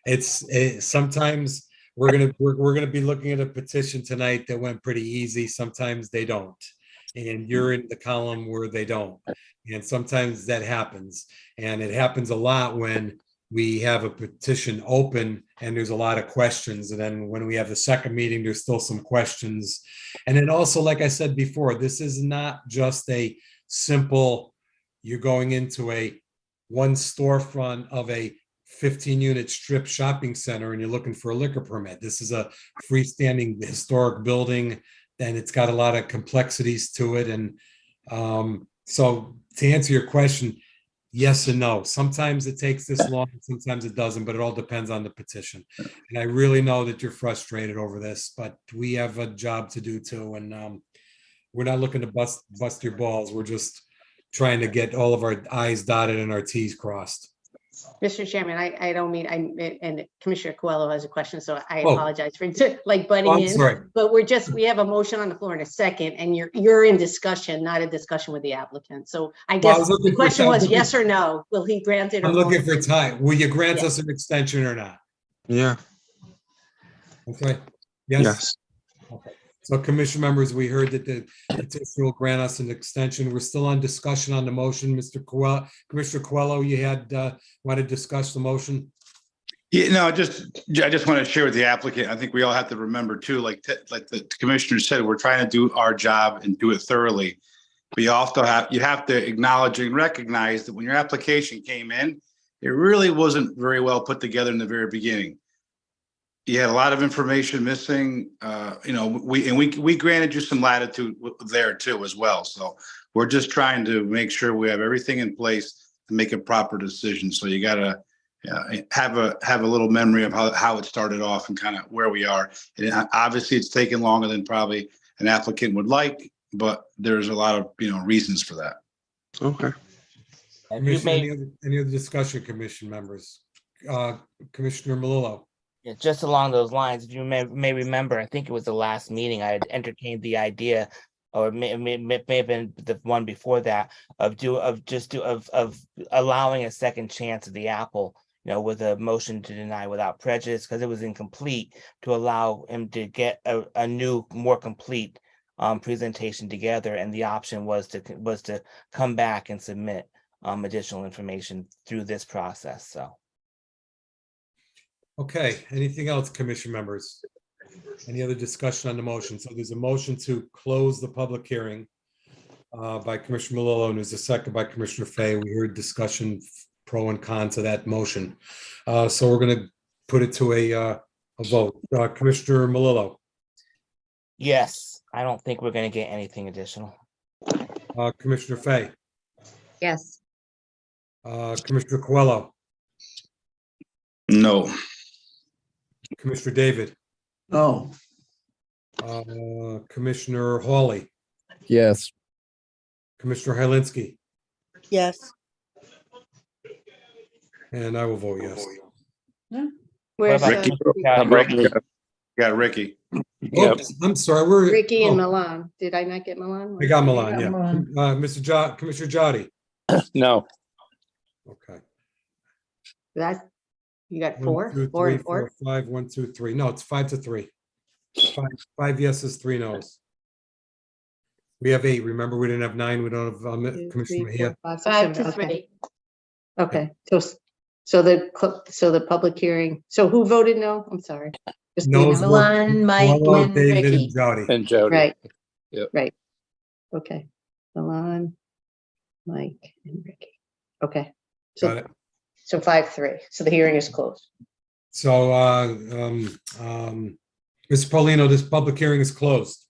It's sometimes we're gonna be looking at a petition tonight that went pretty easy. Sometimes they don't, and you're in the column where they don't. And sometimes that happens, and it happens a lot when we have a petition open and there's a lot of questions. And then when we have the second meeting, there's still some questions. And then also, like I said before, this is not just a simple, you're going into one storefront of a 15-unit strip shopping center and you're looking for a liquor permit. This is a freestanding historic building, and it's got a lot of complexities to it. And so to answer your question, yes and no. Sometimes it takes this long, sometimes it doesn't, but it all depends on the petition. And I really know that you're frustrated over this, but we have a job to do too. And we're not looking to bust your balls. We're just trying to get all of our i's dotted and our t's crossed. Mr. Chairman, I don't mean, and Commissioner Coelho has a question, so I Oh. apologize for like butting Oh, I'm in. sorry. But we have a motion on the floor in a second, and you're in discussion, not a discussion with the applicant. So I Well, I guess was looking the for question time. was yes or no, will he grant it or I'm looking won't? for time. Will you grant Yeah. us an extension or not? Yeah, Okay. Yes. yes. Okay. So commission members, we heard that the petitioner will grant us an extension. We're still on discussion on the motion. Mr. Coelho, Commissioner Coelho, you had want to discuss the motion? Yeah, no, I just want to share with the applicant, I think we all have to remember too, like the commissioner said, we're trying to do our job and do it thoroughly. But you have to acknowledge and recognize that when your application came in, it really wasn't very well put together in the very beginning. You had a lot of information missing, we granted you some latitude there too as well. So we're just trying to make sure we have everything in place to make a proper decision. So you gotta have a little memory of how it started off and kind of where we are. And obviously it's taken longer than probably an applicant would like, but there's a lot of, reasons for that. Okay. Commission, any other discussion, commission members? Commissioner Melillo. Yeah, just along those lines, if you may remember, I think it was the last meeting, I had entertained the idea, or may have been the one before that, of allowing a second chance at the apple, with a motion to deny without prejudice, because it was incomplete, to allow him to get a new, more complete presentation together, and the option was to come back and submit additional information through this process. So. Okay, anything else, commission members? Any other discussion on the motion? So there's a motion to close the public hearing by Commissioner Melillo, and there's a second by Commissioner Fay. We heard discussion pro and con to that motion. So we're going to put it to a vote. Commissioner Melillo. Yes, I don't think we're going to get anything additional. Commissioner Fay. Yes. Commissioner Coelho. No. Commissioner David. No. Commissioner Hawley. Yes. Commissioner Helinski. Yes. And I will vote yes. Where's Ricky? Ricky Got Ricky. Oops, I'm sorry. and Milan? Did I not get Milan? I got Milan, yeah. Commissioner Jody. No. Okay. You got 1, four? 2, 4 3, and 4? 4, 5, 1, 2, 3. No, it's 5-3. Five yeses, 3 noes. We have 8. Remember, we didn't have 9. We don't have 2, Commissioner 3, Mejia. 4, 5, 6, 5 7. to Okay. 3. Okay, so the public hearing, so who voted no? I'm sorry. Just the Noes were Milan, Mike, Coelho, and David, Ricky. and Jody. And Jody. Right. Yep. Right. Okay. Milan, Mike, and Ricky. Okay. Got it. So 5-3. So the hearing is closed. So, Mr. Paulino, this public hearing is closed.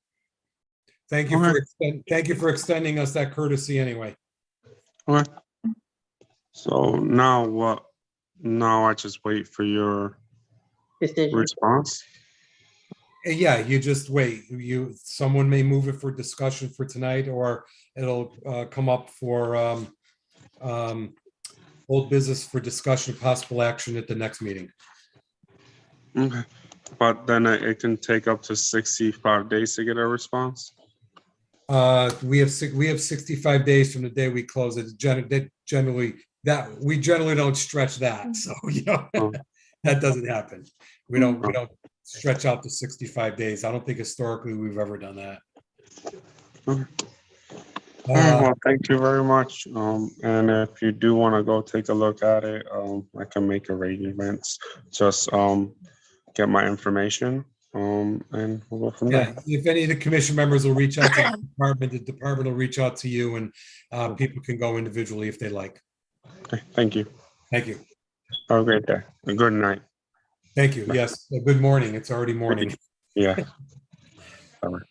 Thank you for extending us that courtesy anyway. Okay. So now what? Now I just wait for your Decision. response. Yeah, you just wait. Someone may move it for discussion for tonight, or it'll come up for old business for discussion, possible action at the next meeting. Okay. But then it can take up to 65 days to get a response. We have 65 days from the day we close it. Generally, we generally don't stretch that. So, that doesn't happen. We don't stretch out to 65 days. I don't think historically we've ever done that. Okay. Well, thank you very much. And if you do want to go take a look at it, I can make arrangements. Just get my information, and we'll go from there. If any of the commission members will reach out to the department will reach out to you, and people can go individually if they like. Okay, thank you. Thank you. Have a great day. A good night. Thank you. Yes. Good morning. It's already morning. Yeah.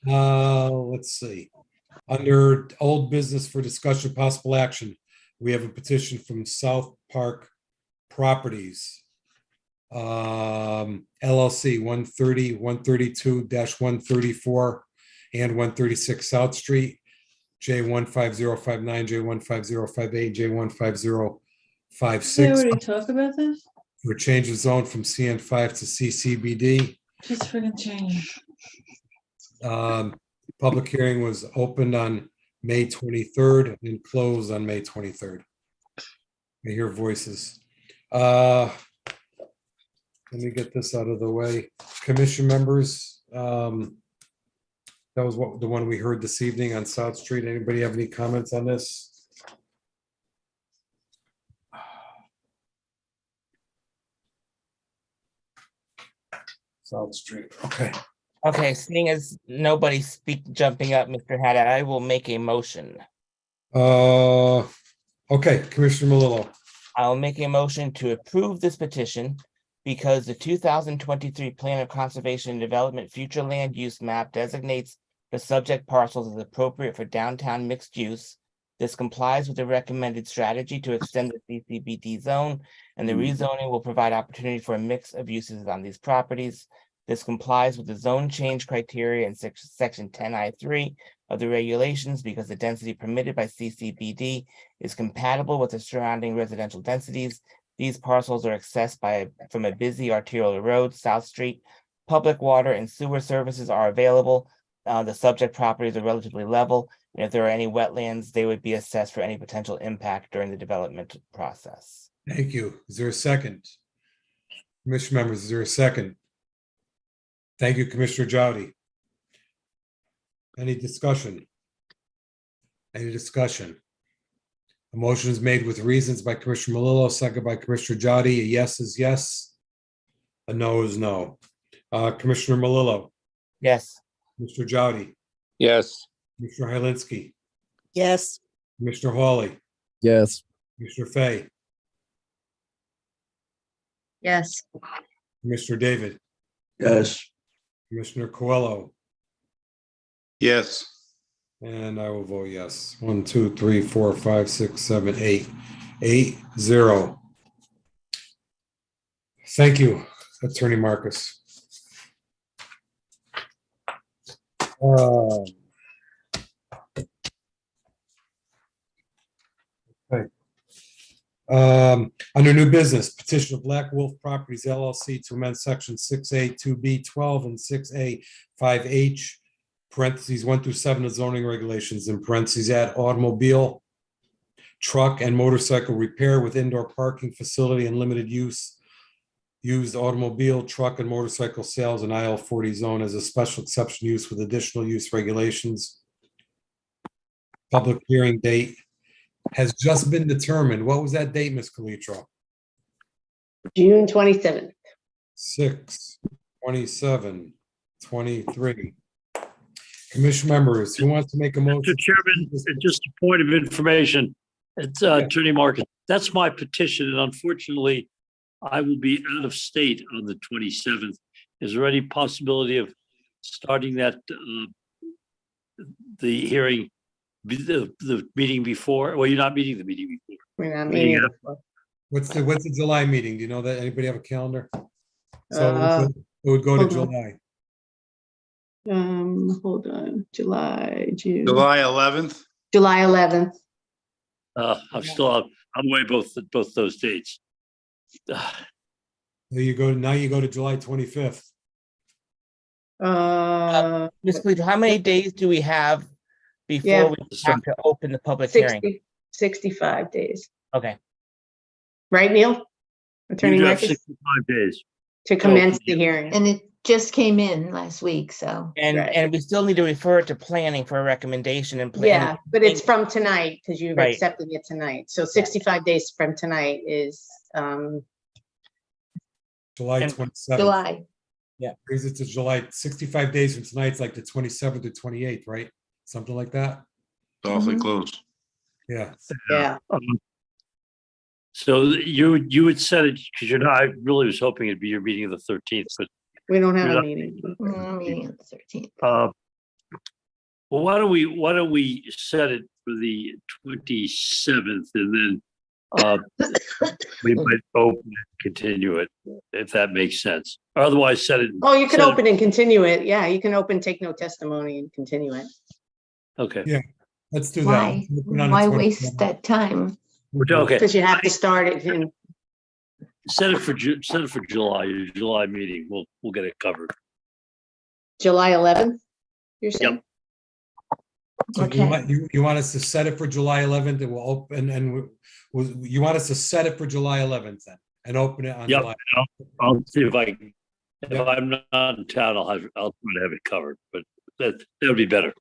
Let's see. Under old business for discussion, possible action, we have a petition from South Park Properties, LLC 132-134 and 136 South Street, J15059, J15058, J15056. Did we already talk about this? For change of zone from CN5 to CCBD. Just freaking change. Public hearing was opened on May 23rd and closed on May 23rd. I hear voices. Let me get this out of the way. Commission members, that was the one we heard this evening on South Street. Anybody have any comments on this? South Street, okay. Okay, seeing as nobody's jumping up, Mr. Haddad, I will make a motion. Okay, Commissioner Melillo. I'll make a motion to approve this petition because the 2023 Plan of Conservation and Development Future Land Use Map designates the subject parcels as appropriate for downtown mixed use. This complies with the recommended strategy to extend the CCBD zone, and the rezoning will provide opportunity for a mix of uses on these properties. This complies with the zone change criteria in section 10I3 of the regulations because the density permitted by CCBD is compatible with the surrounding residential densities. These parcels are accessed from a busy arterial road, South Street. Public water and sewer services are available. The subject properties are relatively level, and if there are any wetlands, they would be assessed for any potential impact during the development process. Thank you. Is there a second? Commission members, is there a second? Thank you, Commissioner Jowdy. Any discussion? Any discussion? A motion is made with reasons by Commissioner Melillo, second by Commissioner Jowdy. A yes is yes. A no is no. Commissioner Melillo. Yes. Mr. Jowdy. Yes. Commissioner Helinski. Yes. Commissioner Hawley. Yes. Commissioner Fay. Yes. Commissioner David. Yes. Commissioner Coelho. Yes. And I will vote yes. 1, 2, 3, 4, 5, 6, 7, 8. 8-0. Thank you, Attorney Marcus. Okay. Under new business, petition of Black Wolf Properties LLC to amend section 6A 2B 12 and 6A 5H parentheses 1 through 7 of zoning regulations in parentheses add automobile, truck and motorcycle repair with indoor parking facility and limited use, used automobile, truck and motorcycle sales in IL 40 zone as a special exception use with additional use regulations. Public hearing date has just been determined. What was that date, Ms. Calitro? June 27th. 6/27/23. Commission members, who wants to make a motion? Mr. Chairman, just a point of information, it's Attorney Marcus. That's my petition, and unfortunately, I will be out of state on the 27th. Is there any possibility of starting that the hearing, the meeting before? Well, you're not meeting the meeting before. We're not meeting. What's the July meeting? Do you know that? Anybody have a calendar? So it would go to hold on. July. Hold on, June. July 11th. July 11th. I'm away both those dates. There you go. Now you go to July 25th. Ms. Cleaver, how many days do we have before we have to open the public hearing? 65 days. Okay. Right, Neil? Attorney You do have Marcus? 65 days. To commence the hearing. And it just came in last week, so. And we still need to refer it to planning for a recommendation and plan. Yeah, but it's from tonight because you've Right. accepted it tonight. So 65 days from tonight is July 27th. July. Yeah. Brings it to July, 65 days from tonight's like the 27th or 28th, right? Something like that. Awfully close. Yeah. Yeah. So you had said it, because you're not, I really was hoping it'd be your meeting of the 13th, but We don't have You're a not- meeting. Meeting on the 13th. well, why don't we set it for the 27th, and then we might open and continue it, if that makes sense. Otherwise, set it. Oh, you can set it- open and continue it. Yeah, you can open, take no testimony and continue it. Okay. Yeah, let's do that. Why? Let's put it on the Why 27th. waste that time? Okay. Because you have to start it in, Set it for July, your July meeting. We'll get it covered. July 11th, you're saying? So Okay. you want us to set it for July 11th and we'll open and you want us to set it for July 11th then and open it on Yep. July. I'll see if I can. If Yep. I'm not in town, I'll try to have it covered, but that would be better.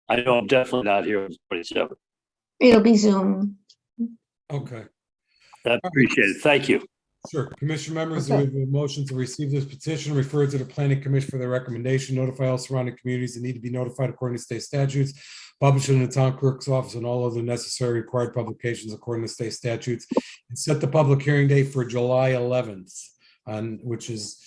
I know I'm definitely not here on the 27th. It'll be Zoom. Okay, I appreciate it. Thank you. sure. Commission members, Okay. we have a motion to receive this petition, refer it to the planning commission for their recommendation, notify all surrounding communities that need to be notified according to state statutes, publish it in the town clerk's office and all other necessary required publications according to state statutes, and set the public hearing date for July 11th, which has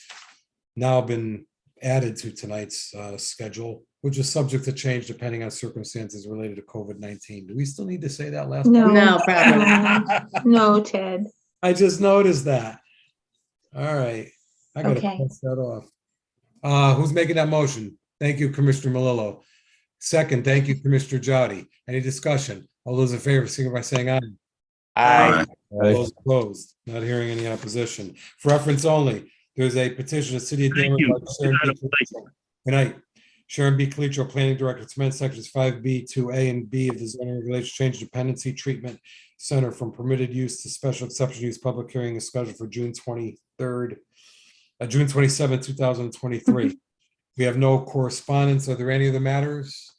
now been added to tonight's schedule, which is subject to change depending on circumstances related to COVID-19. Do we still need to say that last? No. No, probably. No, Ted. I just noticed that. All right, I gotta Okay. pass that off. Who's making that motion? Thank you, Commissioner Malillo. Second, thank you, Commissioner Jowdy. Any discussion? All those in favor, signify by saying aye. Aye. All those opposed, not hearing any opposition. For reference only, there's a petition of City of Thank Danvers. you. by Sharon B. Calitro. Good night. Sharon B. Calitro, Planning Director, to amend sections 5B, 2A, and B of the zoning regulations, change dependency treatment center from permitted use to special exception use. Public hearing is scheduled for June 23rd, June 27th, 2023. We have no correspondence. Are there any other matters?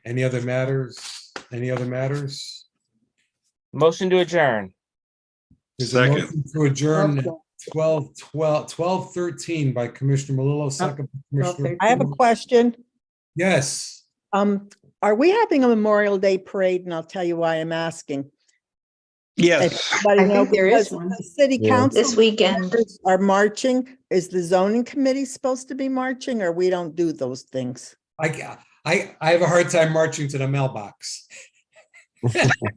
Any other matters? Any other matters? Motion to adjourn. There's a Second. motion to adjourn at 12:13 by Commissioner Malillo, second. by Commissioner- I have a question. Yes, Are we having a Memorial Day parade? And I'll tell you why I'm asking. Yes. Everybody I know think there is because one. the City Yeah. council. This weekend. members are marching. Is the zoning committee supposed to be marching or we don't do those things? I have a hard time marching to the mailbox.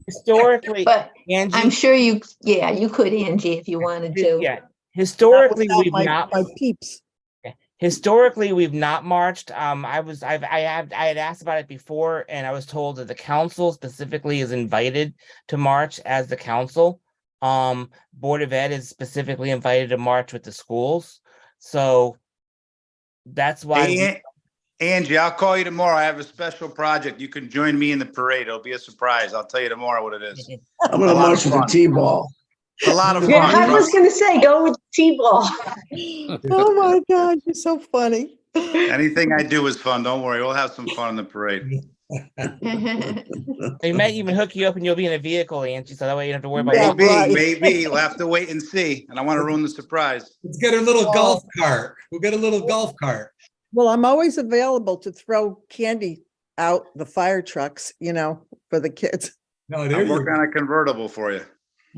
Historically, But Angie. I'm sure you could, Angie, if you wanted to. Yeah, historically, Without we've not. my peeps. Historically, we've not marched. I had asked about it before, and I was told that the council specifically is invited to march as the council. Board of Ed is specifically invited to march with the schools. So that's why. Hey, Angie, I'll call you tomorrow. I have a special project. You can join me in the parade. It'll be a surprise. I'll tell you tomorrow what it is. I'm gonna A lot march of with the fun. T-ball. A lot of fun. Yeah, I was gonna say, go with T-ball. Oh my God, you're so funny. Anything I do is fun. Don't worry. We'll have some fun in the parade. They might even hook you up and you'll be in a vehicle, Angie, so that way you don't have to worry about. Yeah, Maybe, right. maybe. We'll have to wait and see. And I want to ruin the surprise. Let's get a little golf cart. We'll get a little golf cart. Well, I'm always available to throw candy out the fire trucks, for the kids. No, there I'm you working go. on a convertible for you.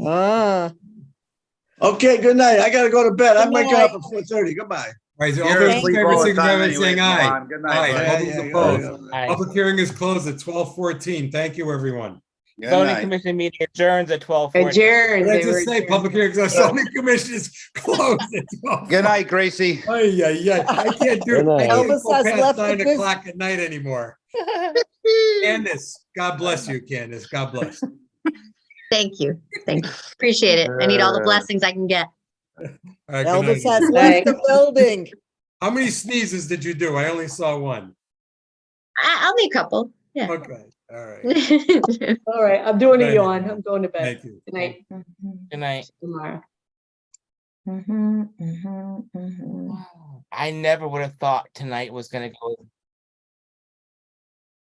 Ah, Okay, good night. I gotta go to bed. I'm Good waking up night. at 4:30. Goodbye. All right, so all You're those in asleep favor, all the signify time by anyway. saying Come aye. on. Good night, Aye. bud. All those Yeah, opposed. yeah. Aye. Public hearing is closed at 12:14. Thank you, everyone. Good Zoning night. commission meeting adjourns at 12:40. Adjourned. What did I They were just say? adjourned. Public hearings, our zoning commission is closed at 12. Good night, Gracie. Ay, ay, ay. I can't do it. Good night. I can't Elvis go has past left the 9 business. o'clock at night anymore. Candace, God bless you, Candace. God bless. Thank you. Thank you. Appreciate it. I need all the blessings I can get. All right, good Elvis night. has left the building. How many sneezes did you do? I only saw one. I'll be a couple. Yeah. Okay, all right. All right, I'm doing a Thank yawn. you. I'm going to bed. Thank you. Good night. Good night. Tomorrow. I never would have thought tonight was gonna go.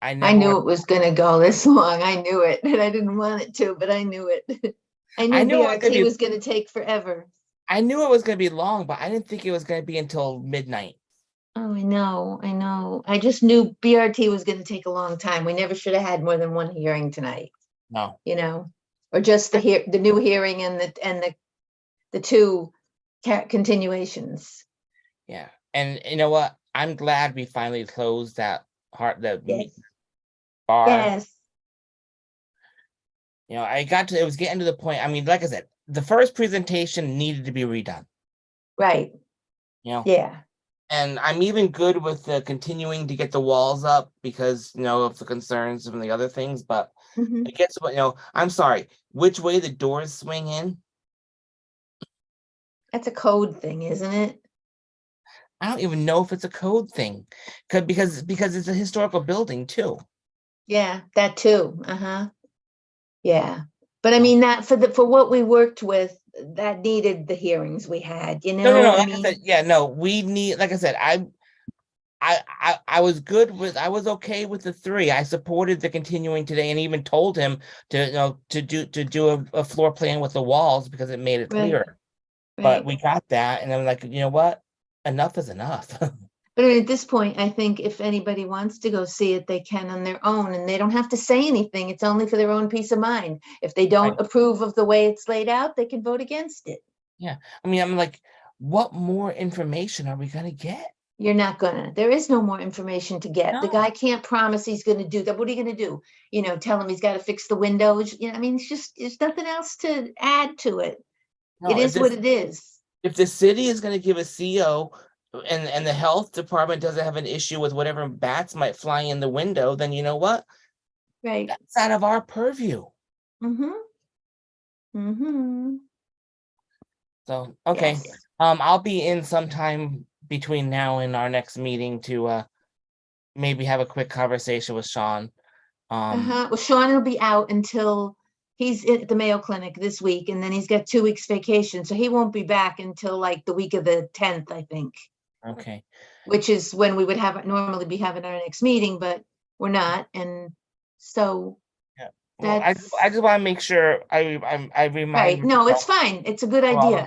I never knew would've- it was gonna go this long. I knew it, and I didn't want it to, but I knew it. I I knew knew it was gonna BRT be- was gonna take forever. I knew it was gonna be long, but I didn't think it was gonna be until midnight. Oh, I know. I just knew BRT was gonna take a long time. We never should have had more than one hearing tonight, No. or just the new hearing and the two continuations. Yeah, and you know what? I'm glad we finally closed that Yes. bar. Yes. You know, it was getting to the point, I mean, like I said, the first presentation needed to be redone, Right, you know? yeah. And I'm even good with continuing to get the walls up because, you know, of the concerns from the other things, but Mhm. it gets, you know, I'm sorry, which way the doors swing in? That's a code thing, isn't it? I don't even know if it's a code thing, because it's a historical building too. Yeah, that too, uh-huh. Yeah, but I mean, that for what we worked with, that needed the hearings we had, you No, know? I like I mean, said, yeah, no, we need, like I said, I was I was okay with the 3. I supported the continuing today and even told him to, you know, to do a floor plan with the walls because it made it Right, clearer. But right. we got that, and I'm like, you know what? Enough is enough. But I mean, at this point, I think if anybody wants to go see it, they can on their own, and they don't have to say anything. It's only for their own peace of mind. If they don't approve of the way it's laid out, they can vote against it. Yeah, I mean, I'm like, what more information are we gonna get? You're not gonna, there is no more information to get. The No. guy can't promise he's gonna do that. What are you gonna do? You know, tell him he's gotta fix the windows, you know, I mean, it's just, there's nothing else to add to it. It No, is what it is. if the city is gonna give a CO and the health department doesn't have an issue with whatever bats might fly in the window, then you know what? Right. That's out of our purview. Mm-hmm. Mm-hmm. So, okay, Yes. I'll be in sometime between now and our next meeting to maybe have a quick conversation with Sean. Uh-huh. Well, Sean will be out until he's at the Mayo Clinic this week, and then he's got 2 weeks vacation, so he won't be back until like the week of the 10th, I think, Okay, which is when we would normally be having our next meeting, but we're not, and so well, I that's just want to make sure I remind right. No, it's myself fine. It's a good for all of idea.